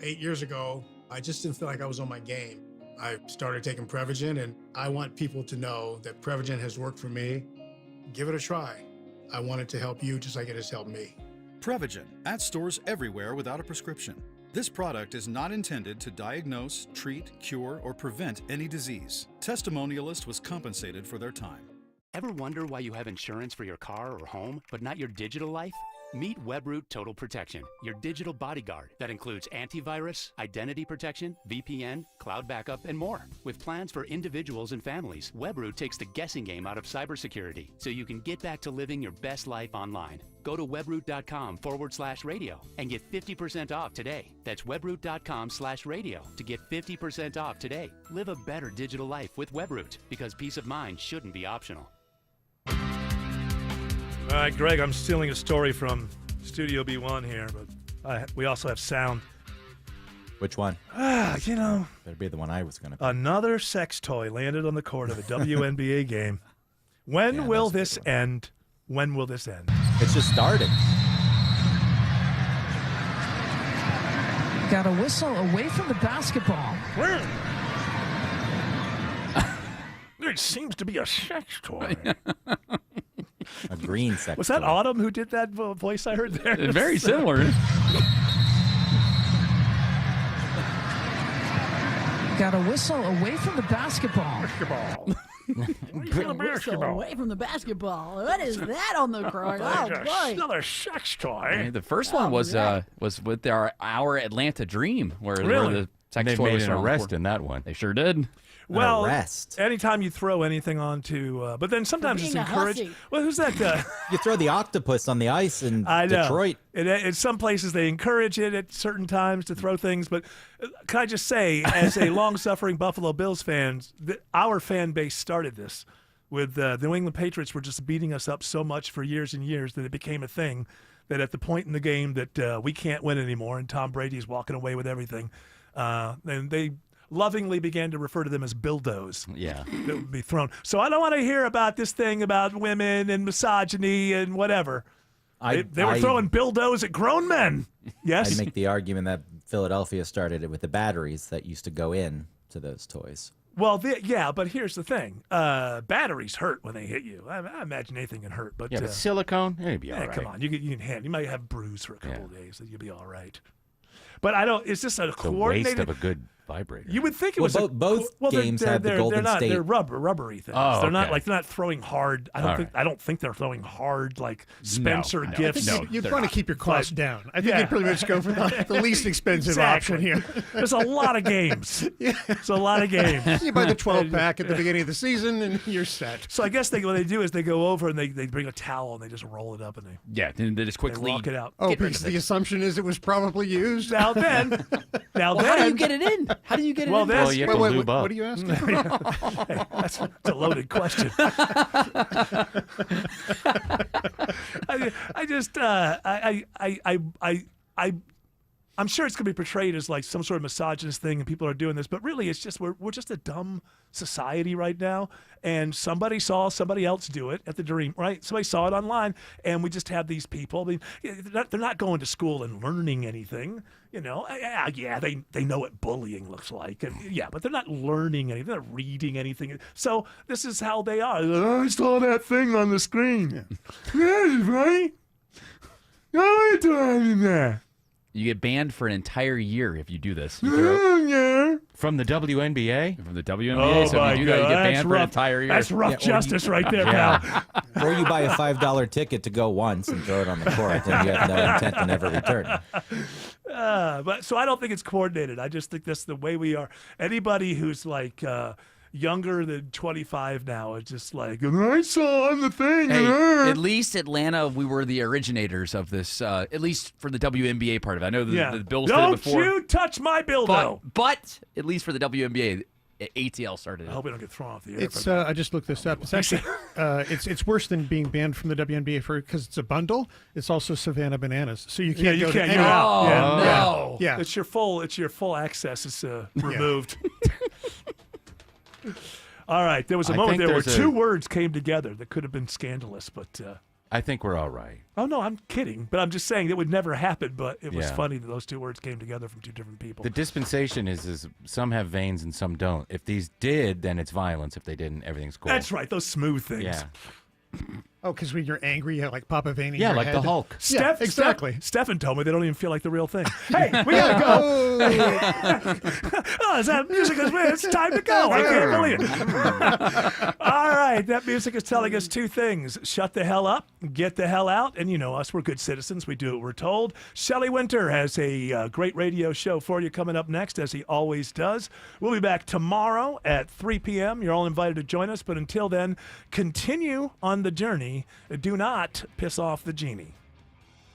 8 years ago, I just didn't feel like I was on my game. I started taking Prevagen, and I want people to know that Prevagen has worked for me. Give it a try. I want it to help you just like it has helped me. Prevagen, at stores everywhere without a prescription. This product is not intended to diagnose, treat, cure, or prevent any disease. Testimonialist was compensated for their time. Ever wonder why you have insurance for your car or home, but not your digital life? Meet WebRoot Total Protection, your digital bodyguard that includes antivirus, identity protection, VPN, cloud backup, and more. With plans for individuals and families, WebRoot takes the guessing game out of cybersecurity so you can get back to living your best life online. Go to webroot.com/radio and get 50% off today. That's webroot.com/radio to get 50% off today. Live a better digital life with WebRoot because peace of mind shouldn't be optional. All right, Greg, I'm stealing a story from Studio B1 here, but we also have sound. Which one? You know. Better be the one I was going to. Another sex toy landed on the court of a WNBA game. When will this end? When will this end? It's just started. Got a whistle away from the basketball. There seems to be a sex toy. A green sex Was that toy. Autumn who did that voice I heard there? Very similar. Got a whistle away from the basketball. Away from the basketball. What is that on the card? Oh, boy. Another sex toy. The first one was with our Atlanta Dream, where Really? the sex They toy made was an around arrest for- in that one. They sure did. Well, anytime you throw anything onto, but then sometimes it's being a encouraged. hussy. Well, who's that? You throw the octopus on the ice in I know. Detroit. In some places, they encourage it at certain times to throw things. But can I just say, as a long-suffering Buffalo Bills fan, our fan base started this with the New England Patriots were just beating us up so much for years and years that it became a thing that at the point in the game that we can't win anymore and Tom Brady's walking away with everything, and they lovingly began to refer to them as Bildos. Yeah. That would be thrown. So I don't want to hear about this thing about women and misogyny and whatever. They were throwing Bildos at grown men. Yes? I'd make the argument that Philadelphia started it with the batteries that used to go in to those toys. Well, yeah, but here's the thing. Batteries hurt when they hit you. I imagine anything can hurt. But, Yeah, but silicone, it'd be all right. Come on. You might have bruise for a couple of days. You'll be all right. But I don't. It's just a coordinated. The waste of a good vibrator. You would think it Well, was both games have the Golden State. They're rubbery things. Oh, they're not okay. they're not throwing hard. I don't think they're throwing hard like Spencer I gifts. think you'd want to keep your costs down. I think Yeah. you'd pretty much go for the least expensive Exactly. option here. There's a lot of games. There's a lot of games. You buy the 12 pack at the beginning of the season, and you're set. So I guess what they do is they go over and they bring a towel and they just roll it up and Yeah, then they just quickly walk it out. Oh, get rid because of the it. assumption is it was probably used. Now then, How do you get it in? How do you get it in? Well, you have to lube up. What are you asking? Hey, that's a loaded question. I'm sure it's going to be portrayed as like some sort of misogynist thing, and people are doing this, but really, it's just we're just a dumb society right now. And somebody saw somebody else do it at the Dream, right? Somebody saw it online, and we just have these people. I mean, they're not going to school and learning anything. You know, yeah, they know what bullying looks like, and yeah, but they're not learning anything. They're not reading anything. So this is how they are. I saw that thing on the screen. Yeah, right. No, it's in there. You get banned for an entire year if you do this. You throw- From the WNBA? From the WNBA. Oh, so my if you do that, you God, get that's banned for an rough. entire year. That's rough justice right there, pal. Or you buy a $5 ticket to go once and throw it on the court, and you have no intent to never return. But so I don't think it's coordinated. I just think that's the way we are. Anybody who's like younger than 25 now is just like, I saw on the thing. Hey, at least Atlanta, we were the originators of this, at least for the WNBA part of it. I know the Bills did it Don't before. you touch my bill, though. But at least for the WNBA, ATL started it. I hope we don't get thrown off the air. It's I just looked this up. It's actually it's worse than being banned from the WNBA because it's a bundle. It's also Savannah Bananas, so you can't you go can't. to You're any. out. Yeah. No. Yeah. It's your full access is removed. All right. There was a I moment think there where there's two words came together that could have been scandalous, but. I think we're all right. Oh, no, I'm kidding. But I'm just saying that would never happen, but it was Yeah. funny that those two words came together from two different people. The dispensation is some have veins and some don't. If these did, then it's violence. If they didn't, everything's cool. That's right. Those smooth things. Yeah. Oh, because when you're angry, you have like Papa Vane in Yeah, your like head. the Hulk. Yeah, exactly. Stefan told me they don't even feel like the real thing. Hey, we gotta go. Oh, is that music? It's time to go. I can't believe it. All right, that music is telling us two things: shut the hell up, get the hell out, and you know us, we're good citizens. We do what we're told. Shelley Winter has a great radio show for you coming up next, as he always does. We'll be back tomorrow at 3 p.m. You're all invited to join us, but until then, continue on the journey. Do not piss off the genie.